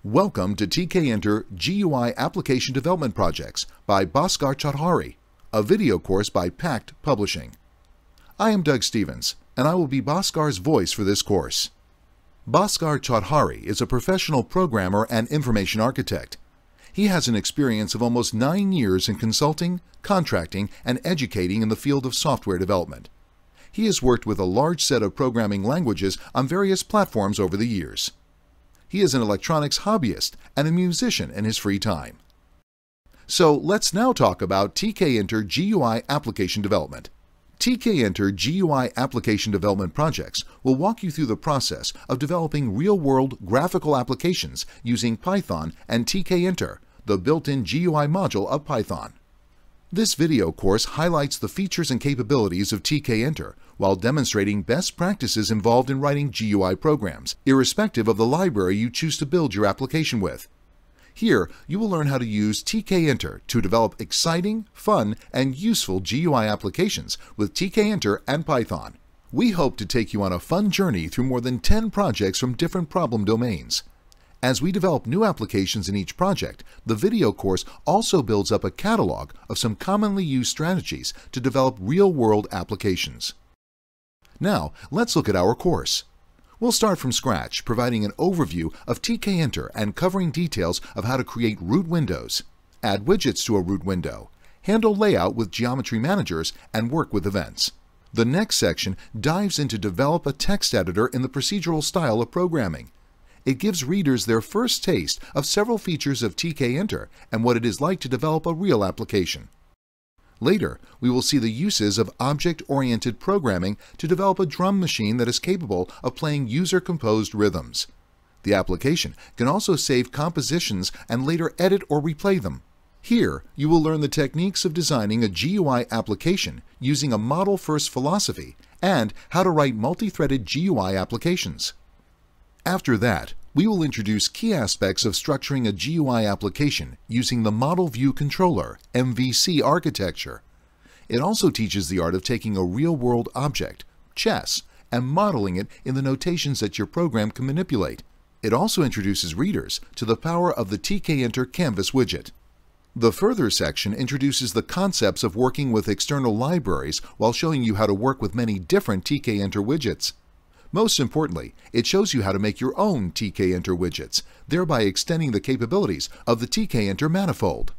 Welcome to Tkinter GUI Application Development Projects by Bhaskar Chaudhary, a video course by Pact Publishing. I am Doug Stevens, and I will be Bhaskar's voice for this course. Bhaskar Chaudhary is a professional programmer and information architect. He has an experience of almost 9 years in consulting, contracting, and educating in the field of software development. He has worked with a large set of programming languages on various platforms over the years. He is an electronics hobbyist and a musician in his free time. So let's now talk about Tkinter GUI application development. Tkinter GUI application development projects will walk you through the process of developing real-world graphical applications using Python and Tkinter, the built-in GUI module of Python. This video course highlights the features and capabilities of Tkinter while demonstrating best practices involved in writing GUI programs, irrespective of the library you choose to build your application with. Here, you will learn how to use Tkinter to develop exciting, fun, and useful GUI applications with Tkinter and Python. We hope to take you on a fun journey through more than 10 projects from different problem domains. As we develop new applications in each project, the video course also builds up a catalog of some commonly used strategies to develop real-world applications. Now, let's look at our course. We'll start from scratch, providing an overview of Tkinter and covering details of how to create root windows, add widgets to a root window, handle layout with geometry managers, and work with events. The next section dives into develop a text editor in the procedural style of programming. It gives readers their first taste of several features of Tkinter and what it is like to develop a real application. Later, we will see the uses of object-oriented programming to develop a drum machine that is capable of playing user-composed rhythms. The application can also save compositions and later edit or replay them. Here, you will learn the techniques of designing a GUI application using a model-first philosophy and how to write multi-threaded GUI applications. After that, we will introduce key aspects of structuring a GUI application using the Model View Controller (MVC) architecture. It also teaches the art of taking a real-world object, chess, and modeling it in the notations that your program can manipulate. It also introduces readers to the power of the Tkinter Canvas widget. The further section introduces the concepts of working with external libraries while showing you how to work with many different Tkinter widgets. Most importantly, it shows you how to make your own Tkinter widgets, thereby extending the capabilities of the Tkinter manifold.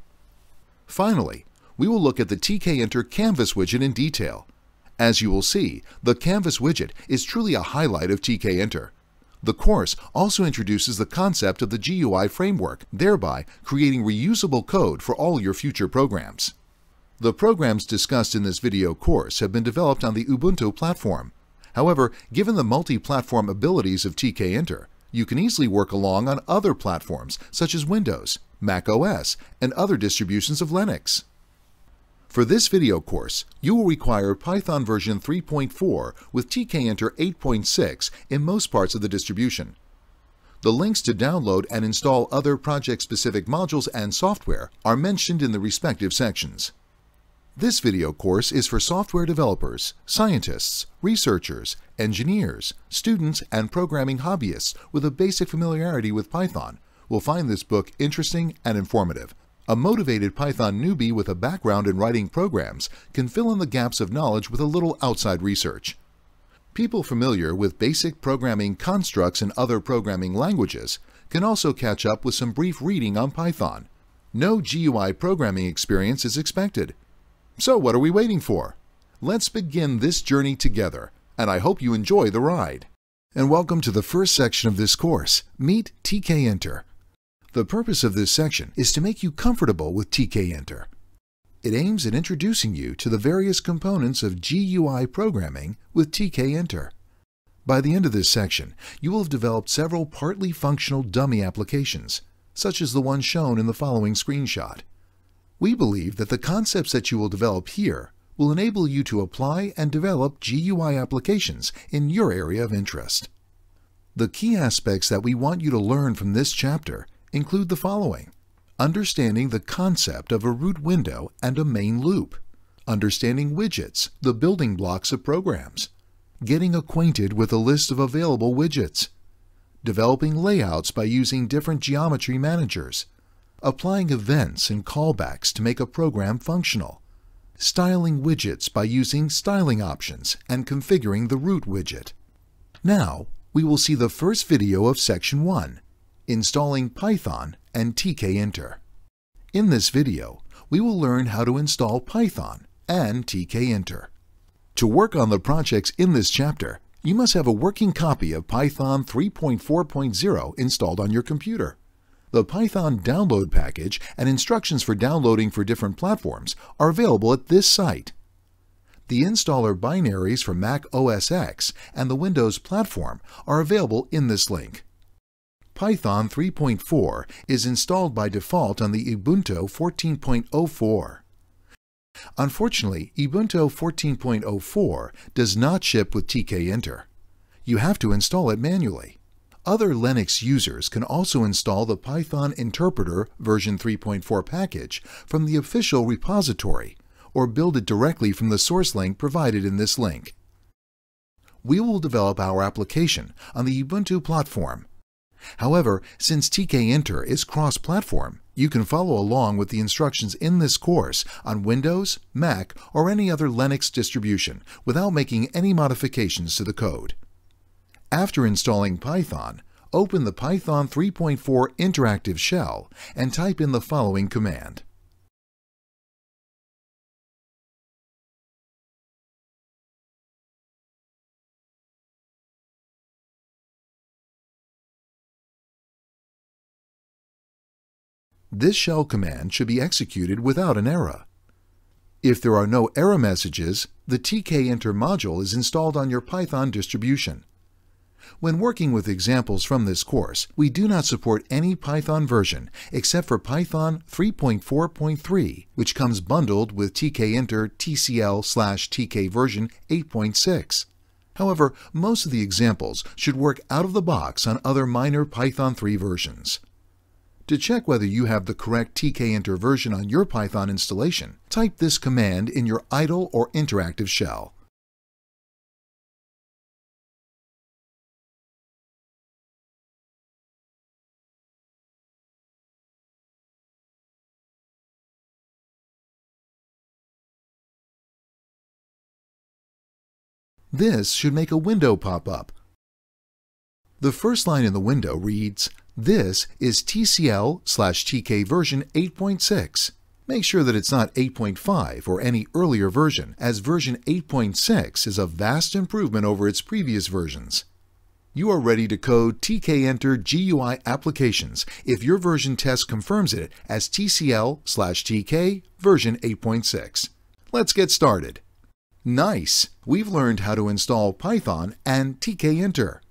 Finally, we will look at the Tkinter Canvas widget in detail. As you will see, the Canvas widget is truly a highlight of Tkinter. The course also introduces the concept of the GUI framework, thereby creating reusable code for all your future programs. The programs discussed in this video course have been developed on the Ubuntu platform. However, given the multi-platform abilities of Tkinter, you can easily work along on other platforms such as Windows, Mac OS, and other distributions of Linux. For this video course, you will require Python version 3.4 with Tkinter 8.6 in most parts of the distribution. The links to download and install other project-specific modules and software are mentioned in the respective sections. This video course is for software developers, scientists, researchers, engineers, students, and programming hobbyists with a basic familiarity with Python will find this book interesting and informative. A motivated Python newbie with a background in writing programs can fill in the gaps of knowledge with a little outside research. People familiar with basic programming constructs and other programming languages can also catch up with some brief reading on Python. No GUI programming experience is expected. So what are we waiting for? Let's begin this journey together, and I hope you enjoy the ride. And welcome to the first section of this course, Meet Tkinter. The purpose of this section is to make you comfortable with Tkinter. It aims at introducing you to the various components of GUI programming with Tkinter. By the end of this section, you will have developed several partly functional dummy applications, such as the one shown in the following screenshot. We believe that the concepts that you will develop here will enable you to apply and develop GUI applications in your area of interest. The key aspects that we want you to learn from this chapter include the following: understanding the concept of a root window and a main loop, understanding widgets, the building blocks of programs, getting acquainted with a list of available widgets, developing layouts by using different geometry managers, applying events and callbacks to make a program functional, styling widgets by using styling options and configuring the root widget. Now, we will see the first video of Section 1, Installing Python and Tkinter. In this video, we will learn how to install Python and Tkinter. To work on the projects in this chapter, you must have a working copy of Python 3.4.0 installed on your computer. The Python download package and instructions for downloading for different platforms are available at this site. The installer binaries for Mac OS X and the Windows platform are available in this link. Python 3.4 is installed by default on the Ubuntu 14.04. Unfortunately, Ubuntu 14.04 does not ship with Tkinter. You have to install it manually. Other Linux users can also install the Python Interpreter version 3.4 package from the official repository or build it directly from the source link provided in this link. We will develop our application on the Ubuntu platform. However, since Tkinter is cross-platform, you can follow along with the instructions in this course on Windows, Mac, or any other Linux distribution without making any modifications to the code. After installing Python, open the Python 3.4 interactive shell and type in the following command. This shell command should be executed without an error. If there are no error messages, the Tkinter module is installed on your Python distribution. When working with examples from this course, we do not support any Python version except for Python 3.4.3, which comes bundled with Tkinter TCL/TK version 8.6. However, most of the examples should work out of the box on other minor Python 3 versions. To check whether you have the correct Tkinter version on your Python installation, type this command in your idle or interactive shell. This should make a window pop up. The first line in the window reads, "This is TCL/TK version 8.6. Make sure that it's not 8.5 or any earlier version, as version 8.6 is a vast improvement over its previous versions. You are ready to code Tkinter GUI applications if your version test confirms it as TCL/TK version 8.6. Let's get started. Nice! We've learned how to install Python and Tkinter.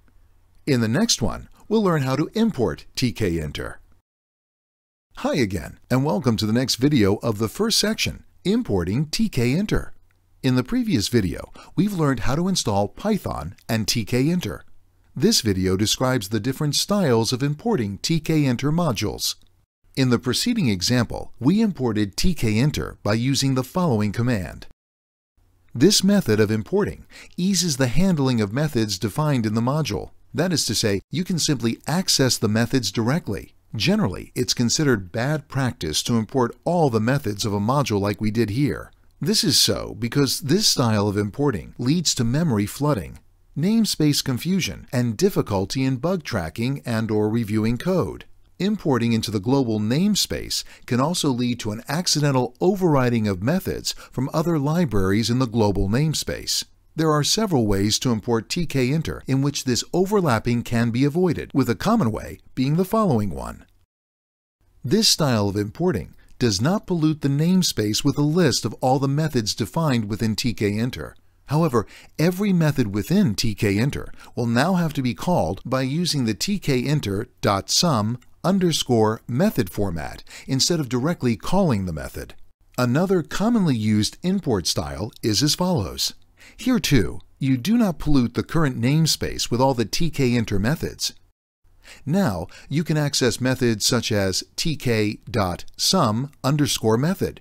In the next one, we'll learn how to import Tkinter. Hi again, and welcome to the next video of the first section, Importing Tkinter. In the previous video, we've learned how to install Python and Tkinter. This video describes the different styles of importing Tkinter modules. In the preceding example, we imported Tkinter by using the following command. This method of importing eases the handling of methods defined in the module. That is to say, you can simply access the methods directly. Generally, it's considered bad practice to import all the methods of a module like we did here. This is so because this style of importing leads to memory flooding, namespace confusion, and difficulty in bug tracking and/or reviewing code. Importing into the global namespace can also lead to an accidental overriding of methods from other libraries in the global namespace. There are several ways to import Tkinter in which this overlapping can be avoided, with a common way being the following one. This style of importing does not pollute the namespace with a list of all the methods defined within Tkinter. However, every method within Tkinter will now have to be called by using the tkinter.sum_method format instead of directly calling the method. Another commonly used import style is as follows. Here too, you do not pollute the current namespace with all the Tkinter methods. Now, you can access methods such as tk.sum_method.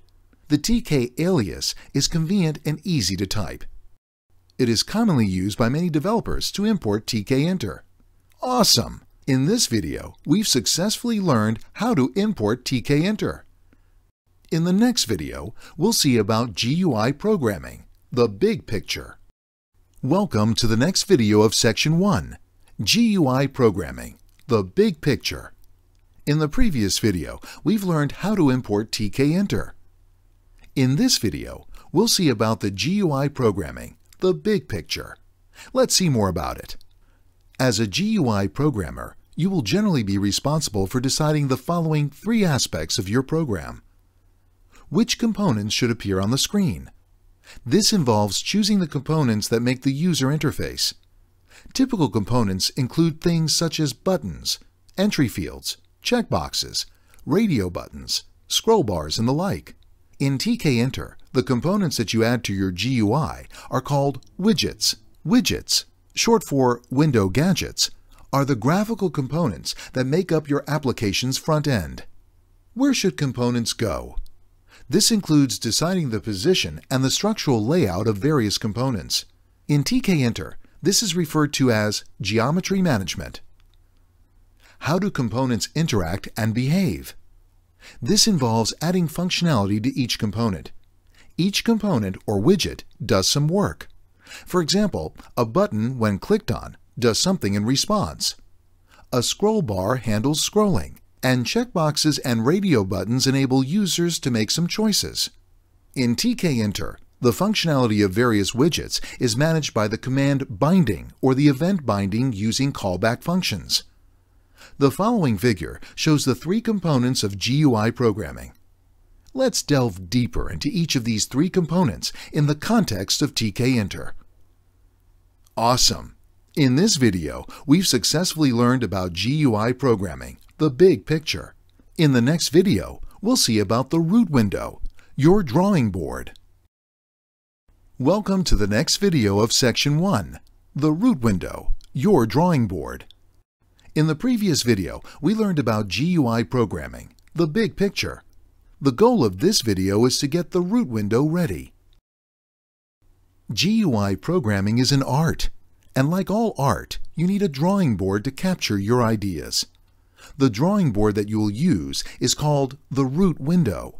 The tk alias is convenient and easy to type. It is commonly used by many developers to import Tkinter. Awesome! In this video, we've successfully learned how to import Tkinter. In the next video, we'll see about GUI programming, the big picture. Welcome to the next video of Section 1, GUI programming, the big picture. In the previous video, we've learned how to import Tkinter. In this video, we'll see about the GUI programming, the big picture. Let's see more about it. As a GUI programmer, you will generally be responsible for deciding the following three aspects of your program. Which components should appear on the screen? This involves choosing the components that make the user interface. Typical components include things such as buttons, entry fields, checkboxes, radio buttons, scroll bars, and the like. In Tkinter, the components that you add to your GUI are called widgets. Widgets, short for window gadgets, are the graphical components that make up your application's front end. Where should components go? This includes deciding the position and the structural layout of various components. In Tkinter, this is referred to as geometry management. How do components interact and behave? This involves adding functionality to each component. Each component or widget does some work. For example, a button, when clicked on, does something in response. A scroll bar handles scrolling, and checkboxes and radio buttons enable users to make some choices. In Tkinter, the functionality of various widgets is managed by the command binding or the event binding using callback functions. The following figure shows the three components of GUI programming. Let's delve deeper into each of these three components in the context of Tkinter. Awesome! In this video, we've successfully learned about GUI programming, the big picture. In the next video, we'll see about the root window, your drawing board. Welcome to the next video of Section 1, the root window, your drawing board. In the previous video, we learned about GUI programming, the big picture. The goal of this video is to get the root window ready. GUI programming is an art, and like all art, you need a drawing board to capture your ideas. The drawing board that you will use is called the root window.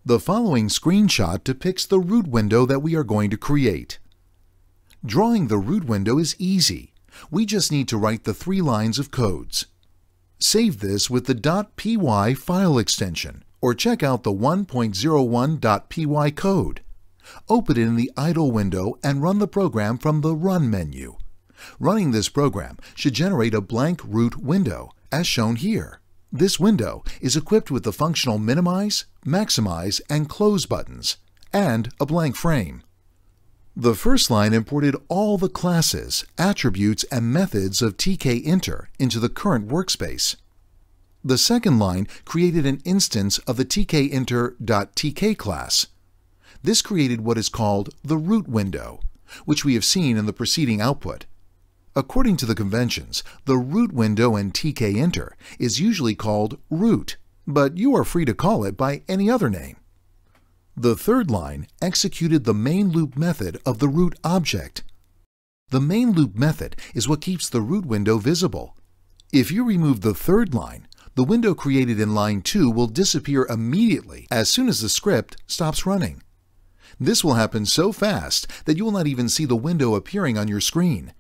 The following screenshot depicts the root window that we are going to create. Drawing the root window is easy. We just need to write the 3 lines of codes. Save this with the .py file extension, or check out the 1.01.py code. Open it in the idle window and run the program from the Run menu. Running this program should generate a blank root window, as shown here. This window is equipped with the functional minimize, maximize, and close buttons, and a blank frame. The first line imported all the classes, attributes, and methods of Tkinter into the current workspace. The second line created an instance of the Tkinter.tk class. This created what is called the root window, which we have seen in the preceding output. According to the conventions, the root window in Tkinter is usually called root, but you are free to call it by any other name. The third line executed the main loop method of the root object. The main loop method is what keeps the root window visible. If you remove the third line, the window created in line 2 will disappear immediately as soon as the script stops running. This will happen so fast that you will not even see the window appearing on your screen.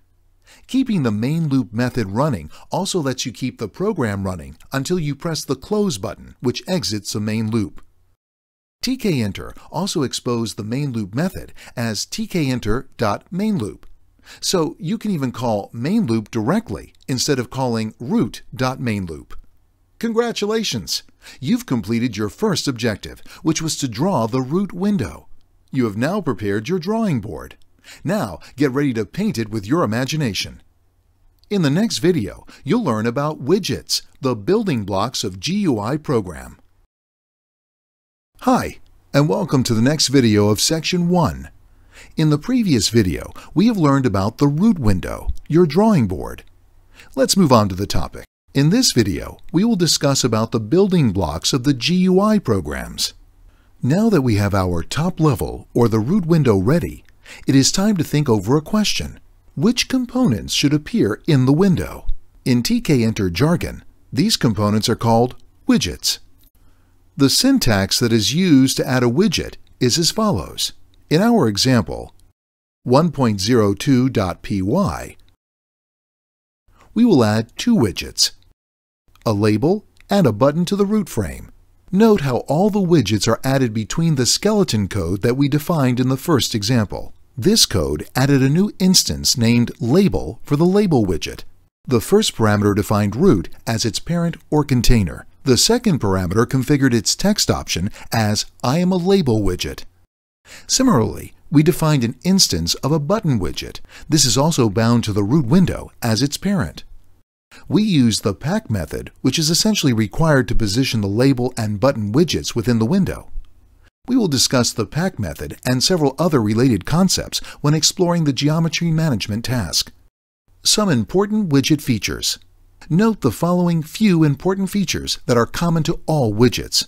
Keeping the main loop method running also lets you keep the program running until you press the close button, which exits the main loop. Tkinter also exposed the main loop method as tkinter.mainloop. So you can even call main loop directly instead of calling root.mainloop. Congratulations! You've completed your first objective, which was to draw the root window. You have now prepared your drawing board. Now get ready to paint it with your imagination. In the next video, you'll learn about widgets, the building blocks of GUI program. Hi, and welcome to the next video of Section 1. In the previous video, we have learned about the root window, your drawing board. Let's move on to the topic. In this video, we will discuss about the building blocks of the GUI programs. Now that we have our top level or the root window ready, it is time to think over a question. Which components should appear in the window? In Tkinter jargon, these components are called widgets. The syntax that is used to add a widget is as follows. In our example, 1.02.py, we will add two widgets, a label and a button to the root frame. Note how all the widgets are added between the skeleton code that we defined in the first example. This code added a new instance named label for the label widget. The first parameter defined root as its parent or container. The second parameter configured its text option as I am a label widget. Similarly, we defined an instance of a button widget. This is also bound to the root window as its parent. We use the pack method, which is essentially required to position the label and button widgets within the window. We will discuss the pack method and several other related concepts when exploring the geometry management task. Some important widget features. Note the following few important features that are common to all widgets.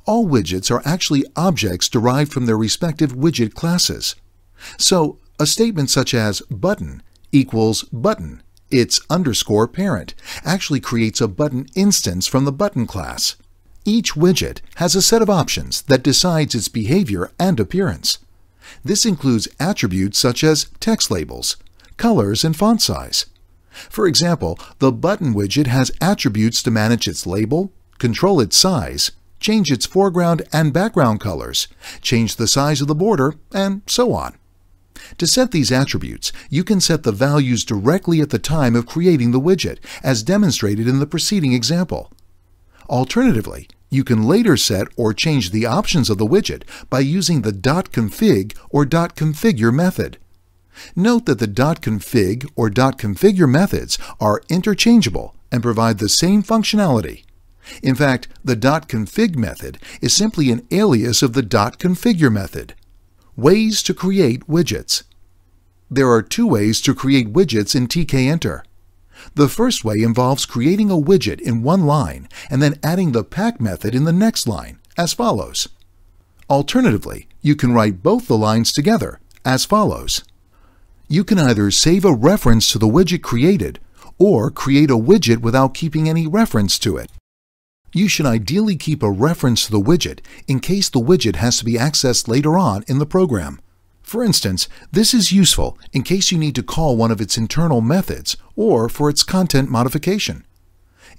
All widgets are actually objects derived from their respective widget classes. So, a statement such as button equals button, its underscore parent, actually creates a button instance from the button class. Each widget has a set of options that decides its behavior and appearance. This includes attributes such as text labels, colors, and font size. For example, the button widget has attributes to manage its label, control its size, change its foreground and background colors, change the size of the border, and so on. To set these attributes, you can set the values directly at the time of creating the widget, as demonstrated in the preceding example. Alternatively, you can later set or change the options of the widget by using the .config or .configure method. Note that the .config or .configure methods are interchangeable and provide the same functionality. In fact, the .config method is simply an alias of the .configure method. Ways to create widgets. There are two ways to create widgets in Tkinter. The first way involves creating a widget in one line and then adding the pack method in the next line, as follows. Alternatively, you can write both the lines together, as follows. You can either save a reference to the widget created or create a widget without keeping any reference to it. You should ideally keep a reference to the widget in case the widget has to be accessed later on in the program. For instance, this is useful in case you need to call one of its internal methods or for its content modification.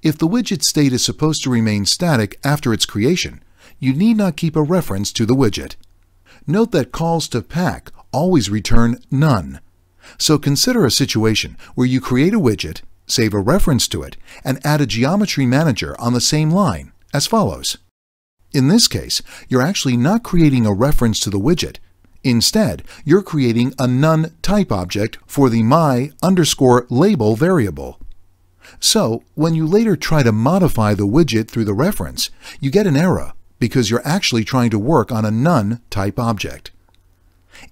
If the widget state is supposed to remain static after its creation, you need not keep a reference to the widget. Note that calls to pack always return none. So consider a situation where you create a widget, save a reference to it, and add a geometry manager on the same line, as follows. In this case, you're actually not creating a reference to the widget. Instead, you're creating a none type object for the my_label variable. So, when you later try to modify the widget through the reference, you get an error because you're actually trying to work on a none type object.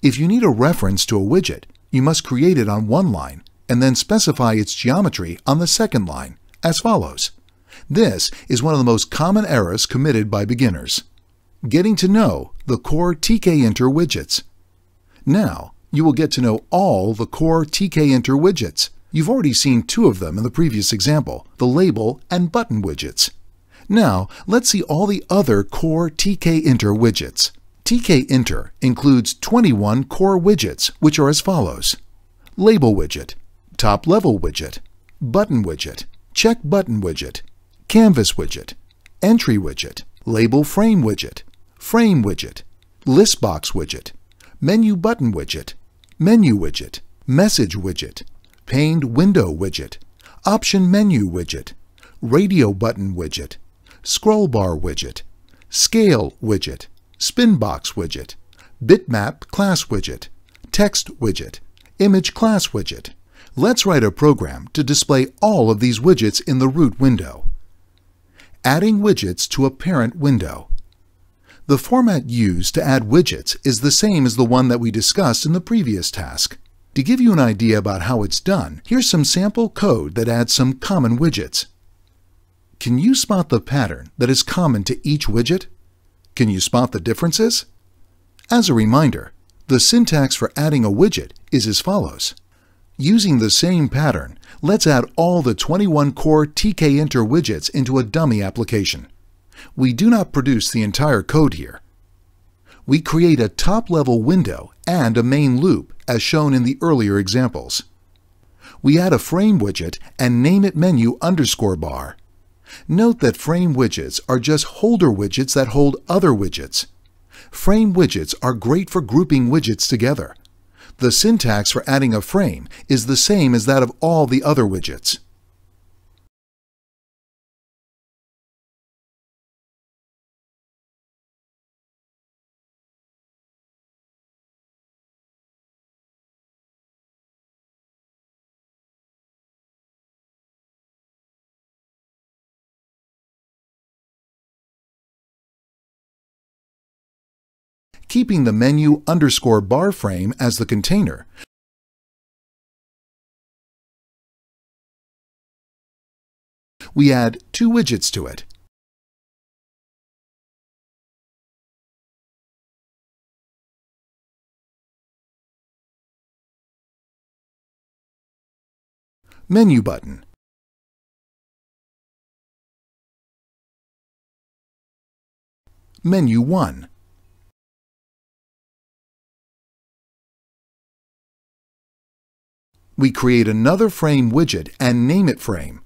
If you need a reference to a widget, you must create it on one line and then specify its geometry on the second line, as follows. This is one of the most common errors committed by beginners. Getting to know the core Tkinter widgets. Now, you will get to know all the core Tkinter widgets. You've already seen two of them in the previous example, the label and button widgets. Now, let's see all the other core Tkinter widgets. Tkinter includes 21 core widgets, which are as follows. Label widget, top level widget, button widget, check button widget, canvas widget, entry widget, label frame widget, list box widget, menu button widget, menu widget, message widget, paned window widget, option menu widget, radio button widget, scroll bar widget, scale widget, spin box widget, bitmap class widget, text widget, image class widget. Let's write a program to display all of these widgets in the root window. Adding widgets to a parent window. The format used to add widgets is the same as the one that we discussed in the previous task. To give you an idea about how it's done, here's some sample code that adds some common widgets. Can you spot the pattern that is common to each widget? Can you spot the differences? As a reminder, the syntax for adding a widget is as follows. Using the same pattern, let's add all the 21 core Tkinter widgets into a dummy application. We do not produce the entire code here. We create a top-level window and a main loop, as shown in the earlier examples. We add a frame widget and name it menu underscore bar. Note that frame widgets are just holder widgets that hold other widgets. Frame widgets are great for grouping widgets together. The syntax for adding a frame is the same as that of all the other widgets. Keeping the menu underscore bar frame as the container, we add two widgets to it. Menu button. Menu 1. We create another frame widget and name it frame.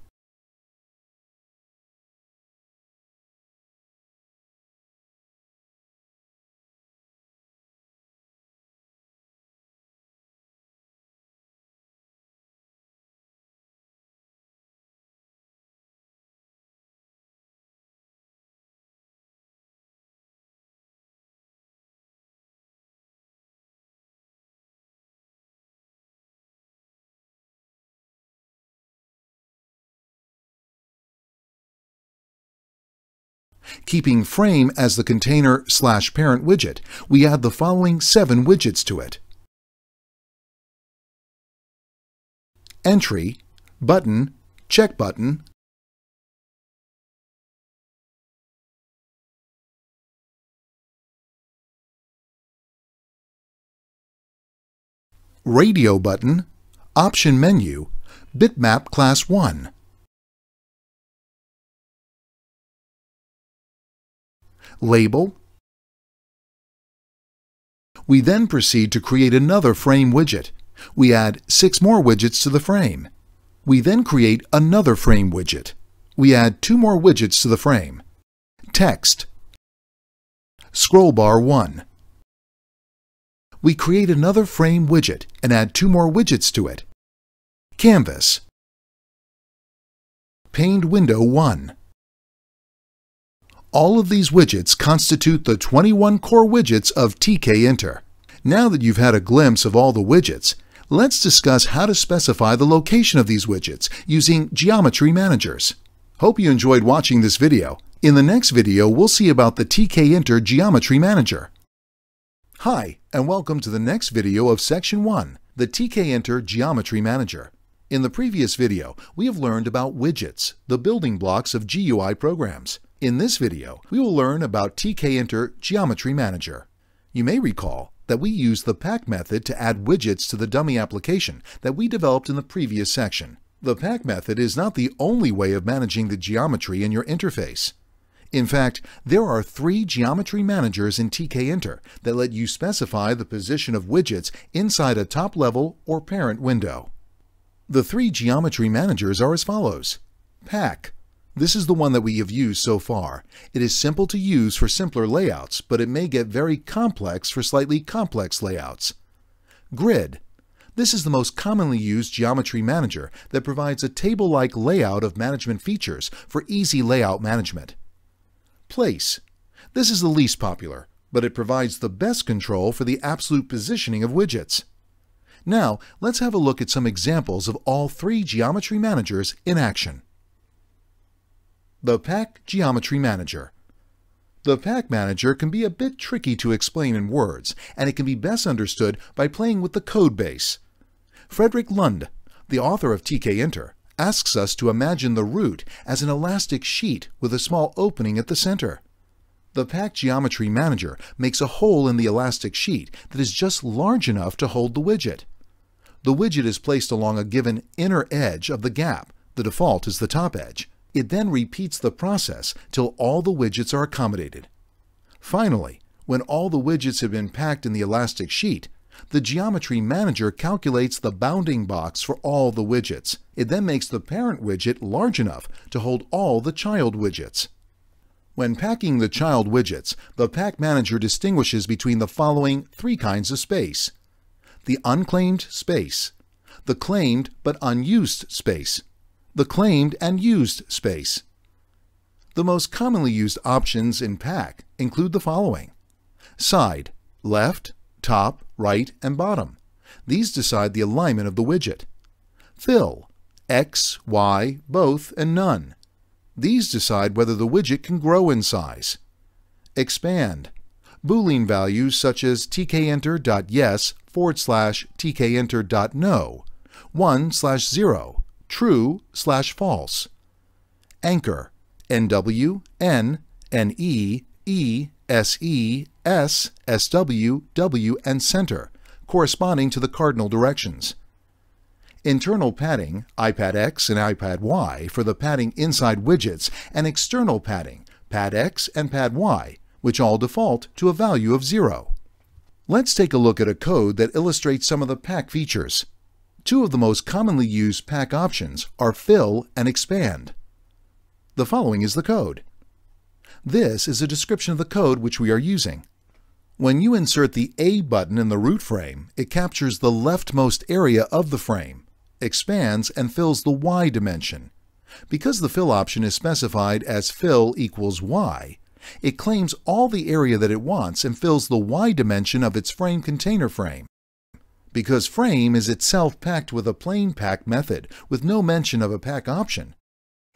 Keeping frame as the container/parent widget, we add the following 7 widgets to it. Entry, button, check button, radio button, option menu, bitmap class 1. Label. We then proceed to create another frame widget. We add 6 more widgets to the frame. We then create another frame widget. We add 2 more widgets to the frame. Text. Scroll bar 1. We create another frame widget and add 2 more widgets to it. Canvas. Paned window 1. All of these widgets constitute the 21 core widgets of Tkinter. Now that you've had a glimpse of all the widgets, let's discuss how to specify the location of these widgets using geometry managers. Hope you enjoyed watching this video. In the next video, we'll see about the Tkinter Geometry Manager. Hi, and welcome to the next video of Section 1, the Tkinter Geometry Manager. In the previous video, we have learned about widgets, the building blocks of GUI programs. In this video, we will learn about Tkinter Geometry Manager. You may recall that we used the pack method to add widgets to the dummy application that we developed in the previous section. The pack method is not the only way of managing the geometry in your interface. In fact, there are 3 geometry managers in Tkinter that let you specify the position of widgets inside a top-level or parent window. The 3 geometry managers are as follows. Pack. This is the one that we have used so far. It is simple to use for simpler layouts, but it may get very complex for slightly complex layouts. Grid. This is the most commonly used geometry manager that provides a table-like layout of management features for easy layout management. Place. This is the least popular, but it provides the best control for the absolute positioning of widgets. Now, let's have a look at some examples of all 3 geometry managers in action. The Pack Geometry Manager. The Pack Manager can be a bit tricky to explain in words, and it can be best understood by playing with the code base. Frederick Lund, the author of Tkinter, asks us to imagine the root as an elastic sheet with a small opening at the center. The Pack Geometry Manager makes a hole in the elastic sheet that is just large enough to hold the widget. The widget is placed along a given inner edge of the gap. The default is the top edge. It then repeats the process till all the widgets are accommodated. Finally, when all the widgets have been packed in the elastic sheet, the Geometry Manager calculates the bounding box for all the widgets. It then makes the parent widget large enough to hold all the child widgets. When packing the child widgets, the Pack Manager distinguishes between the following three kinds of space: the unclaimed space, the claimed but unused space, the claimed and used space. The most commonly used options in Pack include the following: side, left, top, right, and bottom. These decide the alignment of the widget. Fill, X, Y, both, and none. These decide whether the widget can grow in size. Expand, Boolean values such as tkinter.yes/tkinter.no, 1/0, true/false. Anchor, NW, N, NE, E, SE, S, SW, W, and center, corresponding to the cardinal directions. Internal padding, iPad X and iPad Y, for the padding inside widgets, and external padding, Pad X and Pad Y, which all default to a value of 0. Let's take a look at a code that illustrates some of the Pack features. Two of the most commonly used Pack options are fill and expand. The following is the code. This is a description of the code which we are using. When you insert the A button in the root frame, it captures the leftmost area of the frame, expands, and fills the Y dimension. Because the fill option is specified as fill equals Y, it claims all the area that it wants and fills the Y dimension of its frame container frame. Because frame is itself packed with a plain pack method with no mention of a pack option,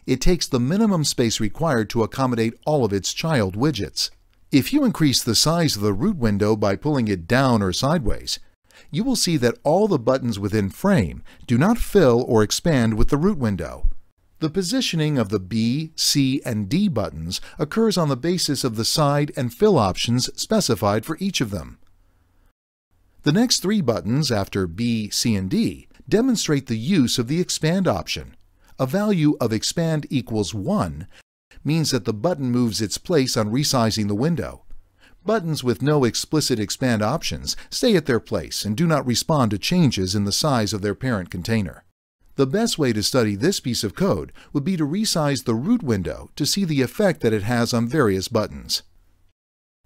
it takes the minimum space required to accommodate all of its child widgets. If you increase the size of the root window by pulling it down or sideways, you will see that all the buttons within frame do not fill or expand with the root window. The positioning of the B, C, and D buttons occurs on the basis of the side and fill options specified for each of them. The next three buttons after B, C, and D demonstrate the use of the expand option. A value of expand equals 1 means that the button moves its place on resizing the window. Buttons with no explicit expand options stay at their place and do not respond to changes in the size of their parent container. The best way to study this piece of code would be to resize the root window to see the effect that it has on various buttons.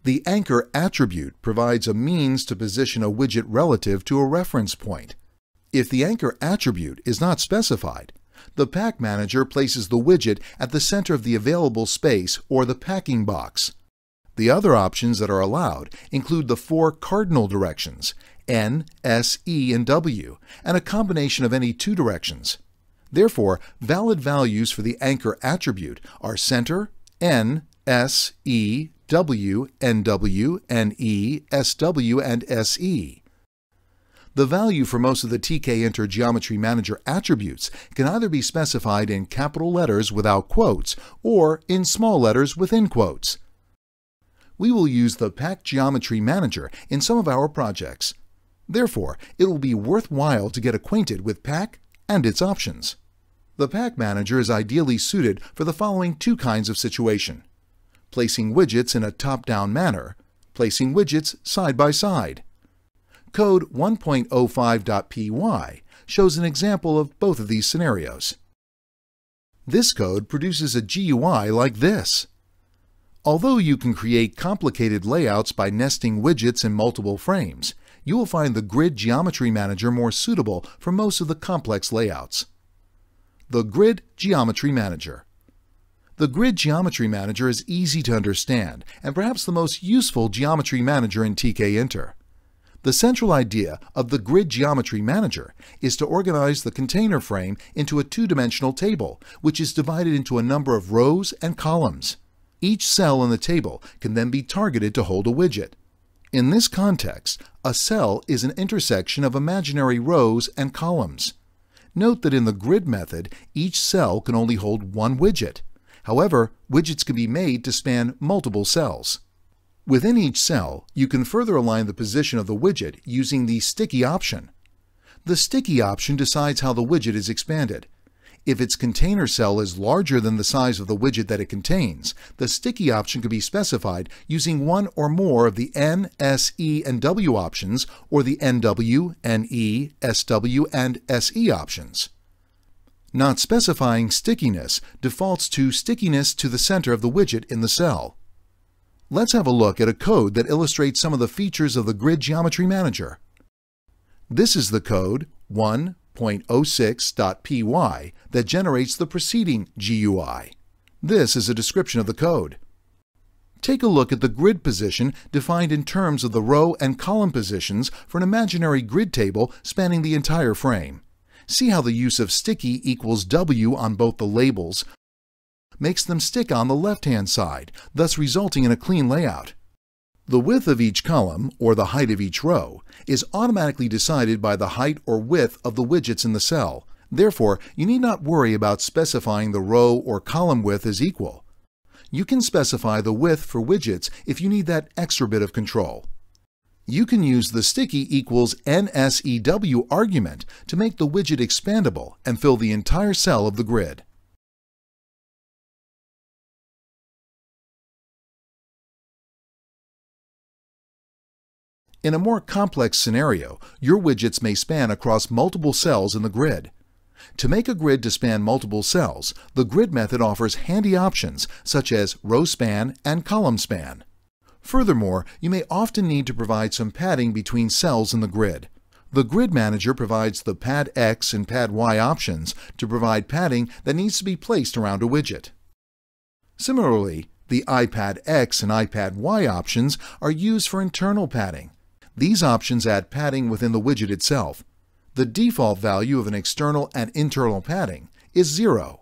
The anchor attribute provides a means to position a widget relative to a reference point. If the anchor attribute is not specified, the Pack Manager places the widget at the center of the available space or the packing box. The other options that are allowed include the four cardinal directions, N, S, E, and W, and a combination of any two directions. Therefore, valid values for the anchor attribute are center, N, S, E, W, NW, NE, SW, and SE. The value for most of the Tkinter Geometry Manager attributes can either be specified in capital letters without quotes or in small letters within quotes. We will use the Pack Geometry Manager in some of our projects. Therefore, it will be worthwhile to get acquainted with Pack and its options. The Pack Manager is ideally suited for the following two kinds of situation: placing widgets in a top-down manner, placing widgets side by side. Code 1.05.py shows an example of both of these scenarios. This code produces a GUI like this. Although you can create complicated layouts by nesting widgets in multiple frames, you will find the Grid Geometry Manager more suitable for most of the complex layouts. The Grid Geometry Manager. The Grid Geometry Manager is easy to understand and perhaps the most useful geometry manager in Tkinter. The central idea of the Grid Geometry Manager is to organize the container frame into a two-dimensional table, which is divided into a number of rows and columns. Each cell in the table can then be targeted to hold a widget. In this context, a cell is an intersection of imaginary rows and columns. Note that in the grid method, each cell can only hold one widget. However, widgets can be made to span multiple cells. Within each cell, you can further align the position of the widget using the sticky option. The sticky option decides how the widget is expanded. If its container cell is larger than the size of the widget that it contains, the sticky option can be specified using one or more of the N, S, E, and W options, or the NW, NE, SW, and SE options. Not specifying stickiness defaults to stickiness to the center of the widget in the cell. Let's have a look at a code that illustrates some of the features of the Grid Geometry Manager. This is the code 1.06.py that generates the preceding GUI. This is a description of the code. Take a look at the grid position defined in terms of the row and column positions for an imaginary grid table spanning the entire frame. See how the use of sticky equals W on both the labels makes them stick on the left-hand side, thus resulting in a clean layout. The width of each column, or the height of each row, is automatically decided by the height or width of the widgets in the cell. Therefore, you need not worry about specifying the row or column width as equal. You can specify the width for widgets if you need that extra bit of control. You can use the sticky equals NSEW argument to make the widget expandable and fill the entire cell of the grid. In a more complex scenario, your widgets may span across multiple cells in the grid. To make a grid to span multiple cells, the grid method offers handy options such as row span and column span. Furthermore, you may often need to provide some padding between cells in the grid. The Grid Manager provides the Pad X and Pad Y options to provide padding that needs to be placed around a widget. Similarly, the iPad X and iPad Y options are used for internal padding. These options add padding within the widget itself. The default value of an external and internal padding is 0.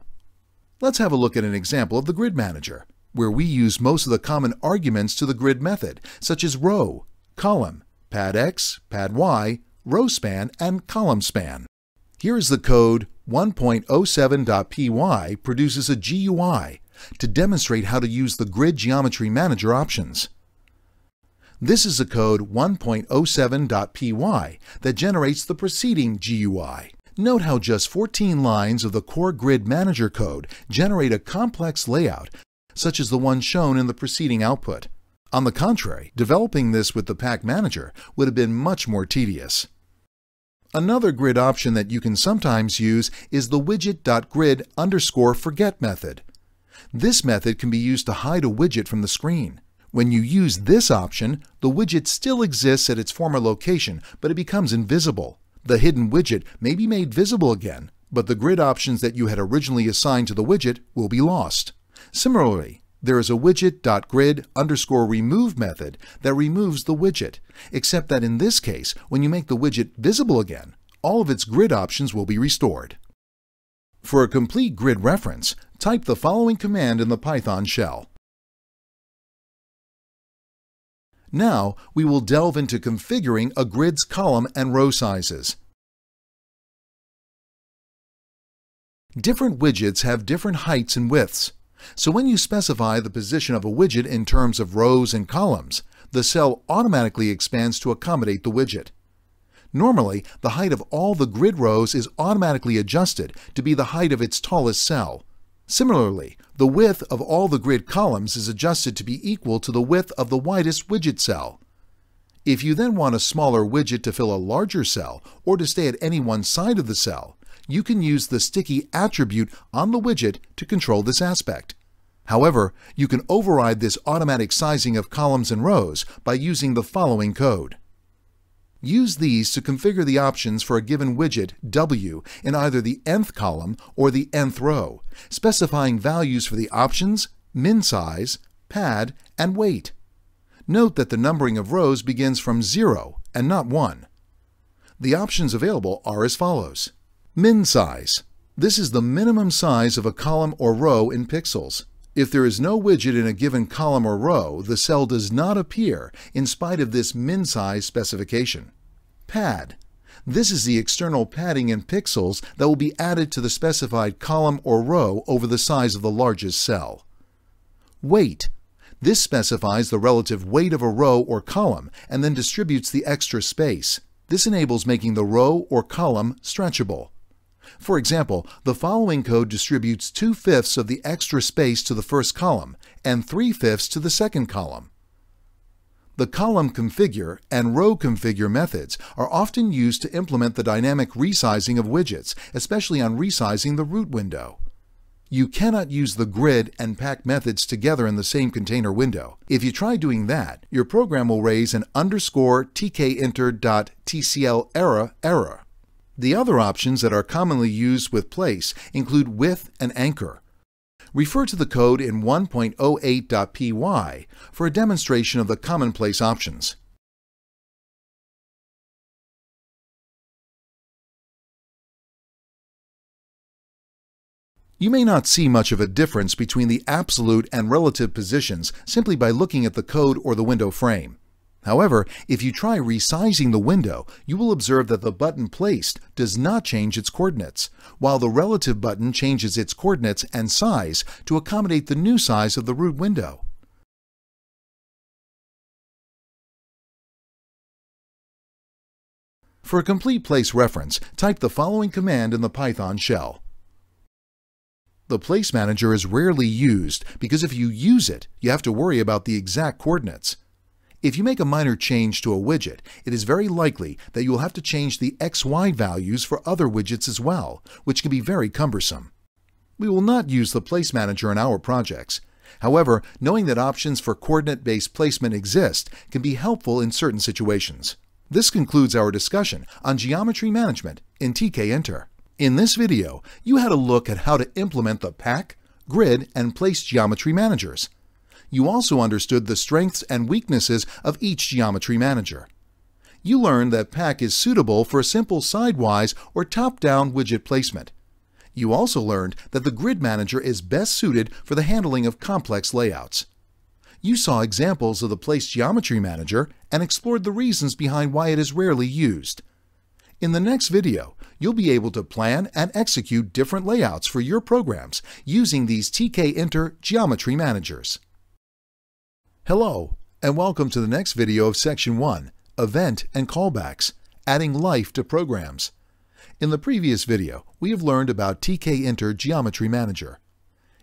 Let's have a look at an example of the Grid Manager, where we use most of the common arguments to the grid method, such as row, column, pad X, pad Y, row span, and column span. Here is the code 1.07.py produces a GUI to demonstrate how to use the Grid Geometry Manager options. This is the code 1.07.py that generates the preceding GUI. Note how just 14 lines of the core Grid Manager code generate a complex layout, such as the one shown in the preceding output. On the contrary, developing this with the Pack Manager would have been much more tedious. Another grid option that you can sometimes use is the widget.grid_forget method. This method can be used to hide a widget from the screen. When you use this option, the widget still exists at its former location, but it becomes invisible. The hidden widget may be made visible again, but the grid options that you had originally assigned to the widget will be lost. Similarly, there is a widget.grid_remove method that removes the widget, except that in this case, when you make the widget visible again, all of its grid options will be restored. For a complete grid reference, type the following command in the Python shell. Now, we will delve into configuring a grid's column and row sizes. Different widgets have different heights and widths. So when you specify the position of a widget in terms of rows and columns, the cell automatically expands to accommodate the widget. Normally, the height of all the grid rows is automatically adjusted to be the height of its tallest cell. Similarly, the width of all the grid columns is adjusted to be equal to the width of the widest widget cell. If you then want a smaller widget to fill a larger cell or to stay at any one side of the cell, you can use the sticky attribute on the widget to control this aspect. However, you can override this automatic sizing of columns and rows by using the following code. Use these to configure the options for a given widget W in either the nth column or the nth row, specifying values for the options, min size, pad, and weight. Note that the numbering of rows begins from 0 and not 1. The options available are as follows. Min size. This is the minimum size of a column or row in pixels. If there is no widget in a given column or row, the cell does not appear in spite of this min size specification. Pad. This is the external padding in pixels that will be added to the specified column or row over the size of the largest cell. Weight. This specifies the relative weight of a row or column and then distributes the extra space. This enables making the row or column stretchable. For example, the following code distributes 2/5 of the extra space to the first column and 3/5 to the second column. The column configure and row configure methods are often used to implement the dynamic resizing of widgets, especially on resizing the root window. You cannot use the grid and pack methods together in the same container window. If you try doing that, your program will raise an _tkinter.tcl error. The other options that are commonly used with place include with and anchor. Refer to the code in 1.08.py for a demonstration of the commonplace options. You may not see much of a difference between the absolute and relative positions simply by looking at the code or the window frame. However, if you try resizing the window, you will observe that the button placed does not change its coordinates, while the relative button changes its coordinates and size to accommodate the new size of the root window. For a complete place reference, type the following command in the Python shell. The Place Manager is rarely used because if you use it, you have to worry about the exact coordinates. If you make a minor change to a widget, it is very likely that you will have to change the XY values for other widgets as well, which can be very cumbersome. We will not use the Place Manager in our projects. However, knowing that options for coordinate-based placement exist can be helpful in certain situations. This concludes our discussion on geometry management in Tkinter. In this video, you had a look at how to implement the pack, grid, and place geometry managers. You also understood the strengths and weaknesses of each geometry manager. You learned that pack is suitable for simple sidewise or top-down widget placement. You also learned that the grid manager is best suited for the handling of complex layouts. You saw examples of the place geometry manager and explored the reasons behind why it is rarely used. In the next video, you'll be able to plan and execute different layouts for your programs using these Tkinter geometry managers. Hello, and welcome to the next video of Section 1, Event and Callbacks, Adding Life to Programs. In the previous video, we have learned about Tkinter Geometry Manager.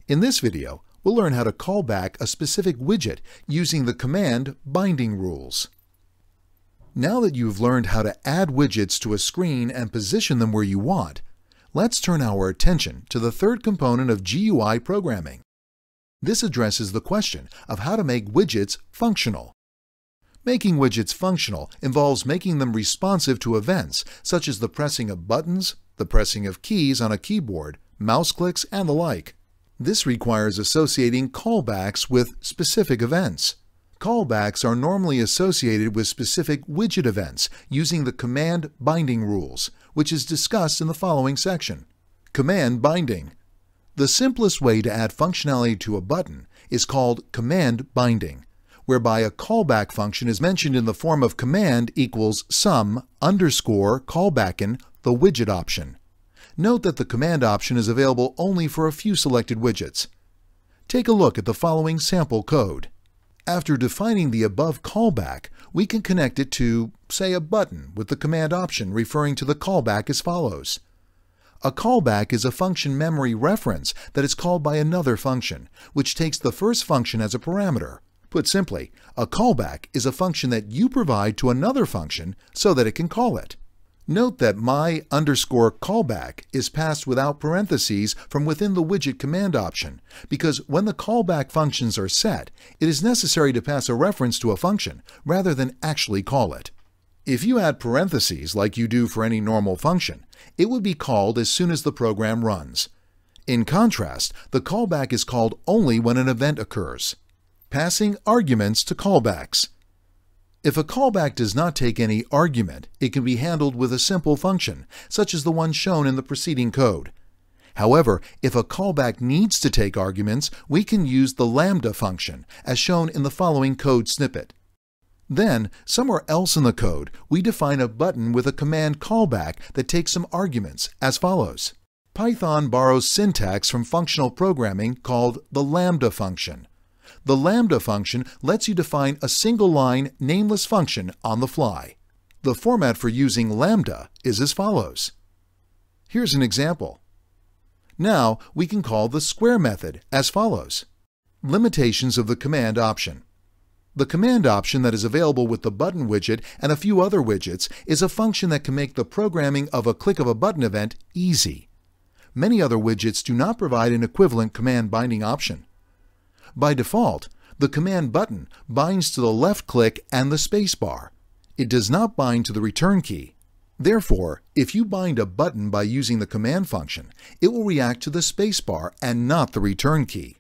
In this video, we'll learn how to call back a specific widget using the command binding rules. Now that you've learned how to add widgets to a screen and position them where you want, let's turn our attention to the third component of GUI programming. This addresses the question of how to make widgets functional. Making widgets functional involves making them responsive to events such as the pressing of buttons, the pressing of keys on a keyboard, mouse clicks, and the like. This requires associating callbacks with specific events. Callbacks are normally associated with specific widget events using the command binding rules, which is discussed in the following section. Command binding. The simplest way to add functionality to a button is called command binding, whereby a callback function is mentioned in the form of command equals sum underscore callbacken the widget option. Note that the command option is available only for a few selected widgets. Take a look at the following sample code. After defining the above callback, we can connect it to, say, a button with the command option referring to the callback as follows. A callback is a function memory reference that is called by another function, which takes the first function as a parameter. Put simply, a callback is a function that you provide to another function so that it can call it. Note that my underscore callback is passed without parentheses from within the widget command option, because when the callback functions are set, it is necessary to pass a reference to a function rather than actually call it. If you add parentheses like you do for any normal function, it would be called as soon as the program runs. In contrast, the callback is called only when an event occurs. Passing arguments to callbacks. If a callback does not take any argument, it can be handled with a simple function, such as the one shown in the preceding code. However, if a callback needs to take arguments, we can use the lambda function, as shown in the following code snippet. Then, somewhere else in the code, we define a button with a command callback that takes some arguments, as follows. Python borrows syntax from functional programming called the lambda function. The lambda function lets you define a single-line nameless function on the fly. The format for using lambda is as follows. Here's an example. Now we can call the square method as follows. Limitations of the command option. The command option that is available with the button widget and a few other widgets is a function that can make the programming of a click of a button event easy. Many other widgets do not provide an equivalent command binding option. By default, the command button binds to the left click and the spacebar. It does not bind to the return key. Therefore, if you bind a button by using the command function, it will react to the spacebar and not the return key.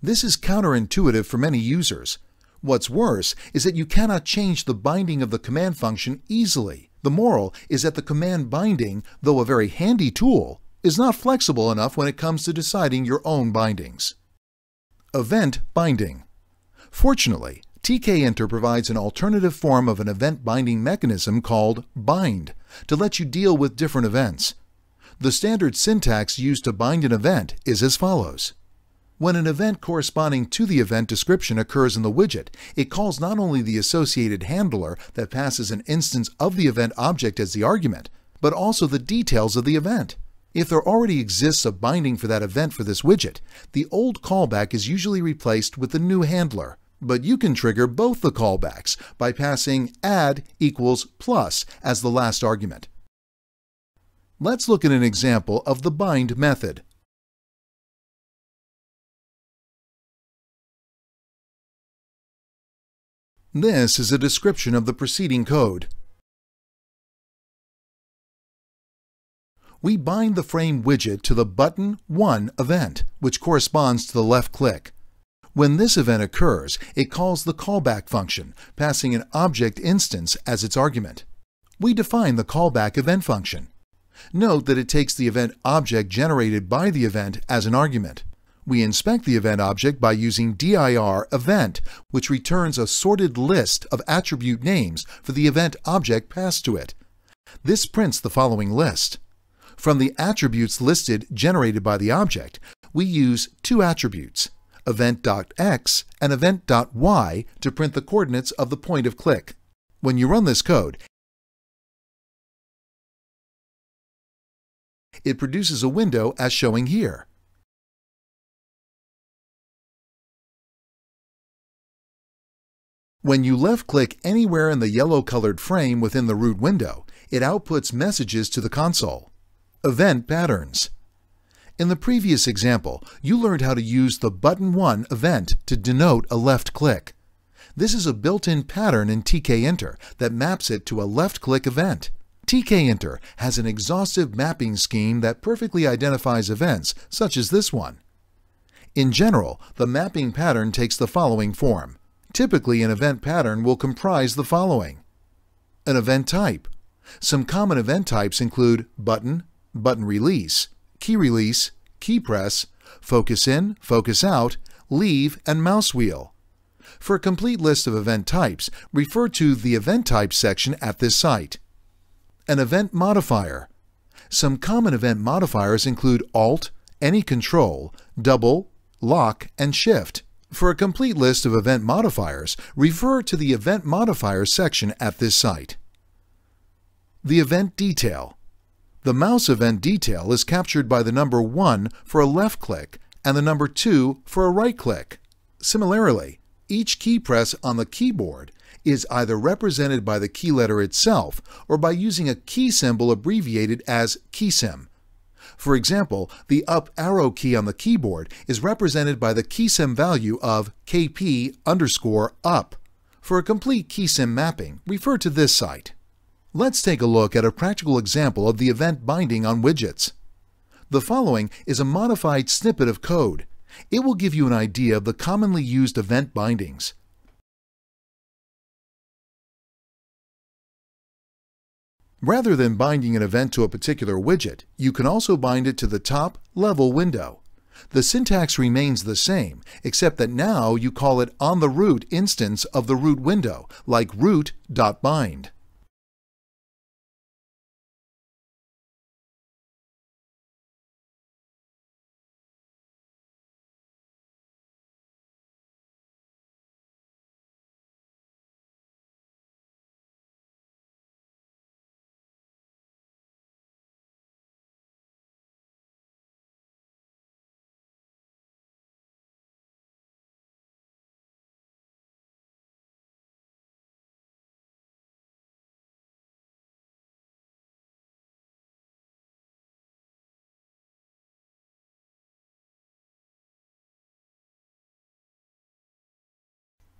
This is counterintuitive for many users. What's worse is that you cannot change the binding of the command function easily. The moral is that the command binding, though a very handy tool, is not flexible enough when it comes to deciding your own bindings. Event binding. Fortunately, Tkinter provides an alternative form of an event binding mechanism called bind to let you deal with different events. The standard syntax used to bind an event is as follows. When an event corresponding to the event description occurs in the widget, it calls not only the associated handler that passes an instance of the event object as the argument, but also the details of the event. If there already exists a binding for that event for this widget, the old callback is usually replaced with the new handler. But you can trigger both the callbacks by passing add equals plus as the last argument. Let's look at an example of the bind method. This is a description of the preceding code. We bind the frame widget to the button 1 event, which corresponds to the left click. When this event occurs, it calls the callback function, passing an object instance as its argument. We define the callback event function. Note that it takes the event object generated by the event as an argument. We inspect the event object by using dir event, which returns a sorted list of attribute names for the event object passed to it. This prints the following list. From the attributes listed generated by the object, we use two attributes, event.x and event.y, to print the coordinates of the point of click. When you run this code, it produces a window as showing here. When you left-click anywhere in the yellow-colored frame within the root window, it outputs messages to the console. Event patterns. In the previous example, you learned how to use the button 1 event to denote a left click. This is a built-in pattern in Tkinter that maps it to a left-click event. Tkinter has an exhaustive mapping scheme that perfectly identifies events, such as this one. In general, the mapping pattern takes the following form. Typically, an event pattern will comprise the following. An event type. Some common event types include button, button release, key press, focus in, focus out, leave, and mouse wheel. For a complete list of event types, refer to the Event Types section at this site. An event modifier. Some common event modifiers include Alt, any control, double, lock, and shift. For a complete list of event modifiers, refer to the Event Modifiers section at this site. The event detail. The mouse event detail is captured by the number 1 for a left click and the number 2 for a right click. Similarly, each key press on the keyboard is either represented by the key letter itself or by using a key symbol abbreviated as keysim. For example, the up arrow key on the keyboard is represented by the keysim value of kp_up. For a complete keysim mapping, refer to this site. Let's take a look at a practical example of the event binding on widgets. The following is a modified snippet of code. It will give you an idea of the commonly used event bindings. Rather than binding an event to a particular widget, you can also bind it to the top level window. The syntax remains the same, except that now you call it on the root instance of the root window, like root.bind.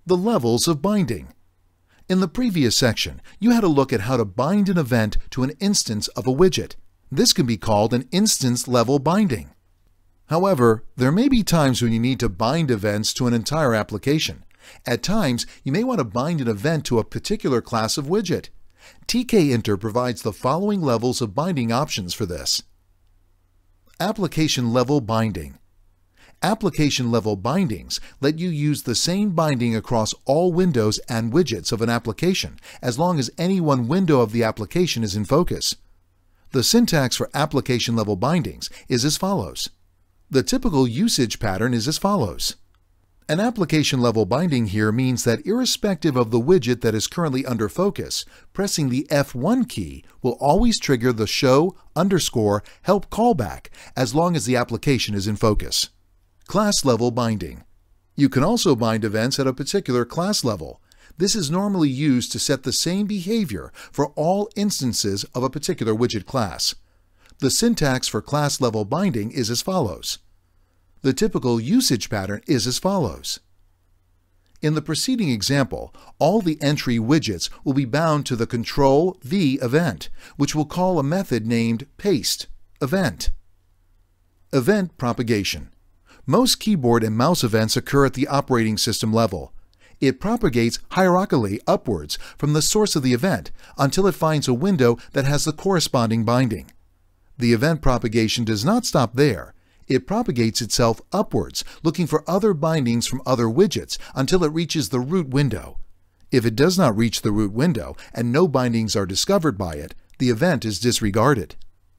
The levels of binding. In the previous section, you had a look at how to bind an event to an instance of a widget. This can be called an instance-level binding. However, there may be times when you need to bind events to an entire application. At times, you may want to bind an event to a particular class of widget. Tkinter provides the following levels of binding options for this. Application-level binding. Application-level bindings let you use the same binding across all windows and widgets of an application as long as any one window of the application is in focus. The syntax for application-level bindings is as follows. The typical usage pattern is as follows. An application-level binding here means that irrespective of the widget that is currently under focus, pressing the F1 key will always trigger the show_help callback as long as the application is in focus. Class-level binding. You can also bind events at a particular class level. This is normally used to set the same behavior for all instances of a particular widget class. The syntax for class-level binding is as follows. The typical usage pattern is as follows. In the preceding example, all the entry widgets will be bound to the Control-V event, which will call a method named paste event. Event propagation. Most keyboard and mouse events occur at the operating system level. It propagates hierarchically upwards from the source of the event until it finds a window that has the corresponding binding. The event propagation does not stop there. It propagates itself upwards, looking for other bindings from other widgets until it reaches the root window. If it does not reach the root window and no bindings are discovered by it, the event is disregarded.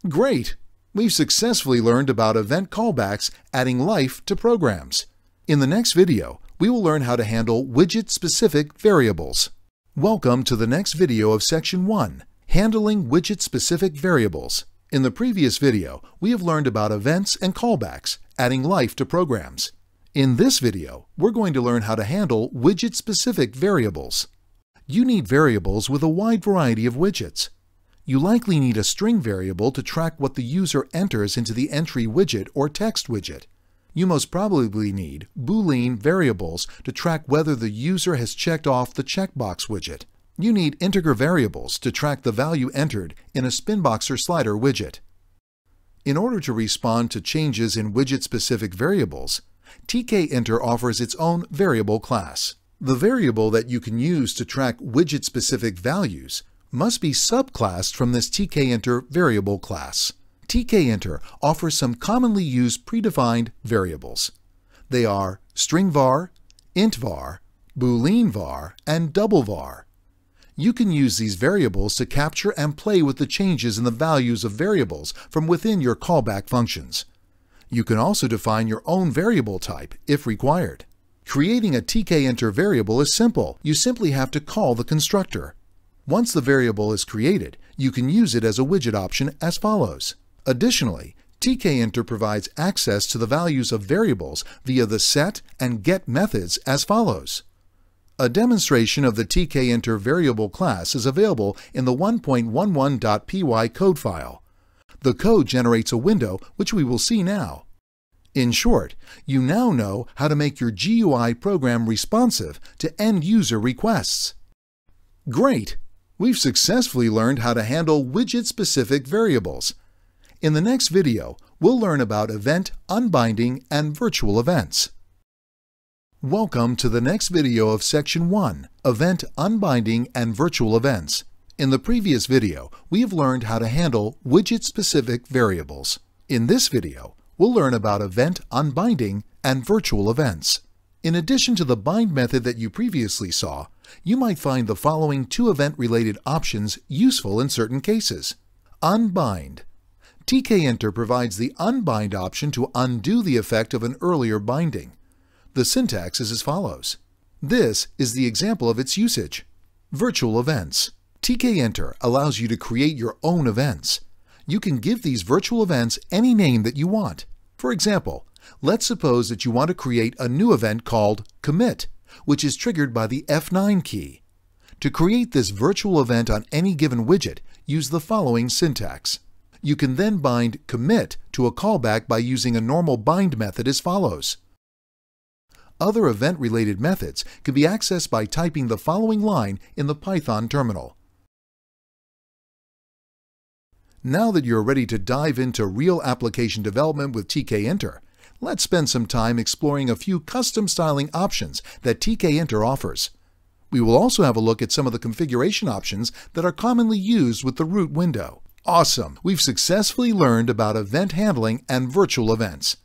Great! We've successfully learned about event callbacks adding life to programs. In the next video, we will learn how to handle widget-specific variables. Welcome to the next video of Section 1, Handling Widget-Specific Variables. In the previous video, we have learned about events and callbacks, adding life to programs. In this video, we're going to learn how to handle widget-specific variables. You need variables with a wide variety of widgets. You likely need a string variable to track what the user enters into the entry widget or text widget. You most probably need Boolean variables to track whether the user has checked off the checkbox widget. You need integer variables to track the value entered in a spinbox or slider widget. In order to respond to changes in widget-specific variables, Tkinter offers its own variable class. The variable that you can use to track widget-specific values must be subclassed from this Tkinter variable class. Tkinter offers some commonly used predefined variables. They are string var, int var, boolean var, and double var. You can use these variables to capture and play with the changes in the values of variables from within your callback functions. You can also define your own variable type if required. Creating a Tkinter variable is simple. You simply have to call the constructor. Once the variable is created, you can use it as a widget option as follows. Additionally, Tkinter provides access to the values of variables via the set and get methods as follows. A demonstration of the Tkinter variable class is available in the 1.11.py code file. The code generates a window which we will see now. In short, you now know how to make your GUI program responsive to end-user requests. Great! We've successfully learned how to handle widget-specific variables. In the next video, we'll learn about event unbinding and virtual events. Welcome to the next video of Section 1, Event Unbinding and Virtual Events. In the previous video, we have learned how to handle widget-specific variables. In this video, we'll learn about event unbinding and virtual events. In addition to the bind method that you previously saw, you might find the following two event-related options useful in certain cases. Unbind. Tkinter provides the unbind option to undo the effect of an earlier binding. The syntax is as follows. This is the example of its usage. Virtual events. Tkinter allows you to create your own events. You can give these virtual events any name that you want. For example, let's suppose that you want to create a new event called commit, which is triggered by the F9 key. To create this virtual event on any given widget, use the following syntax. You can then bind commit to a callback by using a normal bind method as follows. other event-related methods can be accessed by typing the following line in the Python terminal. Now that you're ready to dive into real application development with Tkinter, let's spend some time exploring a few custom styling options that Tkinter offers. We will also have a look at some of the configuration options that are commonly used with the root window. Awesome! We've successfully learned about event handling and virtual events.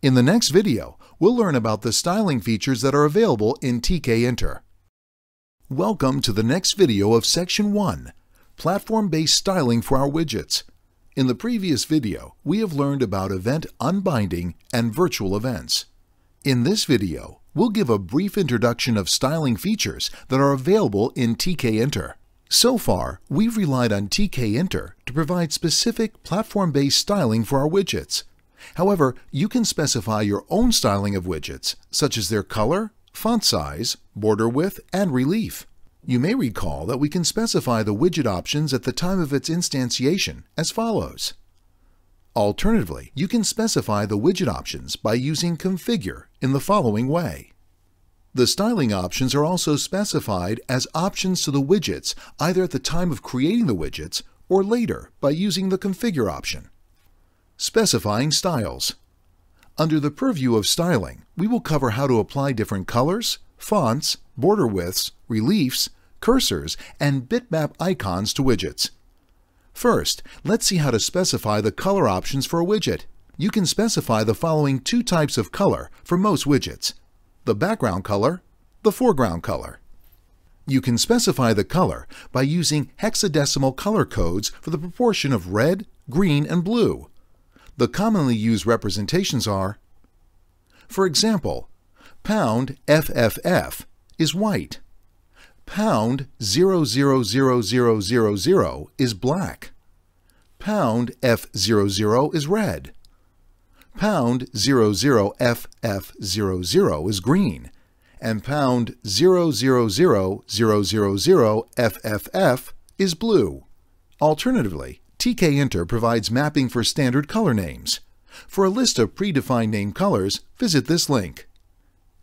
In the next video, we'll learn about the styling features that are available in Tkinter. Welcome to the next video of Section 1, Platform-Based Styling for our Widgets. In the previous video, we have learned about event unbinding and virtual events. In this video, we'll give a brief introduction of styling features that are available in Tkinter. So far, we've relied on Tkinter to provide specific platform-based styling for our widgets. However, you can specify your own styling of widgets, such as their color, font size, border width, and relief. You may recall that we can specify the widget options at the time of its instantiation as follows. Alternatively, you can specify the widget options by using Configure in the following way. The styling options are also specified as options to the widgets either at the time of creating the widgets or later by using the Configure option. Specifying styles. Under the purview of styling, we will cover how to apply different colors, fonts, border widths, reliefs, cursors, and bitmap icons to widgets. First, let's see how to specify the color options for a widget. You can specify the following two types of color for most widgets: the background color, the foreground color. You can specify the color by using hexadecimal color codes for the proportion of red, green, and blue. The commonly used representations are, for example, pound FFF is white. Pound 000000 is black. Pound F00 is red. Pound 00FF00 is green. And pound 000000FFF is blue. Alternatively, Tkinter provides mapping for standard color names. For a list of predefined name colors, visit this link.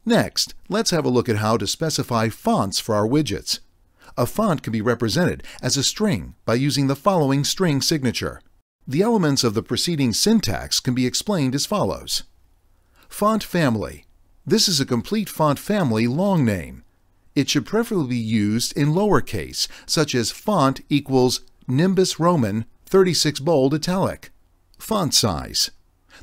Next, let's have a look at how to specify fonts for our widgets. A font can be represented as a string by using the following string signature. The elements of the preceding syntax can be explained as follows. Font family. This is a complete font family long name. It should preferably be used in lowercase, such as font equals Nimbus Roman 36 bold italic. Font size.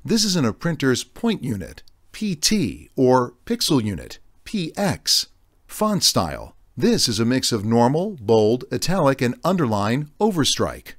This is in a printer's point unit, PT, or pixel unit, PX. Font style. This is a mix of normal, bold, italic, and underline overstrike.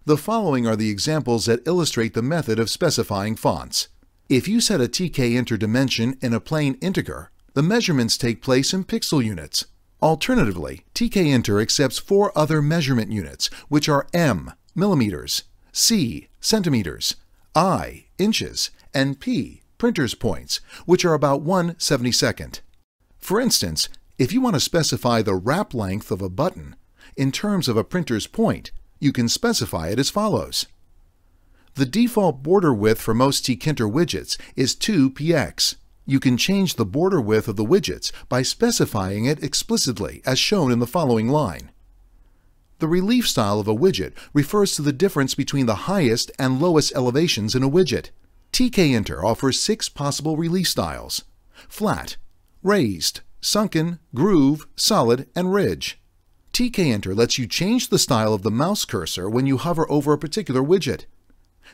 The following are the examples that illustrate the method of specifying fonts. If you set a Tkinter dimension in a plain integer, the measurements take place in pixel units. Alternatively, Tkinter accepts four other measurement units, which are m, millimeters, c, centimeters, I, inches, and p, printer's points, which are about 1/72. For instance, if you want to specify the wrap length of a button in terms of a printer's point, you can specify it as follows. The default border width for most Tkinter widgets is 2px. You can change the border width of the widgets by specifying it explicitly as shown in the following line. The relief style of a widget refers to the difference between the highest and lowest elevations in a widget. Tkinter offers 6 possible relief styles: flat, raised, sunken, groove, solid, and ridge. Tkinter lets you change the style of the mouse cursor when you hover over a particular widget.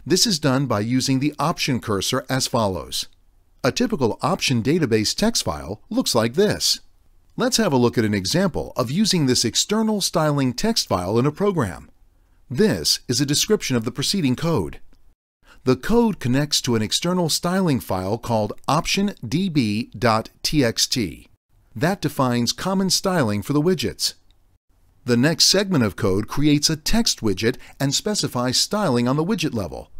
This is done by using the option cursor as follows. A typical option database text file looks like this. Let's have a look at an example of using this external styling text file in a program. This is a description of the preceding code. The code connects to an external styling file called optiondb.txt. That defines common styling for the widgets. The next segment of code creates a text widget and specifies styling on the widget level.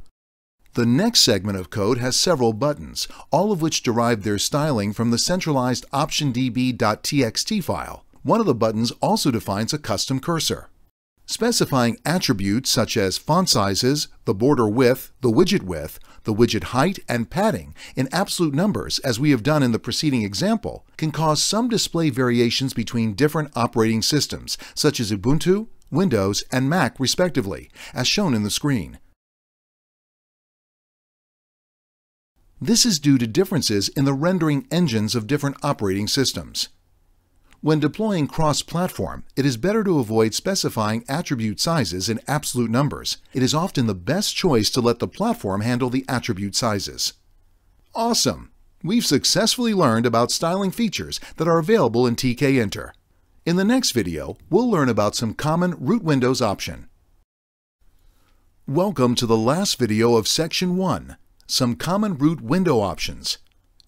The next segment of code has several buttons, all of which derive their styling from the centralized optiondb.txt file. One of the buttons also defines a custom cursor. Specifying attributes such as font sizes, the border width, the widget height, and padding in absolute numbers, as we have done in the preceding example, can cause some display variations between different operating systems, such as Ubuntu, Windows, and Mac respectively, as shown in the screen. This is due to differences in the rendering engines of different operating systems. When deploying cross-platform, it is better to avoid specifying attribute sizes in absolute numbers. It is often the best choice to let the platform handle the attribute sizes. Awesome! We've successfully learned about styling features that are available in Tkinter. In the next video, we'll learn about some common root windows options. Welcome to the last video of Section 1, some common root window options.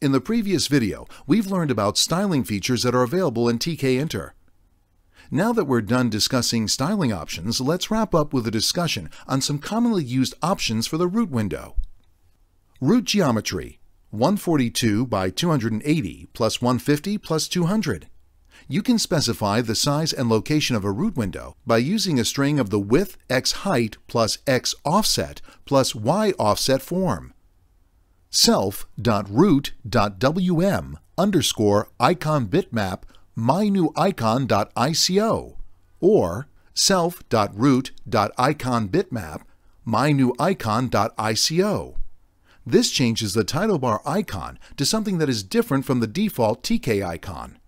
In the previous video, we've learned about styling features that are available in Tkinter. Now that we're done discussing styling options, let's wrap up with a discussion on some commonly used options for the root window. Root geometry, 142 by 280 plus 150 plus 200. You can specify the size and location of a root window by using a string of the width x height plus x offset plus y offset form. self.root.wm underscore icon bitmap mynewicon.ico or self.root.icon.bitmap mynewicon.ico. This changes the title bar icon to something that is different from the default TK icon.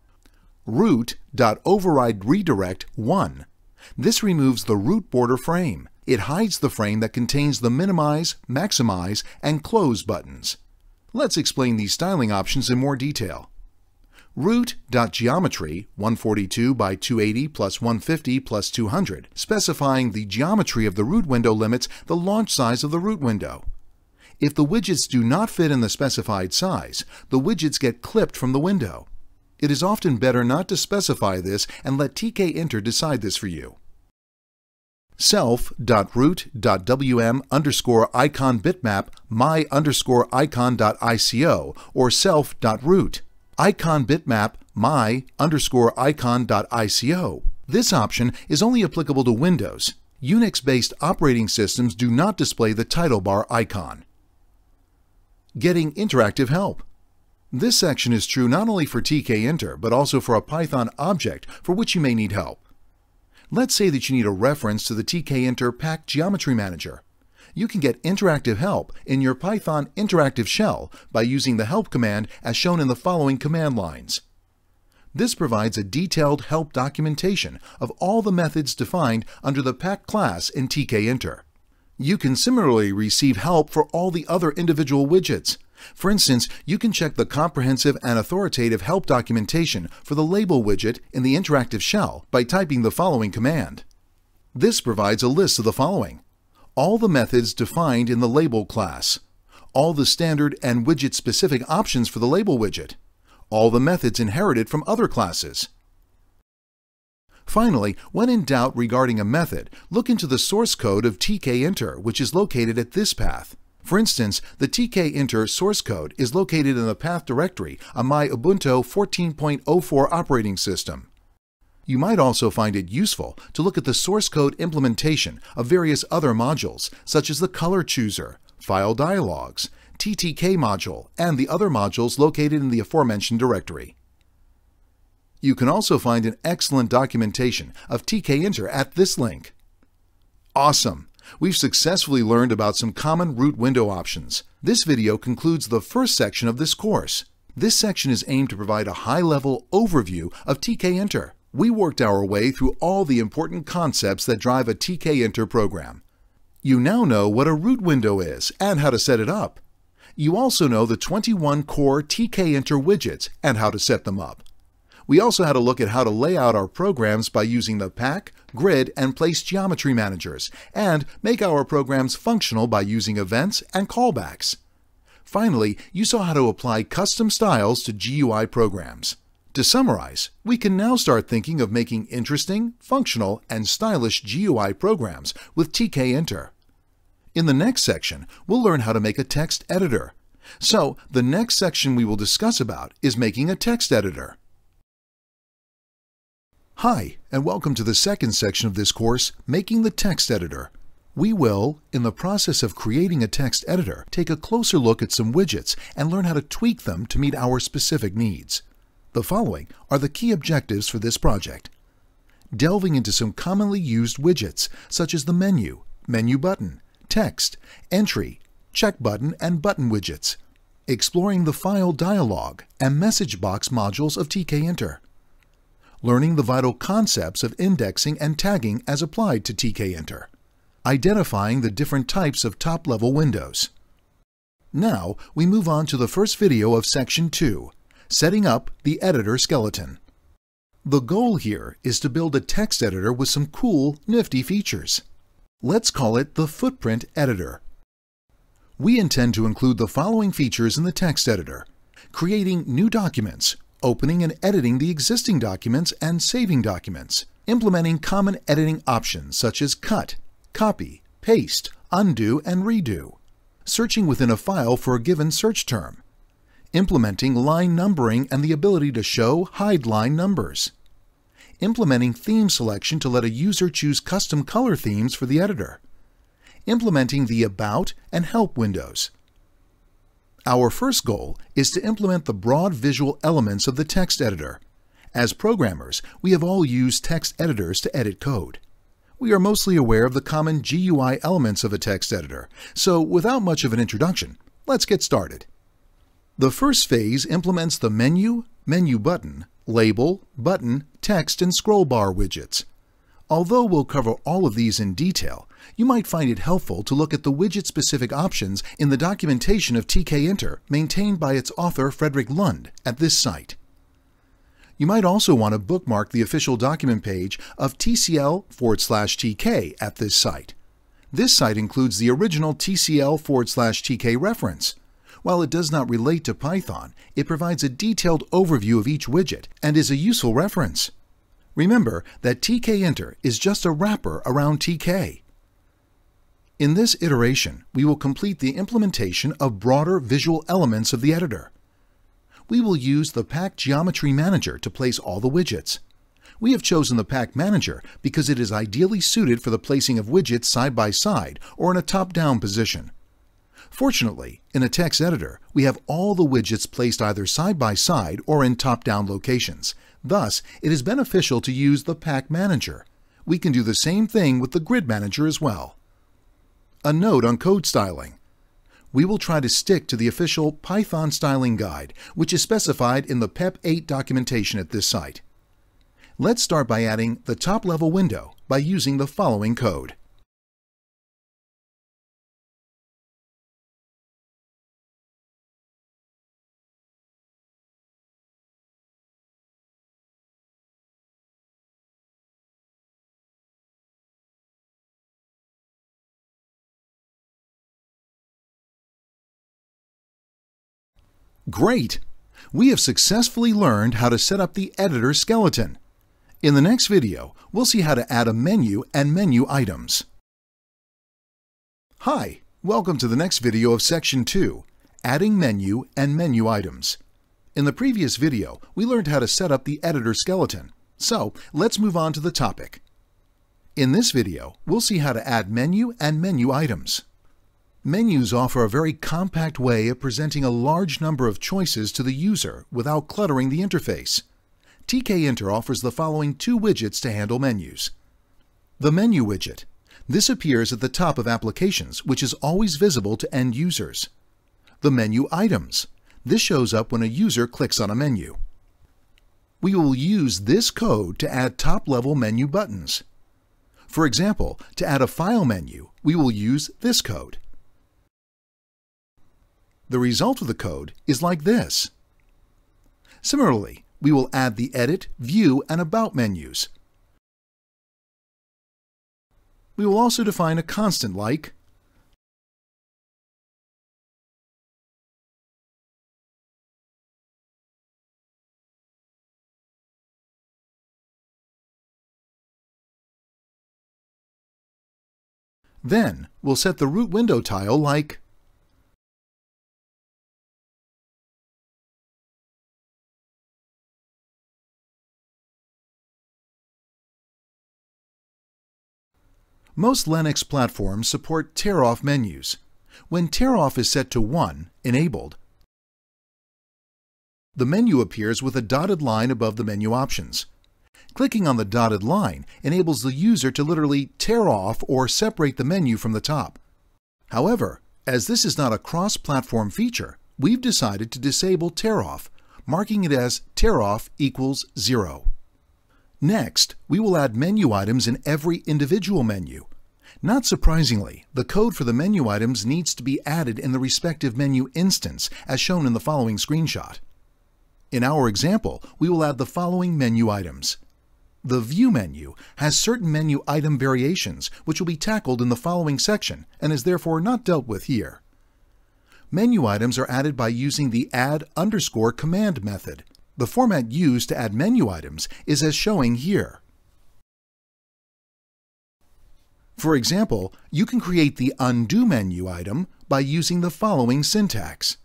Root.overrideRedirect1. This removes the root border frame. It hides the frame that contains the minimize, maximize, and close buttons. Let's explain these styling options in more detail. Root.geometry, 142 by 280 plus 150 plus 200, specifying the geometry of the root window limits the launch size of the root window. If the widgets do not fit in the specified size, the widgets get clipped from the window. It is often better not to specify this and let Tkinter decide this for you. Self.root.wm underscore icon bitmap my underscore icon.ico or self.root. Icon bitmap my underscore icon.ico. This option is only applicable to Windows. Unix-based operating systems do not display the title bar icon. Getting interactive help. This section is true not only for Tkinter, but also for a Python object for which you may need help. Let's say that you need a reference to the Tkinter Pack Geometry Manager. You can get interactive help in your Python interactive shell by using the help command as shown in the following command lines. This provides a detailed help documentation of all the methods defined under the Pack class in Tkinter. You can similarly receive help for all the other individual widgets. For instance, you can check the comprehensive and authoritative help documentation for the label widget in the interactive shell by typing the following command. This provides a list of the following: all the methods defined in the label class, all the standard and widget-specific options for the label widget, all the methods inherited from other classes. Finally, when in doubt regarding a method, look into the source code of Tkinter, which is located at this path. For instance, the Tkinter source code is located in the path directory on my Ubuntu 14.04 operating system. You might also find it useful to look at the source code implementation of various other modules, such as the color chooser, file dialogues, TTK module, and the other modules located in the aforementioned directory. You can also find an excellent documentation of Tkinter at this link. Awesome! We've successfully learned about some common root window options. This video concludes the first section of this course. This section is aimed to provide a high-level overview of Tkinter. We worked our way through all the important concepts that drive a Tkinter program. You now know what a root window is and how to set it up. You also know the 21 core Tkinter widgets and how to set them up. We also had a look at how to lay out our programs by using the Pack, Grid, and Place geometry managers, and make our programs functional by using events and callbacks. Finally, you saw how to apply custom styles to GUI programs. To summarize, we can now start thinking of making interesting, functional, and stylish GUI programs with Tkinter. In the next section, we'll learn how to make a text editor. So, the next section we will discuss about is making a text editor. Hi, and welcome to the second section of this course, Making the Text Editor. We will, in the process of creating a text editor, take a closer look at some widgets and learn how to tweak them to meet our specific needs. The following are the key objectives for this project. Delving into some commonly used widgets, such as the menu, menu button, text, entry, check button, and button widgets. Exploring the file dialog and message box modules of Tkinter. Learning the vital concepts of indexing and tagging as applied to Tkinter. Identifying the different types of top-level windows. Now, we move on to the first video of Section 2, Setting Up the Editor Skeleton. The goal here is to build a text editor with some cool, nifty features. Let's call it the Footprint Editor. We intend to include the following features in the text editor: creating new documents, opening and editing the existing documents and saving documents, implementing common editing options such as cut, copy, paste, undo, and redo, searching within a file for a given search term, implementing line numbering and the ability to show, hide line numbers, implementing theme selection to let a user choose custom color themes for the editor, implementing the About and Help windows. Our first goal is to implement the broad visual elements of the text editor. As programmers, we have all used text editors to edit code. We are mostly aware of the common GUI elements of a text editor, so without much of an introduction, let's get started. The first phase implements the menu, menu button, label, button, text, and scroll bar widgets. Although we'll cover all of these in detail, you might find it helpful to look at the widget-specific options in the documentation of Tkinter maintained by its author Frederick Lund at this site. You might also want to bookmark the official document page of TCL/TK at this site. This site includes the original TCL/TK reference. While it does not relate to Python, it provides a detailed overview of each widget and is a useful reference. Remember that Tkinter is just a wrapper around TK. In this iteration, we will complete the implementation of broader visual elements of the editor. We will use the Pack Geometry Manager to place all the widgets. We have chosen the Pack Manager because it is ideally suited for the placing of widgets side by side or in a top-down position. Fortunately, in a text editor, we have all the widgets placed either side by side or in top-down locations. Thus, it is beneficial to use the Pack Manager. We can do the same thing with the Grid Manager as well. A note on code styling. We will try to stick to the official Python styling guide, which is specified in the PEP 8 documentation at this site. Let's start by adding the top-level window by using the following code. Great! We have successfully learned how to set up the editor skeleton. In the next video, we'll see how to add a menu and menu items. Hi! Welcome to the next video of Section 2, Adding Menu and Menu Items. In the previous video, we learned how to set up the editor skeleton. So, let's move on to the topic. In this video, we'll see how to add menu and menu items. Menus offer a very compact way of presenting a large number of choices to the user without cluttering the interface. Tkinter offers the following two widgets to handle menus. The Menu widget. This appears at the top of applications, which is always visible to end users. The Menu items. This shows up when a user clicks on a menu. We will use this code to add top-level menu buttons. For example, to add a file menu, we will use this code. The result of the code is like this. Similarly, we will add the Edit, View, and About menus. We will also define a constant like Then, we'll set the root window tile like Most Linux platforms support tear-off menus. When tear-off is set to 1, enabled, the menu appears with a dotted line above the menu options. Clicking on the dotted line enables the user to literally tear off or separate the menu from the top. However, as this is not a cross-platform feature, we've decided to disable tear-off, marking it as tear-off equals 0. Next, we will add menu items in every individual menu. Not surprisingly, the code for the menu items needs to be added in the respective menu instance, as shown in the following screenshot. In our example, we will add the following menu items. The View menu has certain menu item variations which will be tackled in the following section and is therefore not dealt with here. Menu items are added by using the add_command method. The format used to add menu items is as showing here. For example, you can create the Undo menu item by using the following syntax.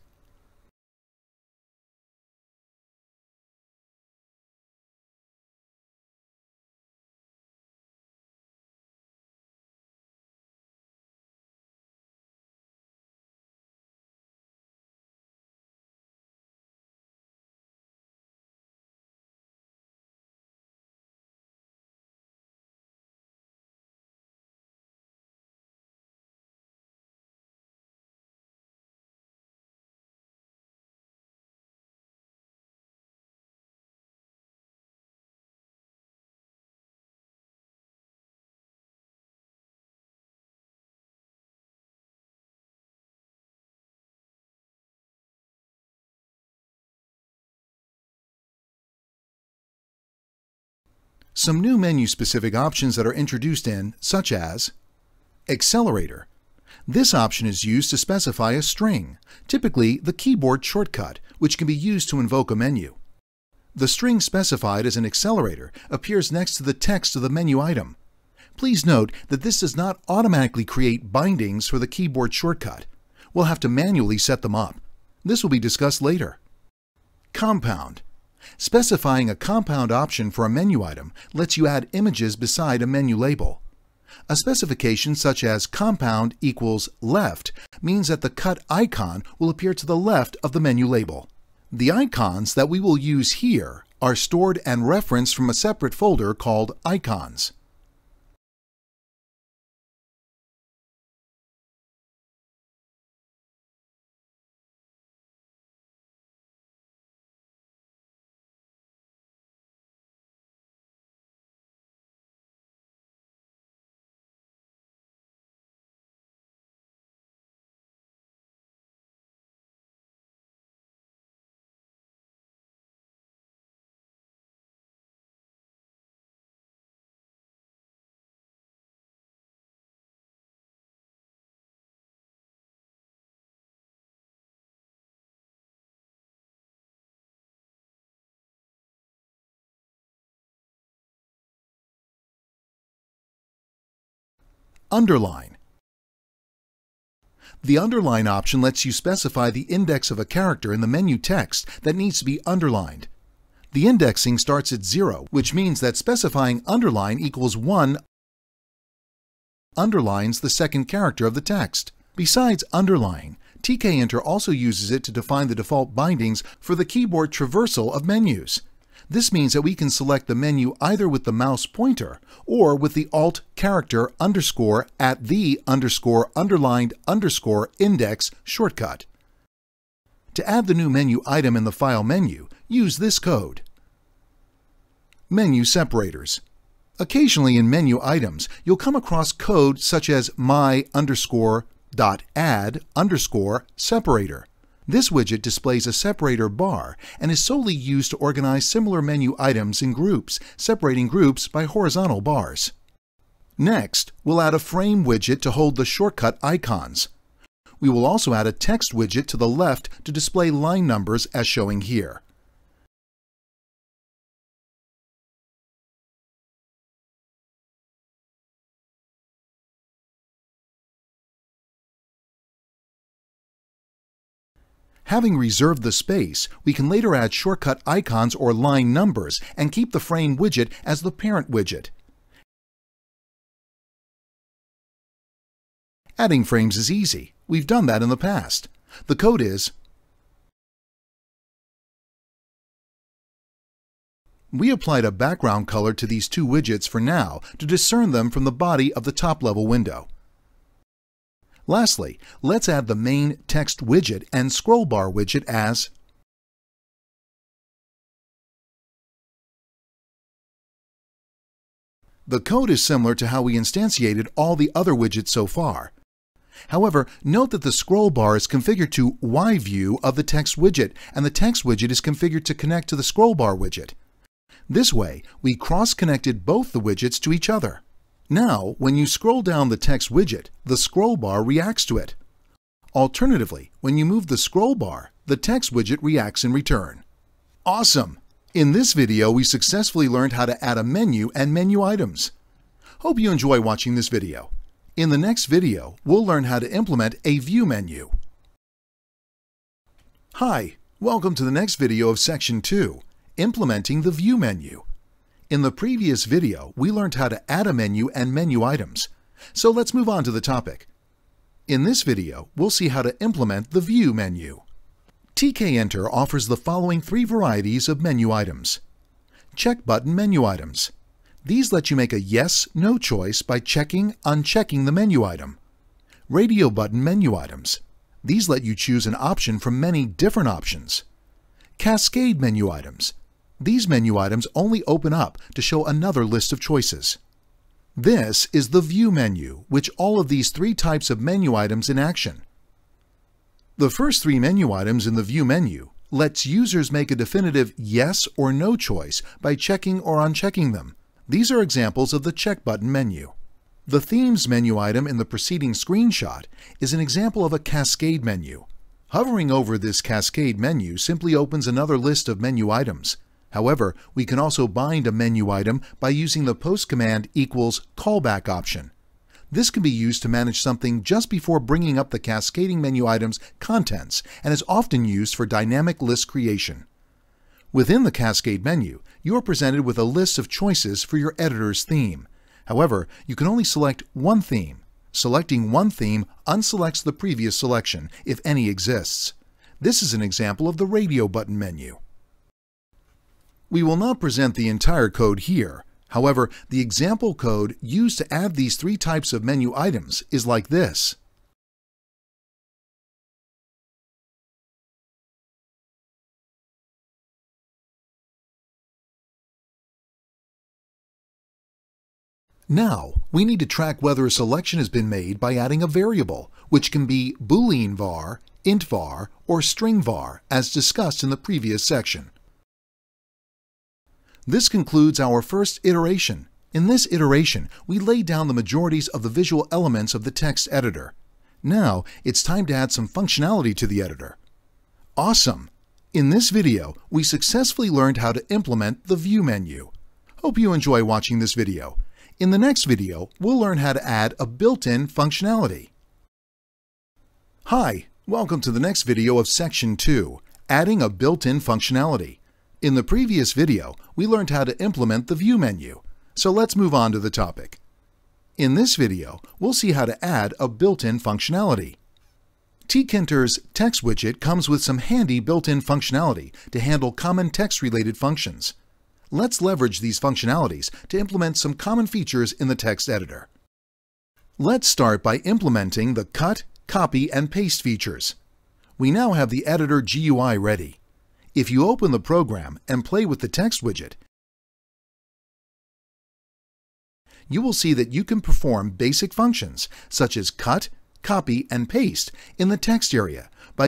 Some new menu-specific options that are introduced in, such as Accelerator. This option is used to specify a string, typically the keyboard shortcut, which can be used to invoke a menu. The string specified as an accelerator appears next to the text of the menu item. Please note that this does not automatically create bindings for the keyboard shortcut. We'll have to manually set them up. This will be discussed later. Compound. Specifying a compound option for a menu item lets you add images beside a menu label. A specification such as compound equals left means that the cut icon will appear to the left of the menu label. The icons that we will use here are stored and referenced from a separate folder called Icons. Underline. The underline option lets you specify the index of a character in the menu text that needs to be underlined. The indexing starts at 0, which means that specifying underline equals 1 underlines the second character of the text. Besides underlying, Tkinter also uses it to define the default bindings for the keyboard traversal of menus. This means that we can select the menu either with the mouse pointer or with the Alt character underscore at the underscore underlined underscore index shortcut. To add the new menu item in the file menu, use this code. Menu separators. Occasionally in menu items, you'll come across code such as my_.add_separator. This widget displays a separator bar and is solely used to organize similar menu items in groups, separating groups by horizontal bars. Next, we'll add a frame widget to hold the shortcut icons. We will also add a text widget to the left to display line numbers as showing here. Having reserved the space, we can later add shortcut icons or line numbers and keep the frame widget as the parent widget. Adding frames is easy. We've done that in the past. The code is: we applied a background color to these two widgets for now to discern them from the body of the top-level window. Lastly, let's add the main text widget and scroll bar widget as the code is similar to how we instantiated all the other widgets so far. However, note that the scroll bar is configured to Y view of the text widget, and the text widget is configured to connect to the scroll bar widget. This way, we cross-connected both the widgets to each other. Now, when you scroll down the text widget, the scroll bar reacts to it. Alternatively, when you move the scroll bar, the text widget reacts in return. Awesome! In this video, we successfully learned how to add a menu and menu items. Hope you enjoy watching this video. In the next video, we'll learn how to implement a view menu. Hi, welcome to the next video of Section 2, Implementing the View Menu. In the previous video, we learned how to add a menu and menu items. So let's move on to the topic. In this video, we'll see how to implement the View menu. Tkinter offers the following three varieties of menu items. Check button menu items. These let you make a yes/no choice by checking, unchecking the menu item. Radio button menu items. These let you choose an option from many different options. Cascade menu items. These menu items only open up to show another list of choices. This is the View menu, which all of these three types of menu items in action. The first three menu items in the View menu lets users make a definitive yes or no choice by checking or unchecking them. These are examples of the check button menu. The Themes menu item in the preceding screenshot is an example of a cascade menu. Hovering over this cascade menu simply opens another list of menu items. However, we can also bind a menu item by using the post command =callback option. This can be used to manage something just before bringing up the cascading menu item's contents and is often used for dynamic list creation. Within the cascade menu, you are presented with a list of choices for your editor's theme. However, you can only select one theme. Selecting one theme unselects the previous selection, if any exists. This is an example of the radio button menu. We will not present the entire code here. However, the example code used to add these three types of menu items is like this. Now, we need to track whether a selection has been made by adding a variable, which can be Boolean var, int var, or string var, as discussed in the previous section. This concludes our first iteration. In this iteration, we laid down the majorities of the visual elements of the text editor. Now, it's time to add some functionality to the editor. Awesome! In this video, we successfully learned how to implement the View menu. Hope you enjoy watching this video. In the next video, we'll learn how to add a built-in functionality. Hi, welcome to the next video of Section 2, Adding a Built-in Functionality. In the previous video, we learned how to implement the View menu. So let's move on to the topic. In this video, we'll see how to add a built-in functionality. Tkinter's text widget comes with some handy built-in functionality to handle common text-related functions. Let's leverage these functionalities to implement some common features in the text editor. Let's start by implementing the cut, copy, and paste features. We now have the editor GUI ready. If you open the program and play with the text widget, you will see that you can perform basic functions such as cut, copy, and paste in the text area by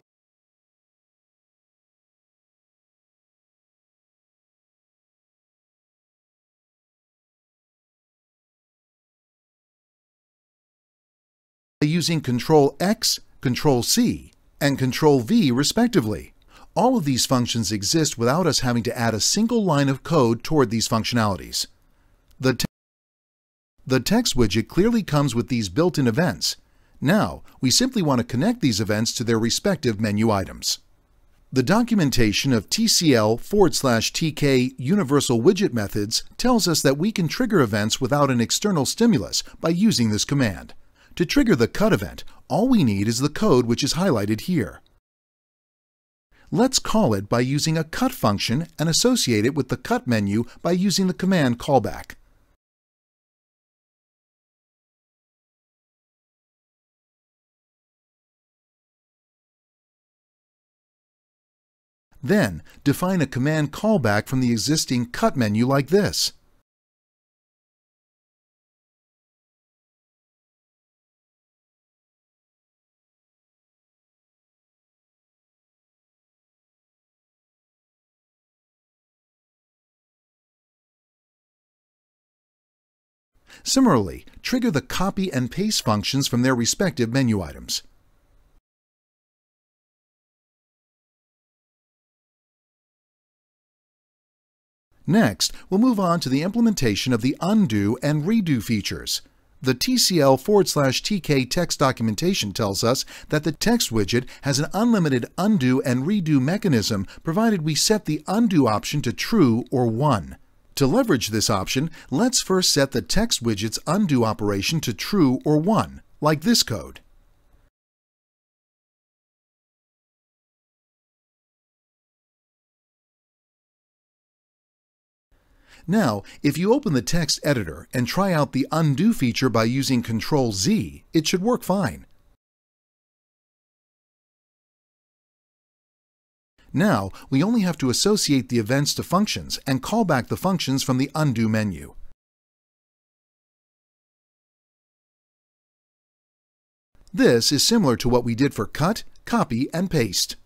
using Ctrl+X, Ctrl+C, and Ctrl+V respectively. All of these functions exist without us having to add a single line of code toward these functionalities. The text widget clearly comes with these built-in events. Now, we simply want to connect these events to their respective menu items. The documentation of TCL/TK universal widget methods tells us that we can trigger events without an external stimulus by using this command. To trigger the cut event, all we need is the code which is highlighted here. Let's call it by using a cut function and associate it with the cut menu by using the command callback. Then, define a command callback from the existing cut menu like this. Similarly, trigger the copy and paste functions from their respective menu items. Next, we'll move on to the implementation of the undo and redo features. The TCL/TK text documentation tells us that the text widget has an unlimited undo and redo mechanism provided we set the undo option to true or 1. To leverage this option, let's first set the text widget's undo operation to true or 1, like this code. Now, if you open the text editor and try out the undo feature by using Ctrl-Z, it should work fine. Now, we only have to associate the events to functions and call back the functions from the undo menu. This is similar to what we did for cut, copy, and paste.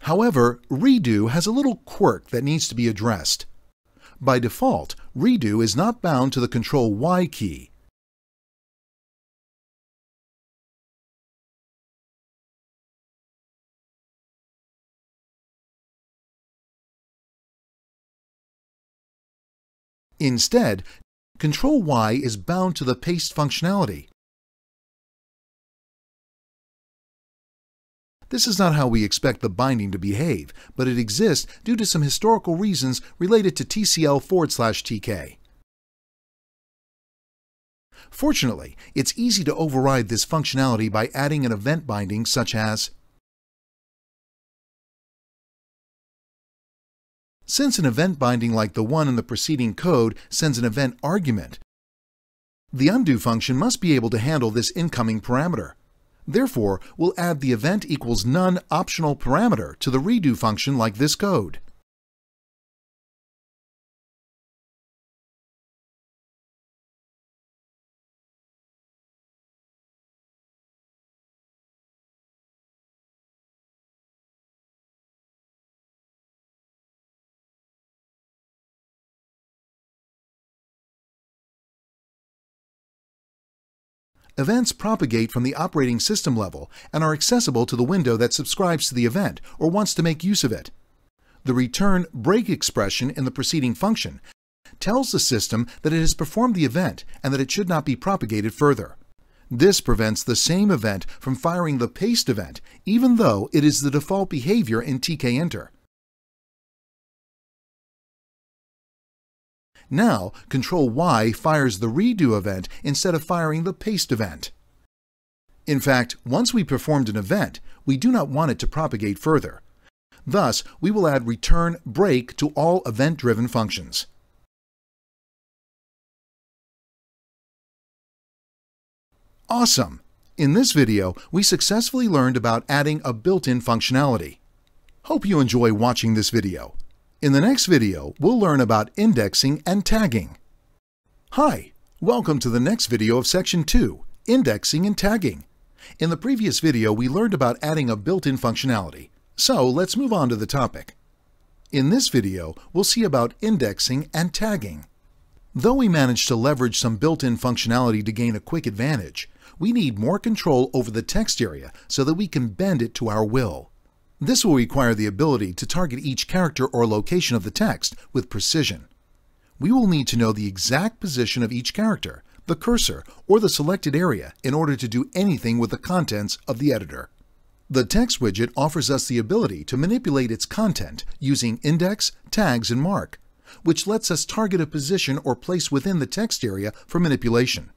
However, redo has a little quirk that needs to be addressed. By default, redo is not bound to the Ctrl-Y key. Instead, Ctrl-Y is bound to the paste functionality. This is not how we expect the binding to behave, but it exists due to some historical reasons related to TCL/TK. Fortunately, it's easy to override this functionality by adding an event binding such as, since an event binding like the one in the preceding code sends an event argument, the undo function must be able to handle this incoming parameter. Therefore, we'll add the event equals none optional parameter to the redo function like this code. Events propagate from the operating system level and are accessible to the window that subscribes to the event or wants to make use of it. The return break expression in the preceding function tells the system that it has performed the event and that it should not be propagated further. This prevents the same event from firing the paste event, even though it is the default behavior in Tkinter. Now, Ctrl-Y fires the redo event instead of firing the paste event. In fact, once we performed an event, we do not want it to propagate further. Thus, we will add return break to all event-driven functions. Awesome! In this video, we successfully learned about adding a built-in functionality. Hope you enjoy watching this video. In the next video, we'll learn about indexing and tagging. Hi, welcome to the next video of Section 2, Indexing and Tagging. In the previous video, we learned about adding a built-in functionality. So let's move on to the topic. In this video, we'll see about indexing and tagging. Though we managed to leverage some built-in functionality to gain a quick advantage, we need more control over the text area so that we can bend it to our will. This will require the ability to target each character or location of the text with precision. we will need to know the exact position of each character, the cursor, or the selected area in order to do anything with the contents of the editor. The text widget offers us the ability to manipulate its content using index, tags, and mark, which lets us target a position or place within the text area for manipulation.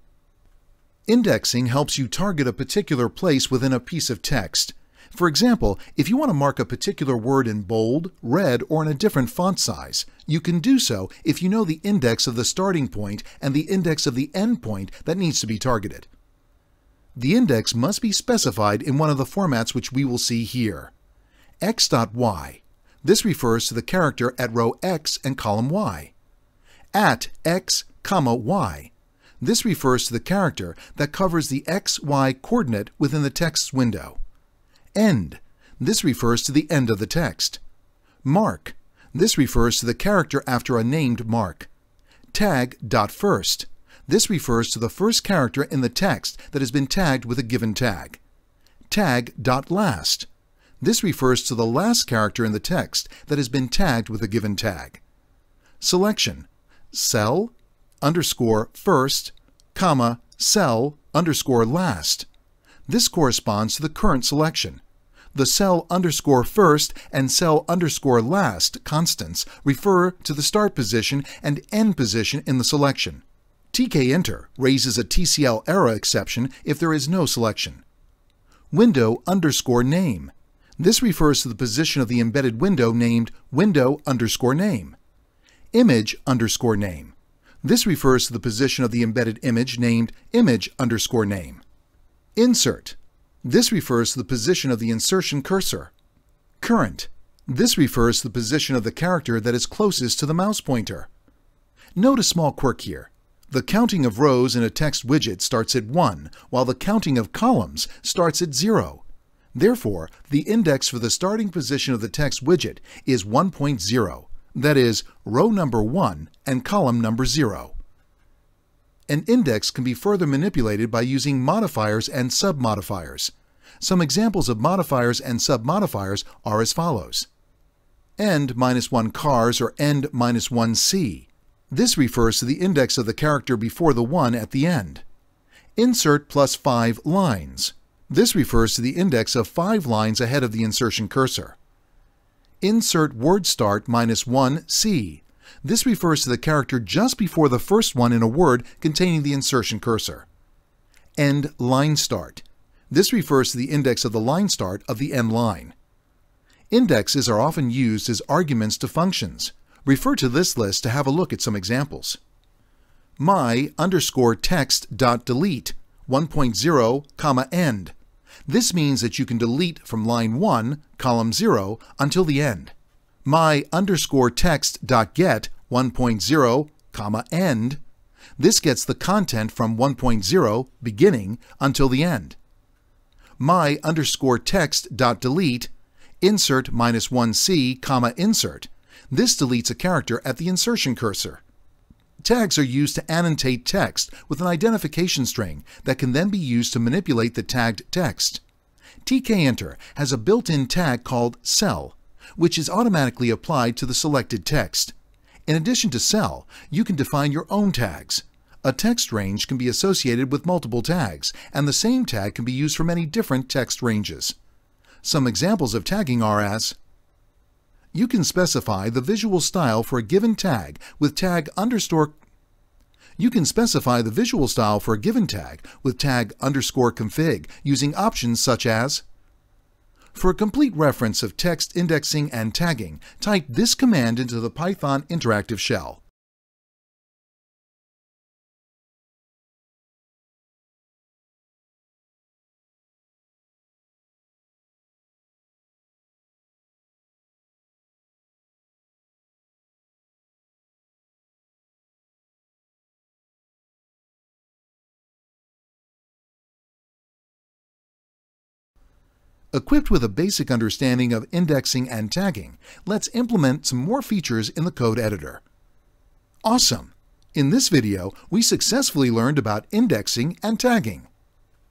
Indexing helps you target a particular place within a piece of text. For example, if you want to mark a particular word in bold, red, or in a different font size, you can do so if you know the index of the starting point and the index of the end point that needs to be targeted. The index must be specified in one of the formats which we will see here. x.y. This refers to the character at row X and column Y. At X, Y. This refers to the character that covers the XY coordinate within the text's window. End. This refers to the end of the text. Mark. This refers to the character after a named mark. Tag.first. This refers to the first character in the text that has been tagged with a given tag. Tag.last. This refers to the last character in the text that has been tagged with a given tag. Selection. Cell underscore first, comma, cell underscore last. This corresponds to the current selection. The cell underscore first and cell underscore last constants refer to the start position and end position in the selection. Tkinter raises a TCL error exception if there is no selection. Window underscore name. This refers to the position of the embedded window named window underscore name. Image underscore name. This refers to the position of the embedded image named image underscore name. Insert. This refers to the position of the insertion cursor. Current. This refers to the position of the character that is closest to the mouse pointer. Note a small quirk here. The counting of rows in a text widget starts at 1, while the counting of columns starts at 0. Therefore, the index for the starting position of the text widget is 1.0, that is, row number 1 and column number 0. An index can be further manipulated by using modifiers and submodifiers. Some examples of modifiers and submodifiers are as follows. End-1 cars or end-1 C. This refers to the index of the character before the 1 at the end. Insert plus 5 lines. This refers to the index of 5 lines ahead of the insertion cursor. Insert word start -1 C. This refers to the character just before the first one in a word containing the insertion cursor. End line start. This refers to the index of the line start of the end line. Indexes are often used as arguments to functions. Refer to this list to have a look at some examples. my_text.delete 1.0, end. This means that you can delete from line 1, column 0, until the end. my_text.get 1.0, end. This gets the content from 1.0, beginning, until the end. my_text.delete insert -1 C, insert. This deletes a character at the insertion cursor. Tags are used to annotate text with an identification string that can then be used to manipulate the tagged text. Tkinter has a built-in tag called cell, which is automatically applied to the selected text. In addition to cell, you can define your own tags. A text range can be associated with multiple tags, and the same tag can be used for many different text ranges. Some examples of tagging are as: you can specify the visual style for a given tag with tag underscore. You can specify the visual style for a given tag with tag underscore config using options such as. For a complete reference of text indexing and tagging, type this command into the Python interactive shell. Equipped with a basic understanding of indexing and tagging, let's implement some more features in the code editor. Awesome! In this video, we successfully learned about indexing and tagging.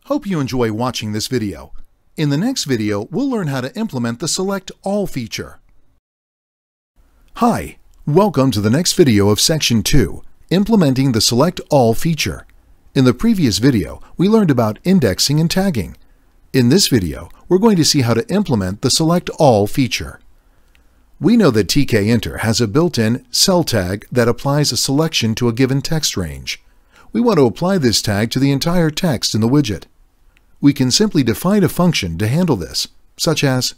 Hope you enjoy watching this video. In the next video, we'll learn how to implement the Select All feature. Hi! Welcome to the next video of Section 2, Implementing the Select All feature. In the previous video, we learned about indexing and tagging. In this video, we're going to see how to implement the Select All feature. We know that Tkinter has a built-in cell tag that applies a selection to a given text range. We want to apply this tag to the entire text in the widget. We can simply define a function to handle this, such as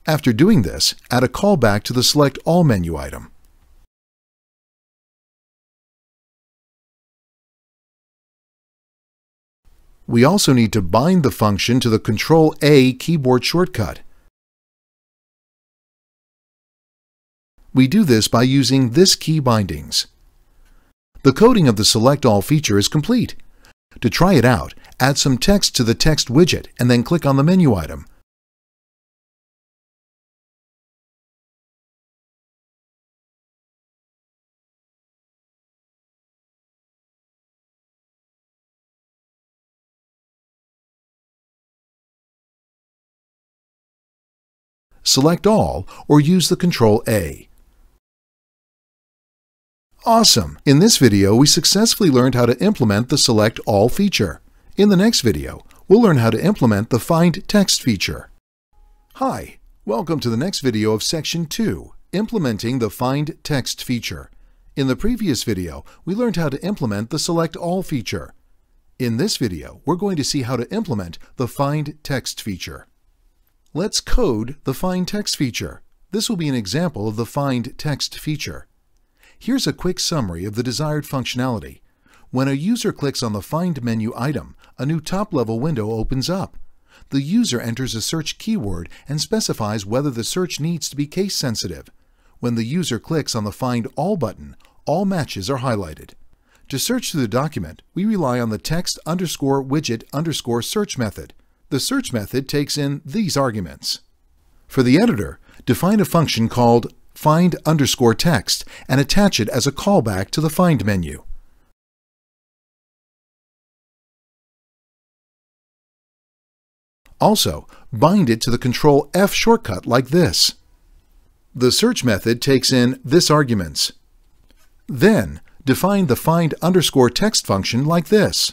After doing this, add a callback to the Select All menu item. We also need to bind the function to the Control-A keyboard shortcut. We do this by using this key bindings. The coding of the Select All feature is complete. To try it out, add some text to the text widget and then click on the menu item. Select All or use the Control-A. Awesome! In this video, we successfully learned how to implement the Select All feature. In the next video, we'll learn how to implement the Find Text feature. Hi! Welcome to the next video of Section 2, Implementing the Find Text feature. In the previous video, we learned how to implement the Select All feature. In this video, we're going to see how to implement the Find Text feature. Let's code the Find Text feature. This will be an example of the Find Text feature. Here's a quick summary of the desired functionality. When a user clicks on the Find menu item, a new top-level window opens up. The user enters a search keyword and specifies whether the search needs to be case-sensitive. When the user clicks on the Find All button, all matches are highlighted. To search through the document, we rely on the text_widget_search method. The search method takes in these arguments. For the editor, define a function called find_text and attach it as a callback to the Find menu. Also, bind it to the Control-F shortcut like this. The search method takes in this arguments. Then, define the find_text function like this.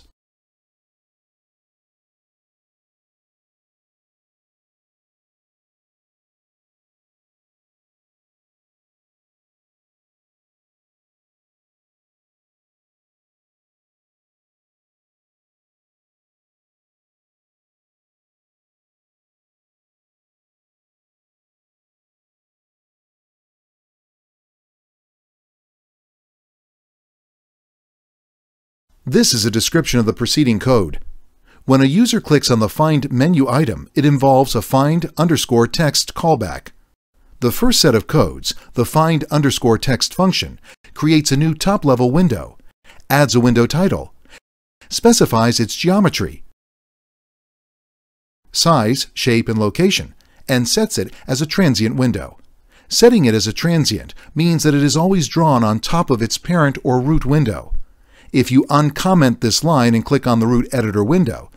This is a description of the preceding code. When a user clicks on the Find menu item, it involves a find_text callback. The first set of codes, the find_text function, creates a new top-level window, adds a window title, specifies its geometry, size, shape, and location, and sets it as a transient window. Setting it as a transient means that it is always drawn on top of its parent or root window. If you uncomment this line and click on the root editor window,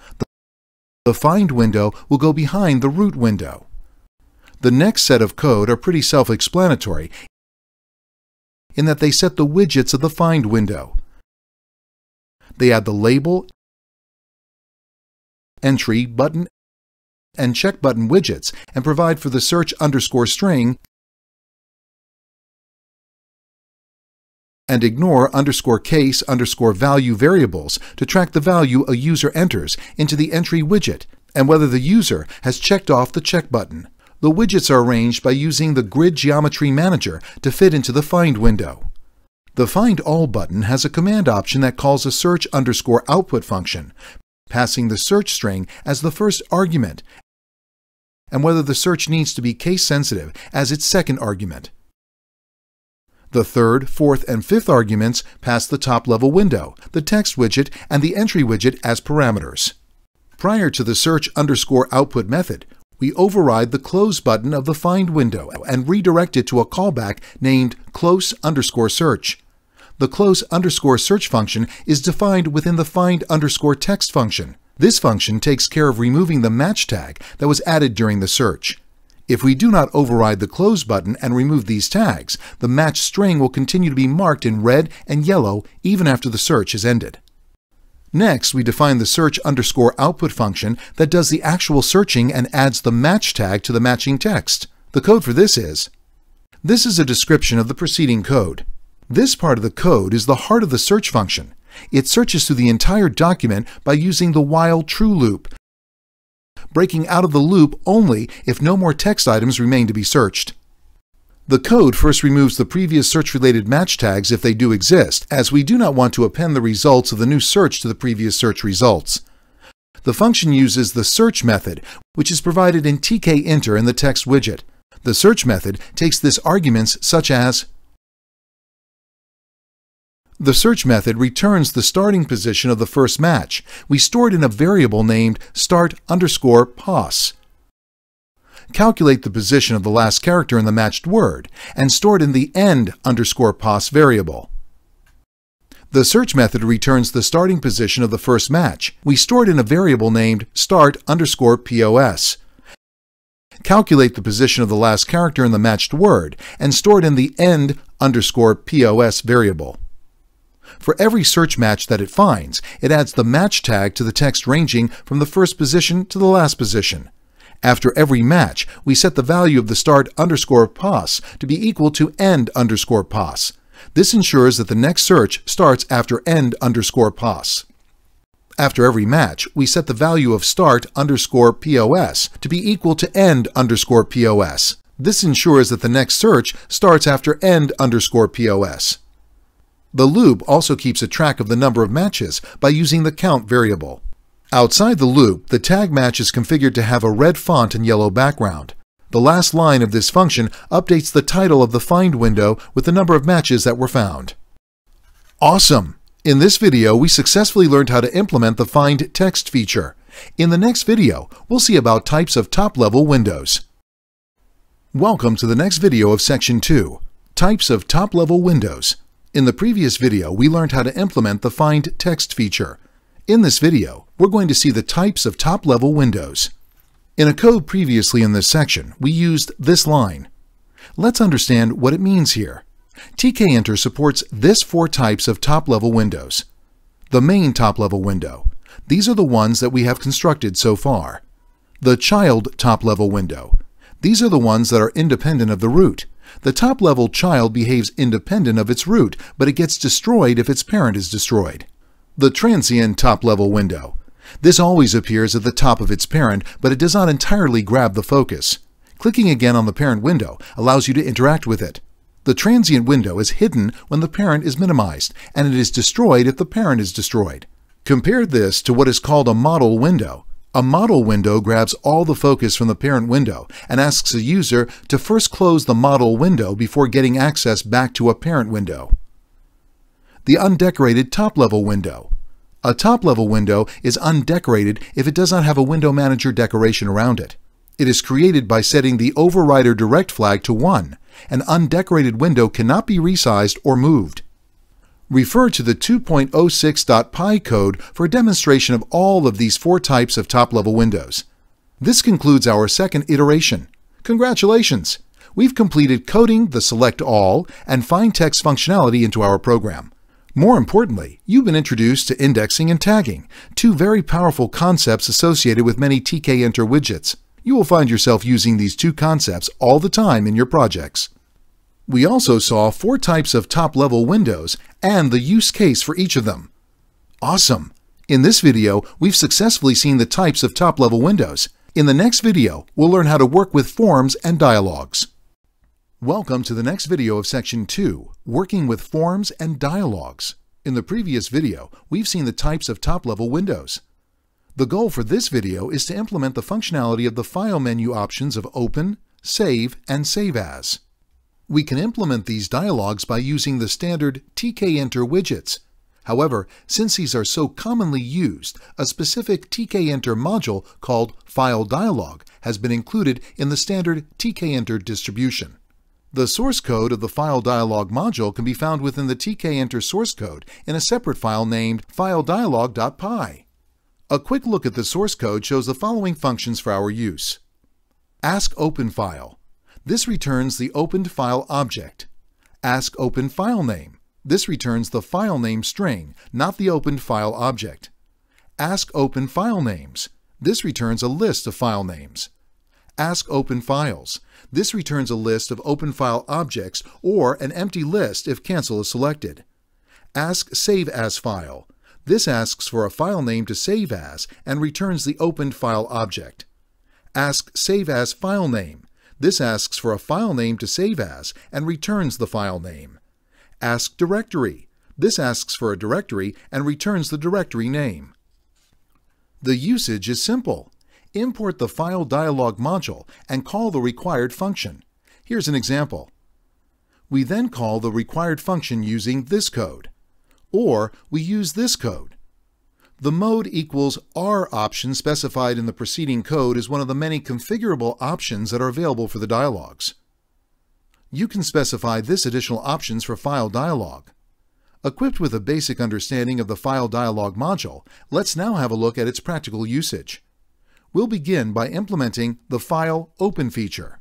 the Find window will go behind the root window. The next set of code are pretty self-explanatory in that they set the widgets of the Find window. They add the label, entry, button, and check button widgets and provide for the search_string and ignore _case_value variables to track the value a user enters into the entry widget and whether the user has checked off the check button. The widgets are arranged by using the Grid Geometry Manager to fit into the Find window. The Find All button has a command option that calls a search_output function, passing the search string as the first argument and whether the search needs to be case-sensitive as its second argument. The third, fourth, and fifth arguments pass the top-level window, the text widget, and the entry widget as parameters. Prior to the search_output method, we override the Close button of the Find window and redirect it to a callback named close_search. The close_search function is defined within the find_text function. This function takes care of removing the match tag that was added during the search. If we do not override the close button and remove these tags, the match string will continue to be marked in red and yellow even after the search is ended. Next, we define the search_output function that does the actual searching and adds the match tag to the matching text. The code for this is a description of the preceding code. This part of the code is the heart of the search function. It searches through the entire document by using the while true loop, breaking out of the loop only if no more text items remain to be searched. The code first removes the previous search-related match tags if they do exist, as we do not want to append the results of the new search to the previous search results. The function uses the search method, which is provided in Tkinter in the text widget. The search method takes this arguments such as the search method returns the starting position of the first match. We store it in a variable named start_pos. Calculate the position of the last character in the matched word, and store it in the end_pos variable. The search method returns the starting position of the first match. We store it in a variable named start_pos. Calculate the position of the last character in the matched word, and store it in the end_pos variable. For every search match that it finds, it adds the match tag to the text ranging from the first position to the last position. After every match, we set the value of the start_pos to be equal to end_pos. This ensures that the next search starts after end_pos. After every match, we set the value of start_pos to be equal to end_pos. This ensures that the next search starts after end_pos. The loop also keeps a track of the number of matches by using the count variable. Outside the loop, the tag match is configured to have a red font and yellow background. The last line of this function updates the title of the find window with the number of matches that were found. Awesome! In this video, we successfully learned how to implement the find text feature. In the next video, we'll see about types of top-level windows. Welcome to the next video of Section 2, Types of Top-Level Windows. In the previous video, we learned how to implement the find text feature. In this video, we're going to see the types of top-level windows. In a code previously in this section, we used this line. Let's understand what it means here. Tkinter supports this 4 types of top-level windows. The main top-level window. These are the ones that we have constructed so far. The child top-level window. These are the ones that are independent of the root. The top-level child behaves independent of its root, but it gets destroyed if its parent is destroyed. The transient top-level window. This always appears at the top of its parent, but it does not entirely grab the focus. Clicking again on the parent window allows you to interact with it. The transient window is hidden when the parent is minimized, and it is destroyed if the parent is destroyed. Compare this to what is called a model window. A model window grabs all the focus from the parent window and asks a user to first close the model window before getting access back to a parent window. The undecorated top-level window. A top-level window is undecorated if it does not have a window manager decoration around it. It is created by setting the overrider direct flag to 1. An undecorated window cannot be resized or moved. Refer to the 2.06.py code for a demonstration of all of these 4 types of top-level windows. This concludes our second iteration. Congratulations! We've completed coding the select all and find text functionality into our program. More importantly, you've been introduced to indexing and tagging, 2 very powerful concepts associated with many Tkinter widgets. You will find yourself using these 2 concepts all the time in your projects. We also saw 4 types of top-level windows and the use case for each of them. Awesome! In this video, we've successfully seen the types of top-level windows. In the next video, we'll learn how to work with forms and dialogues. Welcome to the next video of Section 2, Working with Forms and Dialogues. In the previous video, we've seen the types of top-level windows. The goal for this video is to implement the functionality of the file menu options of Open, Save, and Save As. We can implement these dialogues by using the standard Tkinter widgets. However, since these are so commonly used, a specific Tkinter module called File Dialog has been included in the standard Tkinter distribution. The source code of the File Dialog module can be found within the Tkinter source code in a separate file named filedialog.py. A quick look at the source code shows the following functions for our use. Ask open file. This returns the opened file object. Ask open file name. This returns the file name string, not the opened file object. Ask open file names. This returns a list of file names. Ask open files. This returns a list of open file objects or an empty list if cancel is selected. Ask save as file. This asks for a file name to save as and returns the opened file object. Ask save as file name. This asks for a file name to save as and returns the file name. Ask directory. This asks for a directory and returns the directory name. The usage is simple. Import the file dialog module and call the required function. Here's an example. We then call the required function using this code. Or we use this code. The mode equals R option specified in the preceding code is one of the many configurable options that are available for the dialogs. You can specify this additional options for file dialog. Equipped with a basic understanding of the file dialog module, let's now have a look at its practical usage. We'll begin by implementing the file open feature.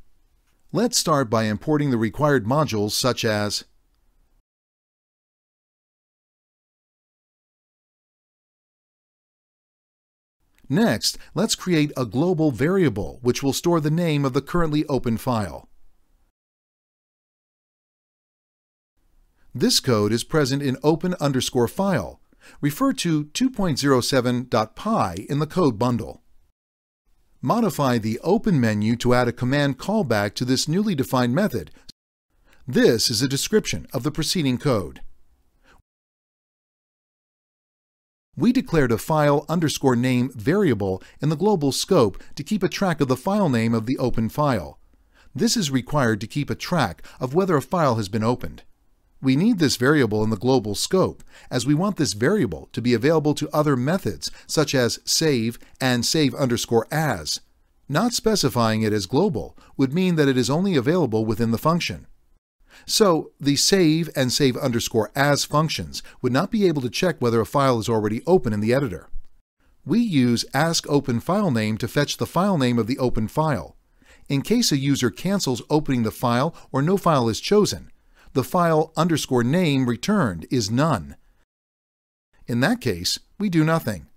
Let's start by importing the required modules such as Next, let's create a global variable which will store the name of the currently open file. This code is present in open_file. Refer to 2.07.py in the code bundle. Modify the Open menu to add a command callback to this newly defined method. This is a description of the preceding code. We declared a file_name variable in the global scope to keep a track of the file name of the open file. This is required to keep a track of whether a file has been opened. We need this variable in the global scope, as we want this variable to be available to other methods, such as save and save_as. Not specifying it as global would mean that it is only available within the function. So, the save and save_as functions would not be able to check whether a file is already open in the editor. We use askOpenFileName to fetch the file name of the open file. In case a user cancels opening the file or no file is chosen, the file_name returned is none. In that case, we do nothing.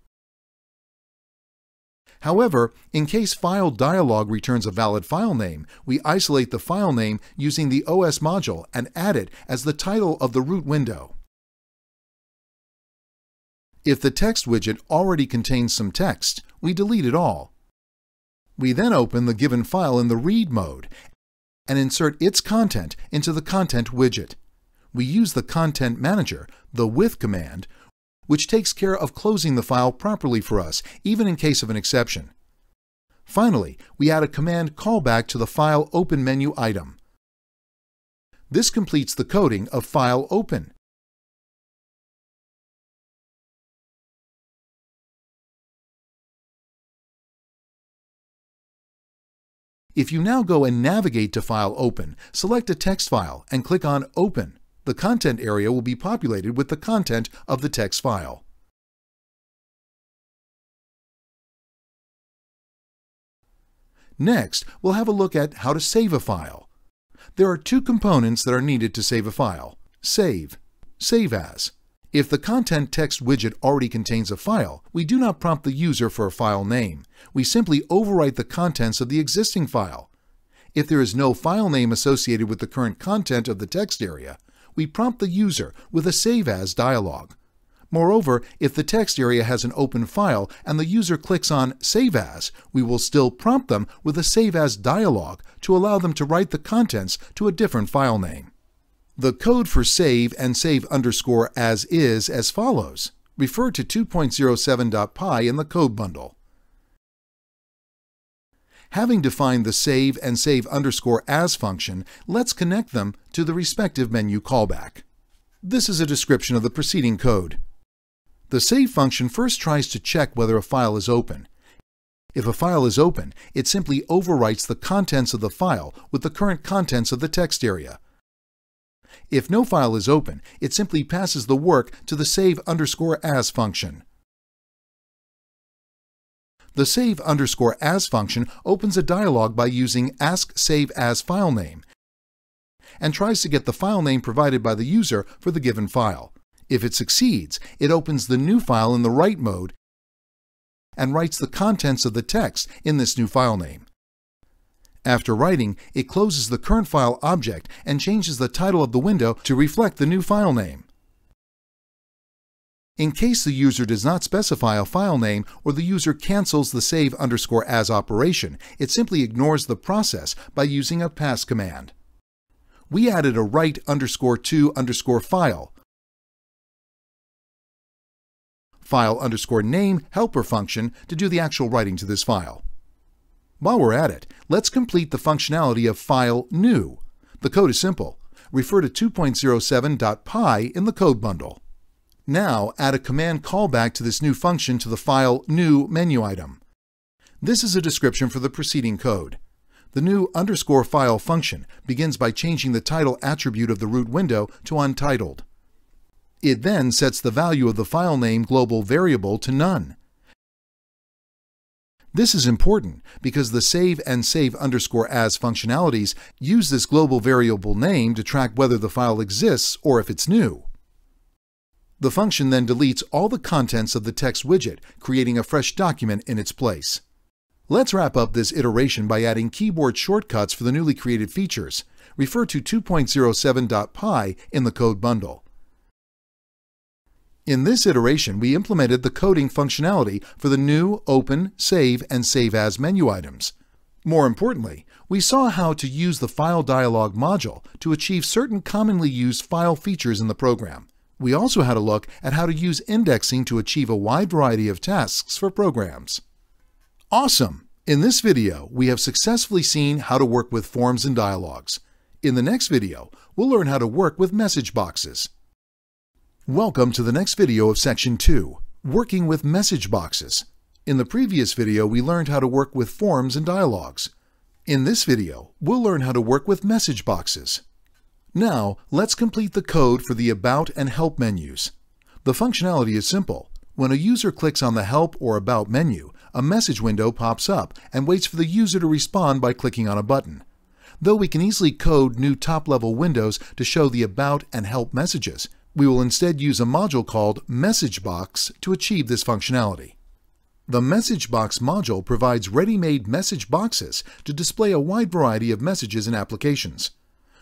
However, in case file dialog returns a valid file name, we isolate the file name using the OS module and add it as the title of the root window. If the text widget already contains some text, we delete it all. We then open the given file in the read mode and insert its content into the content widget. We use the content manager, the with command, which takes care of closing the file properly for us, even in case of an exception. Finally, we add a command callback to the File Open menu item. This completes the coding of File Open. If you now go and navigate to File Open, select a text file and click on Open. The content area will be populated with the content of the text file. Next, we'll have a look at how to save a file. There are two components that are needed to save a file: save, save as. If the content text widget already contains a file, we do not prompt the user for a file name. We simply overwrite the contents of the existing file. If there is no file name associated with the current content of the text area, we prompt the user with a Save As dialog. Moreover, if the text area has an open file and the user clicks on Save As, we will still prompt them with a Save As dialog to allow them to write the contents to a different file name. The code for save and save_as is as follows. Refer to 2.07.py in the code bundle. Having defined the save and save_as function, let's connect them to the respective menu callback. This is a description of the preceding code. The save function first tries to check whether a file is open. If a file is open, it simply overwrites the contents of the file with the current contents of the text area. If no file is open, it simply passes the work to the save_as function. The save_as function opens a dialog by using ask save as file name and tries to get the file name provided by the user for the given file. If it succeeds, it opens the new file in the write mode and writes the contents of the text in this new file name. After writing, it closes the current file object and changes the title of the window to reflect the new file name. In case the user does not specify a file name or the user cancels the save_as operation, it simply ignores the process by using a pass command. We added a write_to_file file_name helper function to do the actual writing to this file. While we're at it, let's complete the functionality of file new. The code is simple. Refer to 2.07.py in the code bundle. Now add a command callback to this new function to the file new menu item. This is a description for the preceding code. The new _file function begins by changing the title attribute of the root window to untitled. It then sets the value of the file name global variable to none. This is important because the save and save_as functionalities use this global variable name to track whether the file exists or if it's new. The function then deletes all the contents of the text widget, creating a fresh document in its place. Let's wrap up this iteration by adding keyboard shortcuts for the newly created features. Refer to 2.07.py in the code bundle. In this iteration, we implemented the coding functionality for the new Open, Save, and Save As menu items. More importantly, we saw how to use the File Dialog module to achieve certain commonly used file features in the program. We also had a look at how to use indexing to achieve a wide variety of tasks for programs. Awesome! In this video, we have successfully seen how to work with forms and dialogues. In the next video, we'll learn how to work with message boxes. Welcome to the next video of Section 2, Working with Message Boxes. In the previous video, we learned how to work with forms and dialogues. In this video, we'll learn how to work with message boxes. Now, let's complete the code for the About and Help menus. The functionality is simple. When a user clicks on the Help or About menu, a message window pops up and waits for the user to respond by clicking on a button. Though we can easily code new top-level windows to show the About and Help messages, we will instead use a module called MessageBox to achieve this functionality. The MessageBox module provides ready-made message boxes to display a wide variety of messages and applications.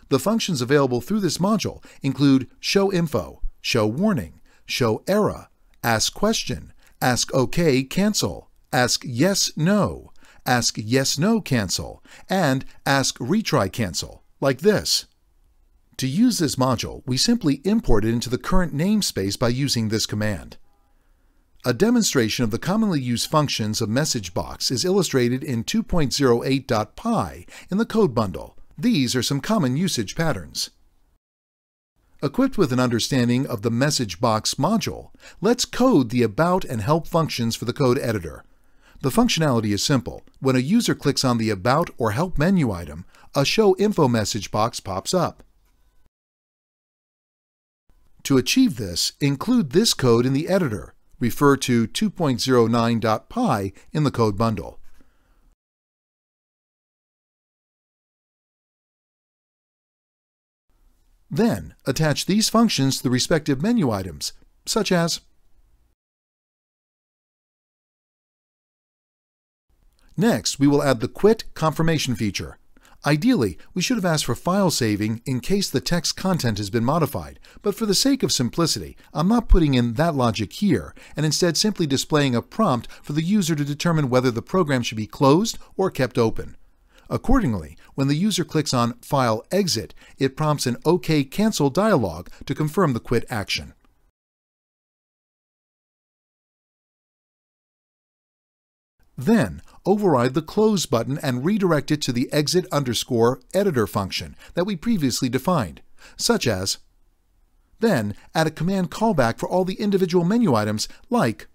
The functions available through this module include Show Info, Show Warning, Show Error, Ask Question, Ask OK Cancel, Ask Yes No, Ask Yes No Cancel, and Ask Retry Cancel, like this. To use this module, we simply import it into the current namespace by using this command. A demonstration of the commonly used functions of MessageBox is illustrated in 2.08.py in the code bundle. These are some common usage patterns. Equipped with an understanding of the MessageBox module, let's code the About and Help functions for the code editor. The functionality is simple. When a user clicks on the About or Help menu item, a Show Info message box pops up. To achieve this, include this code in the editor. Refer to 2.09.py in the code bundle. Then, attach these functions to the respective menu items, such as Next, we will add the Quit confirmation feature. Ideally, we should have asked for file saving in case the text content has been modified, but for the sake of simplicity, I'm not putting in that logic here, and instead simply displaying a prompt for the user to determine whether the program should be closed or kept open. Accordingly, when the user clicks on File Exit, it prompts an OK Cancel dialog to confirm the quit action. Then, override the Close button and redirect it to the exit_editor function that we previously defined, such as Then, add a command callback for all the individual menu items like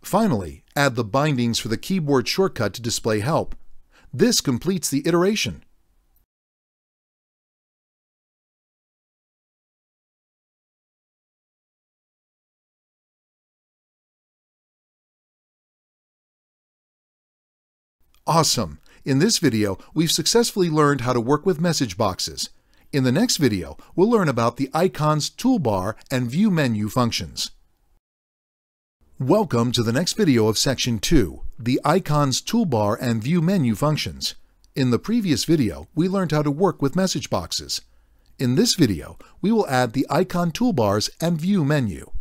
Finally, add the bindings for the keyboard shortcut to display help. This completes the iteration. Awesome! In this video, we've successfully learned how to work with message boxes. In the next video, we'll learn about the icons toolbar and view menu functions. Welcome to the next video of Section 2, the icons toolbar and view menu functions. In the previous video, we learned how to work with message boxes. In this video, we will add the icon toolbars and view menu.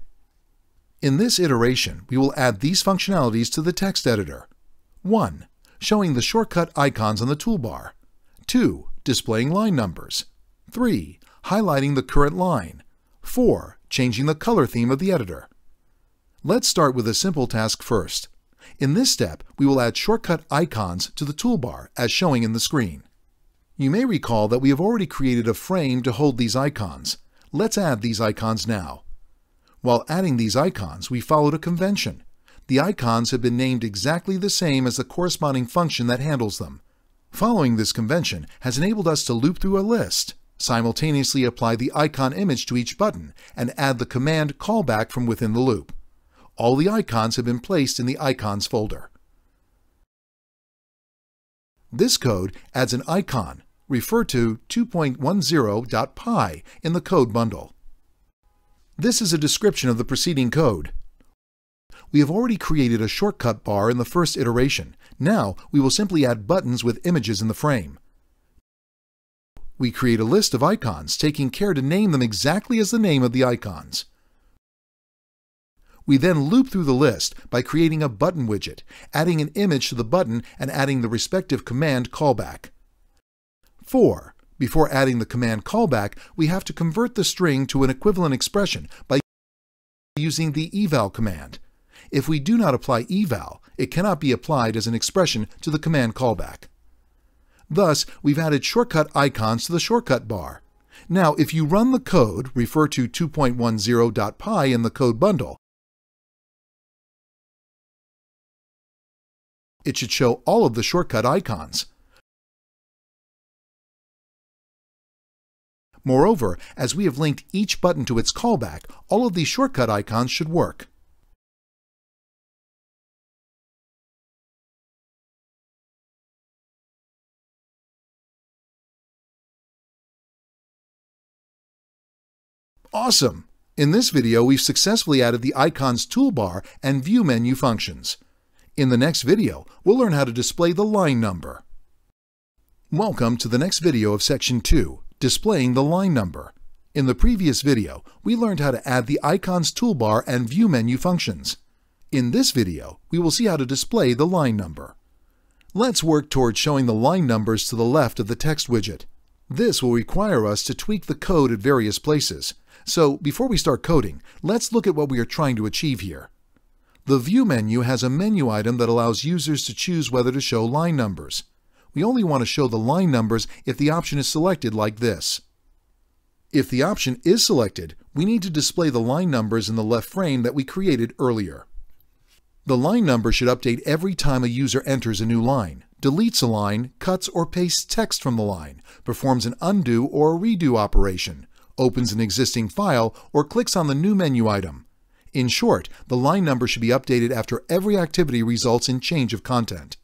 In this iteration, we will add these functionalities to the text editor. 1. Showing the shortcut icons on the toolbar. 2. Displaying line numbers. 3. Highlighting the current line. 4. Changing the color theme of the editor. Let's start with a simple task first. In this step, we will add shortcut icons to the toolbar as showing in the screen. You may recall that we have already created a frame to hold these icons. Let's add these icons now. While adding these icons, we followed a convention. The icons have been named exactly the same as the corresponding function that handles them. Following this convention has enabled us to loop through a list, simultaneously apply the icon image to each button, and add the command callback from within the loop. All the icons have been placed in the icons folder. This code adds an icon, referred to 2.10.py in the code bundle. This is a description of the preceding code. We have already created a shortcut bar in the first iteration. Now we will simply add buttons with images in the frame. We create a list of icons, taking care to name them exactly as the name of the icons. We then loop through the list by creating a button widget, adding an image to the button and adding the respective command callback. 4. Before adding the command callback, we have to convert the string to an equivalent expression by using the eval command. If we do not apply eval, it cannot be applied as an expression to the command callback. Thus, we've added shortcut icons to the shortcut bar. Now, if you run the code, refer to 2.10.py in the code bundle, it should show all of the shortcut icons. Moreover, as we have linked each button to its callback, all of these shortcut icons should work. Awesome! In this video, we've successfully added the icons toolbar and view menu functions. In the next video, we'll learn how to display the line number. Welcome to the next video of Section 2, displaying the line number. In the previous video, we learned how to add the icons toolbar and view menu functions. In this video, we will see how to display the line number. Let's work towards showing the line numbers to the left of the text widget. This will require us to tweak the code at various places. So, before we start coding, let's look at what we are trying to achieve here. The View menu has a menu item that allows users to choose whether to show line numbers. We only want to show the line numbers if the option is selected like this. If the option is selected, we need to display the line numbers in the left frame that we created earlier. The line number should update every time a user enters a new line, deletes a line, cuts or pastes text from the line, performs an undo or a redo operation, opens an existing file, or clicks on the new menu item. In short, the line number should be updated after every activity results in change of content.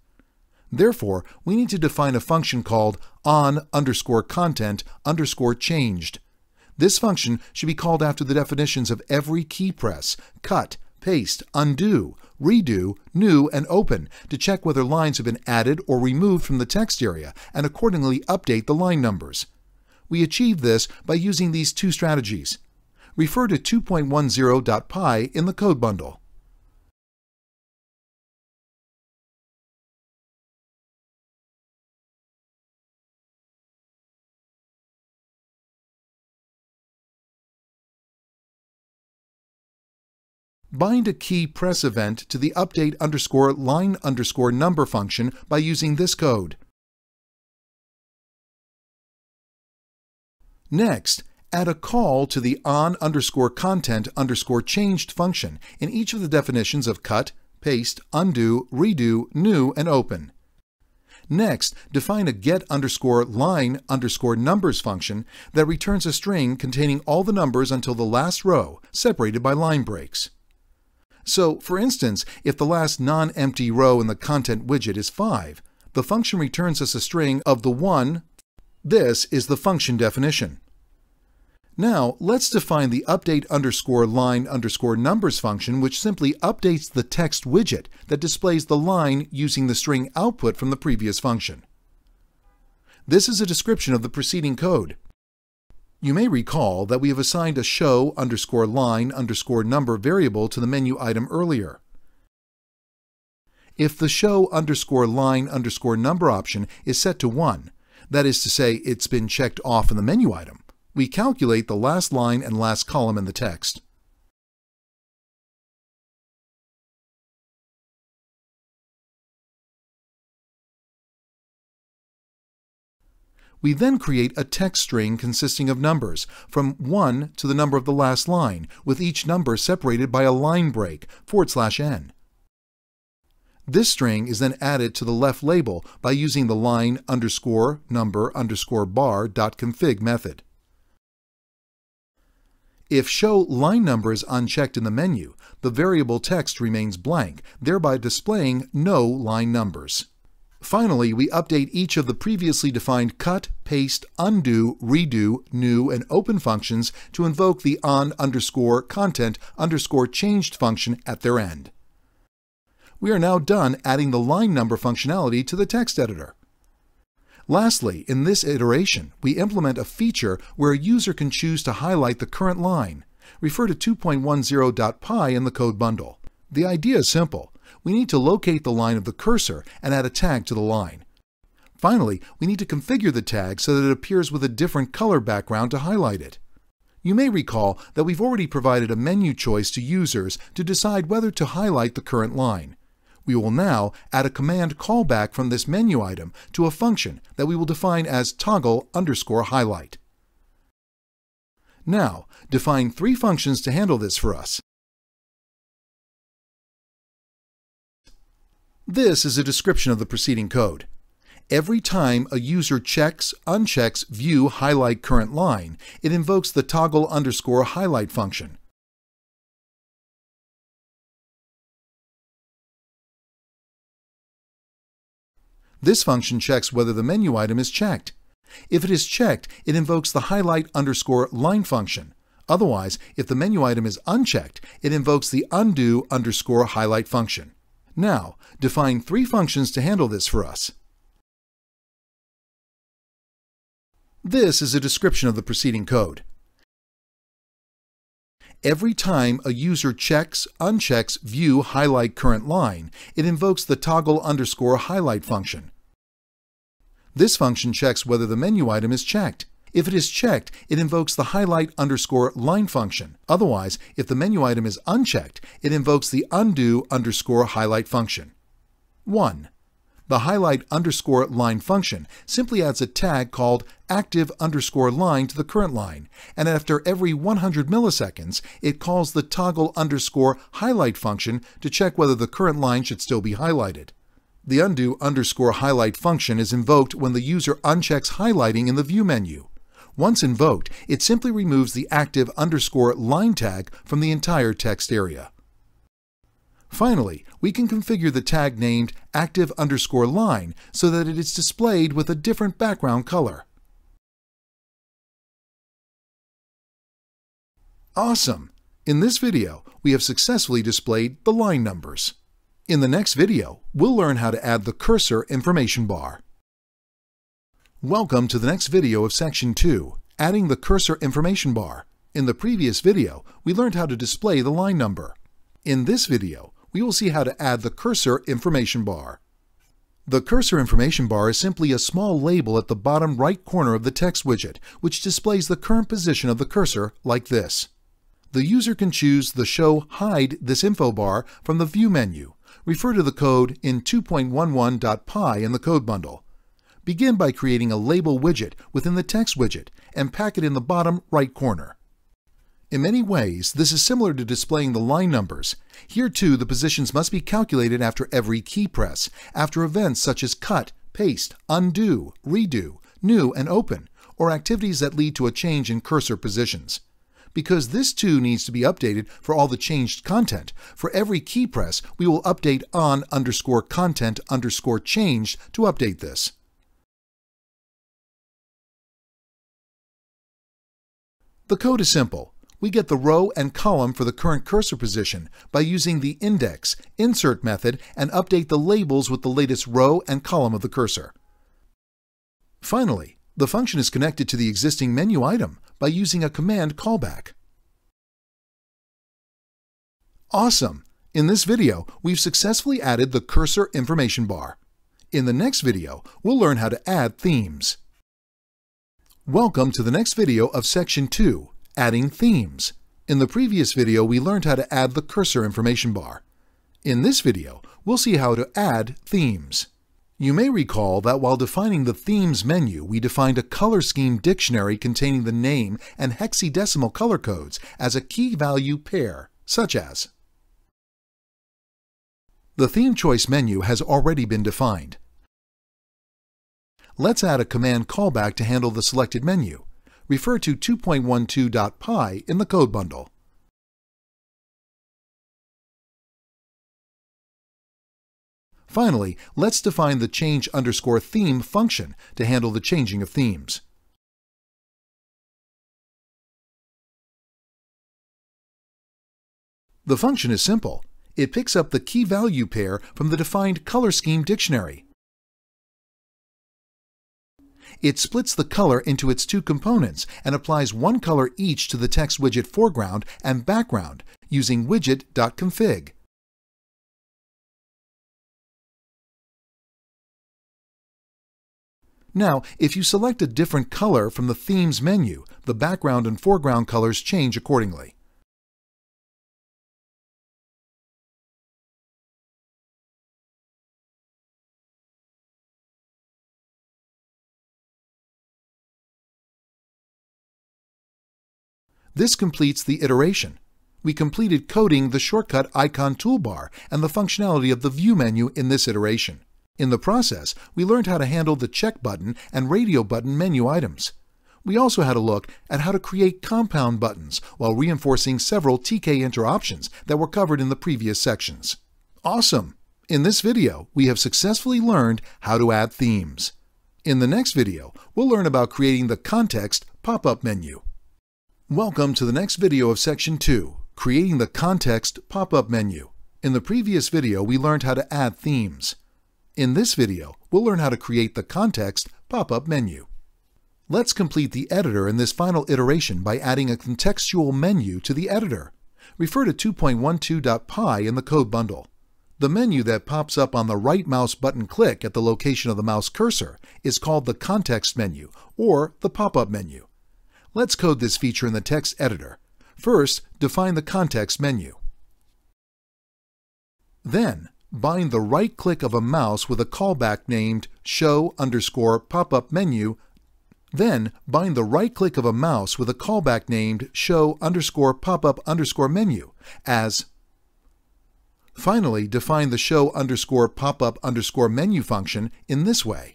Therefore, we need to define a function called on_content_changed. This function should be called after the definitions of every key press, cut, paste, undo, redo, new, and open to check whether lines have been added or removed from the text area and accordingly update the line numbers. We achieve this by using these two strategies. Refer to 2.10.py in the code bundle. Bind a key press event to the update_line_number function by using this code. Next, add a call to the on_content_changed function in each of the definitions of cut, paste, undo, redo, new, and open. Next, define a get_line_numbers function that returns a string containing all the numbers until the last row, separated by line breaks. So, for instance, if the last non-empty row in the content widget is 5, the function returns us a string of the 1. This is the function definition. Now, let's define the update_line_numbers function, which simply updates the text widget that displays the line using the string output from the previous function. This is a description of the preceding code. You may recall that we have assigned a show_line_number variable to the menu item earlier. If the show_line_number option is set to 1, that is to say it's been checked off in the menu item, we calculate the last line and last column in the text. We then create a text string consisting of numbers from 1 to the number of the last line, with each number separated by a line break, /n. This string is then added to the left label by using the line_number_bar.config method. If show line number is unchecked in the menu, the variable text remains blank, thereby displaying no line numbers. Finally, we update each of the previously defined cut, paste, undo, redo, new, and open functions to invoke the on_content_changed function at their end. We are now done adding the line number functionality to the text editor. Lastly, in this iteration, we implement a feature where a user can choose to highlight the current line. Refer to 2.10.py in the code bundle. The idea is simple. We need to locate the line of the cursor and add a tag to the line. Finally, we need to configure the tag so that it appears with a different color background to highlight it. You may recall that we've already provided a menu choice to users to decide whether to highlight the current line. We will now add a command callback from this menu item to a function that we will define as toggle_highlight. Now, define 3 functions to handle this for us. This is a description of the preceding code. Every time a user checks, unchecks view highlight current line, it invokes the toggle_highlight function. This function checks whether the menu item is checked. If it is checked, it invokes the highlight_line function. Otherwise, if the menu item is unchecked, it invokes the undo_highlight function. Now, define 3 functions to handle this for us. This is a description of the preceding code. Every time a user checks, unchecks view highlight current line, it invokes the toggle_highlight function. This function checks whether the menu item is checked. If it is checked, it invokes the highlight_line function. Otherwise, if the menu item is unchecked, it invokes the undo_highlight function. 1. The highlight_line function simply adds a tag called active_line to the current line, and after every 100 milliseconds, it calls the toggle_highlight function to check whether the current line should still be highlighted. The undo_highlight function is invoked when the user unchecks highlighting in the view menu. Once invoked, it simply removes the active_line tag from the entire text area. Finally, we can configure the tag named active_line so that it is displayed with a different background color. Awesome! In this video, we have successfully displayed the line numbers. In the next video, we'll learn how to add the cursor information bar. Welcome to the next video of Section 2, Adding the Cursor Information Bar. In the previous video, we learned how to display the line number. In this video, we will see how to add the cursor information bar. The cursor information bar is simply a small label at the bottom right corner of the text widget, which displays the current position of the cursor like this. The user can choose the Show Hide This Info bar from the View menu. Refer to the code in 2.11.py in the code bundle. Begin by creating a label widget within the text widget and pack it in the bottom right corner. In many ways, this is similar to displaying the line numbers. Here too, the positions must be calculated after every key press, after events such as cut, paste, undo, redo, new, and open, or activities that lead to a change in cursor positions. Because this too needs to be updated for all the changed content, for every key press we will update on_content_changed to update this. The code is simple. We get the row and column for the current cursor position by using the index, insert method and update the labels with the latest row and column of the cursor. Finally, the function is connected to the existing menu item by using a command callback. Awesome! In this video, we've successfully added the cursor information bar. In the next video, we'll learn how to add themes. Welcome to the next video of Section 2, Adding Themes. In the previous video, we learned how to add the cursor information bar. In this video, we'll see how to add themes. You may recall that while defining the Themes menu, we defined a color scheme dictionary containing the name and hexadecimal color codes as a key value pair, such as. The Theme Choice menu has already been defined. Let's add a command callback to handle the selected menu. Refer to 2.12.py in the code bundle. Finally, let's define the change_theme function to handle the changing of themes. The function is simple. It picks up the key value pair from the defined color scheme dictionary. It splits the color into its two components and applies one color each to the text widget foreground and background using widget.config. Now, if you select a different color from the Themes menu, the background and foreground colors change accordingly. This completes the iteration. We completed coding the shortcut icon toolbar and the functionality of the View menu in this iteration. In the process, we learned how to handle the check button and radio button menu items. We also had a look at how to create compound buttons while reinforcing several Tkinter options that were covered in the previous sections. Awesome! In this video, we have successfully learned how to add themes. In the next video, we'll learn about creating the context pop-up menu. Welcome to the next video of Section 2, Creating the Context Pop-up Menu. In the previous video, we learned how to add themes. In this video, we'll learn how to create the context pop-up menu. Let's complete the editor in this final iteration by adding a contextual menu to the editor. Refer to 2.12.py in the code bundle. The menu that pops up on the right mouse button click at the location of the mouse cursor is called the context menu or the pop-up menu. Let's code this feature in the text editor. First, define the context menu. Then, bind the right click of a mouse with a callback named show_pop-up menu. Then, bind the right click of a mouse with a callback named show_pop-up_menu as. Finally, define the show_pop-up_menu function in this way.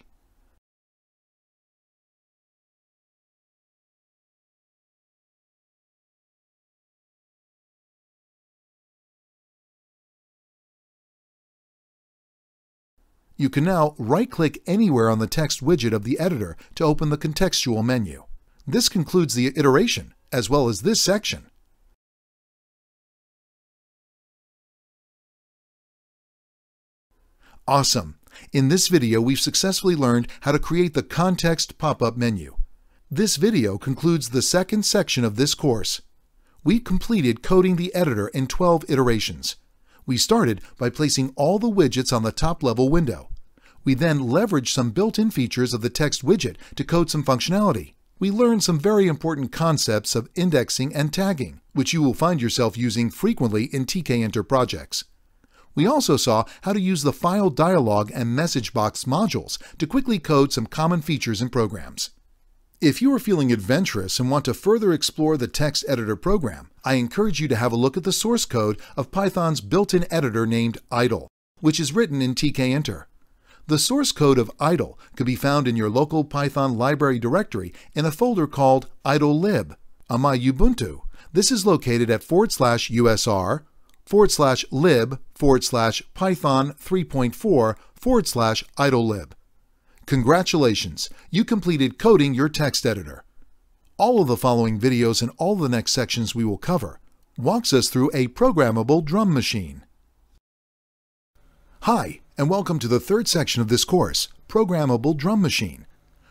You can now right-click anywhere on the text widget of the editor to open the contextual menu. This concludes the iteration, as well as this section. Awesome! In this video, we've successfully learned how to create the context pop-up menu. This video concludes the second section of this course. We completed coding the editor in 12 iterations. We started by placing all the widgets on the top-level window. We then leveraged some built-in features of the text widget to code some functionality. We learned some very important concepts of indexing and tagging, which you will find yourself using frequently in Tkinter projects. We also saw how to use the file dialog and message box modules to quickly code some common features in programs. If you are feeling adventurous and want to further explore the text editor program, I encourage you to have a look at the source code of Python's built-in editor named idle, which is written in Tkinter. The source code of idle can be found in your local Python library directory in a folder called idle-lib. On my Ubuntu, this is located at /usr/lib/python 3.4/idle-lib. Congratulations! You completed coding your text editor. All of the following videos and all the next sections we will cover walks us through a programmable drum machine. Hi, and welcome to the third section of this course, Programmable Drum Machine.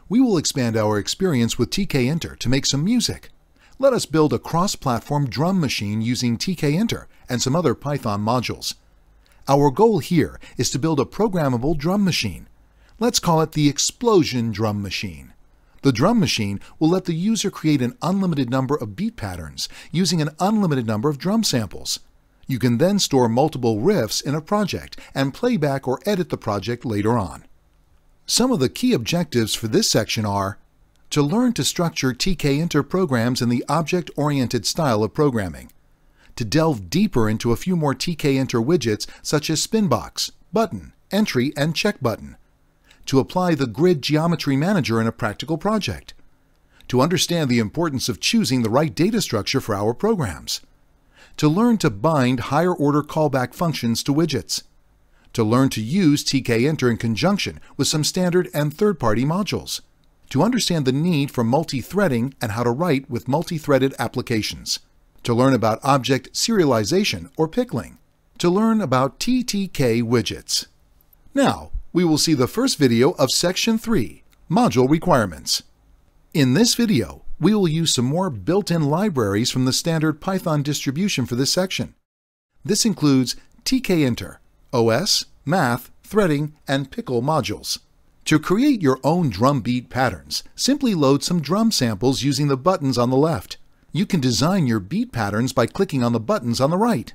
We will expand our experience with Tkinter to make some music. Let us build a cross-platform drum machine using Tkinter and some other Python modules. Our goal here is to build a programmable drum machine. Let's call it the Explosion Drum Machine. The drum machine will let the user create an unlimited number of beat patterns using an unlimited number of drum samples. You can then store multiple riffs in a project and play back or edit the project later on. Some of the key objectives for this section are to learn to structure Tkinter programs in the object-oriented style of programming, to delve deeper into a few more Tkinter widgets such as spinbox, button, entry, and check button, to apply the Grid Geometry Manager in a practical project, to understand the importance of choosing the right data structure for our programs, to learn to bind higher-order callback functions to widgets, to learn to use Tkinter in conjunction with some standard and third-party modules, to understand the need for multi-threading and how to write with multi-threaded applications, to learn about object serialization or pickling, to learn about TTK widgets. Now, we will see the first video of Section 3, Module Requirements. In this video, we will use some more built-in libraries from the standard Python distribution for this section. This includes Tkinter, OS, Math, Threading, and Pickle modules. To create your own drum beat patterns, simply load some drum samples using the buttons on the left. You can design your beat patterns by clicking on the buttons on the right.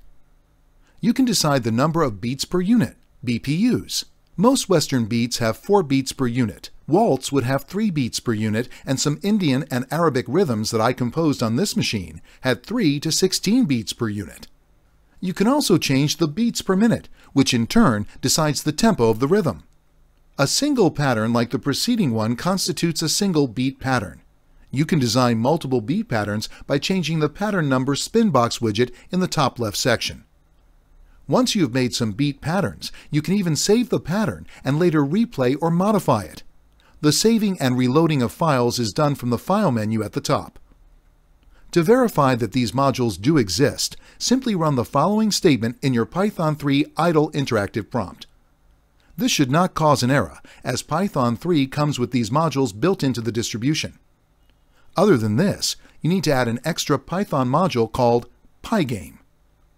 You can decide the number of beats per unit, BPUs. Most Western beats have 4 beats per unit. Waltz would have 3 beats per unit, and some Indian and Arabic rhythms that I composed on this machine had 3 to 16 beats per unit. You can also change the beats per minute, which in turn decides the tempo of the rhythm. A single pattern like the preceding one constitutes a single beat pattern. You can design multiple beat patterns by changing the pattern number spinbox widget in the top left section. Once you've made some beat patterns, you can even save the pattern and later replay or modify it. The saving and reloading of files is done from the File menu at the top. To verify that these modules do exist, simply run the following statement in your Python 3 idle interactive prompt. This should not cause an error, as Python 3 comes with these modules built into the distribution. Other than this, you need to add an extra Python module called Pygame.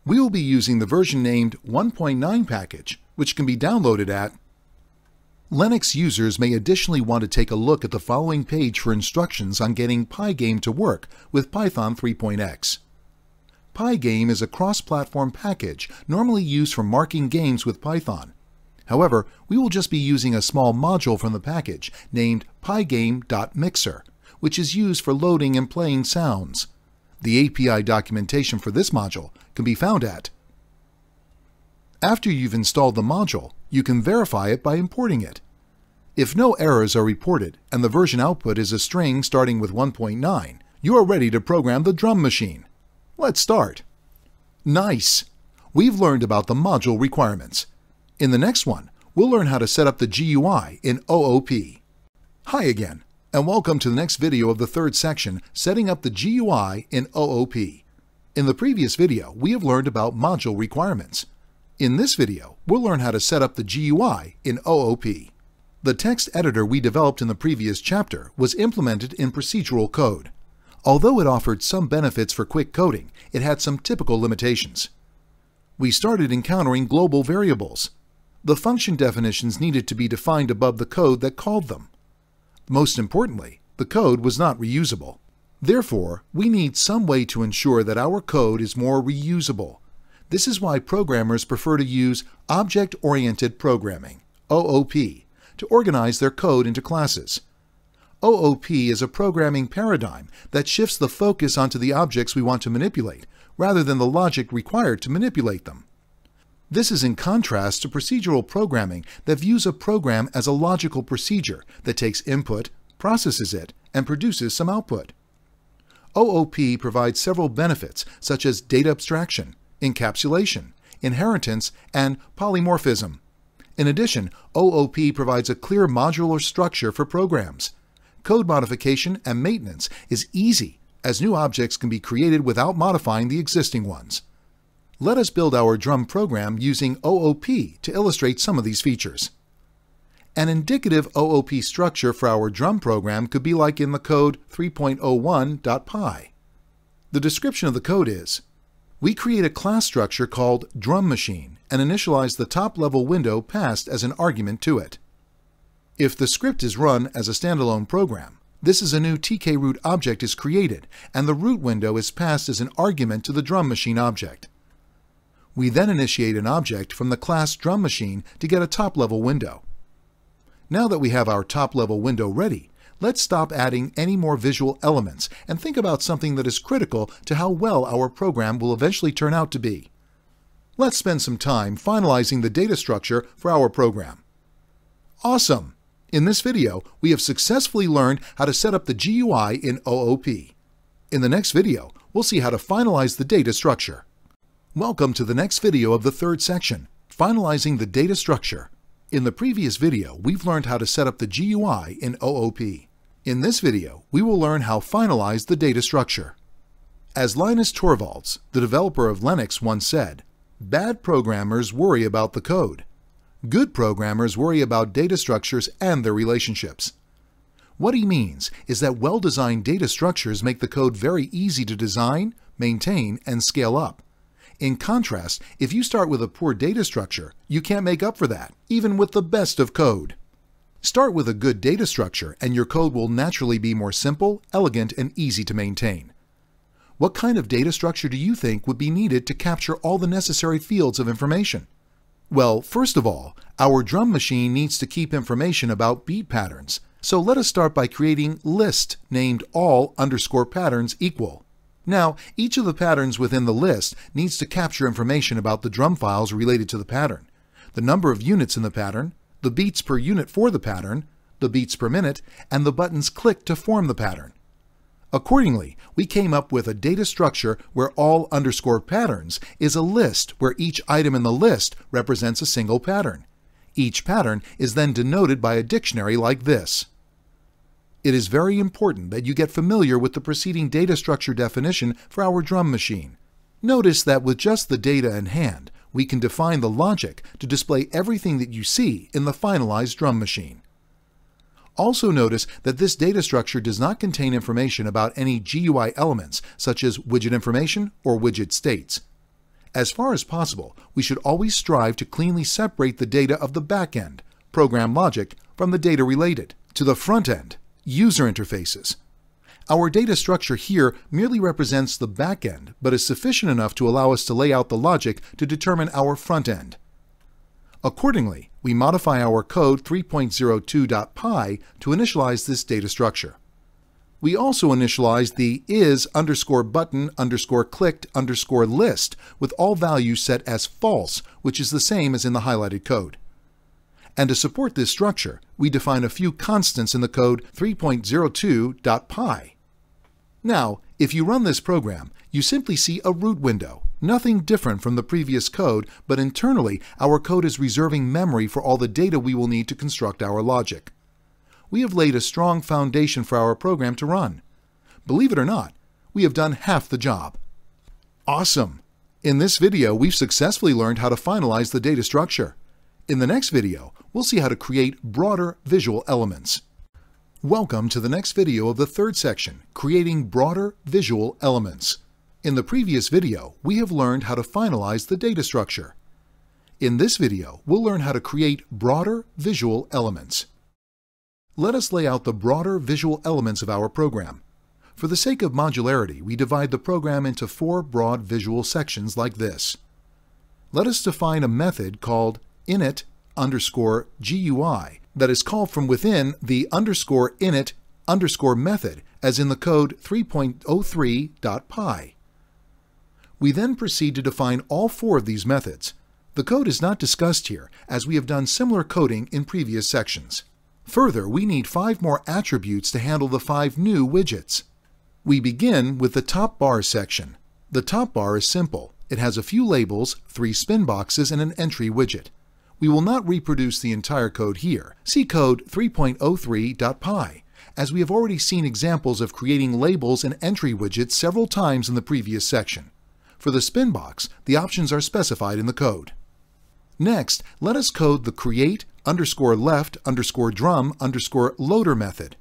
We will be using the version named 1.9 package, which can be downloaded at. Linux users may additionally want to take a look at the following page for instructions on getting Pygame to work with Python 3.x. Pygame is a cross-platform package normally used for marking games with Python. However, we will just be using a small module from the package named pygame.mixer, which is used for loading and playing sounds. The API documentation for this module can be found at. After you've installed the module, you can verify it by importing it. If no errors are reported and the version output is a string starting with 1.9, you are ready to program the drum machine. Let's start. Nice! We've learned about the module requirements. In the next one, we'll learn how to set up the GUI in OOP. Hi again, and welcome to the next video of the third section, setting up the GUI in OOP. In the previous video, we have learned about module requirements. In this video, we'll learn how to set up the GUI in OOP. The text editor we developed in the previous chapter was implemented in procedural code. Although it offered some benefits for quick coding, it had some typical limitations. We started encountering global variables. The function definitions needed to be defined above the code that called them. Most importantly, the code was not reusable. Therefore, we need some way to ensure that our code is more reusable. This is why programmers prefer to use object-oriented programming, OOP, to organize their code into classes. OOP is a programming paradigm that shifts the focus onto the objects we want to manipulate, rather than the logic required to manipulate them. This is in contrast to procedural programming that views a program as a logical procedure that takes input, processes it, and produces some output. OOP provides several benefits such as data abstraction, encapsulation, inheritance, and polymorphism. In addition, OOP provides a clear modular structure for programs. Code modification and maintenance is easy, as new objects can be created without modifying the existing ones. Let us build our drum program using OOP to illustrate some of these features. An indicative OOP structure for our drum program could be like in the code 3.01.py. The description of the code is: we create a class structure called DrumMachine and initialize the top-level window passed as an argument to it. If the script is run as a standalone program, this is a new tk-root object is created, and the root window is passed as an argument to the DrumMachine object. We then initiate an object from the class DrumMachine to get a top-level window. Now that we have our top-level window ready, let's stop adding any more visual elements and think about something that is critical to how well our program will eventually turn out to be. Let's spend some time finalizing the data structure for our program. Awesome! In this video, we have successfully learned how to set up the GUI in OOP. In the next video, we'll see how to finalize the data structure. Welcome to the next video of the third section, Finalizing the Data Structure. In the previous video, we've learned how to set up the GUI in OOP. In this video, we will learn how to finalize the data structure. As Linus Torvalds, the developer of Linux, once said, "Bad programmers worry about the code. Good programmers worry about data structures and their relationships." What he means is that well-designed data structures make the code very easy to design, maintain, and scale up. In contrast, if you start with a poor data structure, you can't make up for that, even with the best of code. Start with a good data structure and your code will naturally be more simple, elegant, and easy to maintain. What kind of data structure do you think would be needed to capture all the necessary fields of information? Well, first of all, our drum machine needs to keep information about beat patterns, so let us start by creating list named all_patterns equal. Now, each of the patterns within the list needs to capture information about the drum files related to the pattern, the number of units in the pattern, the beats per unit for the pattern, the beats per minute, and the buttons clicked to form the pattern. Accordingly, we came up with a data structure where all_patterns is a list where each item in the list represents a single pattern. Each pattern is then denoted by a dictionary like this. It is very important that you get familiar with the preceding data structure definition for our drum machine. Notice that with just the data in hand, we can define the logic to display everything that you see in the finalized drum machine. Also notice that this data structure does not contain information about any GUI elements such as widget information or widget states. As far as possible, we should always strive to cleanly separate the data of the back-end, program logic, from the data related to the front-end, user interfaces. Our data structure here merely represents the back-end, but is sufficient enough to allow us to lay out the logic to determine our front-end. Accordingly, we modify our code 3.02.py to initialize this data structure. We also initialize the is_button_clicked_list with all values set as false, which is the same as in the highlighted code. And to support this structure, we define a few constants in the code 3.02.py. Now, if you run this program, you simply see a root window, nothing different from the previous code, but internally our code is reserving memory for all the data we will need to construct our logic. We have laid a strong foundation for our program to run. Believe it or not, we have done half the job. Awesome! In this video, we've successfully learned how to finalize the data structure. In the next video, we'll see how to create broader visual elements. Welcome to the next video of the third section, Creating Broader Visual Elements. In the previous video, we have learned how to finalize the data structure. In this video, we'll learn how to create broader visual elements. Let us lay out the broader visual elements of our program. For the sake of modularity, we divide the program into 4 broad visual sections like this. Let us define a method called init_GUI that is called from within the _init_GUI underscore method, as in the code 3.03.py. We then proceed to define all 4 of these methods. The code is not discussed here, as we have done similar coding in previous sections. Further, we need 5 more attributes to handle the 5 new widgets. We begin with the top bar section. The top bar is simple. It has a few labels, 3 spin boxes, and an entry widget. We will not reproduce the entire code here. See code 3.03.py, as we have already seen examples of creating labels and entry widgets several times in the previous section. For the spin box, the options are specified in the code. Next, let us code the create_left_drum_loader method.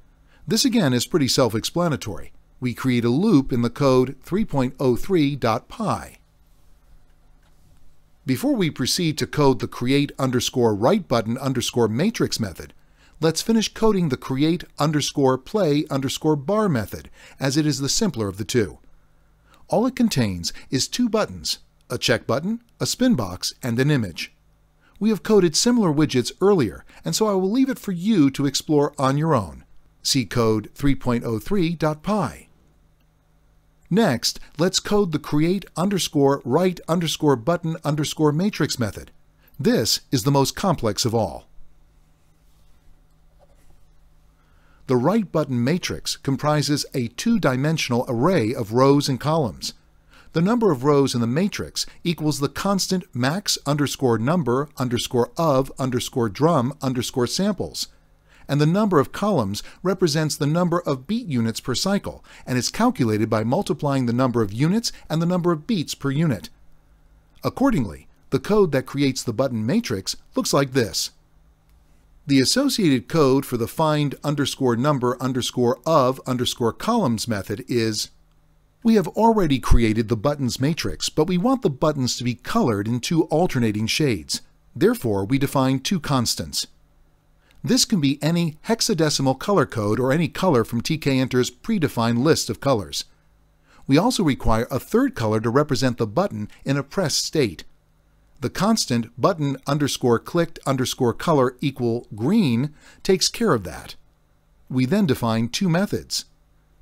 This again is pretty self-explanatory. We create a loop in the code 3.03.py. Before we proceed to code the create_right_button_matrix method, let's finish coding the create_play_bar method, as it is the simpler of the two. All it contains is 2 buttons, a check button, a spin box, and an image. We have coded similar widgets earlier, and so I will leave it for you to explore on your own. See code 3.03.py. Next, let's code the create_right_button_matrix method. This is the most complex of all. The right button matrix comprises a 2-dimensional array of rows and columns. The number of rows in the matrix equals the constant max_number_of_drum_samples. And the number of columns represents the number of beat units per cycle, and is calculated by multiplying the number of units and the number of beats per unit. Accordingly, the code that creates the button matrix looks like this. The associated code for the find_number_of_columns method is: we have already created the buttons matrix, but we want the buttons to be colored in 2 alternating shades. Therefore, we define 2 constants. This can be any hexadecimal color code or any color from Tkinter's predefined list of colors. We also require a 3rd color to represent the button in a pressed state. The constant button_clicked_color equal green takes care of that. We then define 2 methods.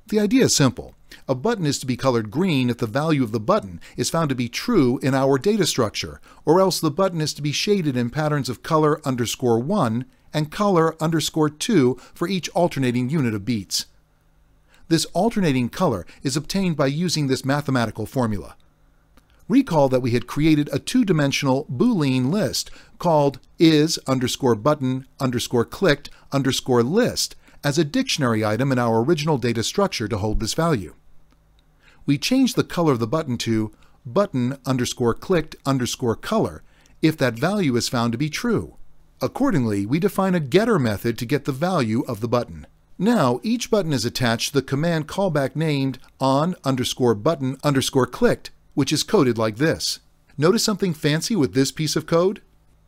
The idea is simple. A button is to be colored green if the value of the button is found to be true in our data structure, or else the button is to be shaded in patterns of color_1 and color_2 for each alternating unit of beats. This alternating color is obtained by using this mathematical formula. Recall that we had created a 2-dimensional Boolean list called is_button_clicked_list as a dictionary item in our original data structure to hold this value. We changed the color of the button to button_clicked_color if that value is found to be true. Accordingly, we define a getter method to get the value of the button. Now, each button is attached to the command callback named on_button_clicked, which is coded like this. Notice something fancy with this piece of code?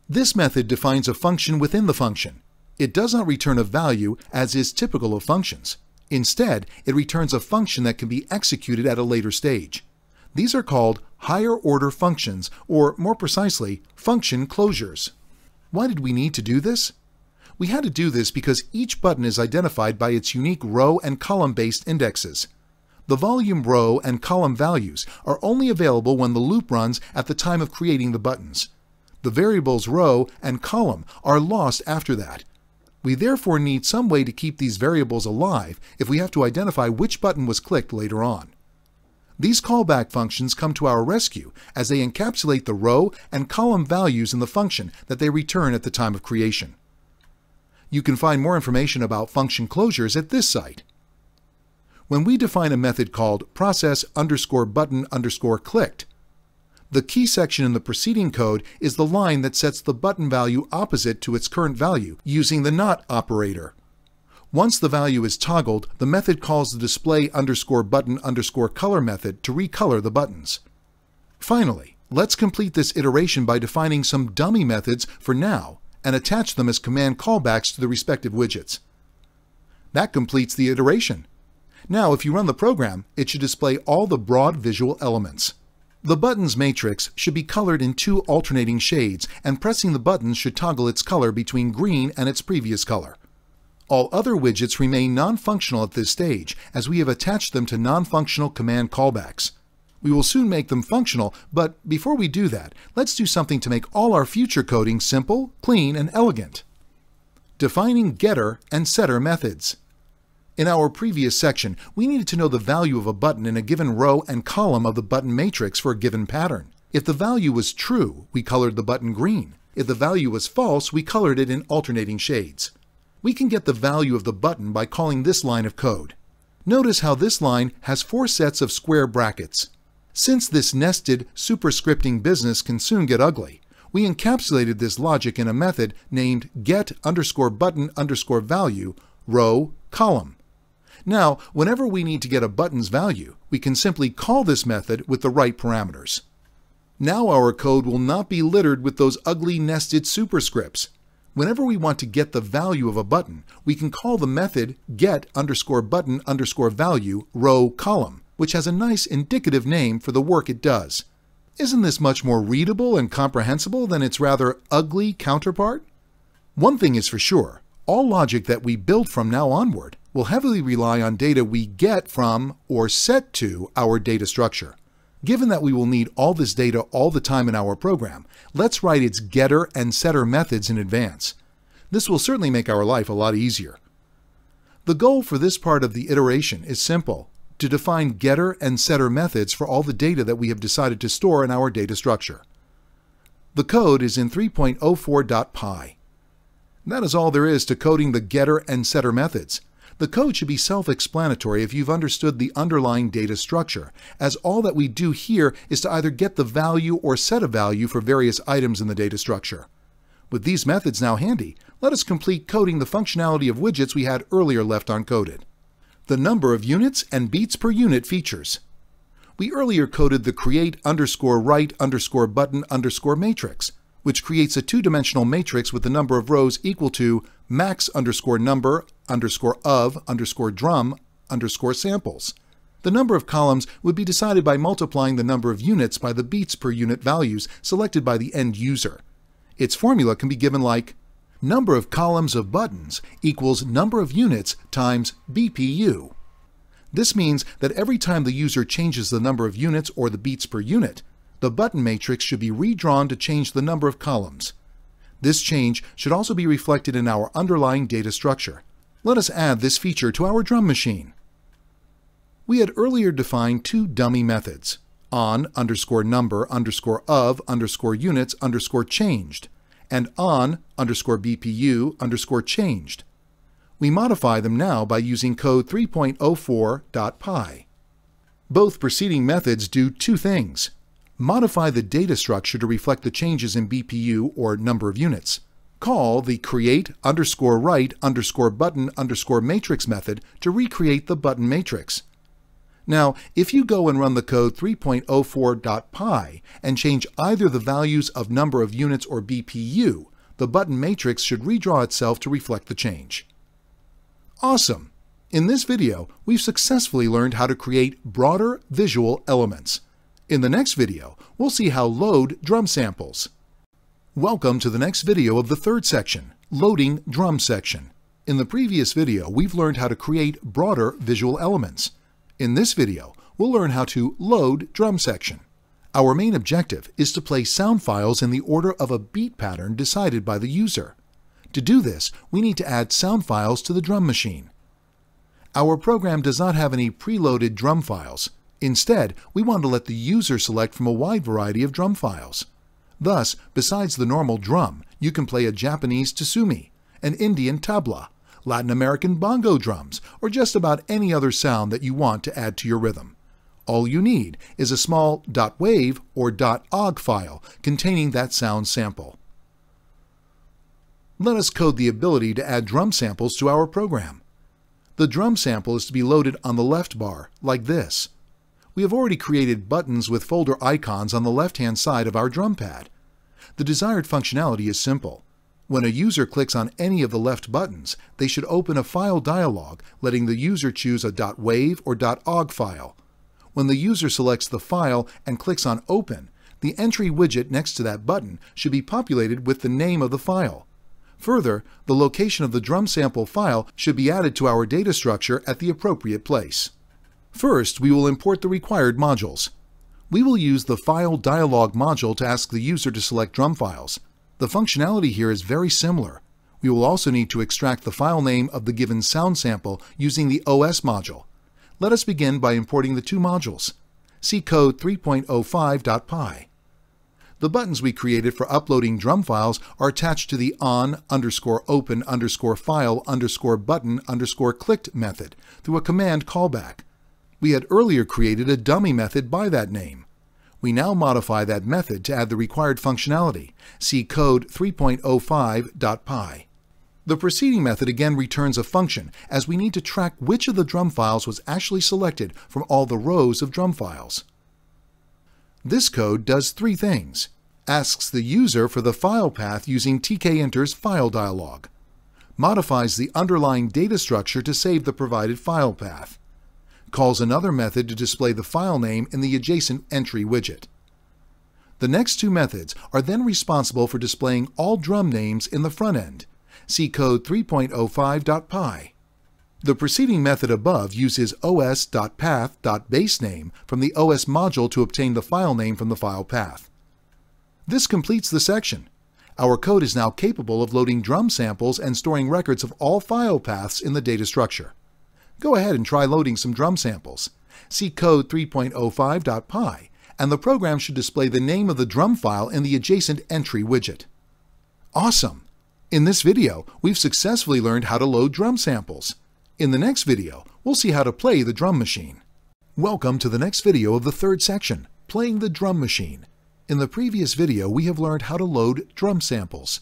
This method defines a function within the function. It does not return a value as is typical of functions. Instead, it returns a function that can be executed at a later stage. These are called higher-order functions, or more precisely, function closures. Why did we need to do this? We had to do this because each button is identified by its unique row and column-based indexes. The volume row and column values are only available when the loop runs at the time of creating the buttons. The variables row and column are lost after that. We therefore need some way to keep these variables alive if we have to identify which button was clicked later on. These callback functions come to our rescue as they encapsulate the row and column values in the function that they return at the time of creation. You can find more information about function closures at this site. When we define a method called process_button_clicked, the key section in the preceding code is the line that sets the button value opposite to its current value using the not operator. Once the value is toggled, the method calls the display_button_color method to recolor the buttons. Finally, let's complete this iteration by defining some dummy methods for now and attach them as command callbacks to the respective widgets. That completes the iteration. Now, if you run the program, it should display all the broad visual elements. The buttons matrix should be colored in 2 alternating shades, and pressing the buttons should toggle its color between green and its previous color. All other widgets remain non-functional at this stage, as we have attached them to non-functional command callbacks. We will soon make them functional, but before we do that, let's do something to make all our future coding simple, clean, and elegant. Defining getter and setter methods. In our previous section, we needed to know the value of a button in a given row and column of the button matrix for a given pattern. If the value was true, we colored the button green. If the value was false, we colored it in alternating shades. We can get the value of the button by calling this line of code. Notice how this line has 4 sets of square brackets. Since this nested superscripting business can soon get ugly, we encapsulated this logic in a method named get_button_value row column. Now, whenever we need to get a button's value, we can simply call this method with the right parameters. Now our code will not be littered with those ugly nested superscripts. Whenever we want to get the value of a button, we can call the method get_button_value row column, which has a nice indicative name for the work it does. Isn't this much more readable and comprehensible than its rather ugly counterpart? One thing is for sure, all logic that we build from now onward will heavily rely on data we get from or set to our data structure. Given that we will need all this data all the time in our program, let's write its getter and setter methods in advance. This will certainly make our life a lot easier. The goal for this part of the iteration is simple: to define getter and setter methods for all the data that we have decided to store in our data structure. The code is in 3.04.py. That is all there is to coding the getter and setter methods. The code should be self-explanatory if you've understood the underlying data structure, as all that we do here is to either get the value or set a value for various items in the data structure. With these methods now handy, let us complete coding the functionality of widgets we had earlier left uncoded. The number of units and beats per unit features. We earlier coded the create_write_button_ matrix, which creates a two-dimensional matrix with the number of rows equal to max_number_of_drum_samples. The number of columns would be decided by multiplying the number of units by the beats per unit values selected by the end user. Its formula can be given like number of columns of buttons equals number of units times BPU. This means that every time the user changes the number of units or the beats per unit, the button matrix should be redrawn to change the number of columns. This change should also be reflected in our underlying data structure. Let us add this feature to our drum machine. We had earlier defined two dummy methods, on_number_of_units_changed and on_BPU_changed. We modify them now by using code 3.04.py. Both preceding methods do two things: modify the data structure to reflect the changes in BPU or number of units. Call the create_write_button_matrix method to recreate the button matrix. Now, if you go and run the code 3.04.py and change either the values of number of units or BPU, the button matrix should redraw itself to reflect the change. Awesome! In this video, we've successfully learned how to create broader visual elements. In the next video, we'll see how load drum samples. Welcome to the next video of the third section, Loading Drum Section. In the previous video, we've learned how to create broader visual elements. In this video, we'll learn how to load drum section. Our main objective is to play sound files in the order of a beat pattern decided by the user. To do this, we need to add sound files to the drum machine. Our program does not have any preloaded drum files. Instead, we want to let the user select from a wide variety of drum files. Thus, besides the normal drum, you can play a Japanese tsumi, an Indian tabla, Latin American bongo drums, or just about any other sound that you want to add to your rhythm. All you need is a small .wav or .ogg file containing that sound sample. Let us code the ability to add drum samples to our program. The drum sample is to be loaded on the left bar, like this. We have already created buttons with folder icons on the left-hand side of our drum pad. The desired functionality is simple. When a user clicks on any of the left buttons, they should open a file dialog letting the user choose a .wav or .ogg file. When the user selects the file and clicks on Open, the entry widget next to that button should be populated with the name of the file. Further, the location of the drum sample file should be added to our data structure at the appropriate place. First, we will import the required modules. We will use the File Dialog module to ask the user to select drum files. The functionality here is very similar. We will also need to extract the file name of the given sound sample using the OS module. Let us begin by importing the two modules. See code 3.05.py. The buttons we created for uploading drum files are attached to the on_open_file_button_clicked method through a command callback. We had earlier created a dummy method by that name. We now modify that method to add the required functionality. See code 3.05.py. The preceding method again returns a function, as we need to track which of the drum files was actually selected from all the rows of drum files. This code does three things. Asks the user for the file path using Tkinter's file dialog. Modifies the underlying data structure to save the provided file path. Calls another method to display the file name in the adjacent entry widget. The next two methods are then responsible for displaying all drum names in the front end. See code 3.05.py. The preceding method above uses os.path.basename from the OS module to obtain the file name from the file path. This completes the section. Our code is now capable of loading drum samples and storing records of all file paths in the data structure. Go ahead and try loading some drum samples. See code 3.05.py, and the program should display the name of the drum file in the adjacent entry widget. Awesome! In this video, we've successfully learned how to load drum samples. In the next video, we'll see how to play the drum machine. Welcome to the next video of the third section, Playing the Drum Machine. In the previous video, we have learned how to load drum samples.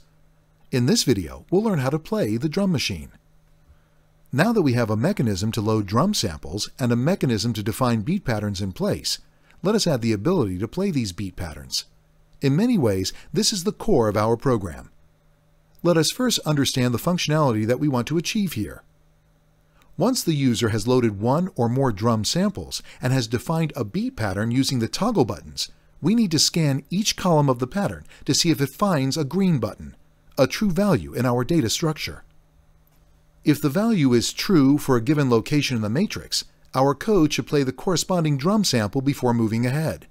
In this video, we'll learn how to play the drum machine. Now that we have a mechanism to load drum samples and a mechanism to define beat patterns in place, let us add the ability to play these beat patterns. In many ways, this is the core of our program. Let us first understand the functionality that we want to achieve here. Once the user has loaded one or more drum samples and has defined a beat pattern using the toggle buttons, we need to scan each column of the pattern to see if it finds a green button, a true value in our data structure. If the value is true for a given location in the matrix, our code should play the corresponding drum sample before moving ahead.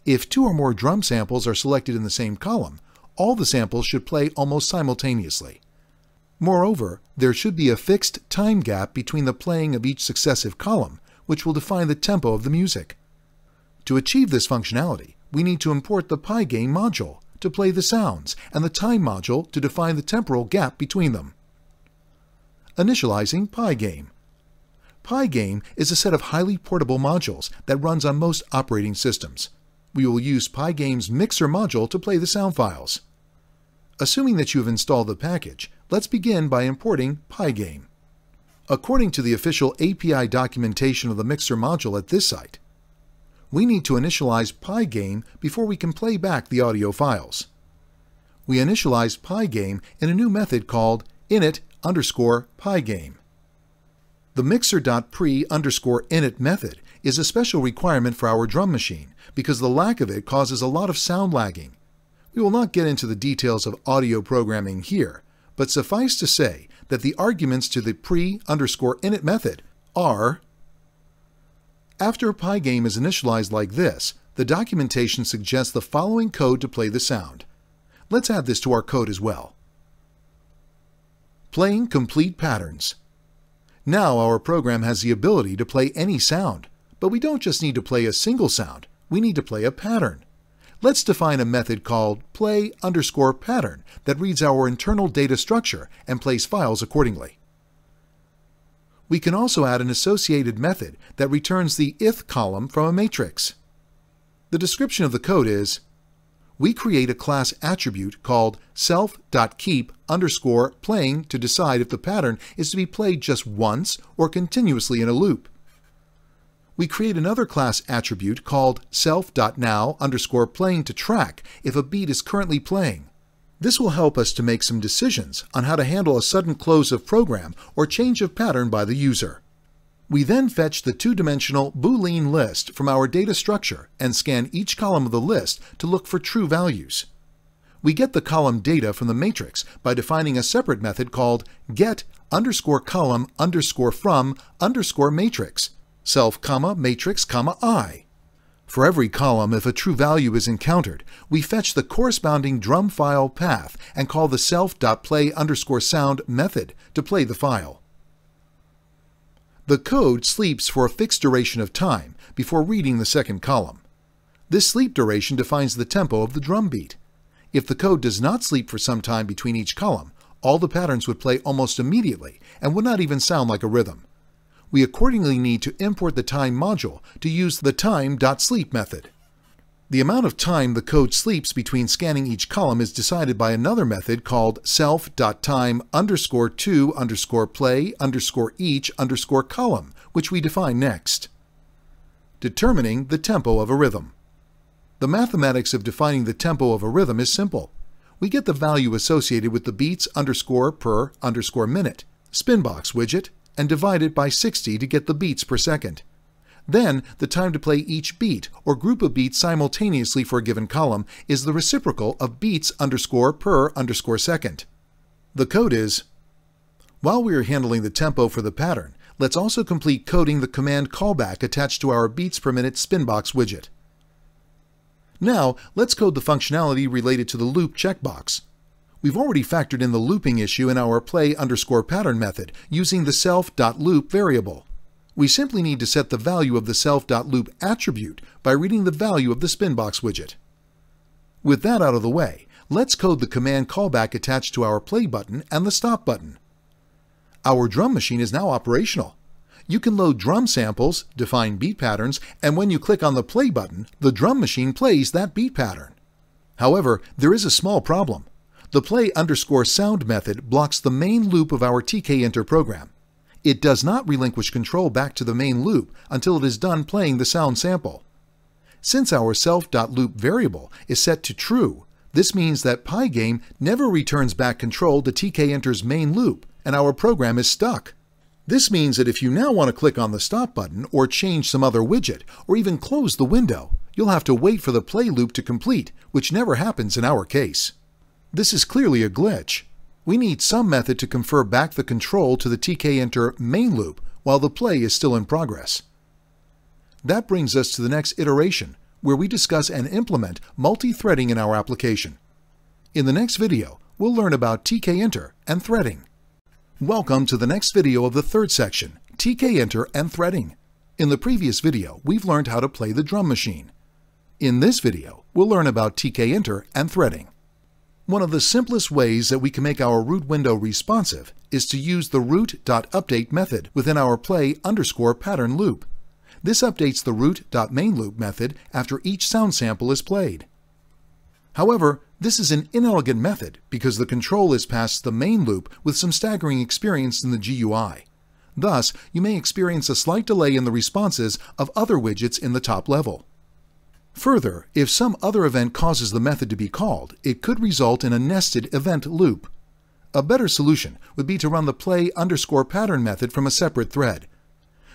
If two or more drum samples are selected in the same column, all the samples should play almost simultaneously. Moreover, there should be a fixed time gap between the playing of each successive column, which will define the tempo of the music. To achieve this functionality, we need to import the Pygame module to play the sounds and the time module to define the temporal gap between them. Initializing Pygame. Pygame is a set of highly portable modules that runs on most operating systems. We will use Pygame's mixer module to play the sound files. Assuming that you have installed the package, let's begin by importing Pygame. According to the official API documentation of the mixer module at this site, we need to initialize Pygame before we can play back the audio files. We initialize Pygame in a new method called init_Pygame. The mixer.pre_init method is a special requirement for our drum machine because the lack of it causes a lot of sound lagging. We will not get into the details of audio programming here, but suffice to say that the arguments to the pre_init method are. After Pygame is initialized like this, the documentation suggests the following code to play the sound. Let's add this to our code as well. Playing complete patterns. Now our program has the ability to play any sound, but we don't just need to play a single sound, we need to play a pattern. Let's define a method called play_pattern that reads our internal data structure and plays files accordingly. We can also add an associated method that returns the if column from a matrix. The description of the code is, we create a class attribute called self.keep_playing to decide if the pattern is to be played just once or continuously in a loop. We create another class attribute called self.now_playing to track if a beat is currently playing. This will help us to make some decisions on how to handle a sudden close of program or change of pattern by the user. We then fetch the two-dimensional Boolean list from our data structure and scan each column of the list to look for true values. We get the column data from the matrix by defining a separate method called get_column_from_matrix, self, matrix, I. For every column, if a true value is encountered, we fetch the corresponding drum file path and call the self.play_sound method to play the file. The code sleeps for a fixed duration of time before reading the second column. This sleep duration defines the tempo of the drum beat. If the code does not sleep for some time between each column, all the patterns would play almost immediately and would not even sound like a rhythm. We accordingly need to import the time module to use the time.sleep method. The amount of time the code sleeps between scanning each column is decided by another method called self.time_to_play_each_column, which we define next. Determining the tempo of a rhythm. The mathematics of defining the tempo of a rhythm is simple. We get the value associated with the beats _per_minute, spinbox widget, and divide it by 60 to get the beats per second. Then, the time to play each beat or group of beats simultaneously for a given column is the reciprocal of beats _per_second. The code is: while we are handling the tempo for the pattern, let's also complete coding the command callback attached to our beats per minute spinbox widget. Now, let's code the functionality related to the loop checkbox. We've already factored in the looping issue in our play_pattern method using the self.loop variable. We simply need to set the value of the self.loop attribute by reading the value of the spinbox widget. With that out of the way, let's code the command callback attached to our play button and the stop button. Our drum machine is now operational. You can load drum samples, define beat patterns, and when you click on the play button, the drum machine plays that beat pattern. However, there is a small problem. The play_sound method blocks the main loop of our Tkinter program. It does not relinquish control back to the main loop until it is done playing the sound sample. Since our self.loop variable is set to true, this means that Pygame never returns back control to Tkinter's main loop, and our program is stuck. This means that if you now want to click on the stop button or change some other widget or even close the window, you'll have to wait for the play loop to complete, which never happens in our case. This is clearly a glitch. We need some method to confer back the control to the Tkinter main loop while the play is still in progress. That brings us to the next iteration, where we discuss and implement multi-threading in our application. In the next video, we'll learn about Tkinter and threading. Welcome to the next video of the third section, Tkinter and threading. In the previous video, we've learned how to play the drum machine. In this video, we'll learn about Tkinter and threading. One of the simplest ways that we can make our root window responsive is to use the root.update method within our play_pattern loop. This updates the root.mainLoop method after each sound sample is played. However, this is an inelegant method because the control is passed to the main loop with some staggering experience in the GUI. Thus, you may experience a slight delay in the responses of other widgets in the top level. Further, if some other event causes the method to be called, it could result in a nested event loop. A better solution would be to run the play_pattern method from a separate thread.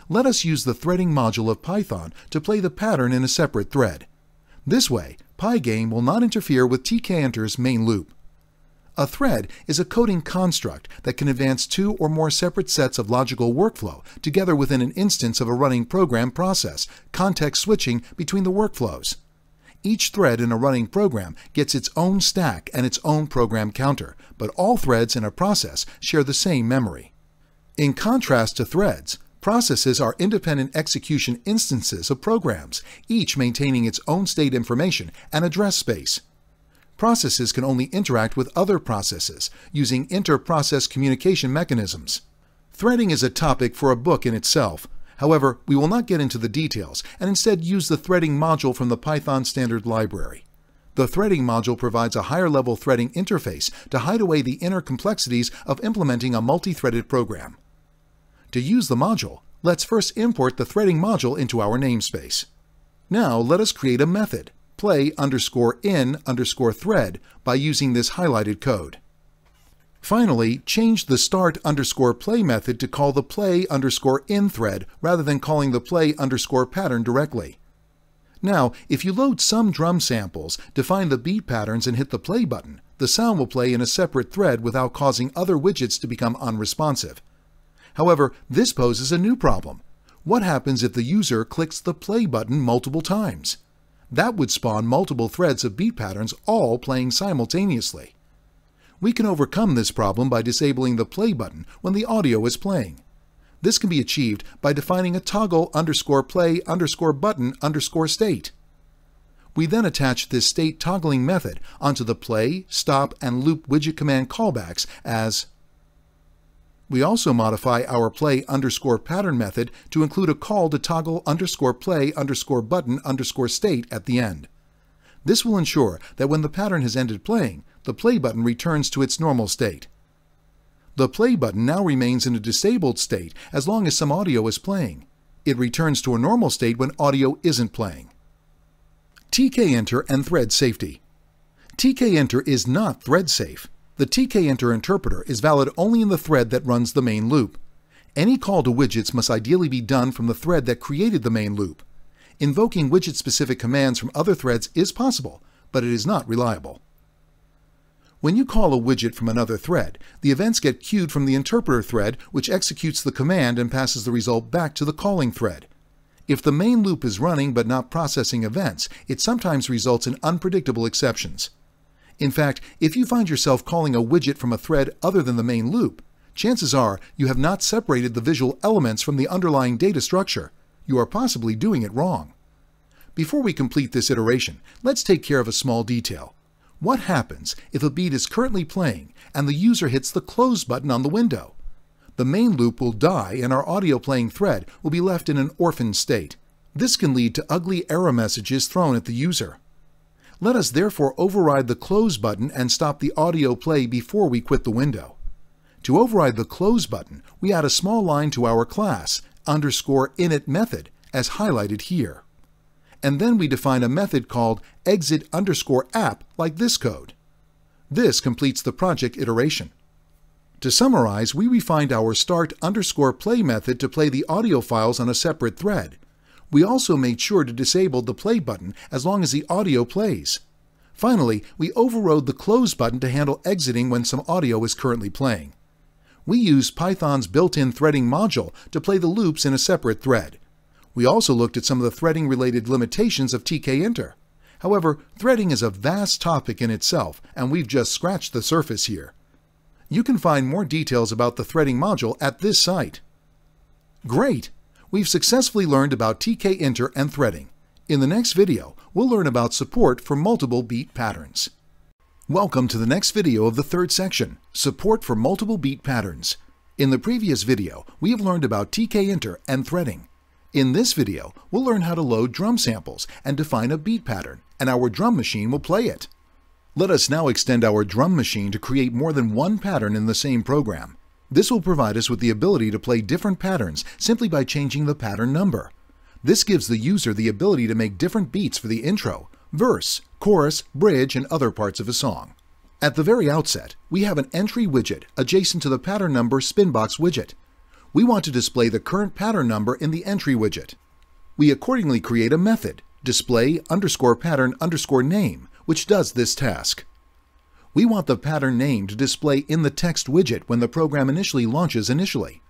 Let us use the threading module of Python to play the pattern in a separate thread. This way, Pygame will not interfere with Tkinter's main loop. A thread is a coding construct that can advance two or more separate sets of logical workflow together within an instance of a running program process, context switching between the workflows. Each thread in a running program gets its own stack and its own program counter, but all threads in a process share the same memory. In contrast to threads, processes are independent execution instances of programs, each maintaining its own state information and address space. Processes can only interact with other processes using inter-process communication mechanisms. Threading is a topic for a book in itself. However, we will not get into the details and instead use the threading module from the Python standard library. The threading module provides a higher-level threading interface to hide away the inner complexities of implementing a multi-threaded program. To use the module, let's first import the threading module into our namespace. Now let us create a method, play_in_thread, by using this highlighted code. Finally, change the start_play method to call the play_in thread rather than calling the play_pattern directly. Now, if you load some drum samples, define the beat patterns and hit the play button, the sound will play in a separate thread without causing other widgets to become unresponsive. However, this poses a new problem. What happens if the user clicks the play button multiple times? That would spawn multiple threads of beat patterns all playing simultaneously. We can overcome this problem by disabling the play button when the audio is playing. This can be achieved by defining a toggle_play_button_state. We then attach this state toggling method onto the play, stop, and loop widget command callbacks as. We also modify our play_pattern method to include a call to toggle_play_button_state at the end. This will ensure that when the pattern has ended playing, the play button returns to its normal state. The play button now remains in a disabled state as long as some audio is playing. It returns to a normal state when audio isn't playing. Tkinter and thread safety. Tkinter is not thread safe. The Tkinter interpreter is valid only in the thread that runs the main loop. Any call to widgets must ideally be done from the thread that created the main loop. Invoking widget-specific commands from other threads is possible, but it is not reliable. When you call a widget from another thread, the events get queued from the interpreter thread, which executes the command and passes the result back to the calling thread. If the main loop is running but not processing events, it sometimes results in unpredictable exceptions. In fact, if you find yourself calling a widget from a thread other than the main loop, chances are you have not separated the visual elements from the underlying data structure. You are possibly doing it wrong. Before we complete this iteration, let's take care of a small detail. What happens if a beat is currently playing and the user hits the close button on the window? The main loop will die and our audio playing thread will be left in an orphaned state. This can lead to ugly error messages thrown at the user. Let us therefore override the close button and stop the audio play before we quit the window. To override the close button, we add a small line to our class _init method as highlighted here. And then we define a method called exit_app like this code. This completes the project iteration. To summarize, we refined our start_play method to play the audio files on a separate thread. We also made sure to disable the play button as long as the audio plays. Finally, we overrode the close button to handle exiting when some audio is currently playing. We use Python's built-in threading module to play the loops in a separate thread. We also looked at some of the threading-related limitations of Tkinter. However, threading is a vast topic in itself, and we've just scratched the surface here. You can find more details about the threading module at this site. Great! We've successfully learned about Tkinter and threading. In the next video, we'll learn about support for multiple beat patterns. Welcome to the next video of the third section, Support for Multiple Beat Patterns. In the previous video, we have learned about Tkinter and threading. In this video, we'll learn how to load drum samples and define a beat pattern, and our drum machine will play it. Let us now extend our drum machine to create more than one pattern in the same program. This will provide us with the ability to play different patterns simply by changing the pattern number. This gives the user the ability to make different beats for the intro, verse, chorus, bridge, and other parts of a song. At the very outset, we have an entry widget adjacent to the pattern number spinbox widget. We want to display the current pattern number in the entry widget. We accordingly create a method, display_pattern_name, which does this task. We want the pattern name to display in the text widget when the program initially launches initially.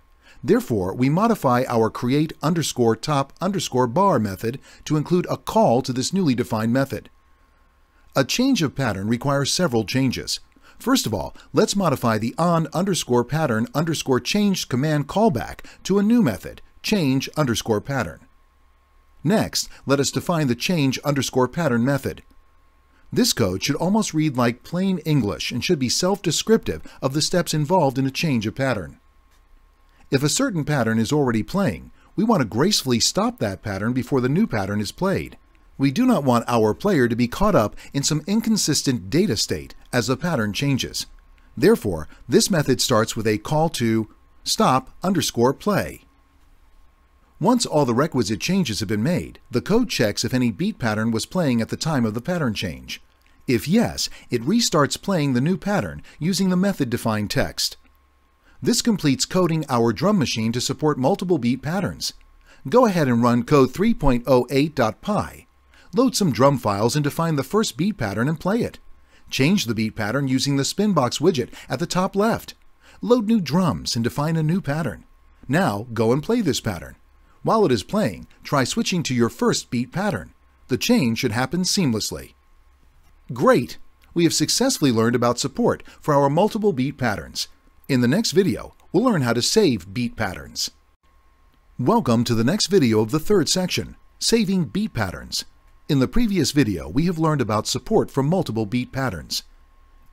Therefore, we modify our create_top_bar method to include a call to this newly defined method. A change of pattern requires several changes. First of all, let's modify the on_pattern_changed command callback to a new method, change_pattern. Next, let us define the change_pattern method. This code should almost read like plain English and should be self-descriptive of the steps involved in a change of pattern. If a certain pattern is already playing, we want to gracefully stop that pattern before the new pattern is played. We do not want our player to be caught up in some inconsistent data state as the pattern changes. Therefore, this method starts with a call to stop_play. Once all the requisite changes have been made, the code checks if any beat pattern was playing at the time of the pattern change. If yes, it restarts playing the new pattern using the method-defined text. This completes coding our drum machine to support multiple beat patterns. Go ahead and run code 3.08.py. Load some drum files and define the first beat pattern and play it. Change the beat pattern using the Spinbox widget at the top left. Load new drums and define a new pattern. Now go and play this pattern. While it is playing, try switching to your first beat pattern. The change should happen seamlessly. Great! We have successfully learned about support for our multiple beat patterns. In the next video, we'll learn how to save beat patterns. Welcome to the next video of the third section, Saving Beat Patterns. In the previous video, we have learned about support for multiple beat patterns.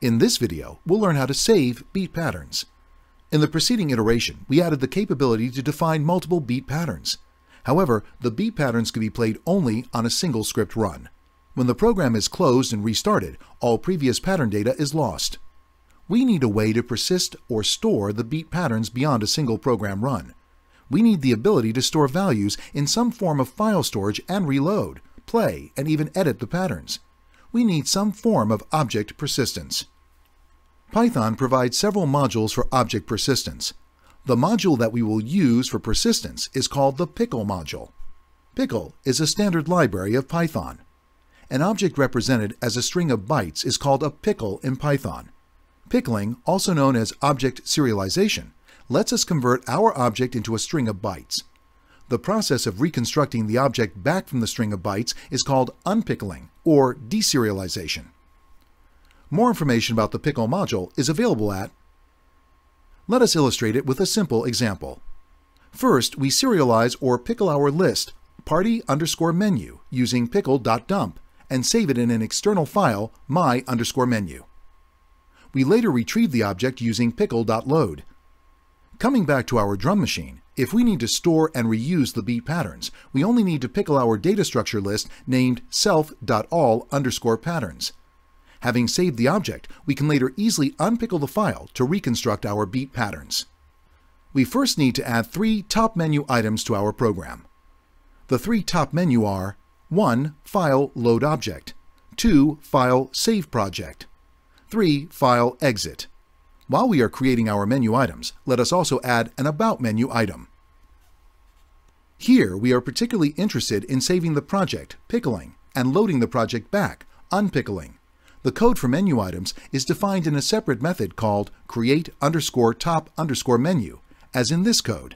In this video, we'll learn how to save beat patterns. In the preceding iteration, we added the capability to define multiple beat patterns. However, the beat patterns can be played only on a single script run. When the program is closed and restarted, all previous pattern data is lost. We need a way to persist or store the beat patterns beyond a single program run. We need the ability to store values in some form of file storage and reload, play, and even edit the patterns. We need some form of object persistence. Python provides several modules for object persistence. The module that we will use for persistence is called the pickle module. Pickle is a standard library of Python. An object represented as a string of bytes is called a pickle in Python. Pickling, also known as object serialization, lets us convert our object into a string of bytes. The process of reconstructing the object back from the string of bytes is called unpickling or deserialization. More information about the pickle module is available at. Let us illustrate it with a simple example. First, we serialize or pickle our list party_menu using pickle.dump and save it in an external file my_menu. We later retrieve the object using pickle.load. Coming back to our drum machine, if we need to store and reuse the beat patterns, we only need to pickle our data structure list named self.all_patterns. Having saved the object, we can later easily unpickle the file to reconstruct our beat patterns. We first need to add 3 top menu items to our program. The 3 top menu are 1. File load object, 2. File save project, 3. File exit. While we are creating our menu items, let us also add an About menu item. Here, we are particularly interested in saving the project, pickling, and loading the project back, unpickling. The code for menu items is defined in a separate method called create_top_menu, as in this code.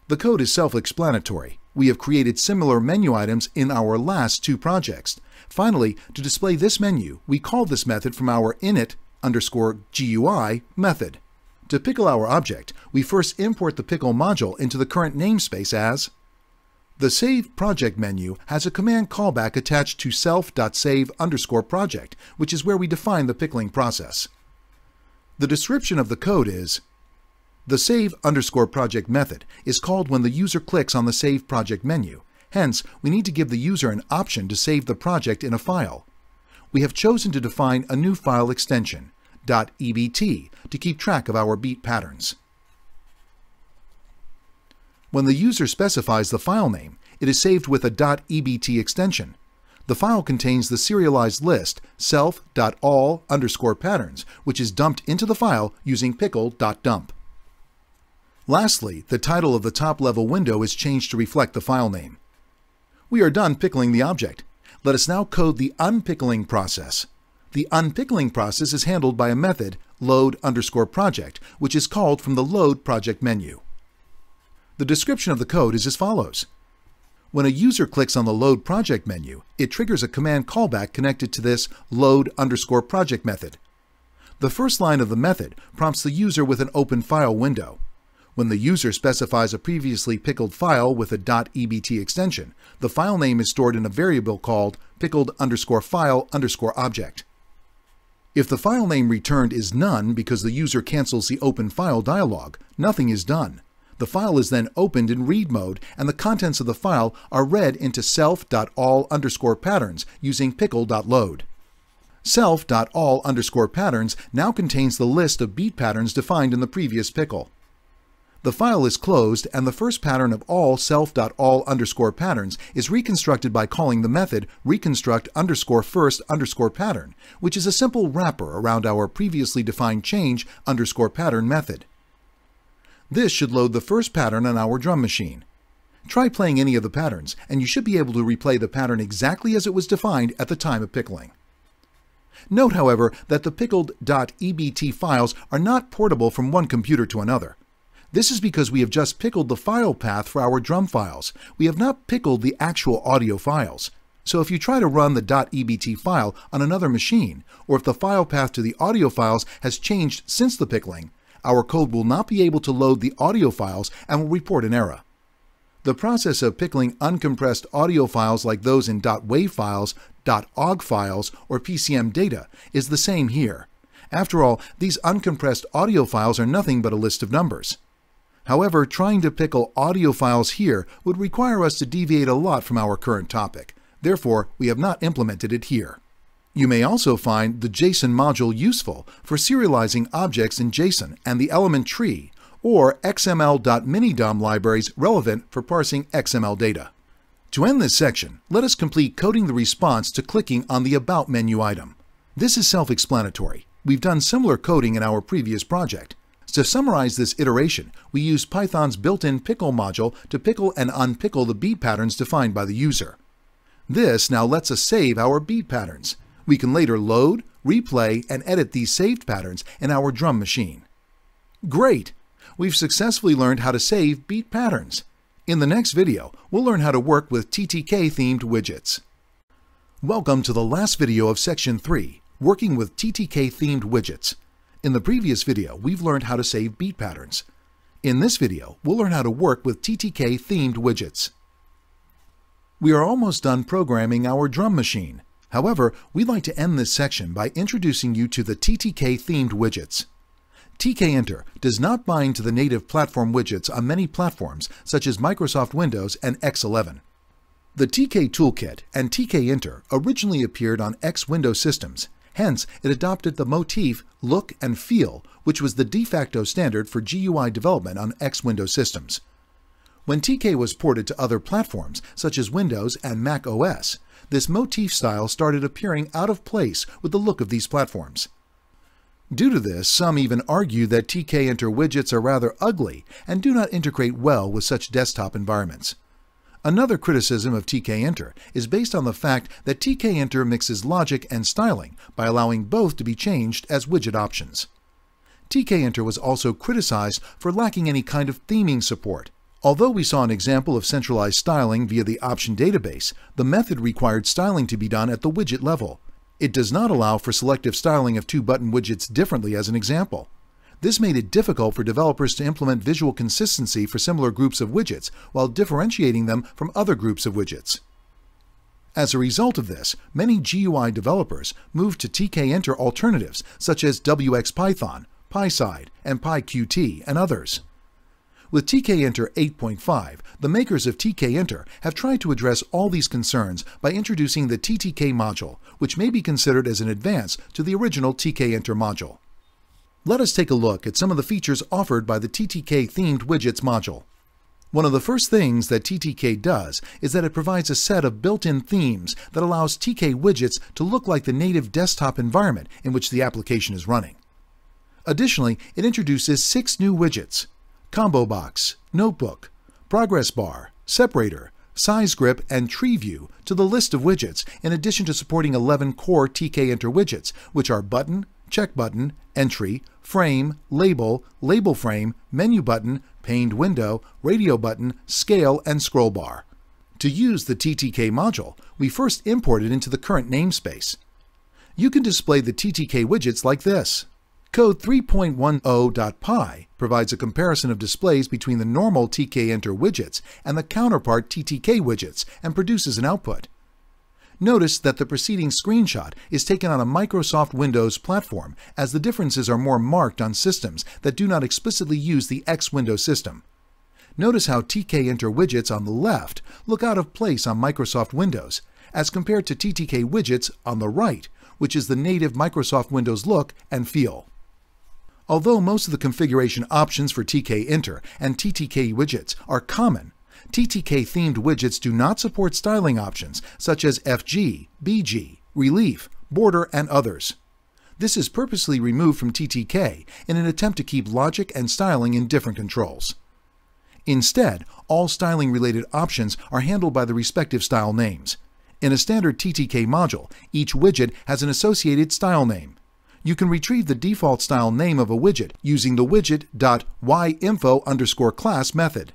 The code is self-explanatory. We have created similar menu items in our last 2 projects. Finally, to display this menu, we call this method from our init_GUI method. To pickle our object, we first import the pickle module into the current namespace as. The Save Project menu has a command callback attached to self.save_project, which is where we define the pickling process. The description of the code is. The Save_project method is called when the user clicks on the Save Project menu. Hence, we need to give the user an option to save the project in a file. We have chosen to define a new file extension, .ebt, to keep track of our beat patterns. When the user specifies the file name, it is saved with a .ebt extension. The file contains the serialized list self.all_patterns, which is dumped into the file using pickle.dump. Lastly, the title of the top-level window is changed to reflect the file name. We are done pickling the object. Let us now code the unpickling process. The unpickling process is handled by a method, load_project, which is called from the load project menu. The description of the code is as follows. When a user clicks on the load project menu, it triggers a command callback connected to this load_project method. The first line of the method prompts the user with an open file window. When the user specifies a previously pickled file with a .ebt extension, the file name is stored in a variable called pickled_file_object. If the file name returned is none because the user cancels the open file dialog, nothing is done. The file is then opened in read mode and the contents of the file are read into self.all_patterns using pickle.load. Self.all_patterns now contains the list of beat patterns defined in the previous pickle. The file is closed and the first pattern of all self.all_patterns is reconstructed by calling the method reconstruct_first_pattern, which is a simple wrapper around our previously defined change_pattern method. This should load the first pattern on our drum machine. Try playing any of the patterns, and you should be able to replay the pattern exactly as it was defined at the time of pickling. Note, however, that the pickled.ebt files are not portable from one computer to another. This is because we have just pickled the file path for our drum files. We have not pickled the actual audio files. So if you try to run the .ebt file on another machine, or if the file path to the audio files has changed since the pickling, our code will not be able to load the audio files and will report an error. The process of pickling uncompressed audio files like those in .wav files, .ogg files, or PCM data is the same here. After all, these uncompressed audio files are nothing but a list of numbers. However, trying to pickle audio files here would require us to deviate a lot from our current topic. Therefore, we have not implemented it here. You may also find the JSON module useful for serializing objects in JSON and the element tree, or XML.minidom libraries relevant for parsing XML data. To end this section, let us complete coding the response to clicking on the About menu item. This is self-explanatory. We've done similar coding in our previous project. To summarize this iteration, we used Python's built-in pickle module to pickle and unpickle the beat patterns defined by the user. This now lets us save our beat patterns. We can later load, replay, and edit these saved patterns in our drum machine. Great! We've successfully learned how to save beat patterns. In the next video, we'll learn how to work with TTK-themed widgets. Welcome to the last video of Section 3, Working with TTK-themed widgets. In the previous video, we've learned how to save beat patterns. In this video, we'll learn how to work with TTK-themed widgets. We are almost done programming our drum machine. However, we'd like to end this section by introducing you to the TTK-themed widgets. Tkinter does not bind to the native platform widgets on many platforms such as Microsoft Windows and X11. The TK Toolkit and Tkinter originally appeared on X Windows systems. Hence, it adopted the motif, look, and feel, which was the de facto standard for GUI development on X Windows systems. When TK was ported to other platforms, such as Windows and Mac OS, this motif style started appearing out of place with the look of these platforms. Due to this, some even argue that Tkinter widgets are rather ugly and do not integrate well with such desktop environments. Another criticism of Tkinter is based on the fact that Tkinter mixes logic and styling by allowing both to be changed as widget options. Tkinter was also criticized for lacking any kind of theming support. Although we saw an example of centralized styling via the option database, the method required styling to be done at the widget level. It does not allow for selective styling of two button widgets differently as an example. This made it difficult for developers to implement visual consistency for similar groups of widgets while differentiating them from other groups of widgets. As a result of this, many GUI developers moved to Tkinter alternatives such as WXPython, PySide, and PyQt, and others. With Tkinter 8.5, the makers of Tkinter have tried to address all these concerns by introducing the TTK module, which may be considered as an advance to the original Tkinter module. Let us take a look at some of the features offered by the TTK-themed widgets module. One of the first things that TTK does is that it provides a set of built-in themes that allows TK widgets to look like the native desktop environment in which the application is running. Additionally, it introduces 6 new widgets: Combo Box, Notebook, Progress Bar, Separator, Size Grip, and Tree View to the list of widgets, in addition to supporting 11 core Tkinter widgets, which are Button, Check Button, Entry, Frame, Label, Label Frame, Menu Button, Paned Window, Radio Button, Scale, and Scroll Bar. To use the TTK module, we first import it into the current namespace. You can display the TTK widgets like this. Code 3.10.py provides a comparison of displays between the normal Tkinter widgets and the counterpart TTK widgets and produces an output. Notice that the preceding screenshot is taken on a Microsoft Windows platform, as the differences are more marked on systems that do not explicitly use the X Windows system. Notice how Tkinter widgets on the left look out of place on Microsoft Windows, as compared to TTK widgets on the right, which is the native Microsoft Windows look and feel. Although most of the configuration options for Tkinter and TTK widgets are common, TTK-themed widgets do not support styling options such as FG, BG, Relief, Border, and others. This is purposely removed from TTK in an attempt to keep logic and styling in different controls. Instead, all styling-related options are handled by the respective style names. In a standard TTK module, each widget has an associated style name. You can retrieve the default style name of a widget using the widget.yinfo_class method.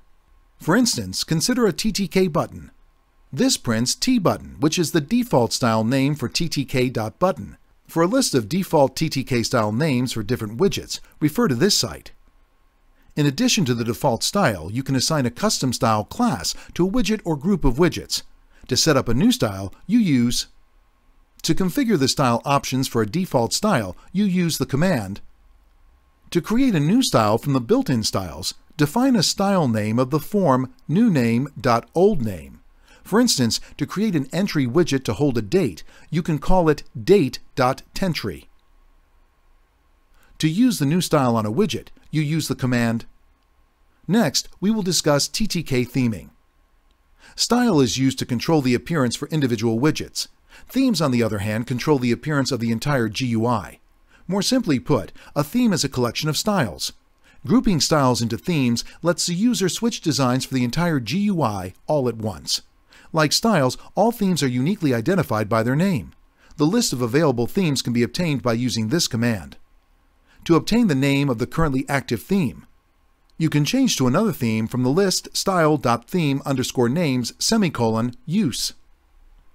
For instance, consider a TTK button. This prints T-button, which is the default style name for TTK.button. For a list of default TTK style names for different widgets, refer to this site. In addition to the default style, you can assign a custom style class to a widget or group of widgets. To set up a new style, you use. To configure the style options for a default style, you use the command. To create a new style from the built-in styles, define a style name of the form newName.oldName. For instance, to create an entry widget to hold a date, you can call it date.tentry. To use the new style on a widget, you use the command. Next, we will discuss TTK theming. Style is used to control the appearance for individual widgets. Themes, on the other hand, control the appearance of the entire GUI. More simply put, a theme is a collection of styles. Grouping styles into themes lets the user switch designs for the entire GUI all at once. Like styles, all themes are uniquely identified by their name. The list of available themes can be obtained by using this command. To obtain the name of the currently active theme, you can change to another theme from the list style.theme_names:\use.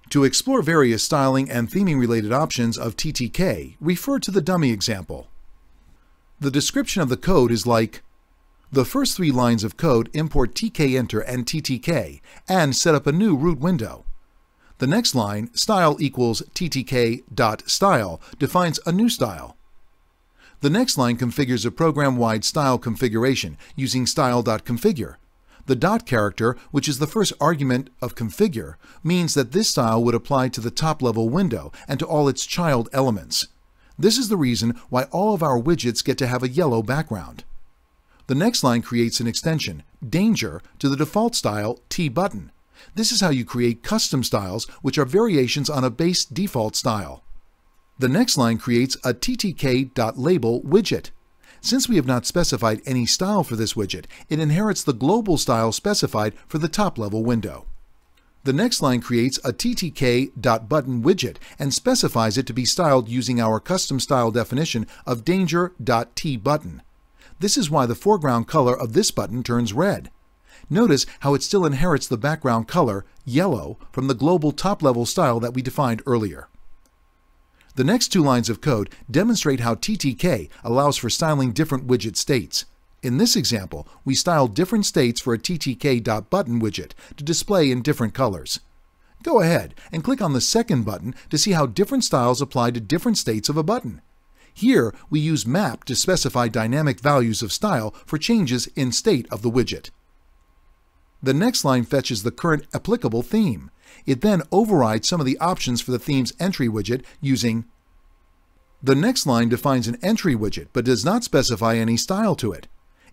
To explore various styling and theming-related options of TTK, refer to the dummy example. The description of the code is like, the first 3 lines of code import Tkinter and TTK and set up a new root window. The next line, style equals ttk.style, defines a new style. The next line configures a program-wide style configuration using style.configure. The dot character, which is the first argument of configure, means that this style would apply to the top-level window and to all its child elements. This is the reason why all of our widgets get to have a yellow background. The next line creates an extension, danger, to the default style T-button. This is how you create custom styles, which are variations on a base default style. The next line creates a ttk.label widget. Since we have not specified any style for this widget, it inherits the global style specified for the top-level window. The next line creates a ttk.button widget and specifies it to be styled using our custom style definition of danger.tbutton. This is why the foreground color of this button turns red. Notice how it still inherits the background color, yellow, from the global top-level style that we defined earlier. The next 2 lines of code demonstrate how TTK allows for styling different widget states. In this example, we styled different states for a ttk.button widget to display in different colors. Go ahead and click on the second button to see how different styles apply to different states of a button. Here, we use map to specify dynamic values of style for changes in state of the widget. The next line fetches the current applicable theme. It then overrides some of the options for the theme's entry widget using. The next line defines an entry widget but does not specify any style to it.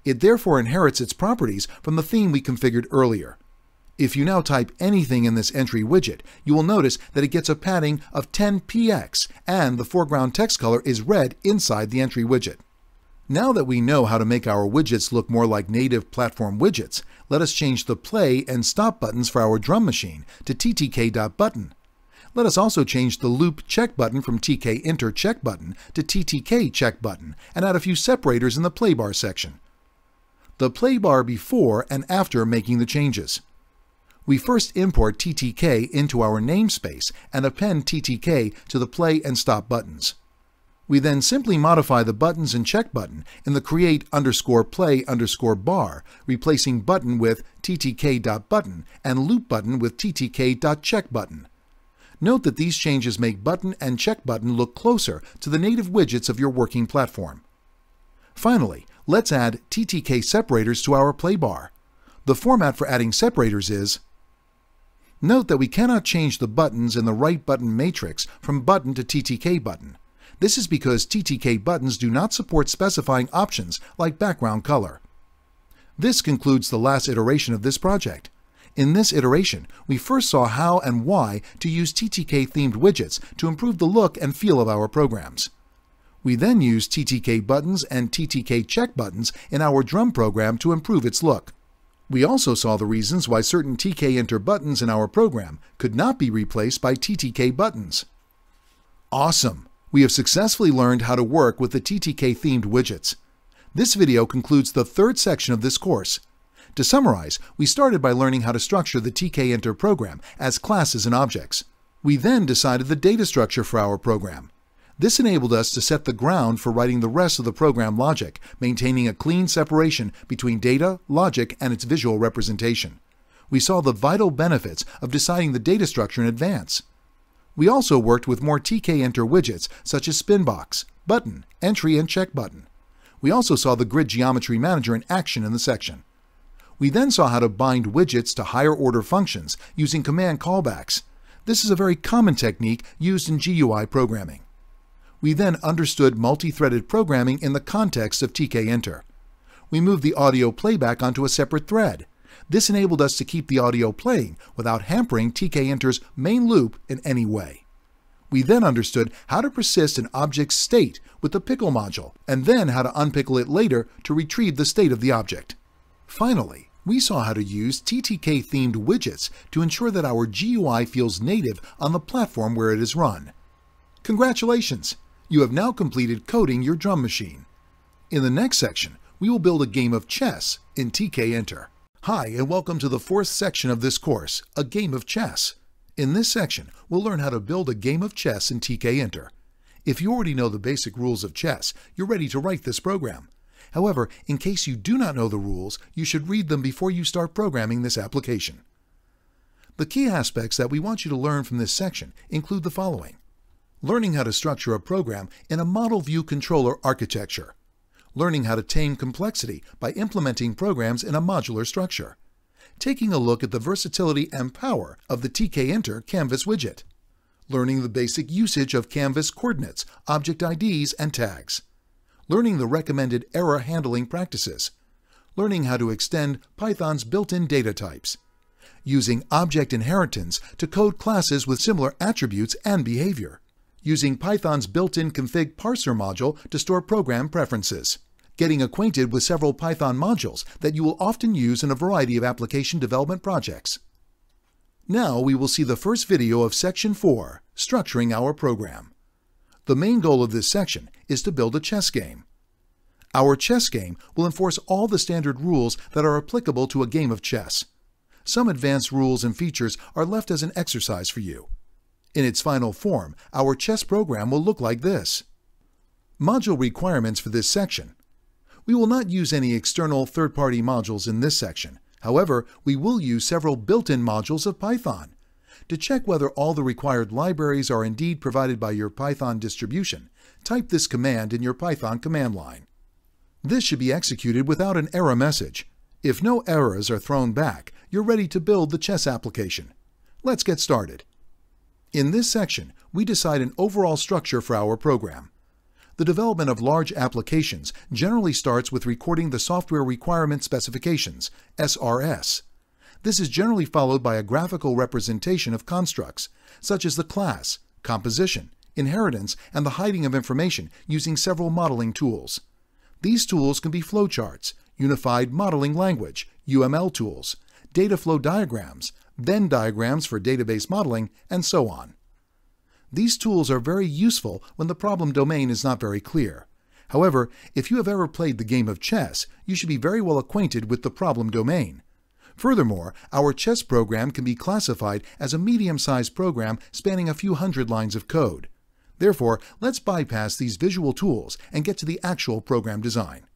It therefore inherits its properties from the theme we configured earlier. If you now type anything in this entry widget, you will notice that it gets a padding of 10px and the foreground text color is red inside the entry widget. Now that we know how to make our widgets look more like native platform widgets, let us change the play and stop buttons for our drum machine to ttk.button. Let us also change the loop check button from Tkinter check button to TTK check button and add a few separators in the play bar section. The play bar before and after making the changes. We first import TTK into our namespace and append TTK to the play and stop buttons. We then simply modify the buttons and check button in the create_play_bar, replacing button with ttk.button and loop button with ttk.checkButton. Note that these changes make button and check button look closer to the native widgets of your working platform. Finally, let's add TTK separators to our play bar. The format for adding separators is. Note that we cannot change the buttons in the right button matrix from button to TTK button. This is because TTK buttons do not support specifying options like background color. This concludes the last iteration of this project. In this iteration, we first saw how and why to use TTK-themed widgets to improve the look and feel of our programs. We then used TTK buttons and TTK check buttons in our drum program to improve its look. We also saw the reasons why certain Tkinter buttons in our program could not be replaced by TTK buttons. Awesome! We have successfully learned how to work with the TTK-themed widgets. This video concludes the third section of this course. To summarize, we started by learning how to structure the Tkinter program as classes and objects. We then decided the data structure for our program. This enabled us to set the ground for writing the rest of the program logic, maintaining a clean separation between data, logic, and its visual representation. We saw the vital benefits of deciding the data structure in advance. We also worked with more Tkinter widgets such as Spinbox, Button, Entry, and Check Button. We also saw the Grid Geometry Manager in action in the section. We then saw how to bind widgets to higher-order functions using command callbacks. This is a very common technique used in GUI programming. We then understood multi-threaded programming in the context of Tkinter. We moved the audio playback onto a separate thread. This enabled us to keep the audio playing without hampering Tkinter's main loop in any way. We then understood how to persist an object's state with the pickle module, and then how to unpickle it later to retrieve the state of the object. Finally, we saw how to use TTK-themed widgets to ensure that our GUI feels native on the platform where it is run. Congratulations! You have now completed coding your drum machine. In the next section, we will build a game of chess in Tkinter. Hi, and welcome to the fourth section of this course, a game of chess. In this section, we'll learn how to build a game of chess in Tkinter. If you already know the basic rules of chess, you're ready to write this program. However, in case you do not know the rules, you should read them before you start programming this application. The key aspects that we want you to learn from this section include the following: learning how to structure a program in a model view controller architecture, learning how to tame complexity by implementing programs in a modular structure, taking a look at the versatility and power of the Tkinter Canvas widget, learning the basic usage of Canvas coordinates, object IDs, and tags, learning the recommended error handling practices, learning how to extend Python's built-in data types, using object inheritance to code classes with similar attributes and behavior, using Python's built-in config parser module to store program preferences, getting acquainted with several Python modules that you will often use in a variety of application development projects. Now we will see the first video of Section 4, Structuring Our Program. The main goal of this section is to build a chess game. Our chess game will enforce all the standard rules that are applicable to a game of chess. Some advanced rules and features are left as an exercise for you. In its final form, our chess program will look like this. Module requirements for this section. We will not use any external third-party modules in this section. However, we will use several built-in modules of Python. To check whether all the required libraries are indeed provided by your Python distribution, type this command in your Python command line. This should be executed without an error message. If no errors are thrown back, you're ready to build the chess application. Let's get started. In this section, we decide an overall structure for our program. The development of large applications generally starts with recording the Software Requirement Specifications, SRS. This is generally followed by a graphical representation of constructs, such as the class, composition, inheritance, and the hiding of information using several modeling tools. These tools can be flowcharts, Unified Modeling Language, UML tools, data flow diagrams, Venn diagrams for database modeling, and so on. These tools are very useful when the problem domain is not very clear. However, if you have ever played the game of chess, you should be very well acquainted with the problem domain. Furthermore, our chess program can be classified as a medium-sized program spanning a few hundred lines of code. Therefore, let's bypass these visual tools and get to the actual program design.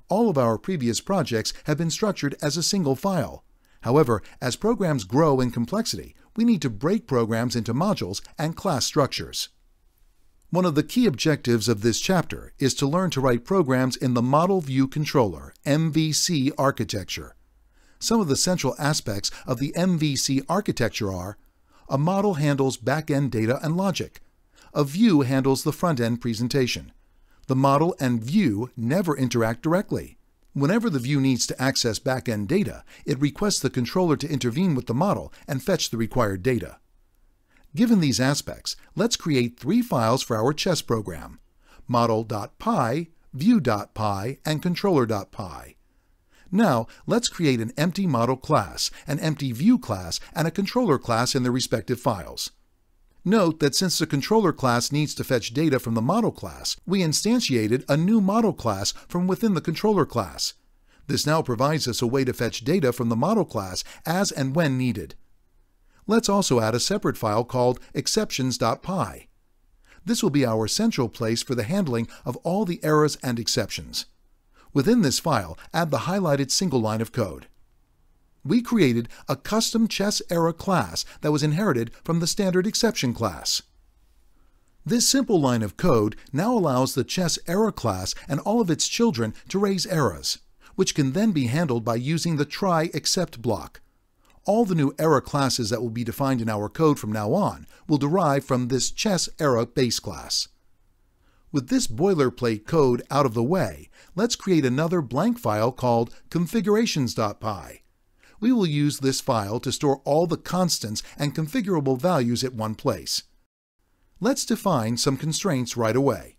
All of our previous projects have been structured as a single file. However, as programs grow in complexity, we need to break programs into modules and class structures. One of the key objectives of this chapter is to learn to write programs in the Model View Controller, MVC architecture. Some of the central aspects of the MVC architecture are: a model handles back-end data and logic. A view handles the front-end presentation. The model and view never interact directly. Whenever the view needs to access back-end data, it requests the controller to intervene with the model and fetch the required data. Given these aspects, let's create 3 files for our chess program: model.py, view.py, and controller.py. Now, let's create an empty model class, an empty view class, and a controller class in their respective files. Note that since the controller class needs to fetch data from the model class, we instantiated a new model class from within the controller class. This now provides us a way to fetch data from the model class as and when needed. Let's also add a separate file called exceptions.py. This will be our central place for the handling of all the errors and exceptions. Within this file, add the highlighted single line of code. We created a custom chess error class that was inherited from the standard exception class. This simple line of code now allows the chess error class and all of its children to raise errors, which can then be handled by using the try except block. All the new error classes that will be defined in our code from now on will derive from this chess error base class. With this boilerplate code out of the way, let's create another blank file called configurations.py. We will use this file to store all the constants and configurable values at one place. Let's define some constraints right away.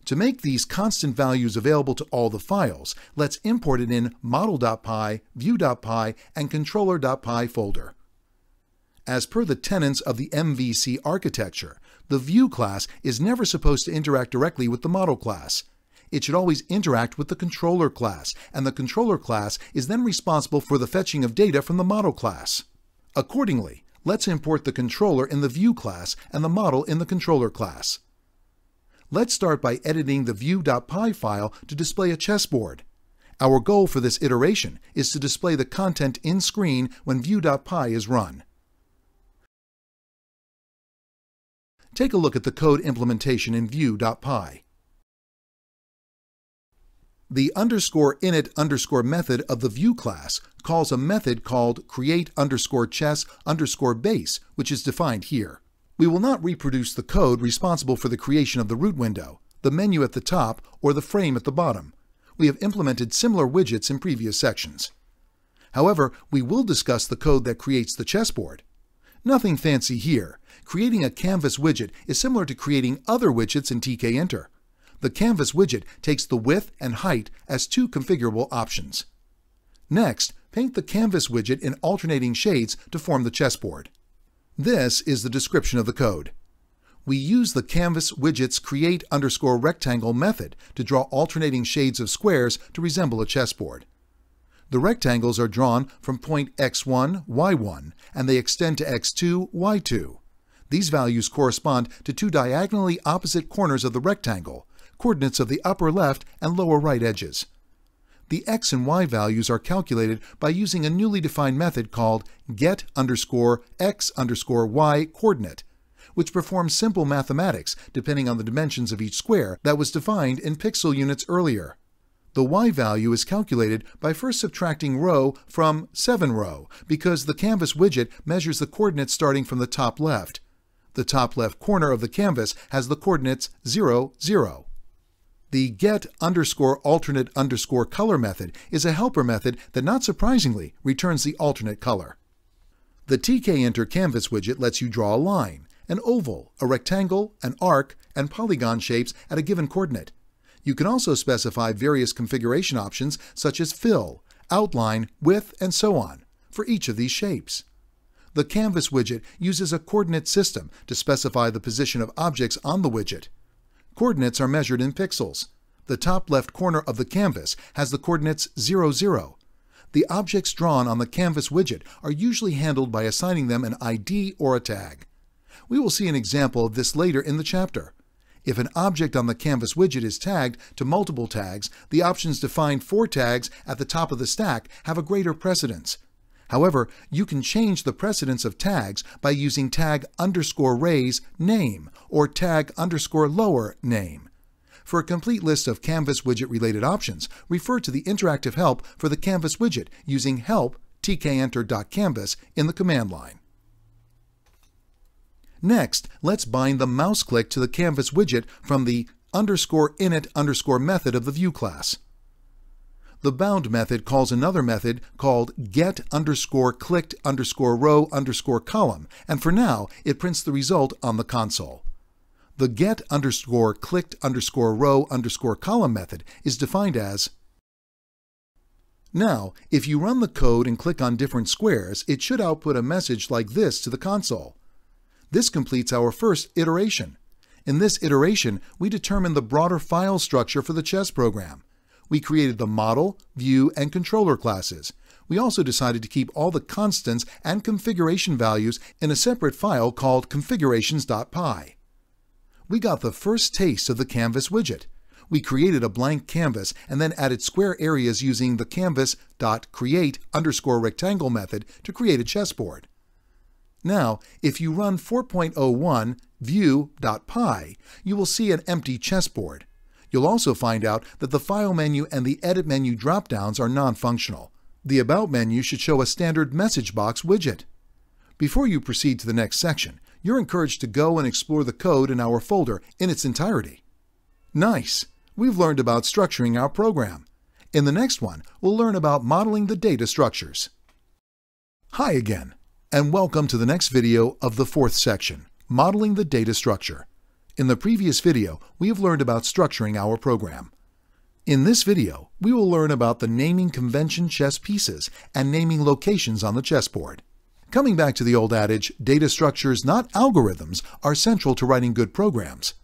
To make these constant values available to all the files, let's import it in model.py, view.py, and controller.py folder. As per the tenets of the MVC architecture, the view class is never supposed to interact directly with the model class. It should always interact with the controller class, and the controller class is then responsible for the fetching of data from the model class. Accordingly, let's import the controller in the view class and the model in the controller class. Let's start by editing the view.py file to display a chessboard. Our goal for this iteration is to display the content in screen when view.py is run. Take a look at the code implementation in view.py. The _init_ method of the view class calls a method called create_chess_base, which is defined here. We will not reproduce the code responsible for the creation of the root window, the menu at the top, or the frame at the bottom. We have implemented similar widgets in previous sections. However, we will discuss the code that creates the chessboard. Nothing fancy here. Creating a canvas widget is similar to creating other widgets in Tkinter. The canvas widget takes the width and height as two configurable options. Next, paint the canvas widget in alternating shades to form the chessboard. This is the description of the code. We use the canvas widget's create_rectangle method to draw alternating shades of squares to resemble a chessboard. The rectangles are drawn from point x1, y1, and they extend to x2, y2. These values correspond to two diagonally opposite corners of the rectangle, coordinates of the upper left and lower right edges. The x and y values are calculated by using a newly defined method called get_x_y coordinate, which performs simple mathematics depending on the dimensions of each square that was defined in pixel units earlier. The y value is calculated by first subtracting row from 7 row because the canvas widget measures the coordinates starting from the top left. The top left corner of the canvas has the coordinates 0, 0. The get_alternate_color method is a helper method that, not surprisingly, returns the alternate color. The Tkinter canvas widget lets you draw a line, an oval, a rectangle, an arc, and polygon shapes at a given coordinate. You can also specify various configuration options such as fill, outline, width, and so on for each of these shapes. The canvas widget uses a coordinate system to specify the position of objects on the widget. Coordinates are measured in pixels. The top left corner of the canvas has the coordinates 0, 0. The objects drawn on the canvas widget are usually handled by assigning them an ID or a tag. We will see an example of this later in the chapter. If an object on the canvas widget is tagged to multiple tags, the options defined for tags at the top of the stack have a greater precedence. However, you can change the precedence of tags by using tag_raise name or tag_lower name. For a complete list of Canvas widget related options, refer to the interactive help for the Canvas widget using help tkinter.canvas in the command line. Next, let's bind the mouse click to the Canvas widget from the _init_ method of the view class. The bound method calls another method called get_clicked_row_column, and for now, it prints the result on the console. The get_clicked_row_column method is defined as Now, if you run the code and click on different squares, it should output a message like this to the console. This completes our first iteration. In this iteration, we determined the broader file structure for the chess program. We created the model, view, and controller classes. We also decided to keep all the constants and configuration values in a separate file called configurations.py. We got the first taste of the canvas widget. We created a blank canvas and then added square areas using the canvas.create_rectangle method to create a chessboard. Now, if you run 4.01 view.py, you will see an empty chessboard. You'll also find out that the File menu and the Edit menu drop-downs are non-functional. The About menu should show a standard message box widget. Before you proceed to the next section, you're encouraged to go and explore the code in our folder in its entirety. Nice! We've learned about structuring our program. In the next one, we'll learn about modeling the data structures. Hi again, and welcome to the next video of the fourth section, Modeling the Data Structure. In the previous video, we have learned about structuring our program. In this video, we will learn about the naming convention chess pieces and naming locations on the chessboard. Coming back to the old adage, data structures, not algorithms, are central to writing good programs.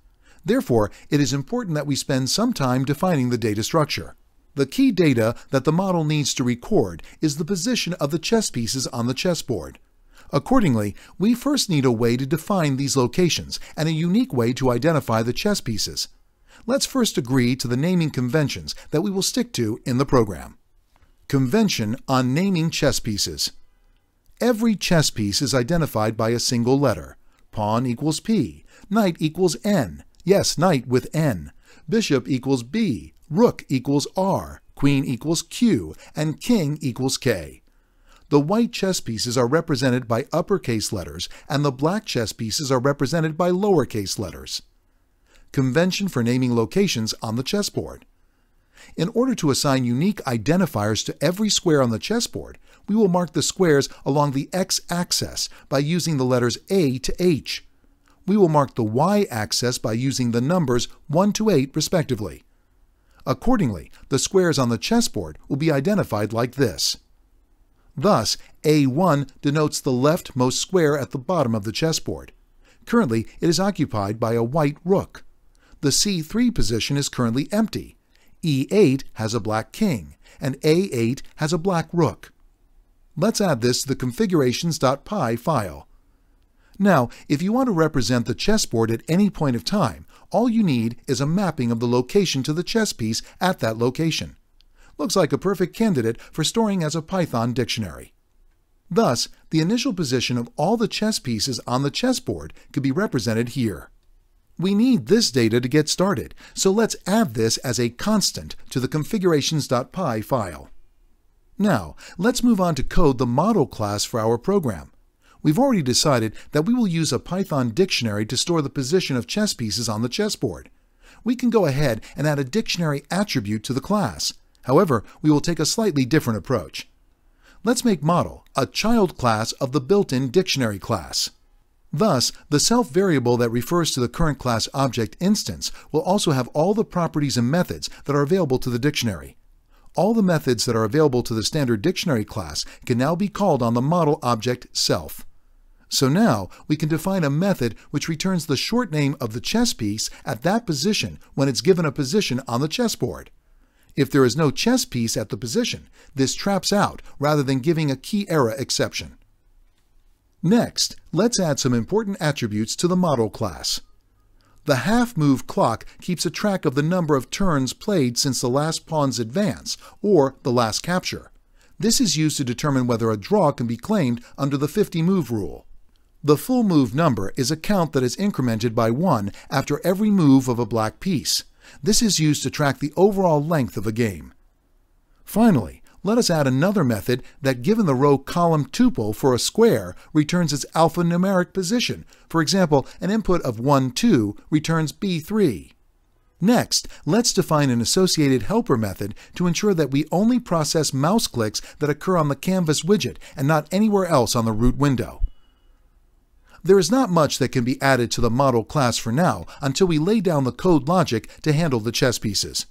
Therefore, it is important that we spend some time defining the data structure. The key data that the model needs to record is the position of the chess pieces on the chessboard. Accordingly, we first need a way to define these locations and a unique way to identify the chess pieces. Let's first agree to the naming conventions that we will stick to in the program. Convention on naming chess pieces. Every chess piece is identified by a single letter. Pawn equals P, knight equals N. Yes, knight with N. Bishop equals B, rook equals R, queen equals Q, and king equals K. The white chess pieces are represented by uppercase letters, and the black chess pieces are represented by lowercase letters. Convention for naming locations on the chessboard. In order to assign unique identifiers to every square on the chessboard, we will mark the squares along the x-axis by using the letters A to H. We will mark the y-axis by using the numbers 1 to 8 respectively. Accordingly, the squares on the chessboard will be identified like this. Thus, A1 denotes the leftmost square at the bottom of the chessboard. Currently, it is occupied by a white rook. The C3 position is currently empty. E8 has a black king, and A8 has a black rook. Let's add this to the configurations.py file. Now, if you want to represent the chessboard at any point of time, all you need is a mapping of the location to the chess piece at that location. Looks like a perfect candidate for storing as a Python dictionary. Thus, the initial position of all the chess pieces on the chessboard could be represented here. We need this data to get started, so let's add this as a constant to the configurations.py file. Now, let's move on to code the model class for our program. We've already decided that we will use a Python dictionary to store the position of chess pieces on the chessboard. We can go ahead and add a dictionary attribute to the class. However, we will take a slightly different approach. Let's make model a child class of the built-in dictionary class. Thus, the self variable that refers to the current class object instance will also have all the properties and methods that are available to the dictionary. All the methods that are available to the standard dictionary class can now be called on the model object self. So now we can define a method which returns the short name of the chess piece at that position when it's given a position on the chessboard. If there is no chess piece at the position, this traps out rather than giving a key error exception. Next, let's add some important attributes to the model class. The half-move clock keeps a track of the number of turns played since the last pawn's advance, or the last capture. This is used to determine whether a draw can be claimed under the 50-move rule. The full move number is a count that is incremented by 1 after every move of a black piece. This is used to track the overall length of a game. Finally, let us add another method that, given the row-column tuple for a square, returns its alphanumeric position. For example, an input of 1, 2 returns B3. Next, let's define an associated helper method to ensure that we only process mouse clicks that occur on the canvas widget and not anywhere else on the root window. There is not much that can be added to the model class for now until we lay down the code logic to handle the chess pieces.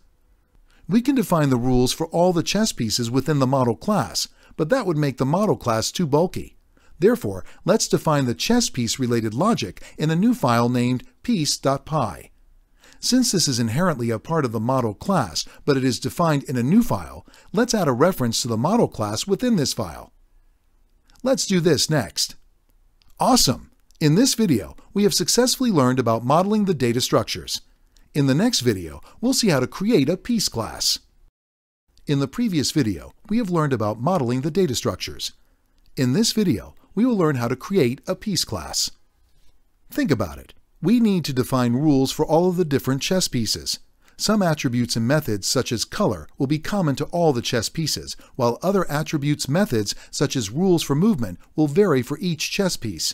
We can define the rules for all the chess pieces within the model class, but that would make the model class too bulky. Therefore, let's define the chess piece related logic in a new file named piece.py. Since this is inherently a part of the model class, but it is defined in a new file, let's add a reference to the model class within this file. Let's do this next. Awesome! In this video, we have successfully learned about modeling the data structures. In the next video, we'll see how to create a piece class. In the previous video, we have learned about modeling the data structures. In this video, we will learn how to create a piece class. Think about it. We need to define rules for all of the different chess pieces. Some attributes and methods, such as color, will be common to all the chess pieces, while other attributes methods, such as rules for movement, will vary for each chess piece.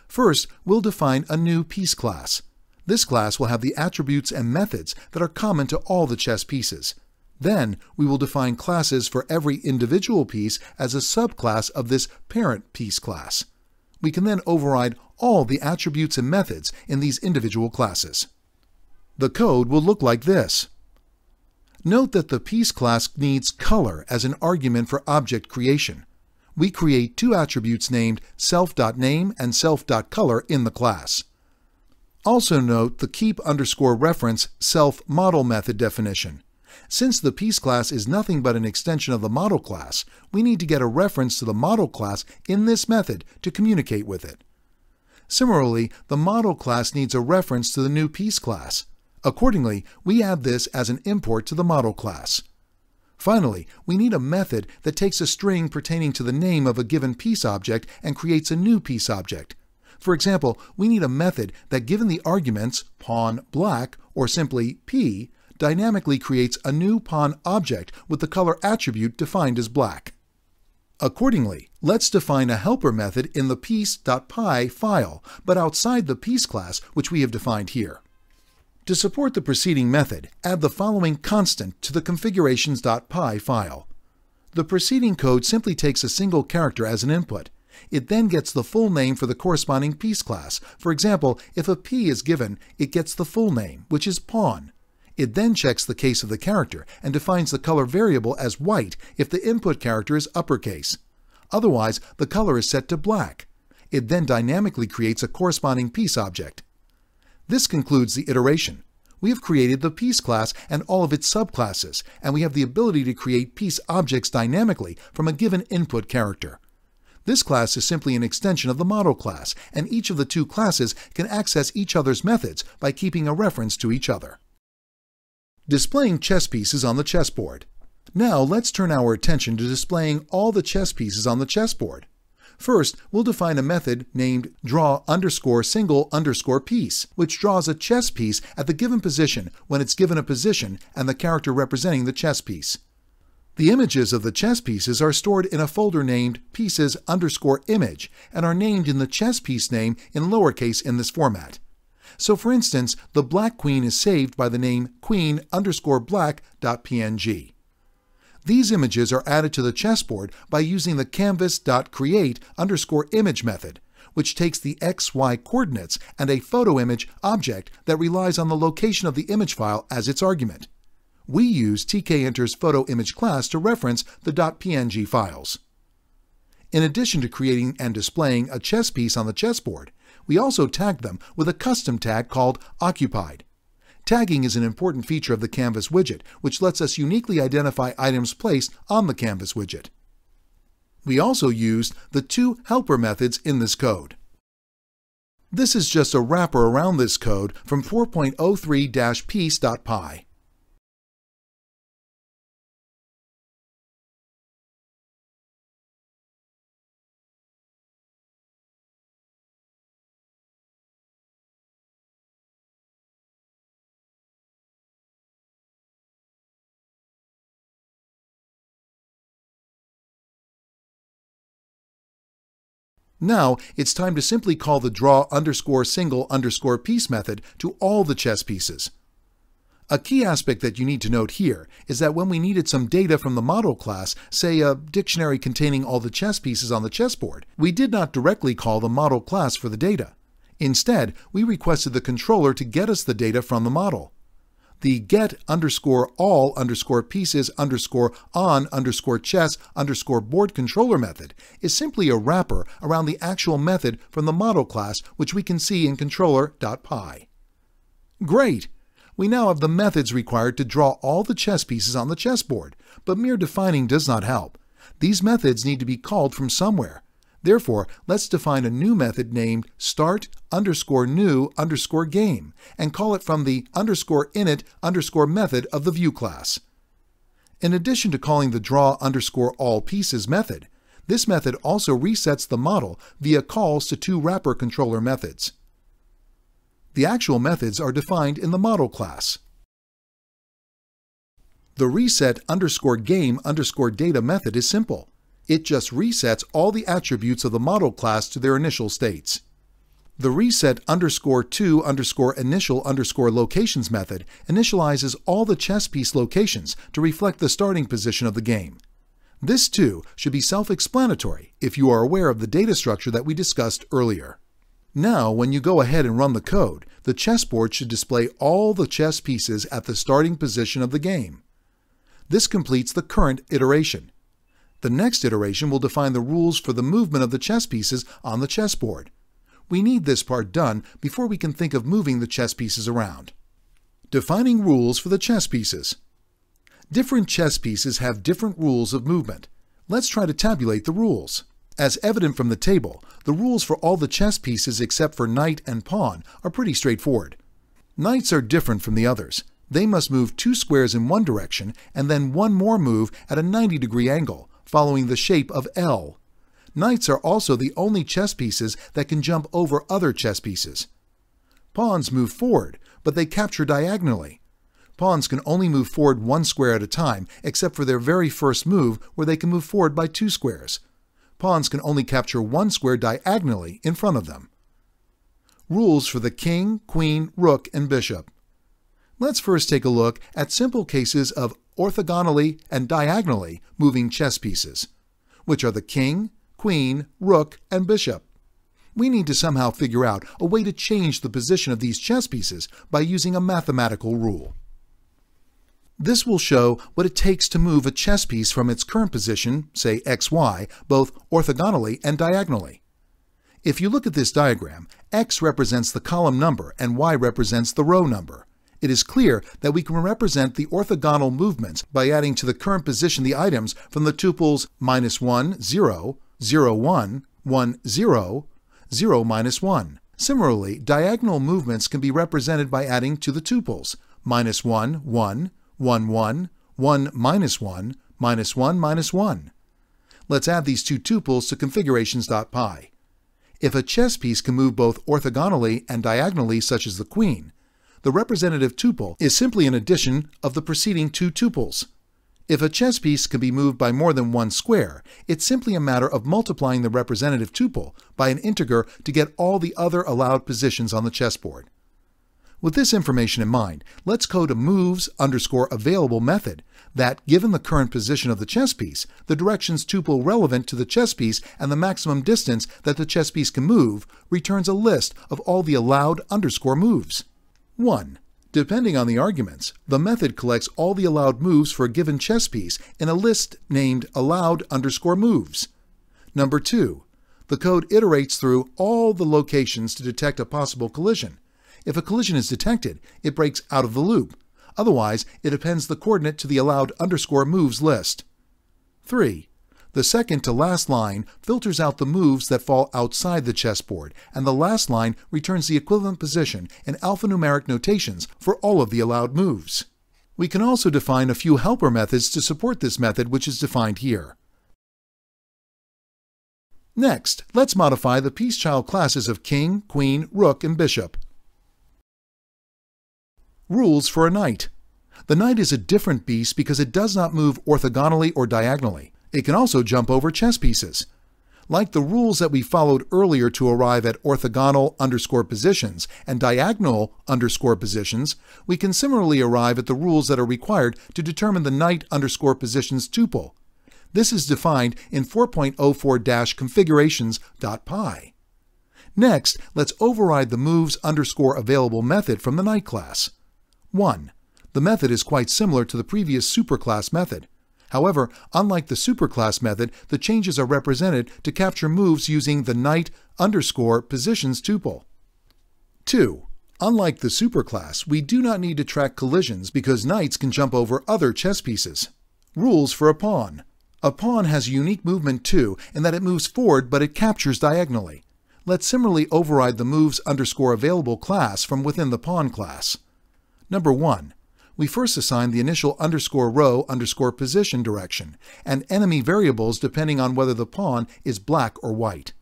First, we'll define a new piece class. This class will have the attributes and methods that are common to all the chess pieces. Then, we will define classes for every individual piece as a subclass of this parent piece class. We can then override all the attributes and methods in these individual classes. The code will look like this. Note that the piece class needs color as an argument for object creation. We create two attributes named self.name and self.color in the class. Also note the keep_reference self-model method definition. Since the piece class is nothing but an extension of the model class, we need to get a reference to the model class in this method to communicate with it. Similarly, the model class needs a reference to the new piece class. Accordingly, we add this as an import to the model class. Finally, we need a method that takes a string pertaining to the name of a given piece object and creates a new piece object. For example, we need a method that, given the arguments pawn black or simply p, dynamically creates a new pawn object with the color attribute defined as black. Accordingly, let's define a helper method in the piece.py file, but outside the piece class, which we have defined here. To support the preceding method, add the following constant to the configurations.py file. The preceding code simply takes a single character as an input. It then gets the full name for the corresponding piece class. For example, if a p is given, it gets the full name, which is pawn. It then checks the case of the character and defines the color variable as white if the input character is uppercase. Otherwise, the color is set to black. It then dynamically creates a corresponding piece object. This concludes the iteration. We have created the piece class and all of its subclasses, and we have the ability to create piece objects dynamically from a given input character. This class is simply an extension of the model class, and each of the two classes can access each other's methods by keeping a reference to each other. Displaying chess pieces on the chessboard. Now let's turn our attention to displaying all the chess pieces on the chessboard. First, we'll define a method named draw_single_piece, which draws a chess piece at the given position when it's given a position and the character representing the chess piece. The images of the chess pieces are stored in a folder named pieces_image and are named in the chess piece name in lowercase in this format. So for instance, the black queen is saved by the name queen_black.png. These images are added to the chessboard by using the canvas.create_image method, which takes the XY coordinates and a photo image object that relies on the location of the image file as its argument. We use Tkinter's photo image class to reference the .png files. In addition to creating and displaying a chess piece on the chessboard, we also tag them with a custom tag called occupied. Tagging is an important feature of the Canvas widget, which lets us uniquely identify items placed on the Canvas widget. We also used the two helper methods in this code. This is just a wrapper around this code from 4.03-piece.py. Now, it's time to simply call the draw_single_piece method to all the chess pieces. A key aspect that you need to note here is that when we needed some data from the model class, say a dictionary containing all the chess pieces on the chessboard, we did not directly call the model class for the data. Instead, we requested the controller to get us the data from the model. The get_all_pieces_on_chess_board controller method is simply a wrapper around the actual method from the model class, which we can see in controller.py. Great! We now have the methods required to draw all the chess pieces on the chessboard, but mere defining does not help. These methods need to be called from somewhere. Therefore, let's define a new method named start_new_game and call it from the _init_method of the view class. In addition to calling the draw_all_pieces method, this method also resets the model via calls to two wrapper controller methods. The actual methods are defined in the model class. The reset_game_data method is simple. It just resets all the attributes of the model class to their initial states. The reset_to_initial_locations method initializes all the chess piece locations to reflect the starting position of the game. This too should be self-explanatory if you are aware of the data structure that we discussed earlier. Now, when you go ahead and run the code, the chessboard should display all the chess pieces at the starting position of the game. This completes the current iteration. The next iteration will define the rules for the movement of the chess pieces on the chessboard. We need this part done before we can think of moving the chess pieces around. Defining rules for the chess pieces. Different chess pieces have different rules of movement. Let's try to tabulate the rules. As evident from the table, the rules for all the chess pieces except for knight and pawn are pretty straightforward. Knights are different from the others. They must move 2 squares in one direction and then one more move at a 90-degree angle, following the shape of L. Knights are also the only chess pieces that can jump over other chess pieces. Pawns move forward, but they capture diagonally. Pawns can only move forward 1 square at a time, except for their very first move where they can move forward by 2 squares. Pawns can only capture 1 square diagonally in front of them. Rules for the king, queen, rook, and bishop. Let's first take a look at simple cases of orthogonally and diagonally moving chess pieces, which are the king, queen, rook, and bishop. We need to somehow figure out a way to change the position of these chess pieces by using a mathematical rule. This will show what it takes to move a chess piece from its current position, say xy, both orthogonally and diagonally. If you look at this diagram, x represents the column number and y represents the row number. It is clear that we can represent the orthogonal movements by adding to the current position the items from the tuples -1, 0, 0, 1, 1, 0, 0, -1. Similarly, diagonal movements can be represented by adding to the tuples -1, 1, 1, 1, 1, -1, -1, -1. Let's add these two tuples to configurations.py. If a chess piece can move both orthogonally and diagonally, such as the queen, the representative tuple is simply an addition of the preceding two tuples. If a chess piece can be moved by more than 1 square, it's simply a matter of multiplying the representative tuple by an integer to get all the other allowed positions on the chessboard. With this information in mind, let's code a moves_available method that, given the current position of the chess piece, the directions tuple relevant to the chess piece, and the maximum distance that the chess piece can move, returns a list of all the allowed moves. 1. Depending on the arguments, the method collects all the allowed moves for a given chess piece in a list named allowed_moves. Number 2. The code iterates through all the locations to detect a possible collision. If a collision is detected, it breaks out of the loop. Otherwise, it appends the coordinate to the allowed_moves list. 3. The second to last line filters out the moves that fall outside the chessboard, and the last line returns the equivalent position in alphanumeric notations for all of the allowed moves. We can also define a few helper methods to support this method, which is defined here. Next, let's modify the piece-child classes of king, queen, rook, and bishop. Rules for a knight. The knight is a different beast because it does not move orthogonally or diagonally. It can also jump over chess pieces. Like the rules that we followed earlier to arrive at orthogonal_positions and diagonal_positions, we can similarly arrive at the rules that are required to determine the knight_positions tuple. This is defined in 4.04-configurations.py. Next, let's override the moves_available method from the knight class. 1. The method is quite similar to the previous superclass method. However, unlike the superclass method, the changes are represented to capture moves using the knight_positions tuple. 2. Unlike the superclass, we do not need to track collisions because knights can jump over other chess pieces. Rules for a pawn. A pawn has a unique movement too, in that it moves forward but it captures diagonally. Let's similarly override the moves_available class from within the pawn class. Number 1. We first assign the initial _row_position direction and enemy variables depending on whether the pawn is black or white.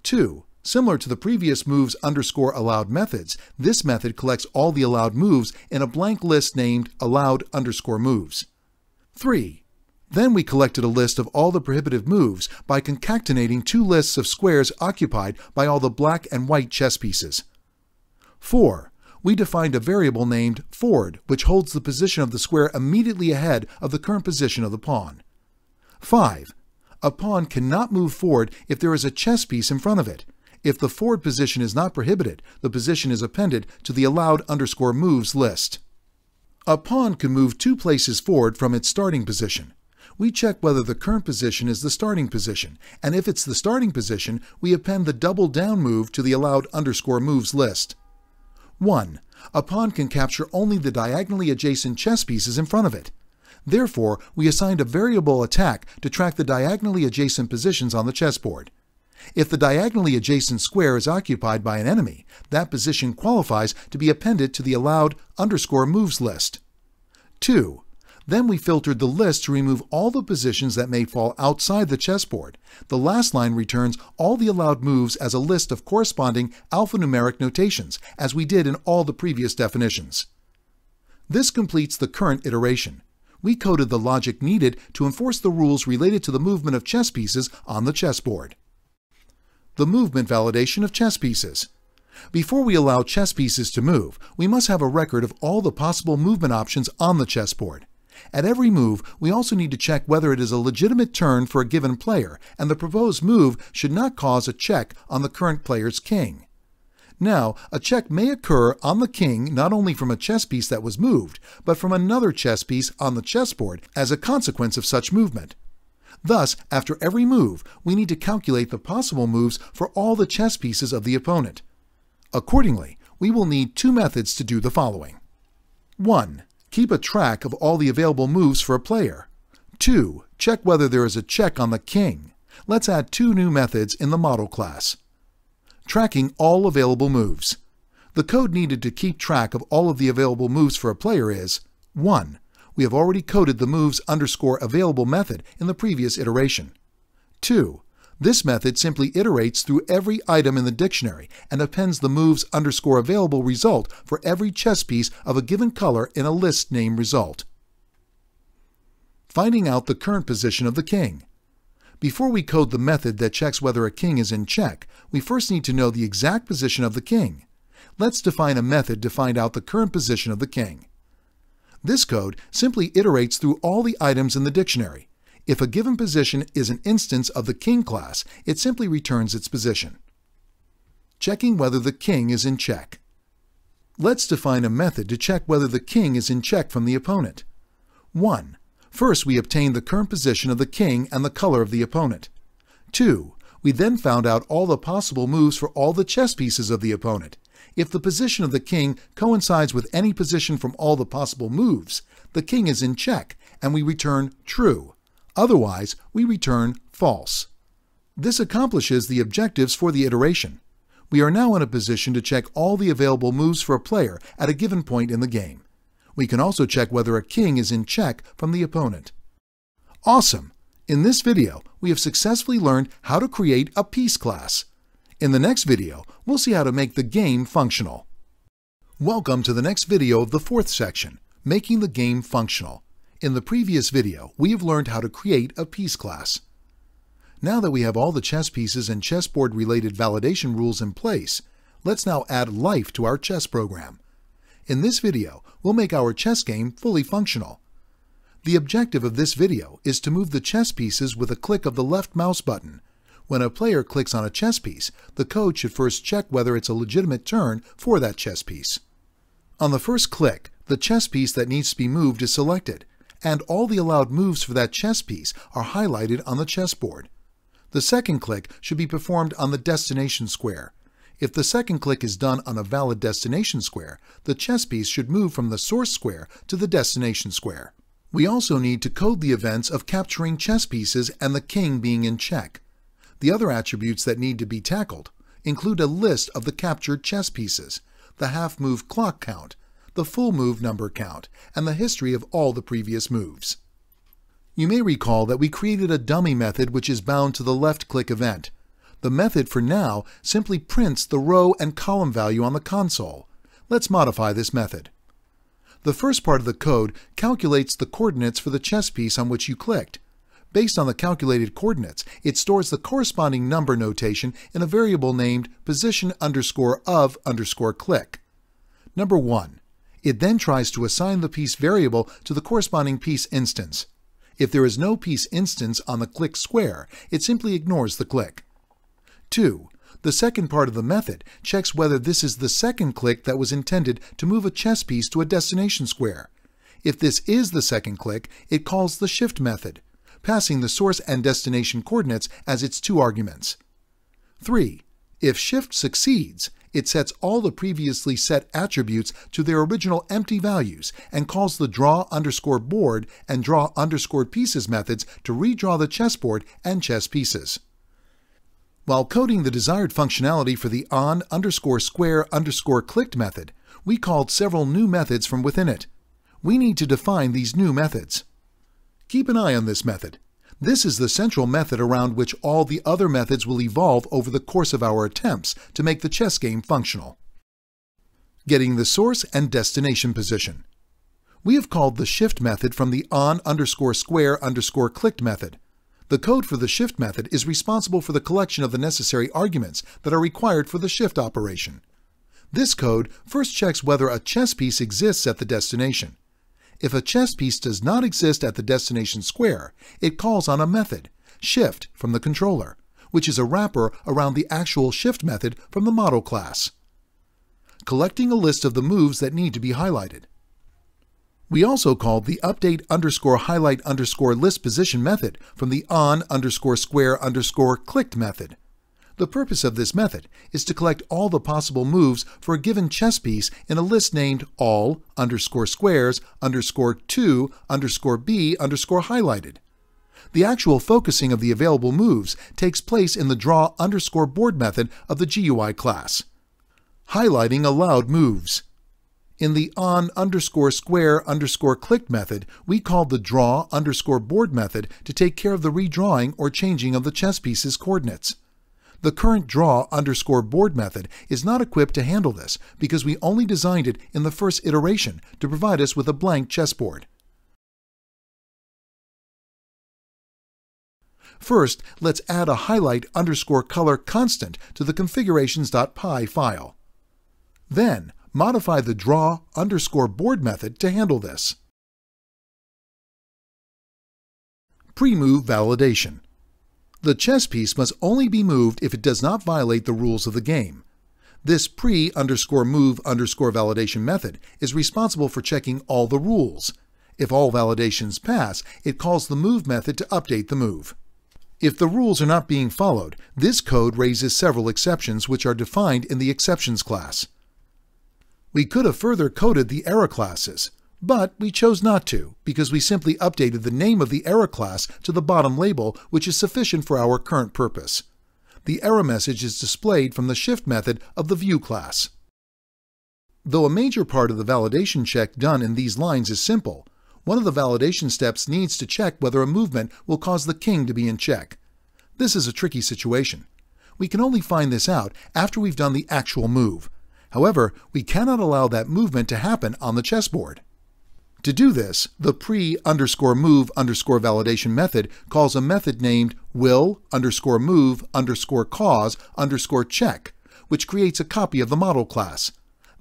2. Similar to the previous moves_allowed methods, this method collects all the allowed moves in a blank list named allowed_moves. 3. Then we collected a list of all the prohibitive moves by concatenating two lists of squares occupied by all the black and white chess pieces. 4. We defined a variable named forward, which holds the position of the square immediately ahead of the current position of the pawn. 5. A pawn cannot move forward if there is a chess piece in front of it. If the forward position is not prohibited, the position is appended to the allowed_moves list. A pawn can move 2 places forward from its starting position. We check whether the current position is the starting position, and if it's the starting position, we append the double down move to the allowed_moves list. 1. A pawn can capture only the diagonally adjacent chess pieces in front of it. Therefore, we assigned a variable attack to track the diagonally adjacent positions on the chessboard. If the diagonally adjacent square is occupied by an enemy, that position qualifies to be appended to the allowed_moves list. 2. Then we filtered the list to remove all the positions that may fall outside the chessboard. The last line returns all the allowed moves as a list of corresponding alphanumeric notations, as we did in all the previous definitions. This completes the current iteration. We coded the logic needed to enforce the rules related to the movement of chess pieces on the chessboard. The movement validation of chess pieces. Before we allow chess pieces to move, we must have a record of all the possible movement options on the chessboard. At every move, we also need to check whether it is a legitimate turn for a given player, and the proposed move should not cause a check on the current player's king. Now, a check may occur on the king not only from a chess piece that was moved, but from another chess piece on the chessboard as a consequence of such movement. Thus, after every move, we need to calculate the possible moves for all the chess pieces of the opponent. Accordingly, we will need 2 methods to do the following. 1. Keep a track of all the available moves for a player. 2. Check whether there is a check on the king. Let's add 2 new methods in the model class. Tracking all available moves. The code needed to keep track of all of the available moves for a player is 1. We have already coded the moves_available method in the previous iteration. 2. This method simply iterates through every item in the dictionary and appends the moves_available result for every chess piece of a given color in a list name result. Finding out the current position of the king. Before we code the method that checks whether a king is in check, we first need to know the exact position of the king. Let's define a method to find out the current position of the king. This code simply iterates through all the items in the dictionary. If a given position is an instance of the king class, it simply returns its position. Checking whether the king is in check. Let's define a method to check whether the king is in check from the opponent. 1. First, we obtained the current position of the king and the color of the opponent. 2. We then found out all the possible moves for all the chess pieces of the opponent. If the position of the king coincides with any position from all the possible moves, the king is in check, and we return true. Otherwise, we return false. This accomplishes the objectives for the iteration. We are now in a position to check all the available moves for a player at a given point in the game. We can also check whether a king is in check from the opponent. Awesome! In this video, we have successfully learned how to create a piece class. In the next video, we'll see how to make the game functional. Welcome to the next video of the 4th section, Making the Game Functional. In the previous video, we have learned how to create a piece class. Now that we have all the chess pieces and chessboard-related validation rules in place, let's now add life to our chess program. In this video, we'll make our chess game fully functional. The objective of this video is to move the chess pieces with a click of the left mouse button. When a player clicks on a chess piece, the code should first check whether it's a legitimate turn for that chess piece. On the first click, the chess piece that needs to be moved is selected, and all the allowed moves for that chess piece are highlighted on the chessboard. The second click should be performed on the destination square. If the second click is done on a valid destination square, the chess piece should move from the source square to the destination square. We also need to code the events of capturing chess pieces and the king being in check. The other attributes that need to be tackled include a list of the captured chess pieces, the half-move clock count, the full move number count, and the history of all the previous moves. You may recall that we created a dummy method which is bound to the left-click event. The method for now simply prints the row and column value on the console. Let's modify this method. The first part of the code calculates the coordinates for the chess piece on which you clicked. Based on the calculated coordinates, it stores the corresponding number notation in a variable named position_of_click. Number 1. It then tries to assign the piece variable to the corresponding piece instance. If there is no piece instance on the click square, it simply ignores the click. 2. The second part of the method checks whether this is the second click that was intended to move a chess piece to a destination square. If this is the second click, it calls the shift method, passing the source and destination coordinates as its two arguments. 3. If shift succeeds, it sets all the previously set attributes to their original empty values and calls the draw_board and draw_pieces methods to redraw the chessboard and chess pieces. While coding the desired functionality for the on_square_clicked method, we called several new methods from within it. We need to define these new methods. Keep an eye on this method. This is the central method around which all the other methods will evolve over the course of our attempts to make the chess game functional. Getting the source and destination position. We have called the shift method from the on_square_clicked method. The code for the shift method is responsible for the collection of the necessary arguments that are required for the shift operation. This code first checks whether a chess piece exists at the destination. If a chess piece does not exist at the destination square, it calls on a method, shift, from the controller, which is a wrapper around the actual shift method from the model class. Collecting a list of the moves that need to be highlighted. We also called the update_highlight_list position method from the on_square_clicked method. The purpose of this method is to collect all the possible moves for a given chess piece in a list named all_squares_2_b_highlighted. The actual focusing of the available moves takes place in the draw_board method of the GUI class. Highlighting allowed moves. In the on_square_clicked method, we called the draw_board method to take care of the redrawing or changing of the chess piece's coordinates. The current draw_board method is not equipped to handle this because we only designed it in the first iteration to provide us with a blank chessboard. First, let's add a highlight_color constant to the configurations.py file. Then, modify the draw_board method to handle this. Pre-move validation. The chess piece must only be moved if it does not violate the rules of the game. This pre_move_validation method is responsible for checking all the rules. If all validations pass, it calls the move method to update the move. If the rules are not being followed, this code raises several exceptions which are defined in the exceptions class. We could have further coded the error classes, but we chose not to because we simply updated the name of the error class to the bottom label, which is sufficient for our current purpose. The error message is displayed from the shift method of the view class. Though a major part of the validation check done in these lines is simple, one of the validation steps needs to check whether a movement will cause the king to be in check. This is a tricky situation. We can only find this out after we've done the actual move. However, we cannot allow that movement to happen on the chessboard. To do this, the pre_move_validation method calls a method named will_move_cause_check, which creates a copy of the model class.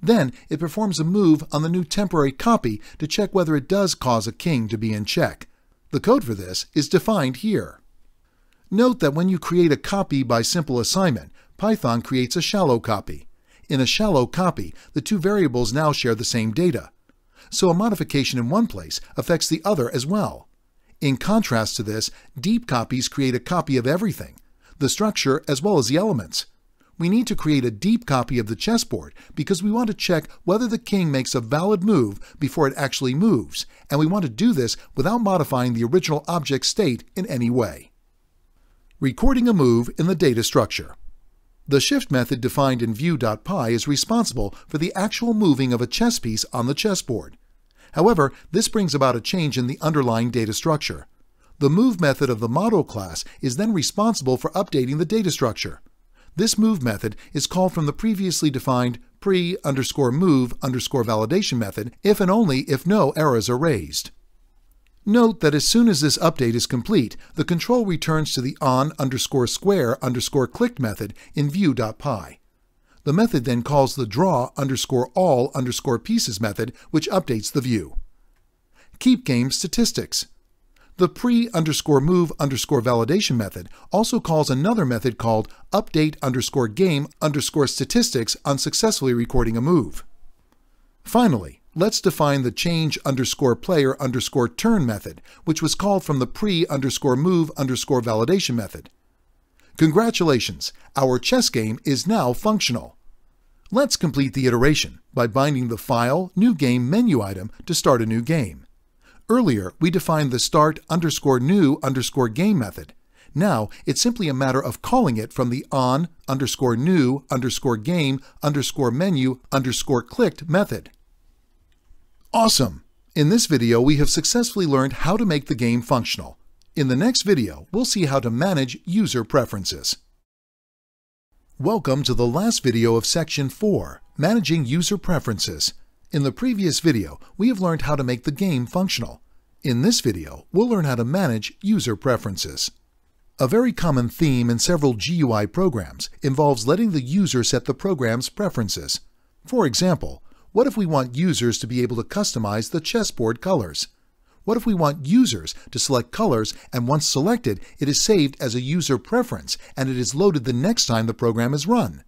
Then it performs a move on the new temporary copy to check whether it does cause a king to be in check. The code for this is defined here. Note that when you create a copy by simple assignment, Python creates a shallow copy. In a shallow copy, the two variables now share the same data. So a modification in one place affects the other as well. In contrast to this, deep copies create a copy of everything, the structure as well as the elements. We need to create a deep copy of the chessboard because we want to check whether the king makes a valid move before it actually moves, and we want to do this without modifying the original object state in any way. Recording a move in the data structure. The shift method defined in view.py is responsible for the actual moving of a chess piece on the chessboard. However, this brings about a change in the underlying data structure. The move method of the model class is then responsible for updating the data structure. This move method is called from the previously defined pre_move_validation method if and only if no errors are raised. Note that as soon as this update is complete, the control returns to the on_square_clicked method in view.py. The method then calls the draw_all_pieces method, which updates the view. Keep game statistics. The pre_move_validation method also calls another method called update_game_statistics on successfully recording a move. Finally, let's define the change_player_turn method, which was called from the pre_move_validation method. Congratulations, our chess game is now functional. Let's complete the iteration by binding the File, New Game menu item to start a new game. Earlier, we defined the start_new_game method. Now, it's simply a matter of calling it from the on_new_game_menu_clicked method. Awesome! In this video, we have successfully learned how to make the game functional. In the next video, we'll see how to manage user preferences. Welcome to the last video of Section 4, Managing User Preferences. In the previous video, we have learned how to make the game functional. In this video, we'll learn how to manage user preferences. A very common theme in several GUI programs involves letting the user set the program's preferences. For example, what if we want users to be able to customize the chessboard colors? What if we want users to select colors and once selected, it is saved as a user preference and it is loaded the next time the program is run?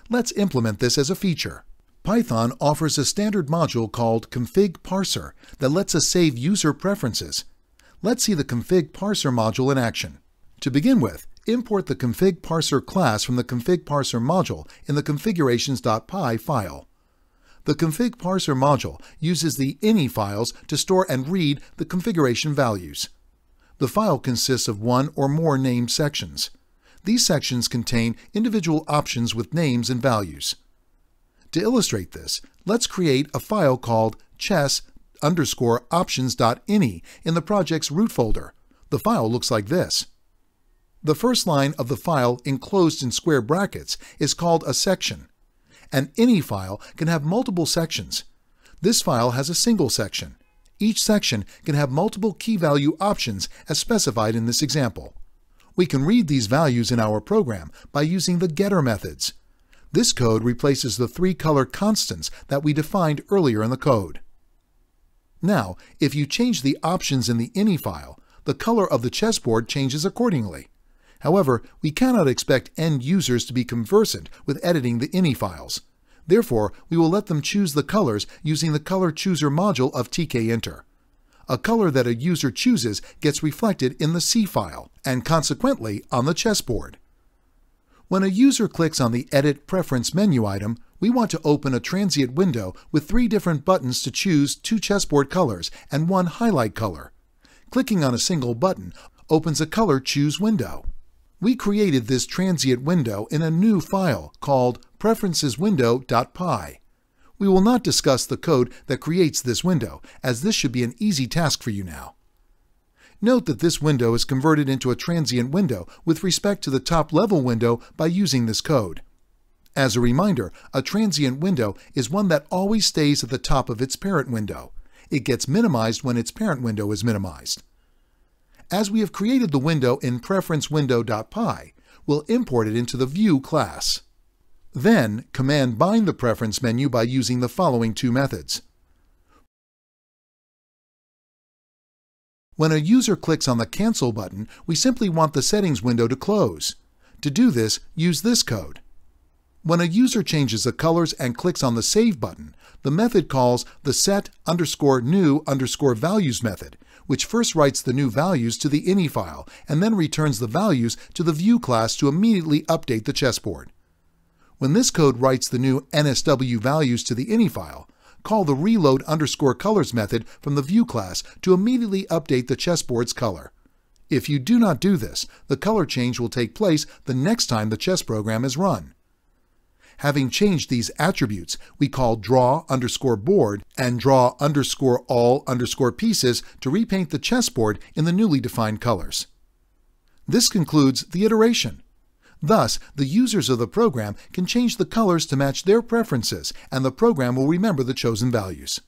Let's implement this as a feature. Python offers a standard module called config parser that lets us save user preferences. Let's see the config parser module in action. To begin with, import the config parser class from the config parser module in the configurations.py file. The config parser module uses the ini files to store and read the configuration values. The file consists of one or more named sections. These sections contain individual options with names and values. To illustrate this, let's create a file called chess_options.ini in the project's root folder. The file looks like this. The first line of the file enclosed in square brackets is called a section. An ini file can have multiple sections. This file has a single section. Each section can have multiple key value options as specified in this example. We can read these values in our program by using the getter methods. This code replaces the three color constants that we defined earlier in the code. Now, if you change the options in the ini file, the color of the chessboard changes accordingly. However, we cannot expect end users to be conversant with editing the ini files. Therefore, we will let them choose the colors using the color chooser module of Tkinter. A color that a user chooses gets reflected in the C file, and consequently on the chessboard. When a user clicks on the Edit Preference menu item, we want to open a transient window with 3 different buttons to choose 2 chessboard colors and 1 highlight color. Clicking on a single button opens a color choose window. We created this transient window in a new file called preferenceswindow.py. We will not discuss the code that creates this window, as this should be an easy task for you now. Note that this window is converted into a transient window with respect to the top-level window by using this code. As a reminder, a transient window is one that always stays at the top of its parent window. It gets minimized when its parent window is minimized. As we have created the window in preferencewindow.py, we'll import it into the View class. Then, command bind the preference menu by using the following 2 methods. When a user clicks on the Cancel button, we simply want the settings window to close. To do this, use this code. When a user changes the colors and clicks on the Save button, the method calls the set_new_values method, which first writes the new values to the ini file and then returns the values to the view class to immediately update the chessboard. When this code writes the new NSW values to the ini file, call the reload_colors method from the view class to immediately update the chessboard's color. If you do not do this, the color change will take place the next time the chess program is run. Having changed these attributes, we call draw_board and draw_all_pieces to repaint the chessboard in the newly defined colors. This concludes the iteration. Thus, the users of the program can change the colors to match their preferences, and the program will remember the chosen values.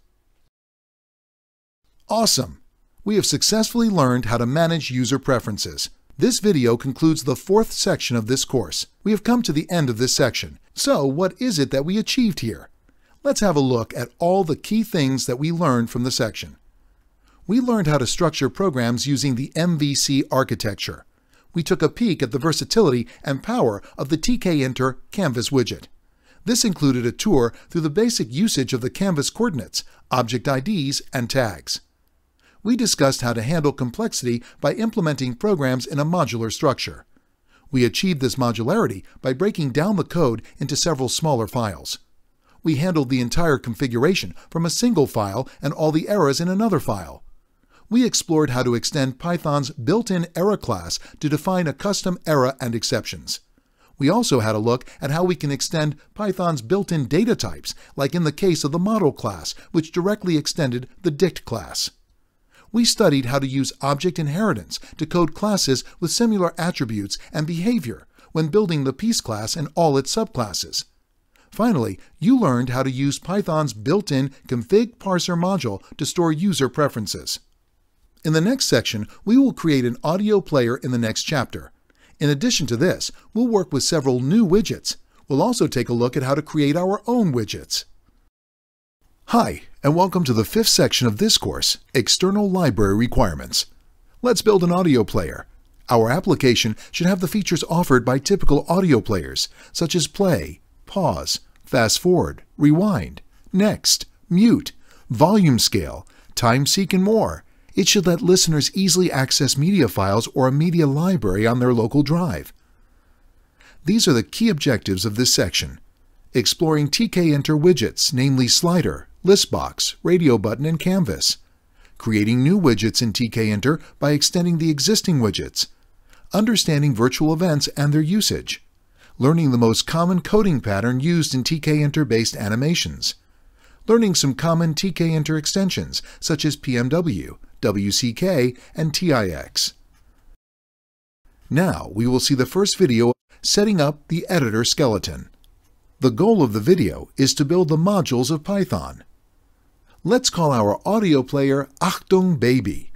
Awesome! We have successfully learned how to manage user preferences. This video concludes the 4th section of this course. We have come to the end of this section. So, what is it that we achieved here? Let's have a look at all the key things that we learned from the section. We learned how to structure programs using the MVC architecture. We took a peek at the versatility and power of the Tkinter Canvas widget. This included a tour through the basic usage of the Canvas coordinates, object IDs, and tags. We discussed how to handle complexity by implementing programs in a modular structure. We achieved this modularity by breaking down the code into several smaller files. We handled the entire configuration from a single file and all the errors in another file. We explored how to extend Python's built-in error class to define a custom error and exceptions. We also had a look at how we can extend Python's built-in data types, like in the case of the model class, which directly extended the dict class. We studied how to use object inheritance to code classes with similar attributes and behavior when building the piece class and all its subclasses. Finally, you learned how to use Python's built-in config parser module to store user preferences. In the next section, we will create an audio player in the next chapter. In addition to this, we'll work with several new widgets. We'll also take a look at how to create our own widgets. Hi, and welcome to the 5th section of this course, External Library Requirements. Let's build an audio player. Our application should have the features offered by typical audio players, such as play, pause, fast forward, rewind, next, mute, volume scale, time seek, and more. It should let listeners easily access media files or a media library on their local drive. These are the key objectives of this section. Exploring Tkinter widgets, namely slider, listbox, radio button, and canvas. Creating new widgets in Tkinter by extending the existing widgets. Understanding virtual events and their usage. Learning the most common coding pattern used in Tkinter-based animations. Learning some common Tkinter extensions such as PMW, WCK, and TIX. Now we will see the first video setting up the editor skeleton. The goal of the video is to build the modules of Python. Let's call our audio player Achtung Baby.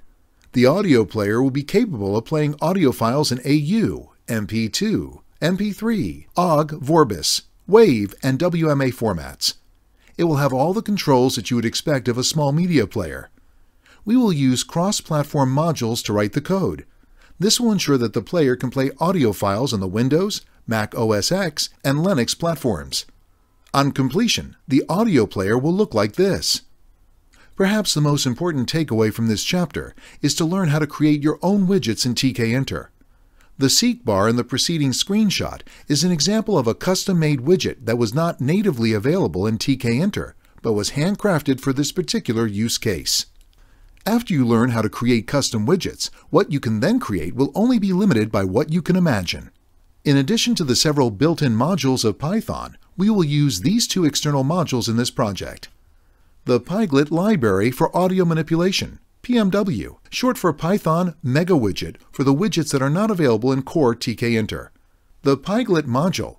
The audio player will be capable of playing audio files in AU, MP2, MP3, OGG, Vorbis, WAV, and WMA formats. It will have all the controls that you would expect of a small media player. We will use cross-platform modules to write the code. This will ensure that the player can play audio files on the Windows, Mac OS X, and Linux platforms. On completion, the audio player will look like this. Perhaps the most important takeaway from this chapter is to learn how to create your own widgets in Tkinter. The seek bar in the preceding screenshot is an example of a custom-made widget that was not natively available in Tkinter, but was handcrafted for this particular use case. After you learn how to create custom widgets, what you can then create will only be limited by what you can imagine. In addition to the several built-in modules of Python, we will use these 2 external modules in this project. The Pyglit Library for Audio Manipulation, PMW, short for Python Mega Widget for the widgets that are not available in core Tkinter. The Pyglit module.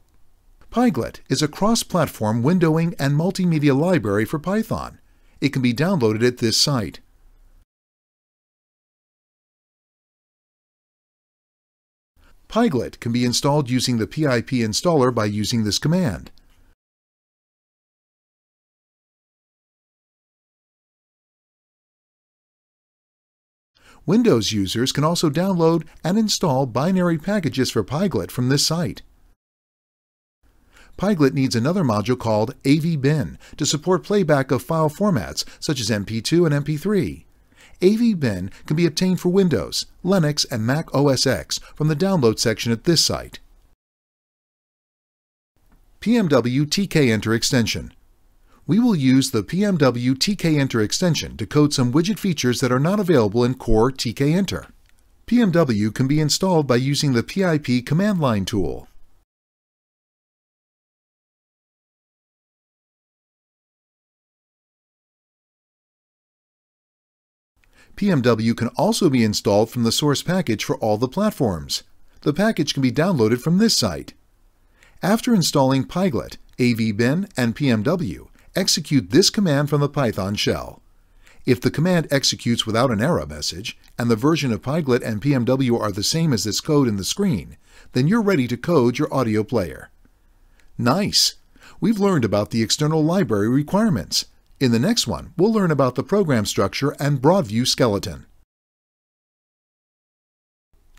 Pyglit is a cross-platform windowing and multimedia library for Python. It can be downloaded at this site. Pyglit can be installed using the pip installer by using this command. Windows users can also download and install binary packages for Pyglit from this site. Pyglet needs another module called AVBin to support playback of file formats such as MP2 and MP3. AVBin can be obtained for Windows, Linux, and Mac OS X from the download section at this site. PMW Tkinter extension. We will use the PMW Tkinter extension to code some widget features that are not available in core Tkinter. PMW can be installed by using the PIP command line tool. PMW can also be installed from the source package for all the platforms. The package can be downloaded from this site. After installing Pyglet, AVBin, and PMW, execute this command from the Python shell. If the command executes without an error message, and the version of Pyglet and PMW are the same as this code in the screen, then you're ready to code your audio player. Nice! We've learned about the external library requirements. In the next one, we'll learn about the program structure and broad view skeleton.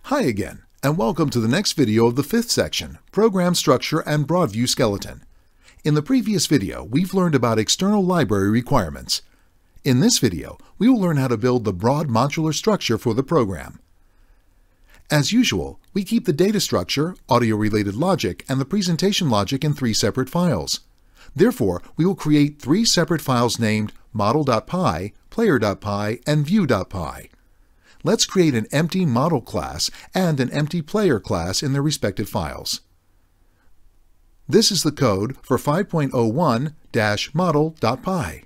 Hi again, and welcome to the next video of the fifth section, Program Structure and Broad View Skeleton. In the previous video, we've learned about external library requirements. In this video, we will learn how to build the broad modular structure for the program. As usual, we keep the data structure, audio-related logic, and the presentation logic in 3 separate files. Therefore, we will create 3 separate files named model.py, player.py, and view.py. Let's create an empty model class and an empty player class in their respective files. This is the code for 5.01-model.py.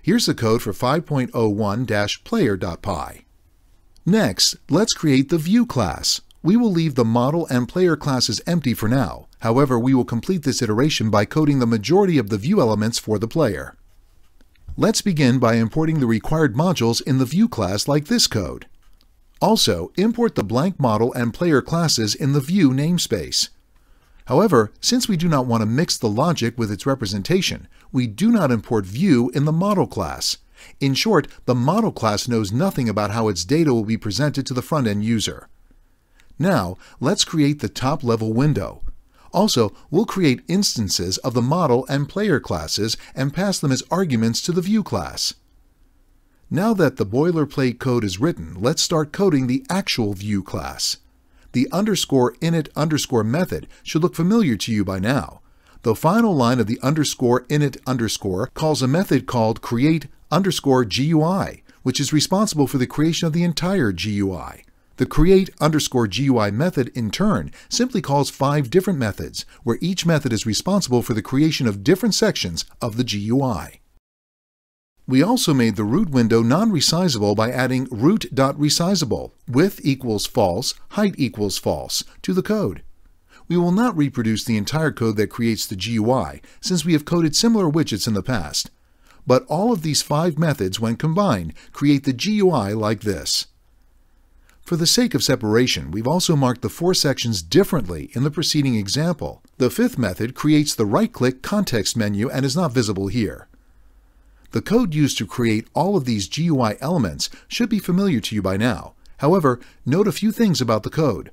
Here's the code for 5.01-player.py. Next, let's create the view class. We will leave the model and player classes empty for now. However, we will complete this iteration by coding the majority of the view elements for the player. Let's begin by importing the required modules in the view class like this code. Also, import the blank model and player classes in the view namespace. However, since we do not want to mix the logic with its representation, we do not import view in the model class. In short, the model class knows nothing about how its data will be presented to the front-end user. Now, let's create the top-level window. Also, we'll create instances of the model and player classes and pass them as arguments to the view class. Now that the boilerplate code is written, let's start coding the actual view class. The _init_ method should look familiar to you by now. The final line of the _init_ calls a method called create_GUI, which is responsible for the creation of the entire GUI. The create_GUI method, in turn, simply calls 5 different methods, where each method is responsible for the creation of different sections of the GUI. We also made the root window non-resizable by adding root.resizable, width equals false, height equals false, to the code. We will not reproduce the entire code that creates the GUI, since we have coded similar widgets in the past. But all of these 5 methods, when combined, create the GUI like this. For the sake of separation, we've also marked the 4 sections differently in the preceding example. The 5th method creates the right-click context menu and is not visible here. The code used to create all of these GUI elements should be familiar to you by now. However, note a few things about the code.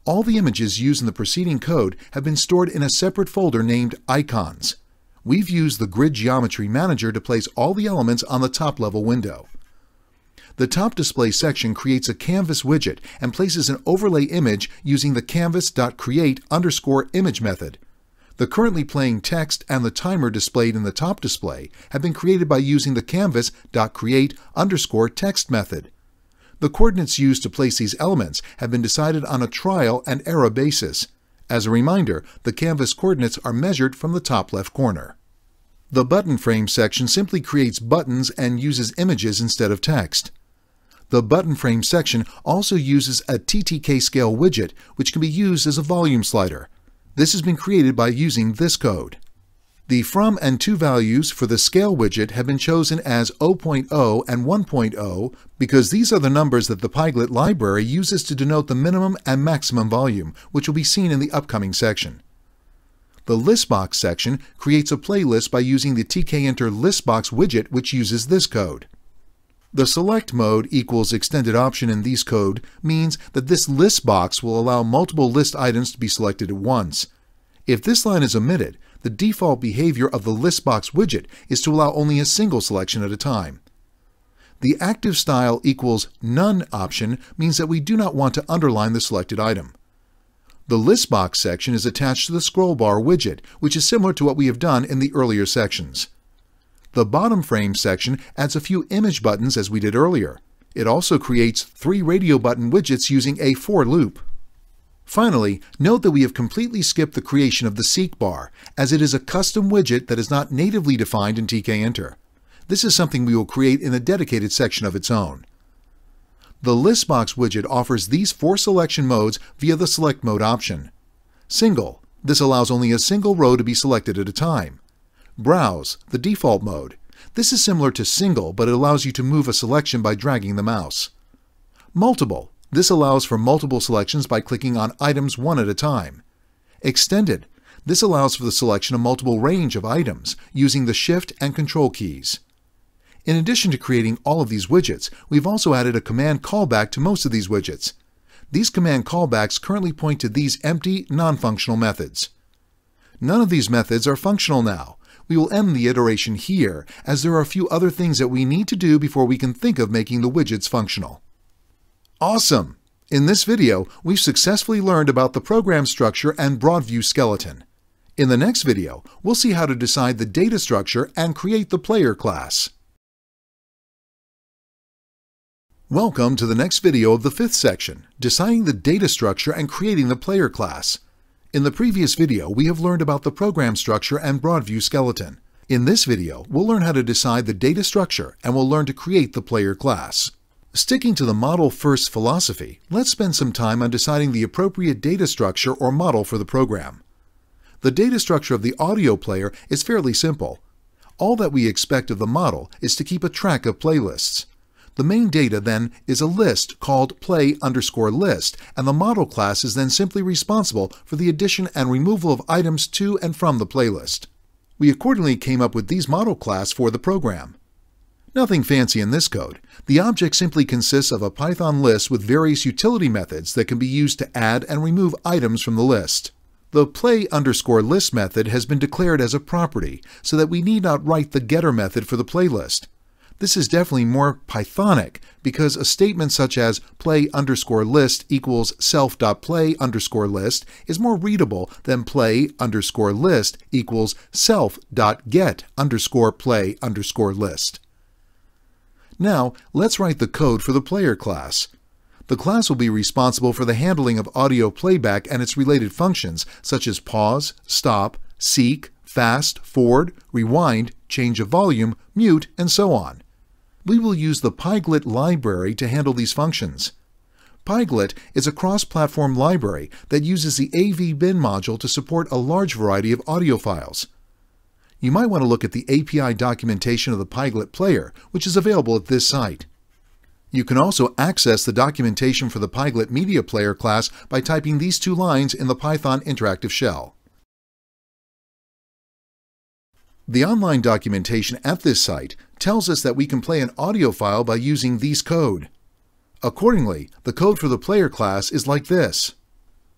All the images used in the preceding code have been stored in a separate folder named Icons. We've used the Grid Geometry Manager to place all the elements on the top-level window. The top display section creates a canvas widget and places an overlay image using the canvas.create_image method. The currently playing text and the timer displayed in the top display have been created by using the canvas.create_text method. The coordinates used to place these elements have been decided on a trial and error basis. As a reminder, the canvas coordinates are measured from the top left corner. The button frame section simply creates buttons and uses images instead of text. The button frame section also uses a TTK scale widget, which can be used as a volume slider. This has been created by using this code. The from and to values for the scale widget have been chosen as 0.0 and 1.0 because these are the numbers that the Pyglet library uses to denote the minimum and maximum volume, which will be seen in the upcoming section. The listbox section creates a playlist by using the Tkinter listbox widget, which uses this code. The select mode equals extended option in these code means that this list box will allow multiple list items to be selected at once. If this line is omitted, the default behavior of the list box widget is to allow only a single selection at a time. The active style equals none option means that we do not want to underline the selected item. The list box section is attached to the scroll bar widget, which is similar to what we have done in the earlier sections. The bottom frame section adds a few image buttons as we did earlier. It also creates 3 radio button widgets using a for loop. Finally, note that we have completely skipped the creation of the seek bar, as it is a custom widget that is not natively defined in Tkinter. This is something we will create in a dedicated section of its own. The list box widget offers these 4 selection modes via the select mode option. Single. This allows only a single row to be selected at a time. Browse, the default mode. This is similar to single, but it allows you to move a selection by dragging the mouse. Multiple. This allows for multiple selections by clicking on items one at a time. Extended. This allows for the selection of multiple range of items using the Shift and Control keys. In addition to creating all of these widgets, we've also added a command callback to most of these widgets. These command callbacks currently point to these empty, non-functional methods. None of these methods are functional now. We will end the iteration here, as there are a few other things that we need to do before we can think of making the widgets functional. Awesome! In this video, we've successfully learned about the program structure and broad view skeleton. In the next video, we'll see how to decide the data structure and create the player class. Welcome to the next video of the 5th section, deciding the data structure and creating the player class. In the previous video, we have learned about the program structure and broad view skeleton. In this video, we'll learn how to decide the data structure and we'll learn to create the player class. Sticking to the model-first philosophy, let's spend some time on deciding the appropriate data structure or model for the program. The data structure of the audio player is fairly simple. All that we expect of the model is to keep a track of playlists. The main data then is a list called play_list, and the model class is then simply responsible for the addition and removal of items to and from the playlist. We accordingly came up with these model class for the program. Nothing fancy in this code. The object simply consists of a Python list with various utility methods that can be used to add and remove items from the list. The play_list method has been declared as a property, so that we need not write the getter method for the playlist. This is definitely more Pythonic because a statement such as play_list equals self.play_list is more readable than play_list equals self.get_play_list. Now, let's write the code for the player class. The class will be responsible for the handling of audio playback and its related functions such as pause, stop, seek, fast, forward, rewind, change of volume, mute, and so on. We will use the Pyglit library to handle these functions. Pyglit is a cross-platform library that uses the AV-bin module to support a large variety of audio files. You might want to look at the API documentation of the Pyglit player, which is available at this site. You can also access the documentation for the Pyglit media player class by typing these 2 lines in the Python interactive shell. The online documentation at this site tells us that we can play an audio file by using these code. Accordingly, the code for the player class is like this.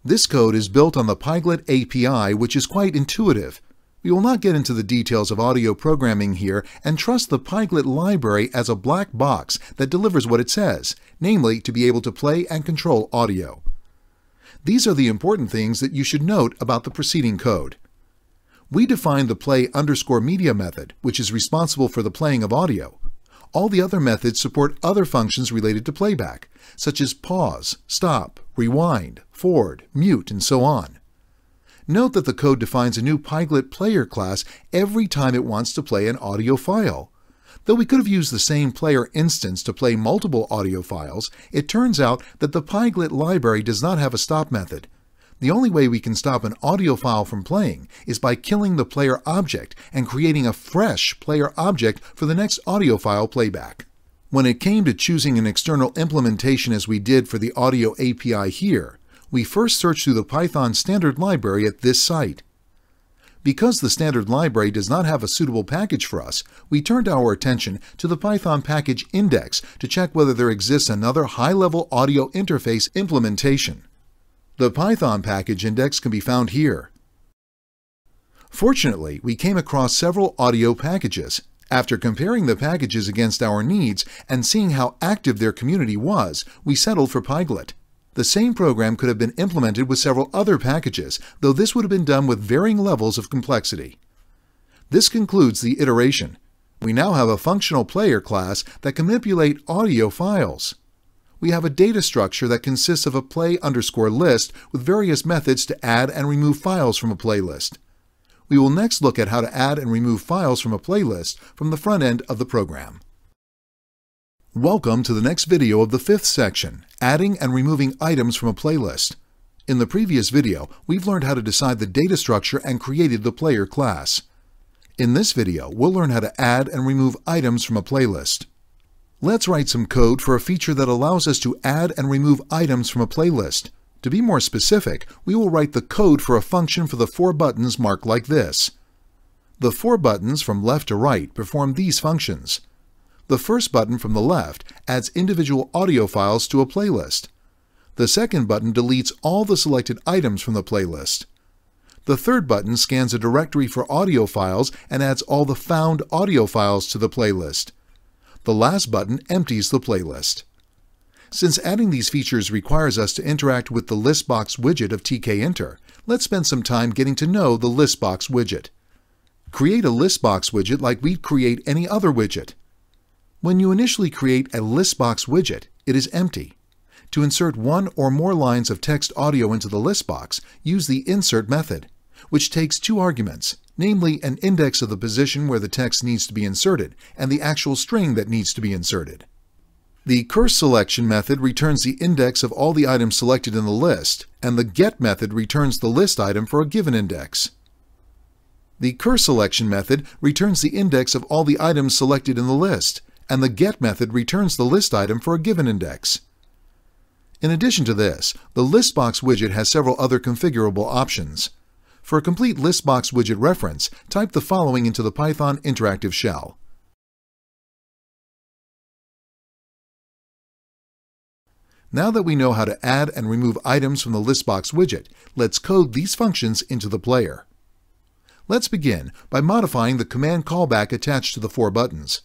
This code is built on the Pyglit API, which is quite intuitive. We will not get into the details of audio programming here and trust the Pyglit library as a black box that delivers what it says, namely to be able to play and control audio. These are the important things that you should note about the preceding code. We define the play_media method, which is responsible for the playing of audio. All the other methods support other functions related to playback, such as pause, stop, rewind, forward, mute, and so on. Note that the code defines a new Pyglit player class every time it wants to play an audio file. Though we could have used the same player instance to play multiple audio files, it turns out that the Pyglit library does not have a stop method. The only way we can stop an audio file from playing is by killing the player object and creating a fresh player object for the next audio file playback. When it came to choosing an external implementation as we did for the audio API here, we first searched through the Python standard library at this site. Because the standard library does not have a suitable package for us, we turned our attention to the Python package index to check whether there exists another high-level audio interface implementation. The Python package index can be found here. Fortunately, we came across several audio packages. After comparing the packages against our needs and seeing how active their community was, we settled for Pyglet. The same program could have been implemented with several other packages, though this would have been done with varying levels of complexity. This concludes the iteration. We now have a functional player class that can manipulate audio files. We have a data structure that consists of a play_list with various methods to add and remove files from a playlist. We will next look at how to add and remove files from a playlist from the front end of the program. Welcome to the next video of the fifth section, Adding and Removing Items from a Playlist. In the previous video, we've learned how to decide the data structure and created the player class. In this video, we'll learn how to add and remove items from a playlist. Let's write some code for a feature that allows us to add and remove items from a playlist. To be more specific, we will write the code for a function for the 4 buttons marked like this. The 4 buttons from left to right perform these functions. The first button from the left adds individual audio files to a playlist. The second button deletes all the selected items from the playlist. The third button scans a directory for audio files and adds all the found audio files to the playlist. The last button empties the playlist. Since adding these features requires us to interact with the listbox widget of Tkinter, let's spend some time getting to know the listbox widget. Create a listbox widget like we'd create any other widget. When you initially create a listbox widget, it is empty. To insert one or more lines of text audio into the listbox, use the insert method, which takes 2 arguments, namely an index of the position where the text needs to be inserted and the actual string that needs to be inserted. The curSelection method returns the index of all the items selected in the list, and the get method returns the list item for a given index. The curSelection method returns the index of all the items selected in the list, and the get method returns the list item for a given index. In addition to this, the listbox widget has several other configurable options. For a complete listbox widget reference, type the following into the Python interactive shell. Now that we know how to add and remove items from the listbox widget, let's code these functions into the player. Let's begin by modifying the command callback attached to the 4 buttons.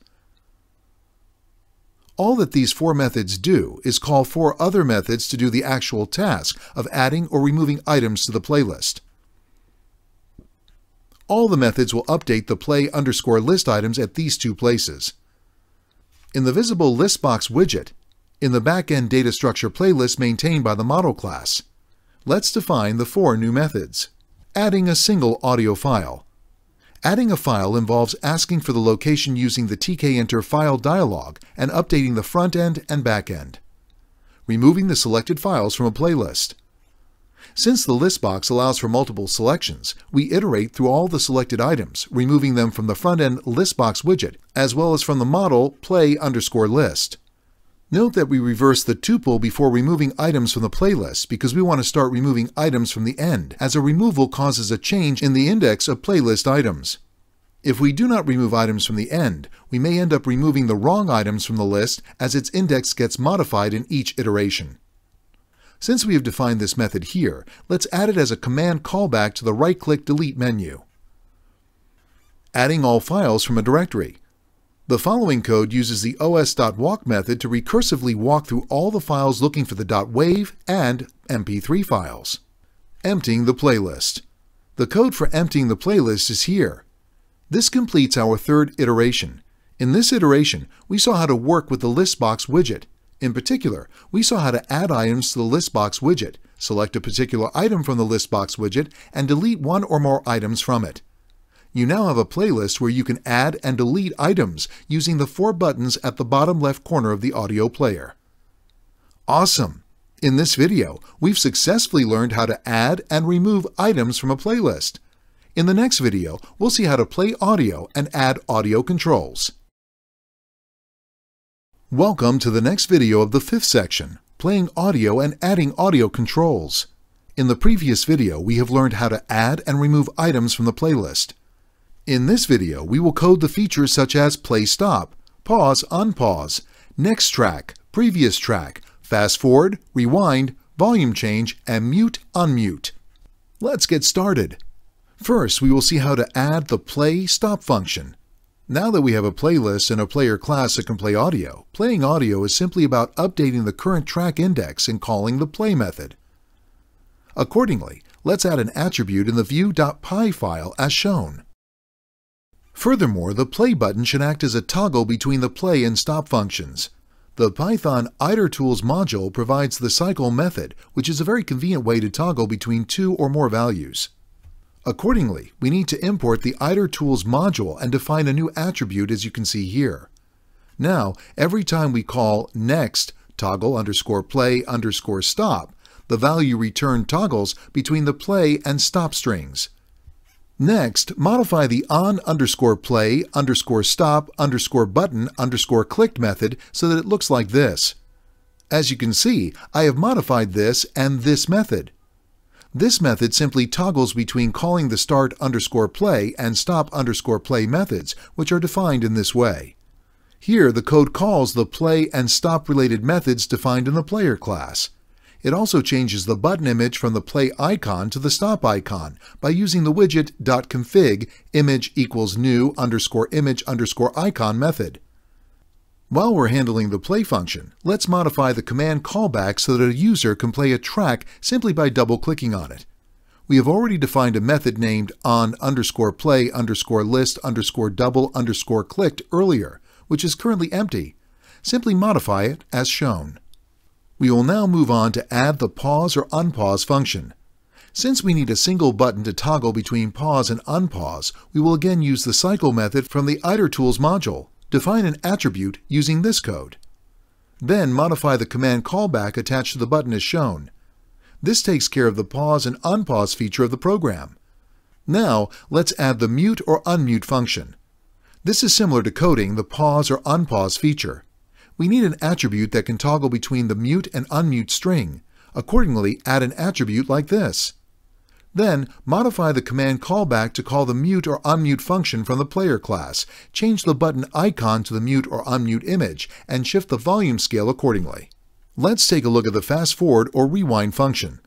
All that these 4 methods do is call 4 other methods to do the actual task of adding or removing items to the playlist. All the methods will update the play_list items at these 2 places. In the visible listbox widget, in the backend data structure playlist maintained by the model class, let's define the 4 new methods. Adding a single audio file. Adding a file involves asking for the location using the Tkinter file dialog and updating the front end and back end. Removing the selected files from a playlist. Since the listbox allows for multiple selections, we iterate through all the selected items, removing them from the front-end listbox widget, as well as from the model play_list. Note that we reverse the tuple before removing items from the playlist because we want to start removing items from the end, as a removal causes a change in the index of playlist items. If we do not remove items from the end, we may end up removing the wrong items from the list as its index gets modified in each iteration. Since we have defined this method here, let's add it as a command callback to the right-click Delete menu. Adding all files from a directory. The following code uses the os.walk method to recursively walk through all the files looking for the .wav and mp3 files. Emptying the playlist. The code for emptying the playlist is here. This completes our 3rd iteration. In this iteration, we saw how to work with the listbox widget. In particular, we saw how to add items to the listbox widget, select a particular item from the listbox widget, and delete one or more items from it. You now have a playlist where you can add and delete items using the 4 buttons at the bottom left corner of the audio player. Awesome! In this video, we've successfully learned how to add and remove items from a playlist. In the next video, we'll see how to play audio and add audio controls. Welcome to the next video of the 5th section, Playing Audio and Adding Audio Controls. In the previous video, we have learned how to add and remove items from the playlist. In this video, we will code the features such as play stop, pause unpause, next track, previous track, fast forward, rewind, volume change, and mute unmute. Let's get started. First, we will see how to add the play-stop function. Now that we have a playlist and a player class that can play audio, playing audio is simply about updating the current track index and calling the play method. Accordingly, let's add an attribute in the view.py file as shown. Furthermore, the play button should act as a toggle between the play and stop functions. The Python itertools module provides the cycle method, which is a very convenient way to toggle between two or more values. Accordingly, we need to import the itertools module and define a new attribute as you can see here. Now, every time we call next toggle_play_stop, the value returned toggles between the play and stop strings. Next, modify the on_play_stop_button_clicked method so that it looks like this. As you can see, I have modified this and this method. This method simply toggles between calling the start_play and stop_play methods, which are defined in this way. Here, the code calls the play and stop related methods defined in the player class. It also changes the button image from the play icon to the stop icon by using the widget.config image equals new _image_icon method. While we're handling the play function, let's modify the command callback so that a user can play a track simply by double-clicking on it. We have already defined a method named on_play_list_double_clicked earlier, which is currently empty. Simply modify it as shown. We will now move on to add the pause or unpause function. Since we need a single button to toggle between pause and unpause, we will again use the cycle method from the itertools module. Define an attribute using this code. Then modify the command callback attached to the button as shown. This takes care of the pause and unpause feature of the program. Now, let's add the mute or unmute function. This is similar to coding the pause or unpause feature. We need an attribute that can toggle between the mute and unmute string. Accordingly, add an attribute like this. Then, modify the command callback to call the mute or unmute function from the player class. Change the button icon to the mute or unmute image, and shift the volume scale accordingly. Let's take a look at the fast forward or rewind function.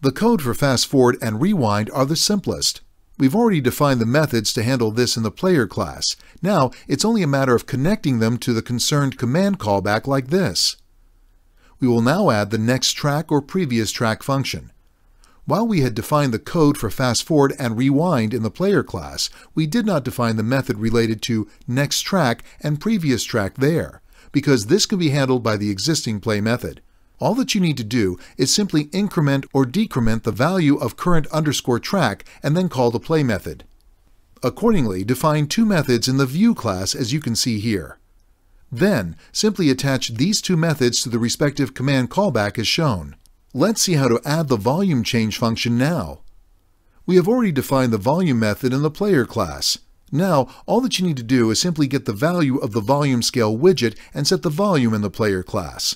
The code for fast forward and rewind are the simplest. We've already defined the methods to handle this in the player class. Now, it's only a matter of connecting them to the concerned command callback like this. We will now add the next track or previous track function. While we had defined the code for fast forward and rewind in the player class, we did not define the method related to next track and previous track there, because this can be handled by the existing play method. All that you need to do is simply increment or decrement the value of current_track and then call the play method. Accordingly, define two methods in the view class as you can see here. Then, simply attach these two methods to the respective command callback as shown. Let's see how to add the volume change function now. We have already defined the volume method in the player class. Now, all that you need to do is simply get the value of the volume scale widget and set the volume in the player class.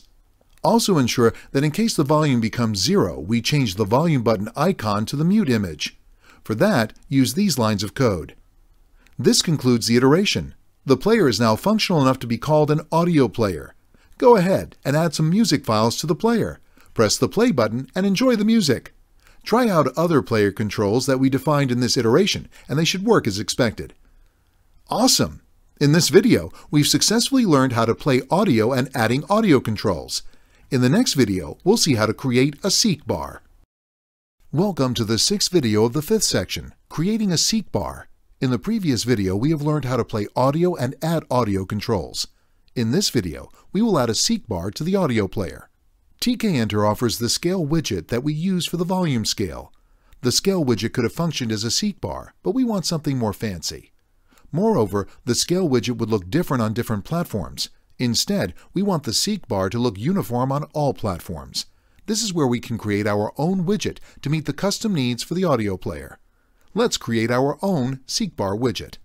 Also ensure that in case the volume becomes 0, we change the volume button icon to the mute image. For that, use these lines of code. This concludes the iteration. The player is now functional enough to be called an audio player. Go ahead and add some music files to the player. Press the play button and enjoy the music. Try out other player controls that we defined in this iteration, and they should work as expected. Awesome! In this video, we've successfully learned how to play audio and adding audio controls. In the next video, we'll see how to create a seek bar. Welcome to the 6th video of the 5th section, Creating a Seek Bar. In the previous video, we have learned how to play audio and add audio controls. In this video, we will add a seek bar to the audio player. Tkinter offers the scale widget that we use for the volume scale. The scale widget could have functioned as a seek bar, but we want something more fancy. Moreover, the scale widget would look different on different platforms. Instead, we want the seek bar to look uniform on all platforms. This is where we can create our own widget to meet the custom needs for the audio player. Let's create our own seek bar widget.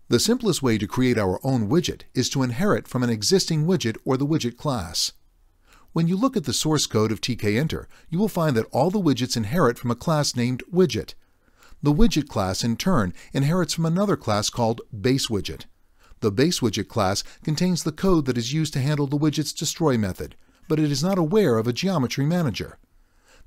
The simplest way to create our own widget is to inherit from an existing widget or the widget class. When you look at the source code of Tkinter, you will find that all the widgets inherit from a class named widget. The widget class, in turn, inherits from another class called baseWidget. The baseWidget class contains the code that is used to handle the widget's destroy method, but it is not aware of a geometry manager.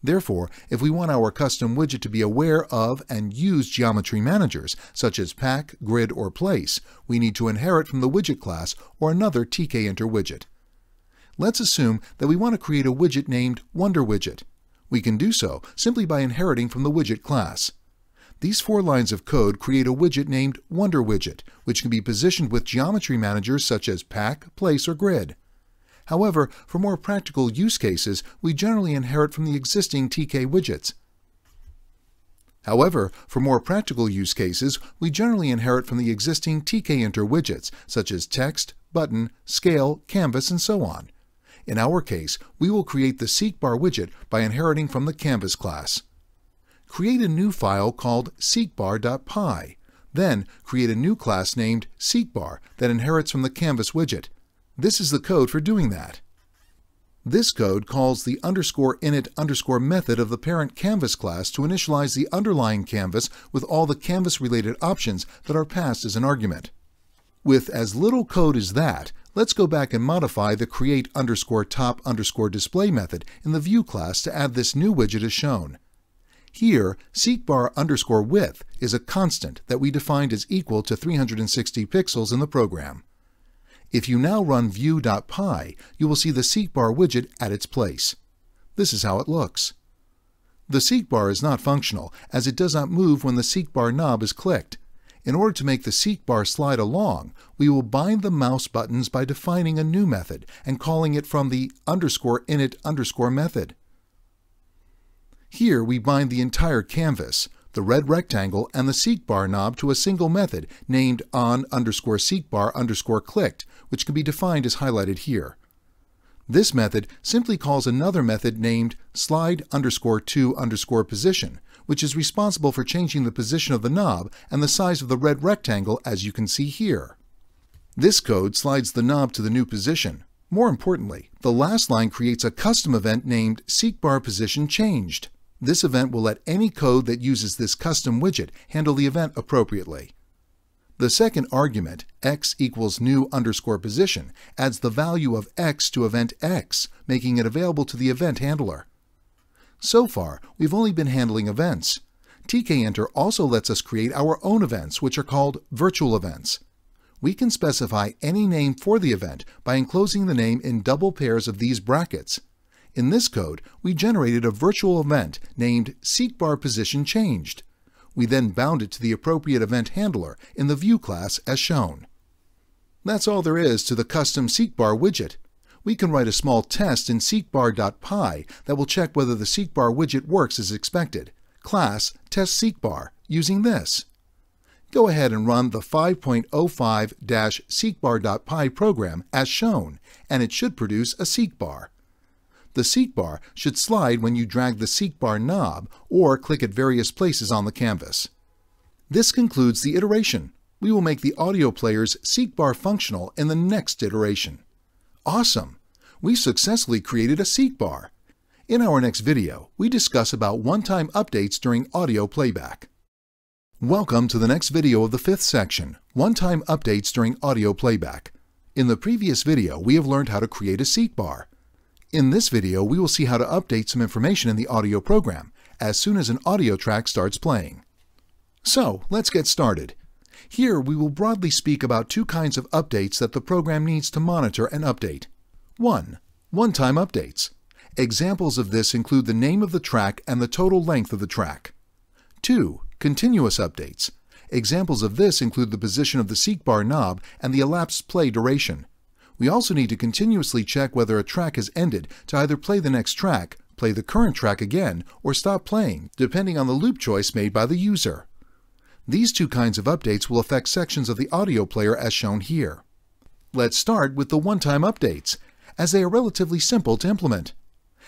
Therefore, if we want our custom widget to be aware of and use geometry managers, such as pack, grid, or place, we need to inherit from the widget class or another Tkinter widget. Let's assume that we want to create a widget named WonderWidget. We can do so simply by inheriting from the widget class. These 4 lines of code create a widget named WonderWidget, which can be positioned with geometry managers such as pack, place, or grid. However, for more practical use cases, we generally inherit from the existing TK widgets. Such as text, button, scale, canvas, and so on. In our case, we will create the seekbar widget by inheriting from the canvas class. Create a new file called seekbar.py. Then, create a new class named seekbar that inherits from the canvas widget. This is the code for doing that. This code calls the _init_ method of the parent canvas class to initialize the underlying canvas with all the canvas-related options that are passed as an argument. With as little code as that, let's go back and modify the create_top_display method in the view class to add this new widget as shown. Here, seekbar_width is a constant that we defined as equal to 360 pixels in the program. If you now run view.py, you will see the seekbar widget at its place. This is how it looks. The seekbar is not functional, as it does not move when the seekbar knob is clicked. In order to make the seekbar slide along, we will bind the mouse buttons by defining a new method and calling it from the _init_ method. Here we bind the entire canvas, the red rectangle, and the seekbar knob to a single method named on_seekbar_clicked, which can be defined as highlighted here. This method simply calls another method named slide_to_position, which is responsible for changing the position of the knob and the size of the red rectangle as you can see here. This code slides the knob to the new position. More importantly, the last line creates a custom event named seekbarPositionChanged. This event will let any code that uses this custom widget handle the event appropriately. The second argument, x=new_position, adds the value of x to event x, making it available to the event handler. So far, we've only been handling events. Tkinter also lets us create our own events, which are called virtual events. We can specify any name for the event by enclosing the name in double pairs of these brackets. In this code, we generated a virtual event named seekbarPositionChanged. We then bound it to the appropriate event handler in the view class as shown. That's all there is to the custom seekbar widget. We can write a small test in seekbar.py that will check whether the seekbar widget works as expected. Class test seekbar using this. Go ahead and run the 5.05-seekbar.py program as shown, and it should produce a seekbar. The seekbar should slide when you drag the seekbar knob or click at various places on the canvas. This concludes the iteration. We will make the audio player's seekbar functional in the next iteration. Awesome! We successfully created a seekbar. In our next video, we discuss about one-time updates during audio playback. Welcome to the next video of the 5th section, One-Time Updates During Audio Playback. In the previous video, we have learned how to create a seekbar. In this video, we will see how to update some information in the audio program as soon as an audio track starts playing. So, let's get started. Here, we will broadly speak about 2 kinds of updates that the program needs to monitor and update. 1. One-time updates. Examples of this include the name of the track and the total length of the track. 2. Continuous updates. Examples of this include the position of the seekbar knob and the elapsed play duration. We also need to continuously check whether a track has ended to either play the next track, play the current track again, or stop playing, depending on the loop choice made by the user. These 2 kinds of updates will affect sections of the audio player as shown here. Let's start with the one-time updates, as they are relatively simple to implement.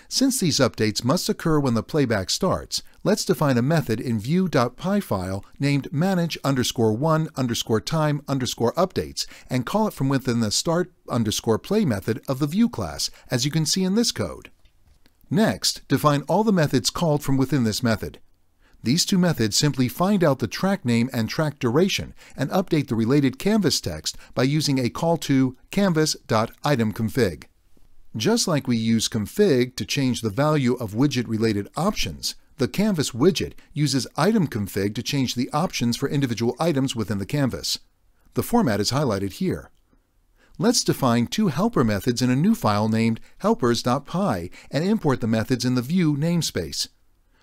Since these updates must occur when the playback starts, let's define a method in view.py file named manage_1_time_updates and call it from within the start_play method of the view class, as you can see in this code. Next, define all the methods called from within this method. These 2 methods simply find out the track name and track duration and update the related canvas text by using a call to canvas.itemConfig. Just like we use config to change the value of widget-related options, the canvas widget uses item config to change the options for individual items within the canvas. The format is highlighted here. Let's define two helper methods in a new file named helpers.py and import the methods in the view namespace.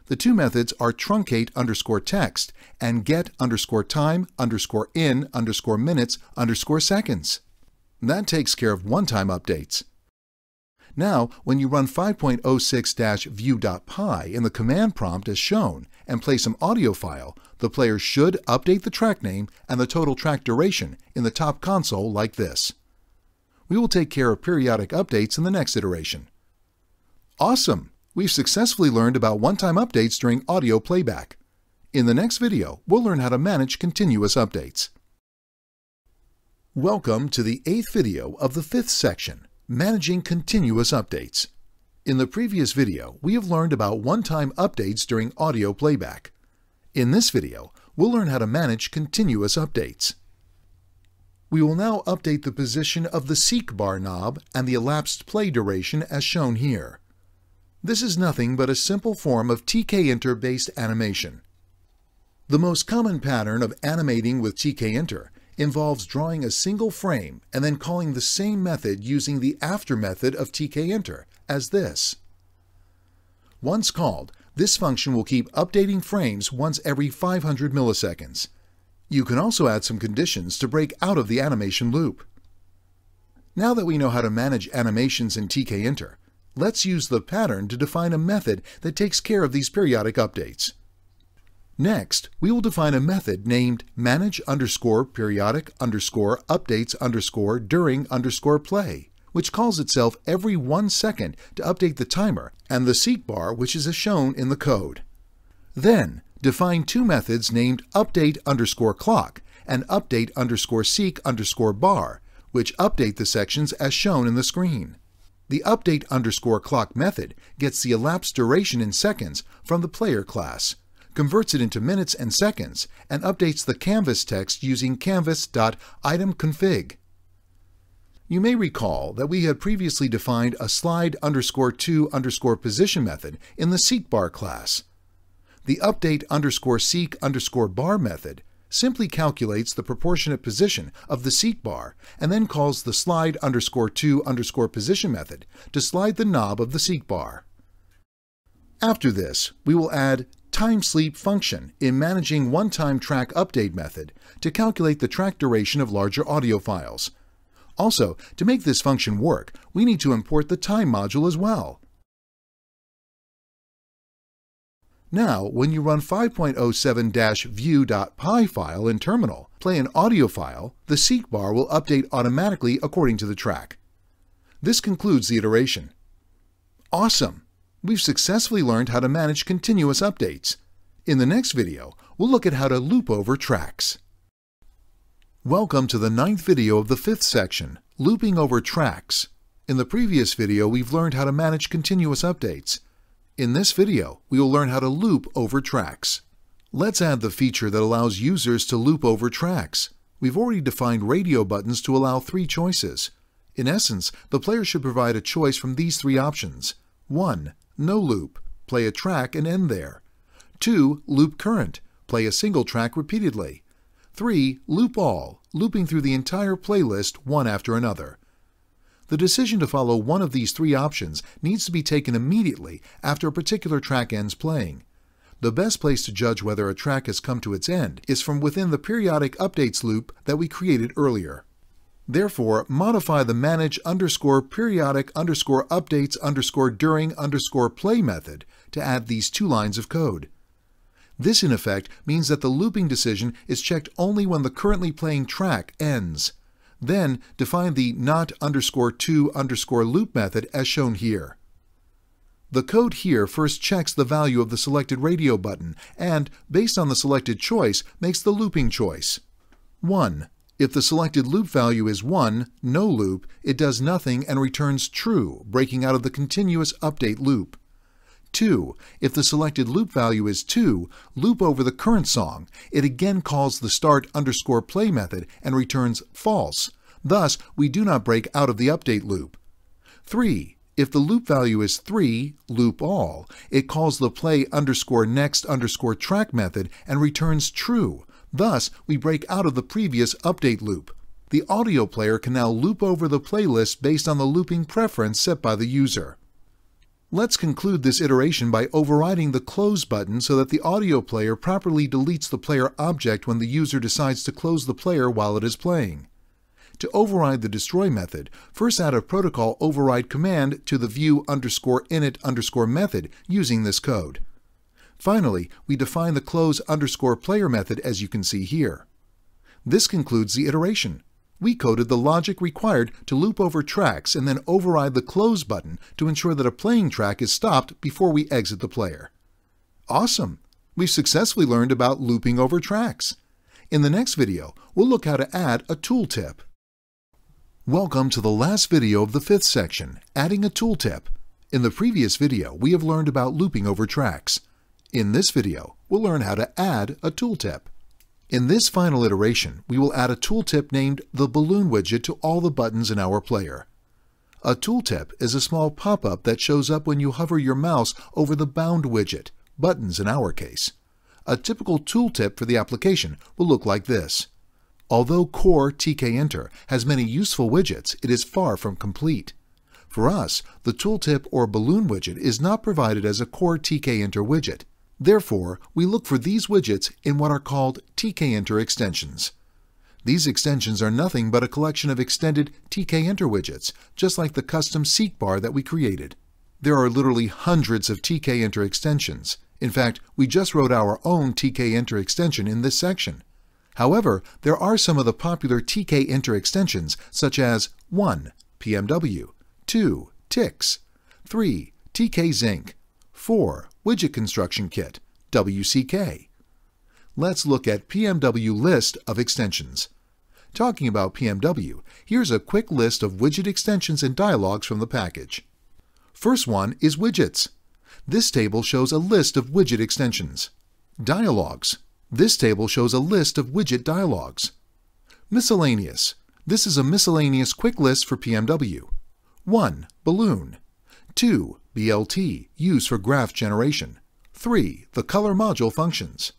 The two methods are truncate_text and get_time_in_minutes_seconds. That takes care of one-time updates. Now, when you run 5.06-view.py in the command prompt as shown and play some audio file, the player should update the track name and the total track duration in the top console like this. We will take care of periodic updates in the next iteration. Awesome! We've successfully learned about one-time updates during audio playback. In the next video, we'll learn how to manage continuous updates. Welcome to the 8th video of the 5th section, Managing Continuous Updates. In the previous video, we have learned about one-time updates during audio playback. In this video, we'll learn how to manage continuous updates. We will now update the position of the seek bar knob and the elapsed play duration as shown here. This is nothing but a simple form of Tkinter-based animation. The most common pattern of animating with Tkinter involves drawing a single frame and then calling the same method using the after method of Tkinter, as this. Once called, this function will keep updating frames once every 500 milliseconds. You can also add some conditions to break out of the animation loop. Now that we know how to manage animations in Tkinter, let's use the pattern to define a method that takes care of these periodic updates. Next, we will define a method named manage_periodic_updates_during_play, which calls itself every 1 second to update the timer and the seek bar, which is as shown in the code. Then, define two methods named update_clock and update_seek_bar, which update the sections as shown in the screen. The update_clock method gets the elapsed duration in seconds from the player class, converts it into minutes and seconds, and updates the canvas text using canvas.itemConfig. You may recall that we had previously defined a slide_to_position method in the seek bar class. The update_seek_bar method simply calculates the proportionate position of the seek bar and then calls the slide_to_position method to slide the knob of the seek bar. After this, we will add timesleep function in managing one-time track update method to calculate the track duration of larger audio files. Also, to make this function work, we need to import the time module as well. Now, when you run 5.07-view.py file in terminal, play an audio file, the seek bar will update automatically according to the track. This concludes the iteration. Awesome! We've successfully learned how to manage continuous updates. In the next video, we'll look at how to loop over tracks. Welcome to the 9th video of the 5th section, Looping Over Tracks. In the previous video, we've learned how to manage continuous updates. In this video, we will learn how to loop over tracks. Let's add the feature that allows users to loop over tracks. We've already defined radio buttons to allow 3 choices. In essence, the player should provide a choice from these 3 options. 1. No loop. Play a track and end there. 2. Loop current. Play a single track repeatedly. 3. Loop all, looping through the entire playlist one after another. The decision to follow one of these 3 options needs to be taken immediately after a particular track ends playing. The best place to judge whether a track has come to its end is from within the periodic updates loop that we created earlier. Therefore, modify the manage_periodic_updates_during_play method to add these 2 lines of code. This, in effect, means that the looping decision is checked only when the currently playing track ends. Then, define the not_to_loop method as shown here. The code here first checks the value of the selected radio button and, based on the selected choice, makes the looping choice. 1. If the selected loop value is 1, no loop, it does nothing and returns true, breaking out of the continuous update loop. 2. If the selected loop value is 2, loop over the current song. It again calls the start_play method and returns false. Thus, we do not break out of the update loop. 3. If the loop value is 3, loop all, it calls the play_next_track method and returns true. Thus, we break out of the previous update loop. The audio player can now loop over the playlist based on the looping preference set by the user. Let's conclude this iteration by overriding the close button so that the audio player properly deletes the player object when the user decides to close the player while it is playing. To override the destroy method, first add a protocol override command to the view_init_method using this code. Finally, we define the close_player method as you can see here. This concludes the iteration. We coded the logic required to loop over tracks and then override the close button to ensure that a playing track is stopped before we exit the player. Awesome! We've successfully learned about looping over tracks. In the next video, we'll look how to add a tooltip. Welcome to the last video of the 5th section, Adding a Tooltip. In the previous video, we have learned about looping over tracks. In this video, we'll learn how to add a tooltip. In this final iteration, we will add a tooltip named the balloon widget to all the buttons in our player. A tooltip is a small pop-up that shows up when you hover your mouse over the bound widget, buttons in our case. A typical tooltip for the application will look like this. Although core Tkinter has many useful widgets, it is far from complete. For us, the tooltip or balloon widget is not provided as a core Tkinter widget. Therefore, we look for these widgets in what are called Tkinter extensions. These extensions are nothing but a collection of extended Tkinter widgets, just like the custom seek bar that we created. There are literally hundreds of Tkinter extensions. In fact, we just wrote our own Tkinter extension in this section. However, there are some of the popular Tkinter extensions such as 1. PMW, 2. Tix, 3. TKZinc, 4. Widget Construction Kit, WCK. Let's look at PMW list of extensions. Talking about PMW, here's a quick list of widget extensions and dialogues from the package. First one is widgets. This table shows a list of widget extensions. Dialogues. This table shows a list of widget dialogues. Miscellaneous. This is a miscellaneous quick list for PMW. 1. Balloon. 2. BLT, used for graph generation. 3. The color module functions.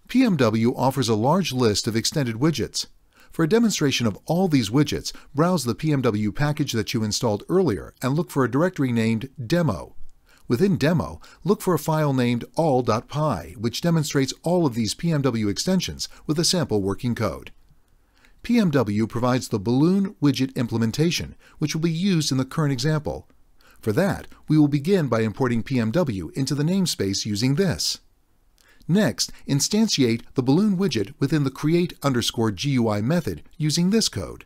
PMW offers a large list of extended widgets. For a demonstration of all these widgets, browse the PMW package that you installed earlier and look for a directory named Demo. Within Demo, look for a file named all.py, which demonstrates all of these PMW extensions with a sample working code. PMW provides the balloon widget implementation, which will be used in the current example. For that, we will begin by importing PMW into the namespace using this. Next, instantiate the balloon widget within the create_GUI method using this code.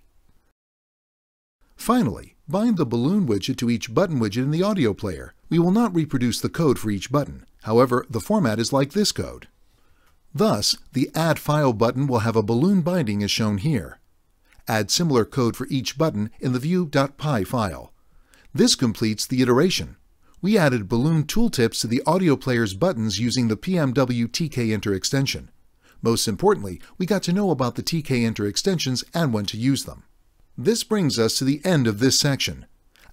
Finally, bind the balloon widget to each button widget in the audio player. We will not reproduce the code for each button. However, the format is like this code. Thus, the Add File button will have a balloon binding as shown here. Add similar code for each button in the view.py file. This completes the iteration. We added balloon tooltips to the audio player's buttons using the PMW Tkinter extension. Most importantly, we got to know about the Tkinter extensions and when to use them. This brings us to the end of this section.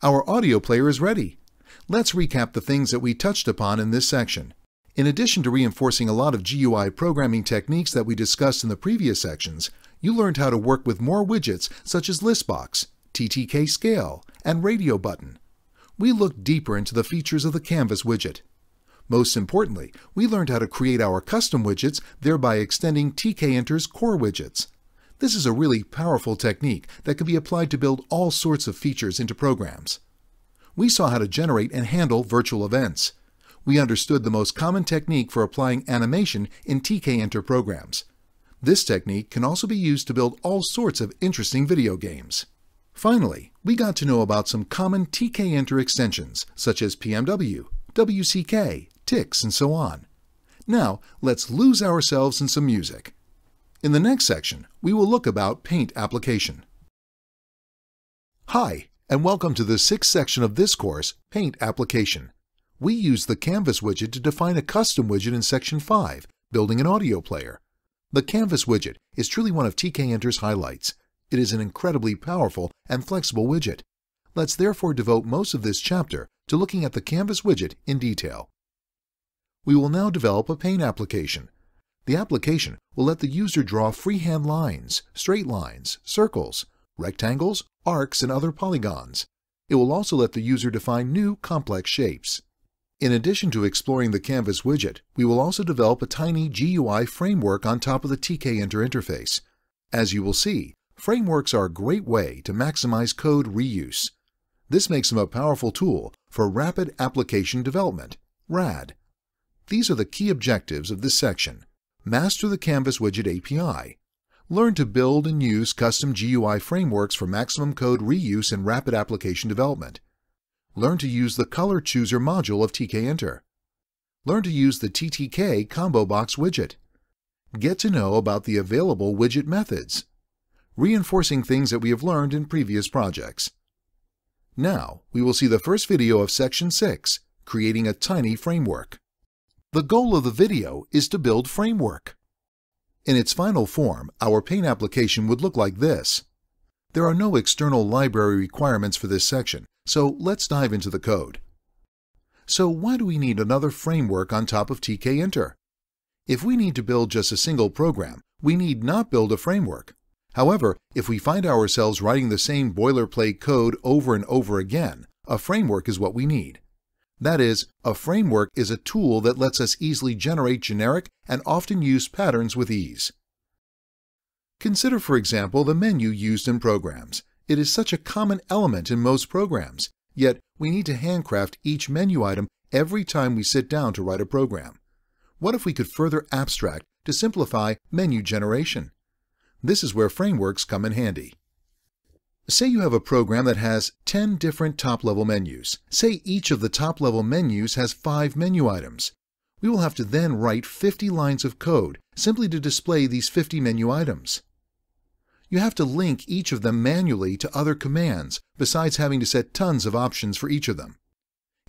Our audio player is ready. Let's recap the things that we touched upon in this section. In addition to reinforcing a lot of GUI programming techniques that we discussed in the previous sections, you learned how to work with more widgets such as Listbox, TTK Scale, and Radio Button. We looked deeper into the features of the Canvas widget. Most importantly, we learned how to create our custom widgets, thereby extending Tkinter's core widgets. This is a really powerful technique that can be applied to build all sorts of features into programs. We saw how to generate and handle virtual events. We understood the most common technique for applying animation in Tkinter programs. This technique can also be used to build all sorts of interesting video games. Finally, we got to know about some common Tkinter extensions, such as PMW, WCK, Tix, and so on. Now, let's lose ourselves in some music. In the next section, we will look about Paint application. Hi, and welcome to the 6th section of this course, Paint application. We use the Canvas widget to define a custom widget in Section 5, Building an Audio Player. The Canvas widget is truly one of Tkinter's highlights. It is an incredibly powerful and flexible widget. Let's therefore devote most of this chapter to looking at the Canvas widget in detail. We will now develop a paint application. The application will let the user draw freehand lines, straight lines, circles, rectangles, arcs, and other polygons. It will also let the user define new complex shapes. In addition to exploring the Canvas widget, we will also develop a tiny GUI framework on top of the Tkinter interface. As you will see, frameworks are a great way to maximize code reuse. This makes them a powerful tool for rapid application development, RAD. These are the key objectives of this section. Master the Canvas widget API. Learn to build and use custom GUI frameworks for maximum code reuse and rapid application development. Learn to use the Color Chooser module of Tkinter. Learn to use the TTK Combo Box widget. Get to know about the available widget methods, reinforcing things that we have learned in previous projects. Now, we will see the first video of Section 6, Creating a Tiny Framework. The goal of the video is to build framework. In its final form, our paint application would look like this. There are no external library requirements for this section, so let's dive into the code. So why do we need another framework on top of Tkinter? If we need to build just a single program, we need not build a framework. However, if we find ourselves writing the same boilerplate code over and over again, a framework is what we need. That is, a framework is a tool that lets us easily generate generic and often used patterns with ease. Consider, for example, the menu used in programs. It is such a common element in most programs, yet we need to handcraft each menu item every time we sit down to write a program. What if we could further abstract to simplify menu generation? This is where frameworks come in handy. Say you have a program that has 10 different top-level menus. Say each of the top-level menus has 5 menu items. We will have to then write 50 lines of code simply to display these 50 menu items. You have to link each of them manually to other commands, besides having to set tons of options for each of them.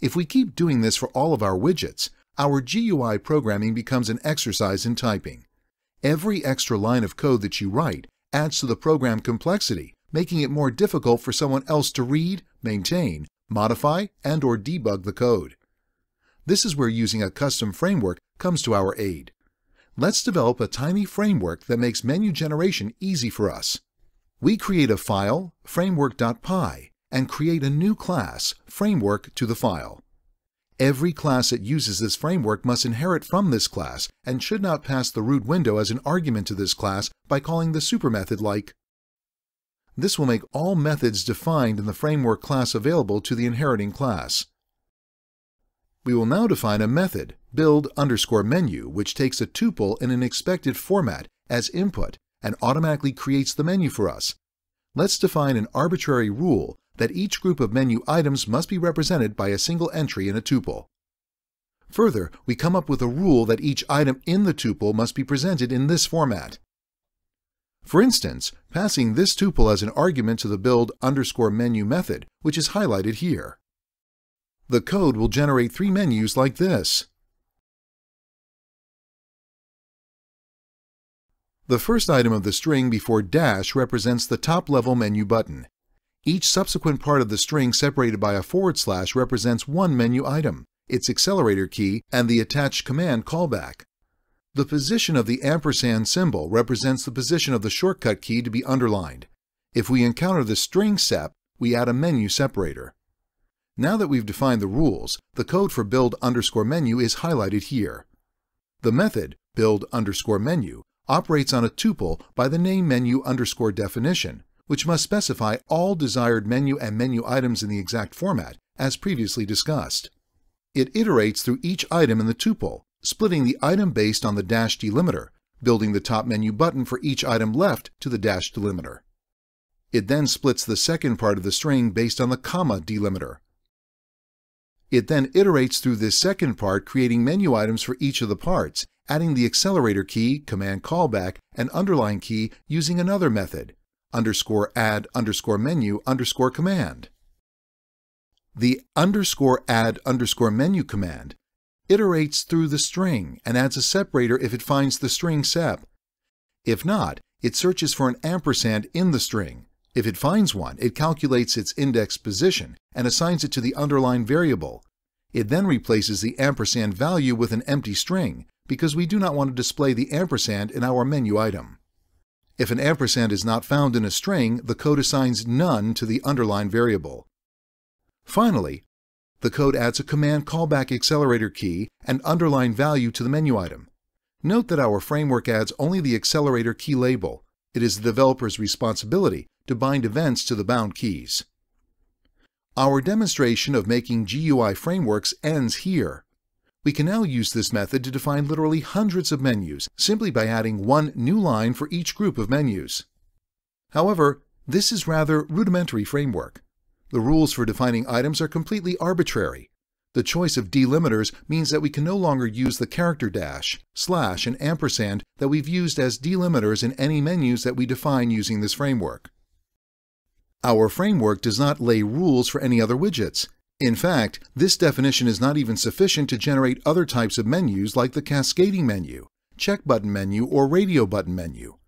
If we keep doing this for all of our widgets, our GUI programming becomes an exercise in typing. Every extra line of code that you write adds to the program complexity, making it more difficult for someone else to read, maintain, modify, and/or debug the code. This is where using a custom framework comes to our aid. Let's develop a tiny framework that makes menu generation easy for us. We create a file, framework.py, and create a new class, framework, to the file. Every class that uses this framework must inherit from this class and should not pass the root window as an argument to this class by calling the super method like. This will make all methods defined in the framework class available to the inheriting class. We will now define a method, build_menu, which takes a tuple in an expected format as input and automatically creates the menu for us. Let's define an arbitrary rule that each group of menu items must be represented by a single entry in a tuple. Further, we come up with a rule that each item in the tuple must be presented in this format. For instance, passing this tuple as an argument to the build_menu method, which is highlighted here. The code will generate 3 menus like this. The first item of the string before dash represents the top-level menu button. Each subsequent part of the string separated by a / represents one menu item, its accelerator key, and the attached command callback. The position of the ampersand symbol represents the position of the shortcut key to be underlined. If we encounter the string sep, we add a menu separator. Now that we've defined the rules, the code for build_menu is highlighted here. The method build_menu operates on a tuple by the name menu_definition, which must specify all desired menu and menu items in the exact format, as previously discussed. It iterates through each item in the tuple, splitting the item based on the dash delimiter, building the top menu button for each item left to the dash delimiter. It then splits the second part of the string based on the comma delimiter. It then iterates through this second part, creating menu items for each of the parts, adding the accelerator key, command callback, and underline key using another method, _add_menu_command. The _add_menu command iterates through the string and adds a separator if it finds the string sep. If not, it searches for an ampersand in the string, If it finds one, it calculates its index position and assigns it to the underlying variable. It then replaces the ampersand value with an empty string because we do not want to display the ampersand in our menu item. If an ampersand is not found in a string, the code assigns none to the underlying variable. Finally, the code adds a command callback accelerator key and underlying value to the menu item. Note that our framework adds only the accelerator key label. It is the developer's responsibility to bind events to the bound keys. Our demonstration of making GUI frameworks ends here. We can now use this method to define literally hundreds of menus simply by adding one new line for each group of menus. However, this is rather rudimentary framework. The rules for defining items are completely arbitrary. The choice of delimiters means that we can no longer use the character dash, slash, and ampersand that we've used as delimiters in any menus that we define using this framework. Our framework does not lay rules for any other widgets. In fact, this definition is not even sufficient to generate other types of menus like the cascading menu, check button menu, or radio button menu.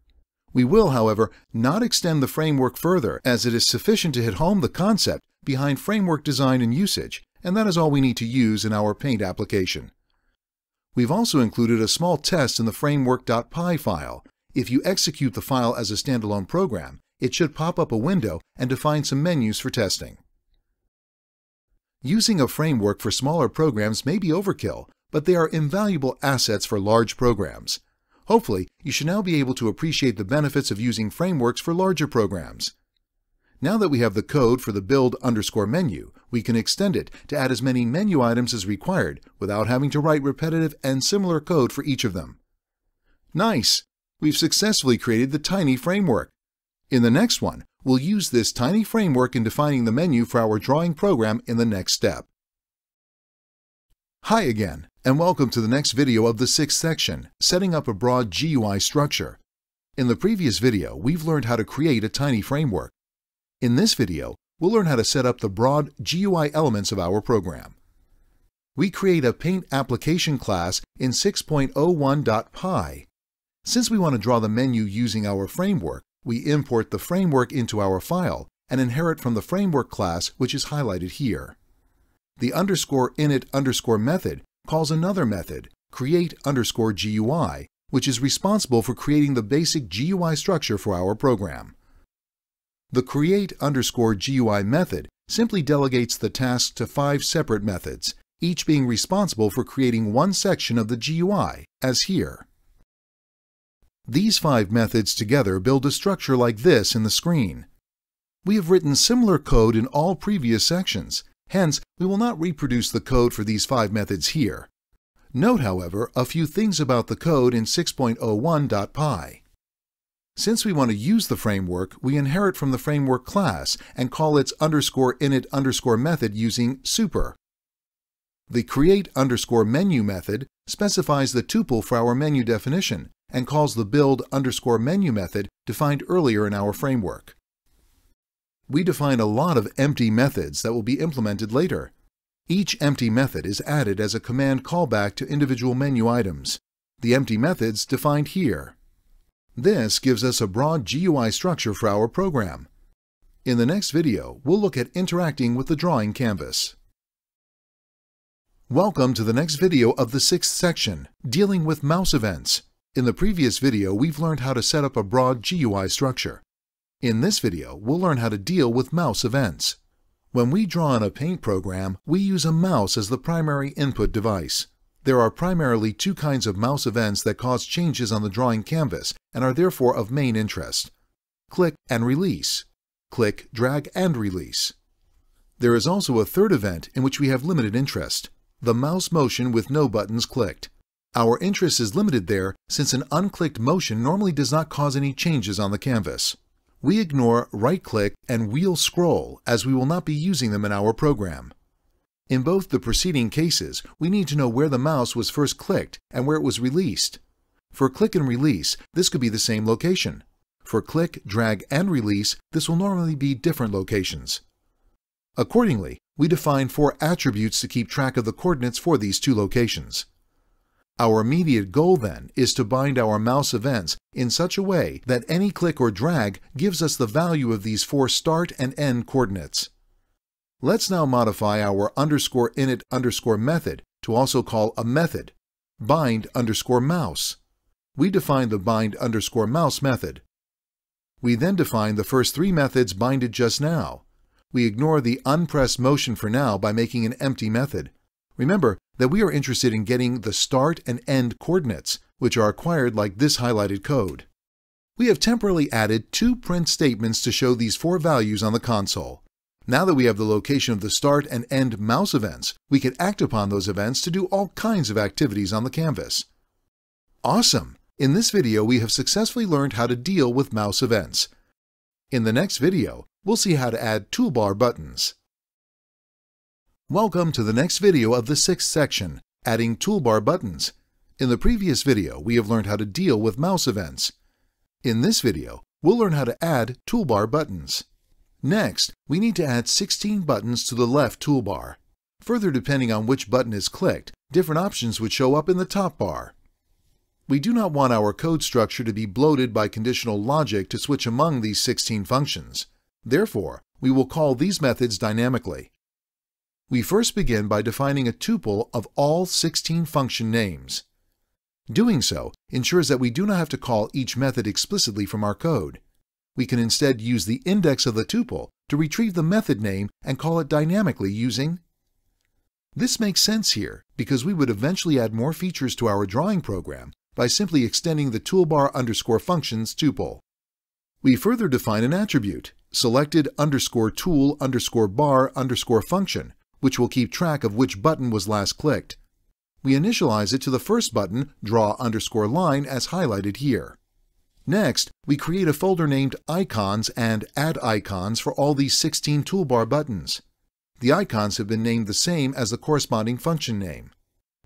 We will, however, not extend the framework further, as it is sufficient to hit home the concept behind framework design and usage, and that is all we need to use in our Paint application. We've also included a small test in the framework.py file. If you execute the file as a standalone program, it should pop up a window and define some menus for testing. Using a framework for smaller programs may be overkill, but they are invaluable assets for large programs. Hopefully, you should now be able to appreciate the benefits of using frameworks for larger programs. Now that we have the code for the build_menu, we can extend it to add as many menu items as required without having to write repetitive and similar code for each of them. Nice! We've successfully created the tiny framework. In the next one, we'll use this tiny framework in defining the menu for our drawing program in the next step. Hi again, and welcome to the next video of the sixth section, setting up a broad GUI structure. In the previous video, we've learned how to create a tiny framework. In this video, we'll learn how to set up the broad GUI elements of our program. We create a Paint application class in 6.01.py. Since we want to draw the menu using our framework, we import the framework into our file and inherit from the framework class, which is highlighted here. The _init_ method calls another method, create_GUI, which is responsible for creating the basic GUI structure for our program. The create_GUI method simply delegates the task to 5 separate methods, each being responsible for creating one section of the GUI, as here. These 5 methods together build a structure like this in the screen. We have written similar code in all previous sections, hence we will not reproduce the code for these 5 methods here. Note, however, a few things about the code in 6.01.py. Since we want to use the framework, we inherit from the framework class and call its _init_ method using super. The create_menu method specifies the tuple for our menu definition and calls the build_menu method defined earlier in our framework. We define a lot of empty methods that will be implemented later. Each empty method is added as a command callback to individual menu items. The empty methods defined here. This gives us a broad GUI structure for our program. In the next video, we'll look at interacting with the drawing canvas. Welcome to the next video of the sixth section, dealing with mouse events. In the previous video, we've learned how to set up a broad GUI structure. In this video, we'll learn how to deal with mouse events. When we draw in a Paint program, we use a mouse as the primary input device. There are primarily 2 kinds of mouse events that cause changes on the drawing canvas and are therefore of main interest. Click and release. Click, drag, and release. There is also a third event in which we have limited interest, the mouse motion with no buttons clicked. Our interest is limited there since an unclicked motion normally does not cause any changes on the canvas. We ignore right-click and wheel scroll as we will not be using them in our program. In both the preceding cases, we need to know where the mouse was first clicked and where it was released. For click and release, this could be the same location. For click, drag, and release, this will normally be different locations. Accordingly, we define 4 attributes to keep track of the coordinates for these 2 locations. Our immediate goal then is to bind our mouse events in such a way that any click or drag gives us the value of these 4 start and end coordinates. Let's now modify our _init_ method to also call a method, bind_mouse. We define the bind_mouse method. We then define the first 3 methods binded just now. We ignore the unpressed motion for now by making an empty method. Remember that we are interested in getting the start and end coordinates, which are acquired like this highlighted code. We have temporarily added 2 print statements to show these 4 values on the console. Now that we have the location of the start and end mouse events, we can act upon those events to do all kinds of activities on the canvas. Awesome! In this video, we have successfully learned how to deal with mouse events. In the next video, we'll see how to add toolbar buttons. Welcome to the next video of the 6th section, Adding Toolbar Buttons. In the previous video, we have learned how to deal with mouse events. In this video, we'll learn how to add toolbar buttons. Next, we need to add 16 buttons to the left toolbar. Further, depending on which button is clicked, different options would show up in the top bar. We do not want our code structure to be bloated by conditional logic to switch among these 16 functions. Therefore, we will call these methods dynamically. We first begin by defining a tuple of all 16 function names. Doing so ensures that we do not have to call each method explicitly from our code. We can instead use the index of the tuple to retrieve the method name and call it dynamically using. This makes sense here because we would eventually add more features to our drawing program by simply extending the toolbar_functions tuple. We further define an attribute, selected_tool_bar_function, which will keep track of which button was last clicked. We initialize it to the first button, draw_line, as highlighted here. Next, we create a folder named Icons and Add Icons for all these 16 toolbar buttons. The icons have been named the same as the corresponding function name.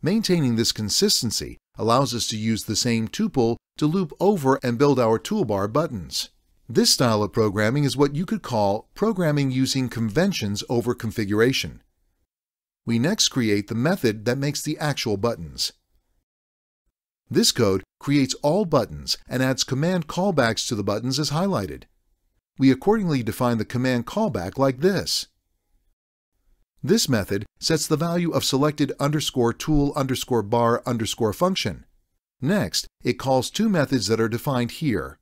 Maintaining this consistency allows us to use the same tuple to loop over and build our toolbar buttons. This style of programming is what you could call programming using conventions over configuration. We next create the method that makes the actual buttons. This code creates all buttons and adds command callbacks to the buttons as highlighted. We accordingly define the command callback like this. This method sets the value of selected_tool_bar_function. Next, it calls 2 methods that are defined here.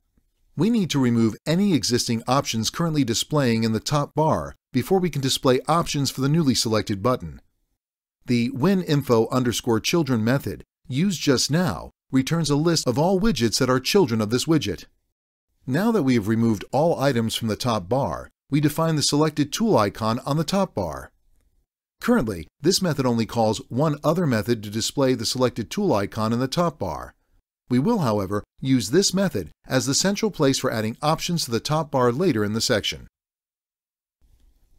We need to remove any existing options currently displaying in the top bar before we can display options for the newly selected button. The winInfo_children method, used just now, returns a list of all widgets that are children of this widget. Now that we have removed all items from the top bar, we define the selected tool icon on the top bar. Currently, this method only calls one other method to display the selected tool icon in the top bar. We will, however, use this method as the central place for adding options to the top bar later in the section.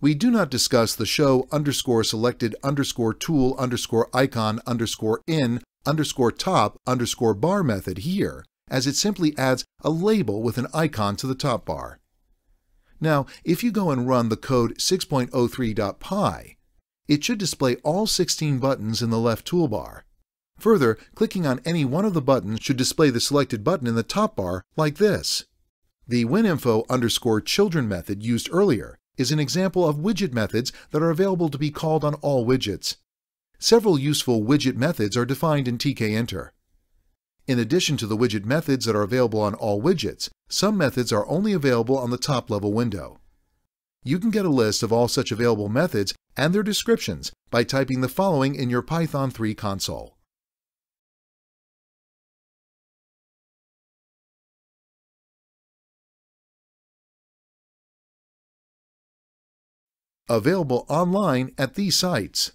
We do not discuss the show_selected_tool_icon_in_top_bar method here, as it simply adds a label with an icon to the top bar. Now, if you go and run the code 6.03.py, it should display all 16 buttons in the left toolbar. Further, clicking on any one of the buttons should display the selected button in the top bar like this. The winInfo_children method used earlier is an example of widget methods that are available to be called on all widgets. Several useful widget methods are defined in Tkinter. In addition to the widget methods that are available on all widgets, some methods are only available on the top-level window. You can get a list of all such available methods and their descriptions by typing the following in your Python 3 console. Available online at these sites.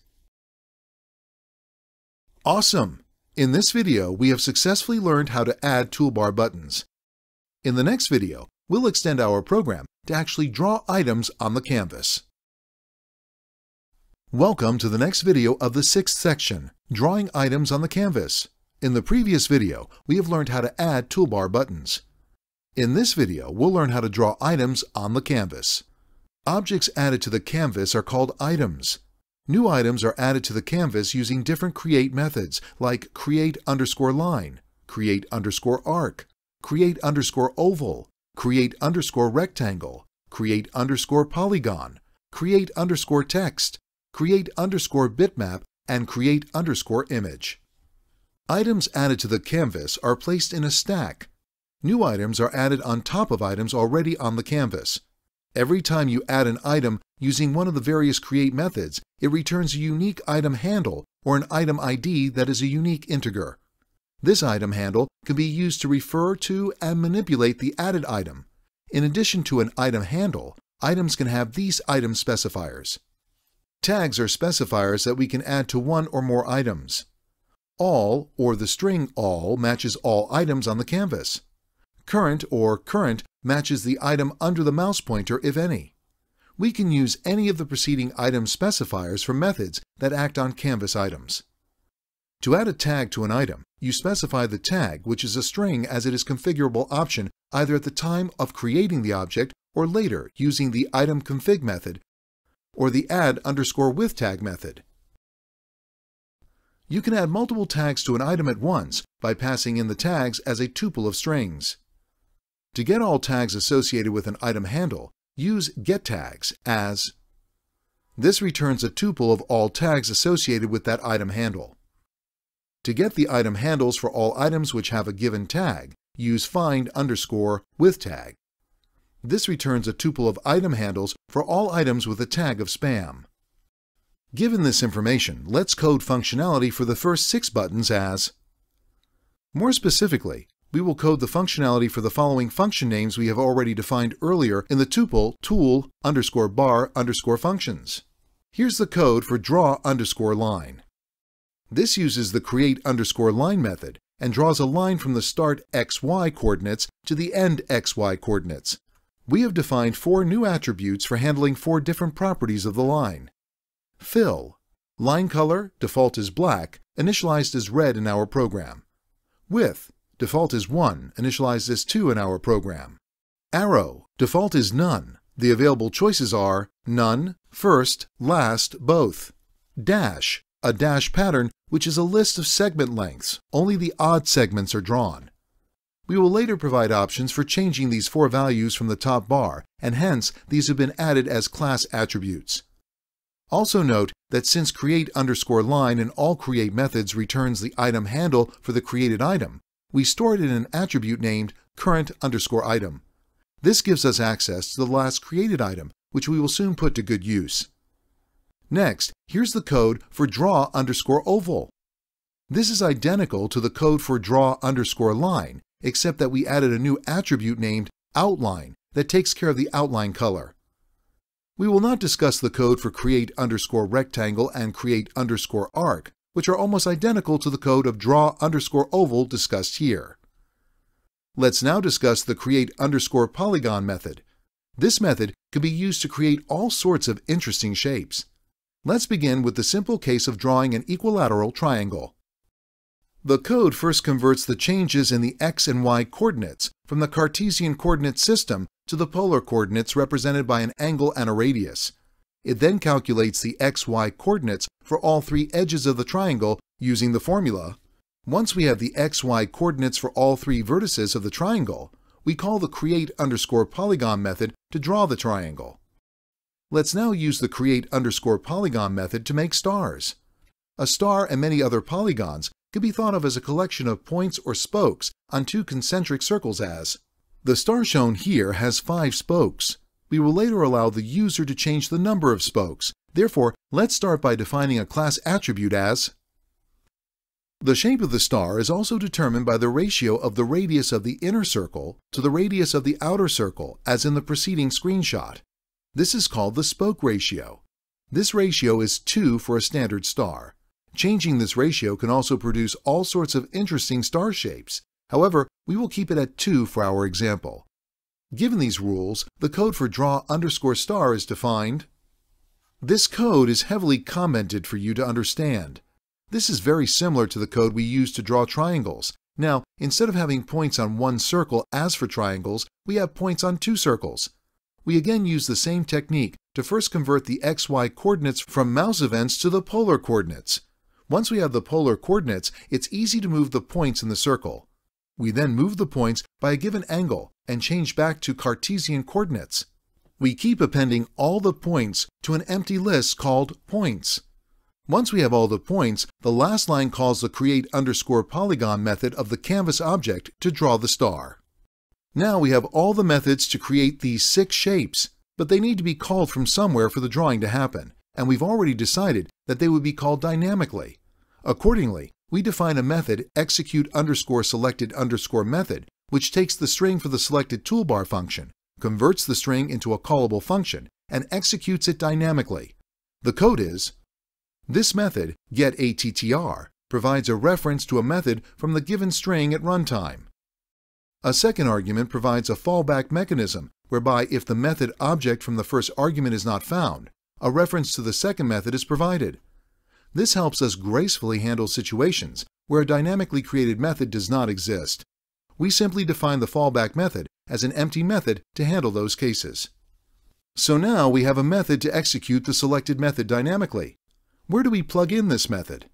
Awesome! In this video, we have successfully learned how to add toolbar buttons. In the next video, we'll extend our program to actually draw items on the canvas. Welcome to the next video of the 6th section, Drawing Items on the Canvas. In the previous video, we have learned how to add toolbar buttons. In this video, we'll learn how to draw items on the canvas. Objects added to the canvas are called items. New items are added to the canvas using different create methods like create_line, create_arc, create_oval, create_rectangle, create_polygon, create_text, create_bitmap, and create_image. Items added to the canvas are placed in a stack. New items are added on top of items already on the canvas. Every time you add an item using one of the various create methods, it returns a unique item handle or an item ID that is a unique integer. This item handle can be used to refer to and manipulate the added item. In addition to an item handle, items can have these item specifiers. Tags are specifiers that we can add to one or more items. All, or the string all, matches all items on the canvas. Current or current matches the item under the mouse pointer, if any. We can use any of the preceding item specifiers for methods that act on canvas items. To add a tag to an item, you specify the tag, which is a string as it is configurable option either at the time of creating the object or later using the item_config method or the add_with tag method. You can add multiple tags to an item at once by passing in the tags as a tuple of strings. To get all tags associated with an item handle, use getTags as. This returns a tuple of all tags associated with that item handle. To get the item handles for all items which have a given tag, use find_with tag. This returns a tuple of item handles for all items with a tag of spam. Given this information, let's code functionality for the first 6 buttons as. More specifically, we will code the functionality for the following function names we have already defined earlier in the tuple tool_bar_functions. Here's the code for draw_line. This uses the create_line method and draws a line from the start xy coordinates to the end xy coordinates. We have defined 4 new attributes for handling 4 different properties of the line. Fill. Line color, default is black, initialized as red in our program. Width. Default is 1, initialized as 2 in our program. Arrow. Default is none. The available choices are none, first, last, both. Dash. A dash pattern, which is a list of segment lengths. Only the odd segments are drawn. We will later provide options for changing these 4 values from the top bar, and hence these have been added as class attributes. Also note that since create_line in all create methods returns the item handle for the created item, we store it in an attribute named current_item. This gives us access to the last created item, which we will soon put to good use. Next, here's the code for draw_oval. This is identical to the code for draw_line, except that we added a new attribute named outline that takes care of the outline color. We will not discuss the code for create_rectangle and create_arc, which are almost identical to the code of draw_oval discussed here. Let's now discuss the create_polygon method. This method can be used to create all sorts of interesting shapes. Let's begin with the simple case of drawing an equilateral triangle. The code first converts the changes in the x and y coordinates from the Cartesian coordinate system to the polar coordinates represented by an angle and a radius. It then calculates the xy coordinates for all 3 edges of the triangle using the formula. Once we have the xy coordinates for all 3 vertices of the triangle, we call the create_polygon method to draw the triangle. Let's now use the create_polygon method to make stars. A star and many other polygons can be thought of as a collection of points or spokes on 2 concentric circles as. The star shown here has 5 spokes. We will later allow the user to change the number of spokes. Therefore, let's start by defining a class attribute as. The shape of the star is also determined by the ratio of the radius of the inner circle to the radius of the outer circle, as in the preceding screenshot. This is called the spoke ratio. This ratio is 2 for a standard star. Changing this ratio can also produce all sorts of interesting star shapes. However, we will keep it at 2 for our example. Given these rules, the code for draw_star is defined. This code is heavily commented for you to understand. This is very similar to the code we use to draw triangles. Now, instead of having points on one circle as for triangles, we have points on 2 circles. we again use the same technique to first convert the XY coordinates from mouse events to the polar coordinates. Once we have the polar coordinates, it's easy to move the points in the circle. We then move the points by a given angle and change back to Cartesian coordinates. We keep appending all the points to an empty list called points. Once we have all the points, the last line calls the create_polygon method of the canvas object to draw the star. Now we have all the methods to create these 6 shapes, but they need to be called from somewhere for the drawing to happen, and we've already decided that they would be called dynamically. Accordingly, we define a method execute_selected_method, which takes the string for the selected toolbar function, converts the string into a callable function, and executes it dynamically. The code is: this method, getAttr, provides a reference to a method from the given string at runtime. A second argument provides a fallback mechanism whereby if the method object from the first argument is not found, a reference to the second method is provided. This helps us gracefully handle situations where a dynamically created method does not exist. We simply define the fallback method as an empty method to handle those cases. So now we have a method to execute the selected method dynamically. Where do we plug in this method?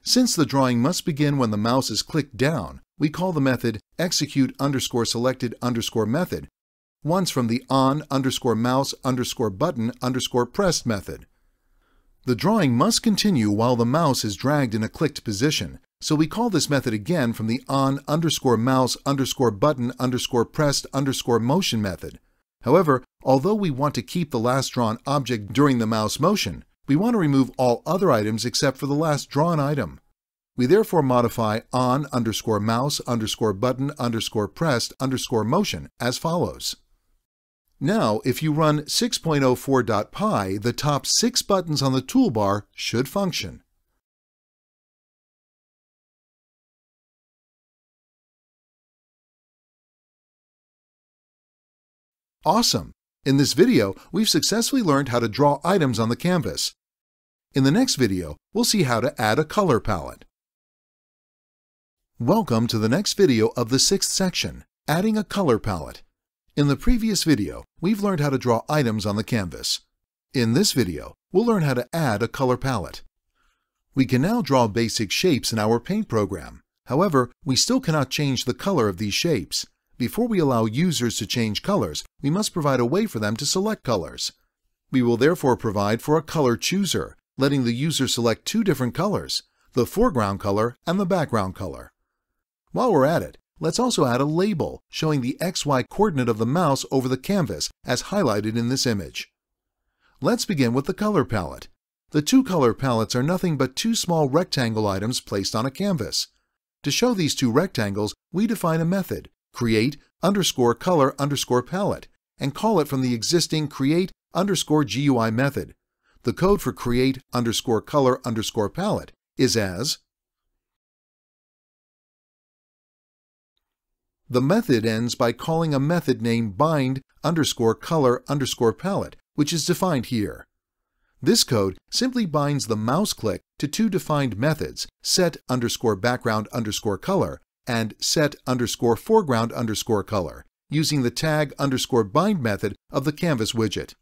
Since the drawing must begin when the mouse is clicked down, we call the method execute_selected_method once from the on_mouse_button_pressed method. The drawing must continue while the mouse is dragged in a clicked position, so we call this method again from the on_mouse_button_pressed_motion method. However, although we want to keep the last drawn object during the mouse motion, we want to remove all other items except for the last drawn item. We therefore modify on_mouse_button_pressed_motion as follows. Now, if you run 6.04.py, the top 6 buttons on the toolbar should function. Awesome! In this video, we've successfully learned how to draw items on the canvas. In the next video, we'll see how to add a color palette. Welcome to the next video of the 6th section, Adding a Color Palette. In the previous video, we've learned how to draw items on the canvas. In this video, we'll learn how to add a color palette. We can now draw basic shapes in our paint program. However, we still cannot change the color of these shapes. Before we allow users to change colors, we must provide a way for them to select colors. We will therefore provide for a color chooser, letting the user select 2 different colors, the foreground color and the background color. While we're at it, let's also add a label showing the XY coordinate of the mouse over the canvas as highlighted in this image. Let's begin with the color palette. The 2 color palettes are nothing but 2 small rectangle items placed on a canvas. To show these 2 rectangles, we define a method, create_color_palette, and call it from the existing create_GUI method. The code for create_color_palette is as: the method ends by calling a method named bind_color_palette, which is defined here. This code simply binds the mouse click to 2 defined methods, set_background_color and set_foreground_color, using the tag_bind method of the canvas widget.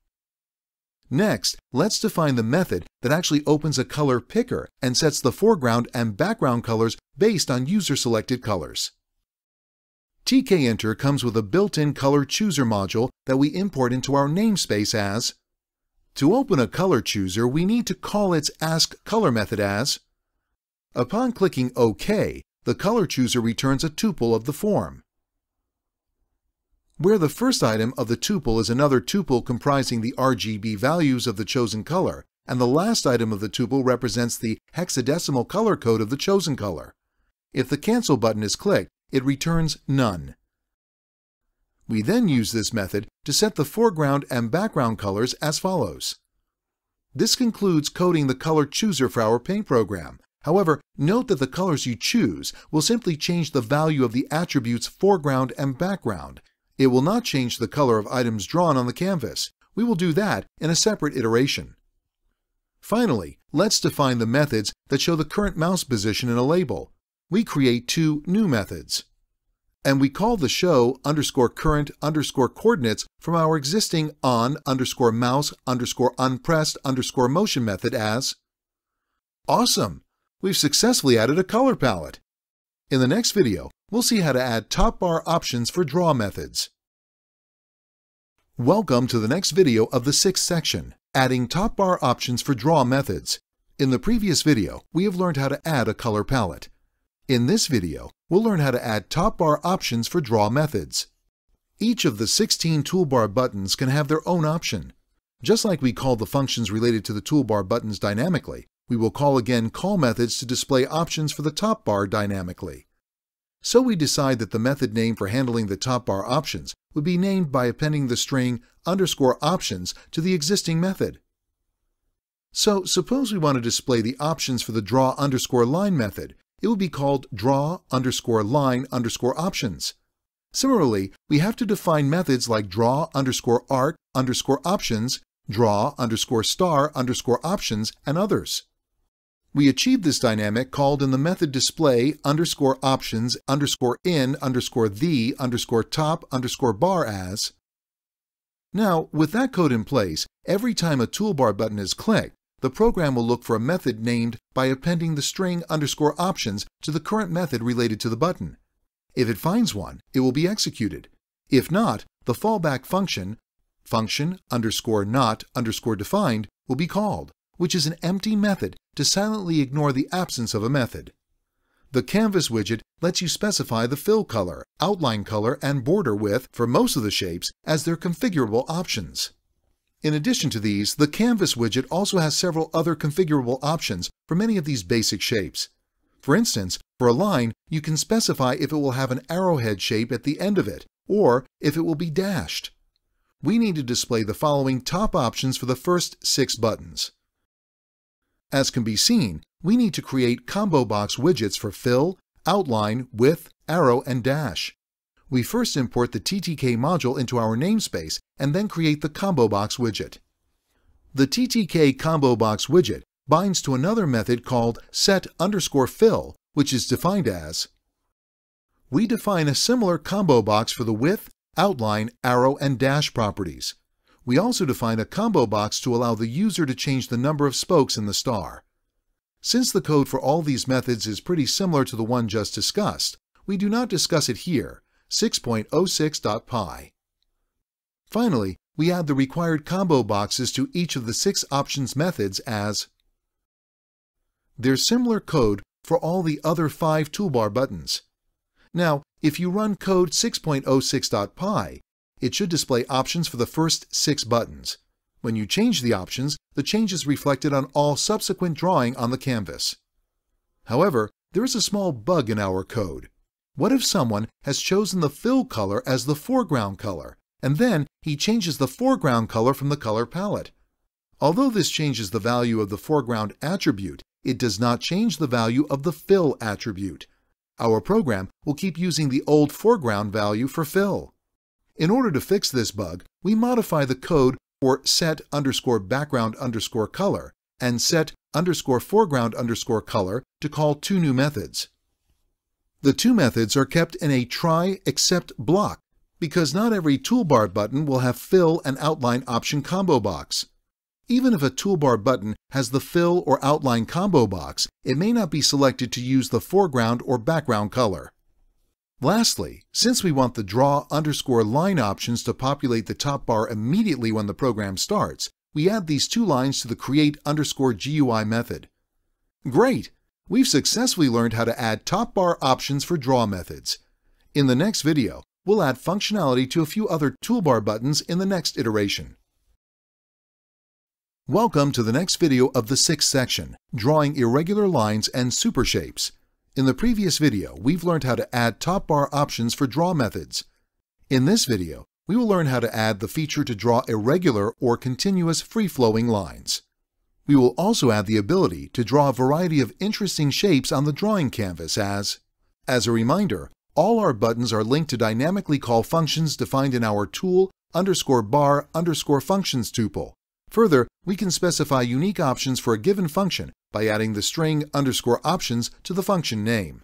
Next, let's define the method that actually opens a color picker and sets the foreground and background colors based on user-selected colors. Tkinter comes with a built-in color chooser module that we import into our namespace as. To open a color chooser, we need to call its askColor method as. Upon clicking OK, the color chooser returns a tuple of the form. Where the first item of the tuple is another tuple comprising the RGB values of the chosen color, and the last item of the tuple represents the hexadecimal color code of the chosen color. If the Cancel button is clicked, it returns none. We then use this method to set the foreground and background colors as follows. This concludes coding the color chooser for our paint program. However, note that the colors you choose will simply change the value of the attributes foreground and background. It will not change the color of items drawn on the canvas. We will do that in a separate iteration. Finally, let's define the methods that show the current mouse position in a label. We create 2 new methods. and we call the show underscore current underscore coordinates from our existing on underscore mouse underscore unpressed underscore motion method as awesome! We've successfully added a color palette. In the next video, we'll see how to add top bar options for draw methods. Welcome to the next video of the 6th section, Adding Top Bar Options for Draw Methods. In the previous video, we have learned how to add a color palette. In this video, we'll learn how to add top bar options for draw methods. Each of the 16 toolbar buttons can have their own option. Just like we call the functions related to the toolbar buttons dynamically, we will call again call methods to display options for the top bar dynamically. So we decide that the method name for handling the top bar options would be named by appending the string underscore options to the existing method. So suppose we want to display the options for the draw underscore line method. It would be called draw underscore line underscore options. Similarly, we have to define methods like draw underscore arc underscore options, draw underscore star underscore options, and others. We achieve this dynamic called in the method display underscore options underscore in underscore the underscore top underscore bar as. Now, with that code in place, every time a toolbar button is clicked, the program will look for a method named by appending the string underscore options to the current method related to the button. If it finds one, it will be executed. If not, the fallback function underscore not underscore defined will be called, which is an empty method to silently ignore the absence of a method. The canvas widget lets you specify the fill color, outline color, and border width for most of the shapes as their configurable options. In addition to these, the canvas widget also has several other configurable options for many of these basic shapes. For instance, for a line, you can specify if it will have an arrowhead shape at the end of it, or if it will be dashed. We need to display the following top options for the first 6 buttons. As can be seen, we need to create combo box widgets for fill, outline, width, arrow, and dash. We first import the TTK module into our namespace and then create the combo box widget. The TTK combo box widget binds to another method called set underscore fill, which is defined as. We define a similar combo box for the width, outline, arrow, and dash properties. We also define a combo box to allow the user to change the number of spokes in the star. Since the code for all these methods is pretty similar to the one just discussed, we do not discuss it here. 6.06.py. Finally, we add the required combo boxes to each of the 6 options methods as. There's similar code for all the other 5 toolbar buttons. Now, if you run code 6.06.py, it should display options for the first 6 buttons. When you change the options, the change is reflected on all subsequent drawing on the canvas. However, there is a small bug in our code. What if someone has chosen the fill color as the foreground color, and then he changes the foreground color from the color palette? Although this changes the value of the foreground attribute, it does not change the value of the fill attribute. Our program will keep using the old foreground value for fill. In order to fix this bug, we modify the code for set underscore background underscore color and set underscore foreground underscore color to call 2 new methods. The 2 methods are kept in a try except block because not every toolbar button will have fill and outline option combo box. Even if a toolbar button has the fill or outline combo box, it may not be selected to use the foreground or background color. Lastly, since we want the draw underscore line options to populate the top bar immediately when the program starts, we add these 2 lines to the create underscore GUI method. Great! We've successfully learned how to add top bar options for draw methods. In the next video, we'll add functionality to a few other toolbar buttons in the next iteration. Welcome to the next video of the 6th section, Drawing Irregular Lines and Supershapes. In the previous video, we've learned how to add top bar options for draw methods. In this video, we will learn how to add the feature to draw irregular or continuous free-flowing lines. We will also add the ability to draw a variety of interesting shapes on the drawing canvas as a reminder, all our buttons are linked to dynamically call functions defined in our tool underscore bar underscore functions tuple. Further, we can specify unique options for a given function by adding the string underscore options to the function name.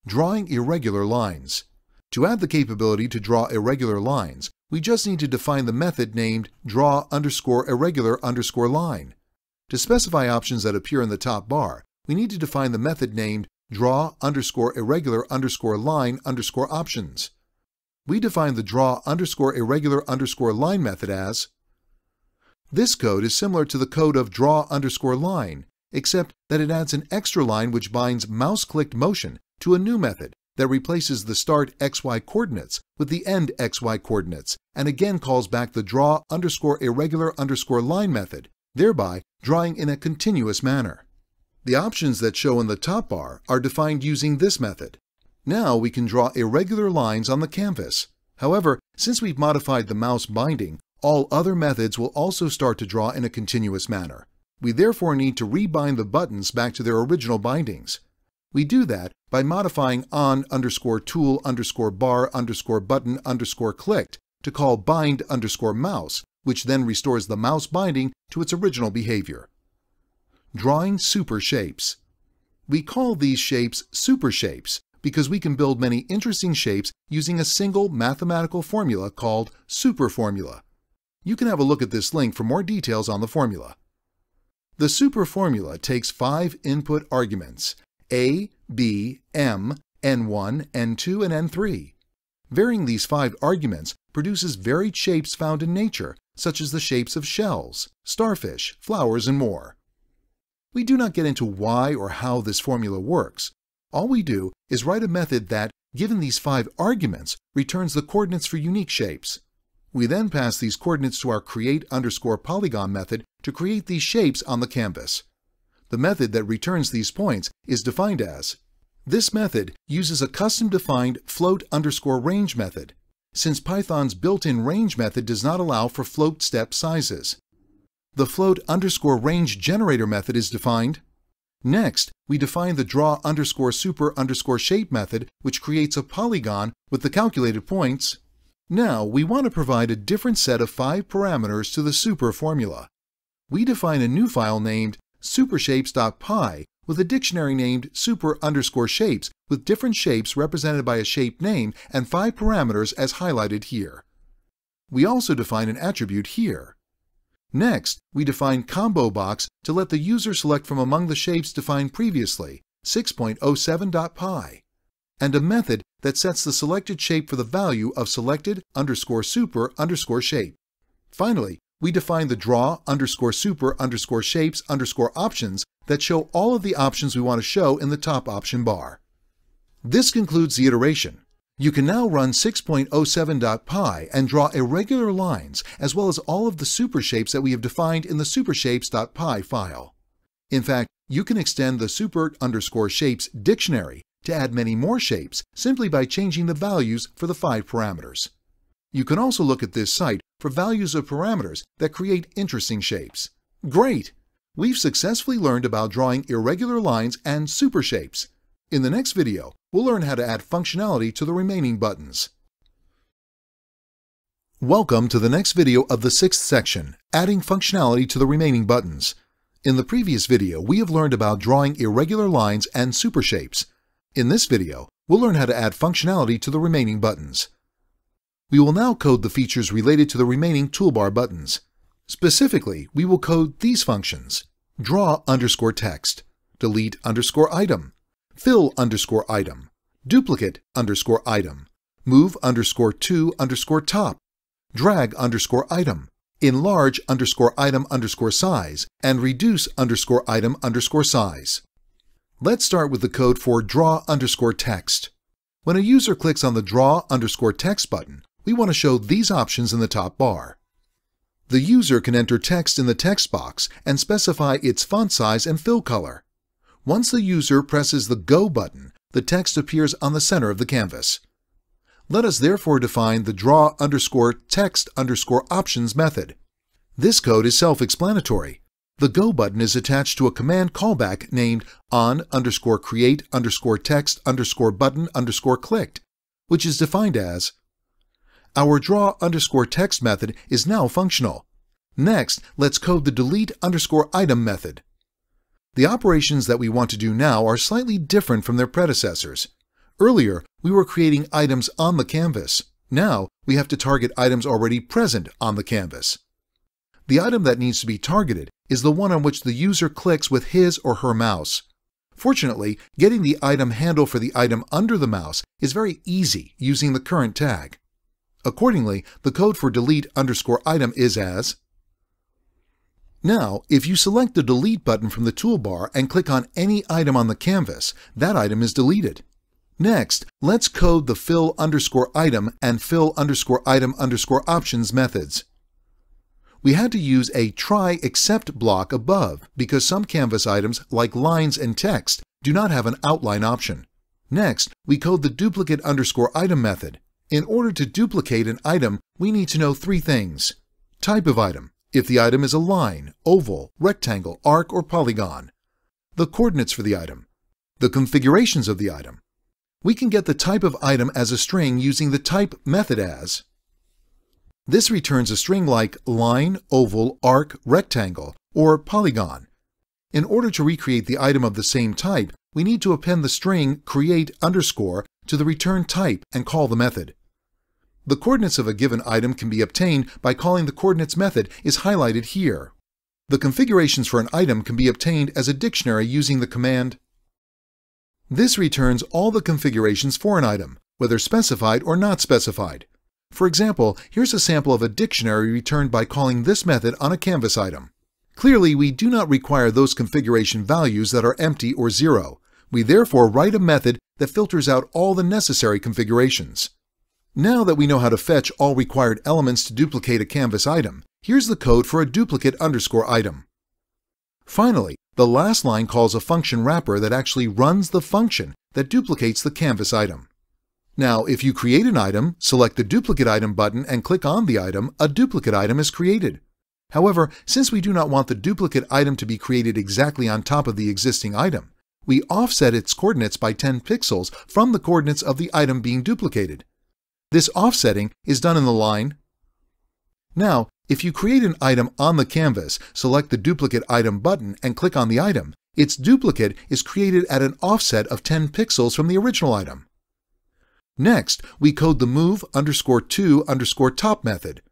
Drawing irregular lines. To add the capability to draw irregular lines, we just need to define the method named draw_irregular_line. To specify options that appear in the top bar, we need to define the method named draw_irregular_line_options. We define the draw_irregular_line method as. This code is similar to the code of draw_line, except that it adds an extra line which binds mouse-clicked motion to a new method that replaces the start XY coordinates with the end XY coordinates and again calls back the draw_irregular_line method, thereby drawing in a continuous manner. The options that show in the top bar are defined using this method. Now we can draw irregular lines on the canvas. However, since we've modified the mouse binding, all other methods will also start to draw in a continuous manner. We therefore need to rebind the buttons back to their original bindings. We do that by modifying on_tool_bar_button_clicked to call bind_mouse, which then restores the mouse binding to its original behavior. Drawing super shapes. We call these shapes super shapes because we can build many interesting shapes using a single mathematical formula called super formula. You can have a look at this link for more details on the formula. The super formula takes 5 input arguments, A, B, M, N1, N2, and N3. Varying these 5 arguments produces varied shapes found in nature, such as the shapes of shells, starfish, flowers, and more. We do not get into why or how this formula works. All we do is write a method that, given these 5 arguments, returns the coordinates for unique shapes. We then pass these coordinates to our create_polygon method to create these shapes on the canvas. The method that returns these points is defined as. This method uses a custom-defined float_range method, since Python's built-in range method does not allow for float step sizes. The float_range generator method is defined. Next, we define the draw_super_shape method, which creates a polygon with the calculated points. Now, we want to provide a different set of 5 parameters to the super formula. We define a new file named supershapes.py with a dictionary named super_shapes with different shapes represented by a shape name and 5 parameters as highlighted here. We also define an attribute here. Next, we define combo box to let the user select from among the shapes defined previously, 6.07.py, and a method that sets the selected shape for the value of selected_super_shape. Finally, we define the draw_super_shapes_options that show all of the options we want to show in the top option bar. This concludes the iteration. You can now run 6.07.py and draw irregular lines as well as all of the super shapes that we have defined in the supershapes.py file. In fact, you can extend the super_shapes dictionary to add many more shapes simply by changing the values for the 5 parameters. You can also look at this site for values of parameters that create interesting shapes. Great! We've successfully learned about drawing irregular lines and super shapes. In the next video, we'll learn how to add functionality to the remaining buttons. Welcome to the next video of the 6th section, Adding Functionality to the Remaining Buttons. In the previous video, we have learned about drawing irregular lines and super shapes. In this video, we'll learn how to add functionality to the remaining buttons. We will now code the features related to the remaining toolbar buttons. Specifically, we will code these functions: draw_text, delete_item, fill_item, duplicate_item, move_to_top, drag_item, enlarge_item_size, and reduce_item_size. Let's start with the code for draw_text. When a user clicks on the draw_text button, we want to show these options in the top bar. The user can enter text in the text box and specify its font size and fill color. Once the user presses the Go button, the text appears on the center of the canvas. Let us therefore define the draw_text_options method. This code is self-explanatory. The Go button is attached to a command callback named on_create_text_button_clicked, which is defined as. Our draw_text method is now functional. Next, let's code the delete_item method. The operations that we want to do now are slightly different from their predecessors. Earlier, we were creating items on the canvas. Now, we have to target items already present on the canvas. The item that needs to be targeted is the one on which the user clicks with his or her mouse. Fortunately, getting the item handle for the item under the mouse is very easy using the current tag. Accordingly, the code for delete_item is as. Now, if you select the Delete button from the toolbar and click on any item on the canvas, that item is deleted. Next, let's code the fill_item and fill_item_options methods. We had to use a try except block above because some canvas items, like lines and text, do not have an outline option. Next, we code the duplicate_item method. In order to duplicate an item, we need to know three things. Type of item, if the item is a line, oval, rectangle, arc, or polygon. The coordinates for the item. The configurations of the item. We can get the type of item as a string using the type method as. This returns a string like line, oval, arc, rectangle, or polygon. In order to recreate the item of the same type, we need to append the string create_ to the return type and call the method. The coordinates of a given item can be obtained by calling the coordinates method is highlighted here. The configurations for an item can be obtained as a dictionary using the command. This returns all the configurations for an item, whether specified or not specified. For example, here's a sample of a dictionary returned by calling this method on a canvas item. Clearly, we do not require those configuration values that are empty or zero. We therefore write a method that filters out all the necessary configurations. Now that we know how to fetch all required elements to duplicate a canvas item, here's the code for a duplicate_item. Finally, the last line calls a function wrapper that actually runs the function that duplicates the canvas item. Now, if you create an item, select the Duplicate Item button and click on the item, a duplicate item is created. However, since we do not want the duplicate item to be created exactly on top of the existing item, we offset its coordinates by 10 pixels from the coordinates of the item being duplicated. This offsetting is done in the line. Now, if you create an item on the canvas, select the Duplicate Item button and click on the item, its duplicate is created at an offset of 10 pixels from the original item. Next, we code the move_to_top method.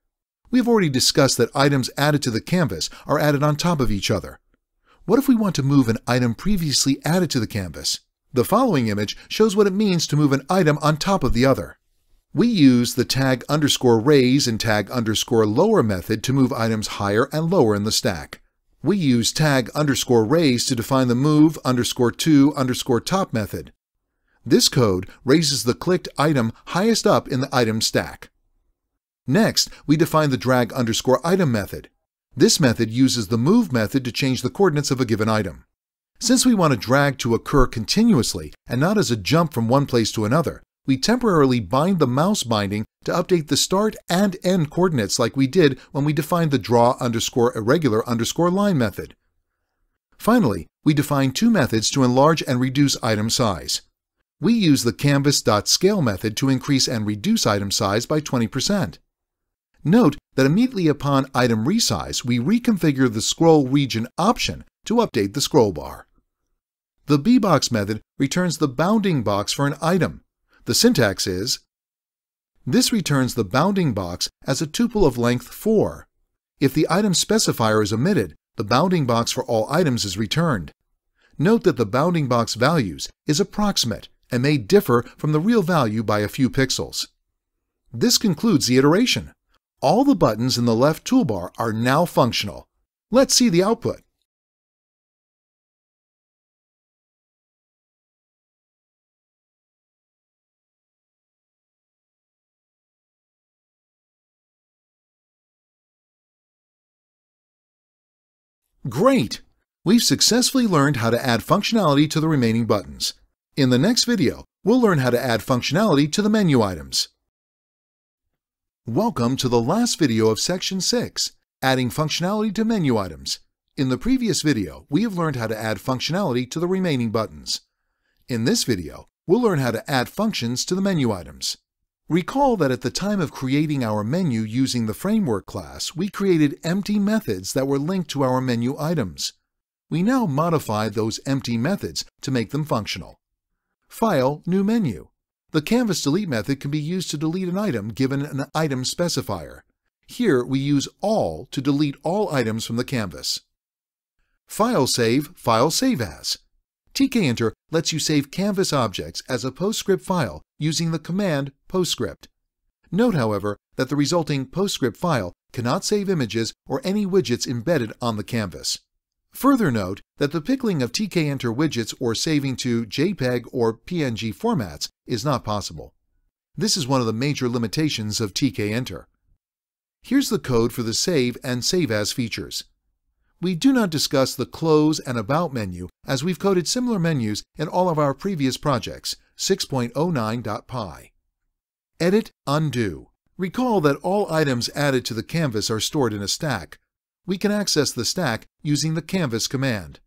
We've already discussed that items added to the canvas are added on top of each other. What if we want to move an item previously added to the canvas? The following image shows what it means to move an item on top of the other. We use the tag_raise and tag_lower method to move items higher and lower in the stack. We use tag_raise to define the move_to_top method. This code raises the clicked item highest up in the item stack. Next, we define the drag_item method. This method uses the move method to change the coordinates of a given item. Since we want a drag to occur continuously and not as a jump from one place to another, we temporarily bind the mouse binding to update the start and end coordinates like we did when we defined the draw_irregular_line method. Finally, we define two methods to enlarge and reduce item size. We use the canvas.scale method to increase and reduce item size by 20%. Note that immediately upon item resize, we reconfigure the scroll region option to update the scroll bar. The bbox method returns the bounding box for an item. The syntax is, this returns the bounding box as a tuple of length 4. If the item specifier is omitted, the bounding box for all items is returned. Note that the bounding box values is approximate and may differ from the real value by a few pixels. This concludes the iteration. All the buttons in the left toolbar are now functional. Let's see the output. Great! We've successfully learned how to add functionality to the remaining buttons. In the next video, we'll learn how to add functionality to the menu items. Welcome to the last video of Section 6, Adding Functionality to Menu Items. In the previous video, we have learned how to add functionality to the remaining buttons. In this video, we'll learn how to add functions to the menu items. Recall that at the time of creating our menu using the Framework class, we created empty methods that were linked to our menu items. We now modify those empty methods to make them functional. File, New Menu. The canvas delete method can be used to delete an item given an item specifier. Here we use all to delete all items from the canvas. File save as. Tkinter lets you save canvas objects as a PostScript file using the command PostScript. Note, however, that the resulting PostScript file cannot save images or any widgets embedded on the canvas. Further note that the pickling of Tkinter widgets or saving to JPEG or PNG formats is not possible. This is one of the major limitations of Tkinter. Here's the code for the Save and Save As features. We do not discuss the Close and About menu as we've coded similar menus in all of our previous projects, 6.09.py. Edit, Undo. Recall that all items added to the canvas are stored in a stack. We can access the stack using the canvas command.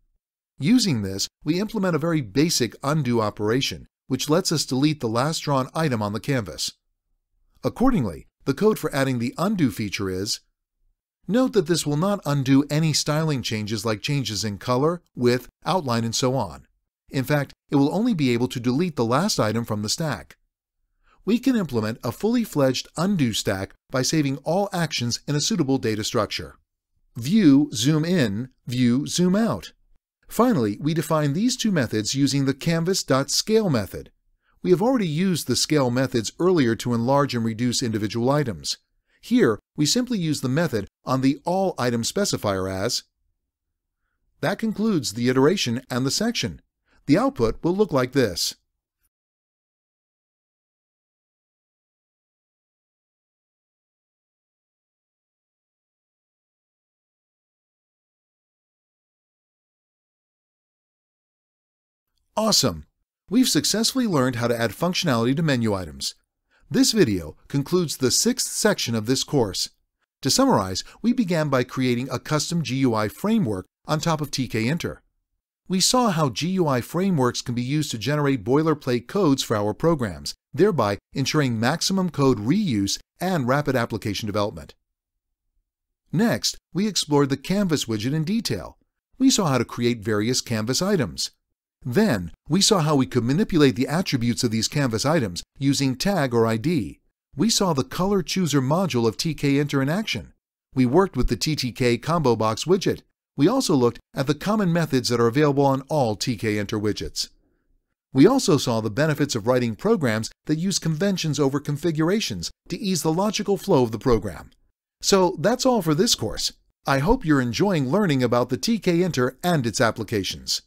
Using this, we implement a very basic undo operation, which lets us delete the last drawn item on the canvas. Accordingly, the code for adding the undo feature is: note that this will not undo any styling changes like changes in color, width, outline, and so on. In fact, it will only be able to delete the last item from the stack. We can implement a fully fledged undo stack by saving all actions in a suitable data structure. View zoom in, view zoom out. Finally, we define these two methods using the canvas.scale method. We have already used the scale methods earlier to enlarge and reduce individual items. Here, we simply use the method on the all item specifier as. That concludes the iteration and the section. The output will look like this. Awesome! We've successfully learned how to add functionality to menu items. This video concludes the 6th section of this course. To summarize, we began by creating a custom GUI framework on top of Tkinter. We saw how GUI frameworks can be used to generate boilerplate codes for our programs, thereby ensuring maximum code reuse and rapid application development. Next, we explored the Canvas widget in detail. We saw how to create various Canvas items. Then, we saw how we could manipulate the attributes of these Canvas items using tag or ID. We saw the Color Chooser module of Tkinter in action. We worked with the TTK Combo Box widget. We also looked at the common methods that are available on all Tkinter widgets. We also saw the benefits of writing programs that use conventions over configurations to ease the logical flow of the program. So that's all for this course. I hope you're enjoying learning about the Tkinter and its applications.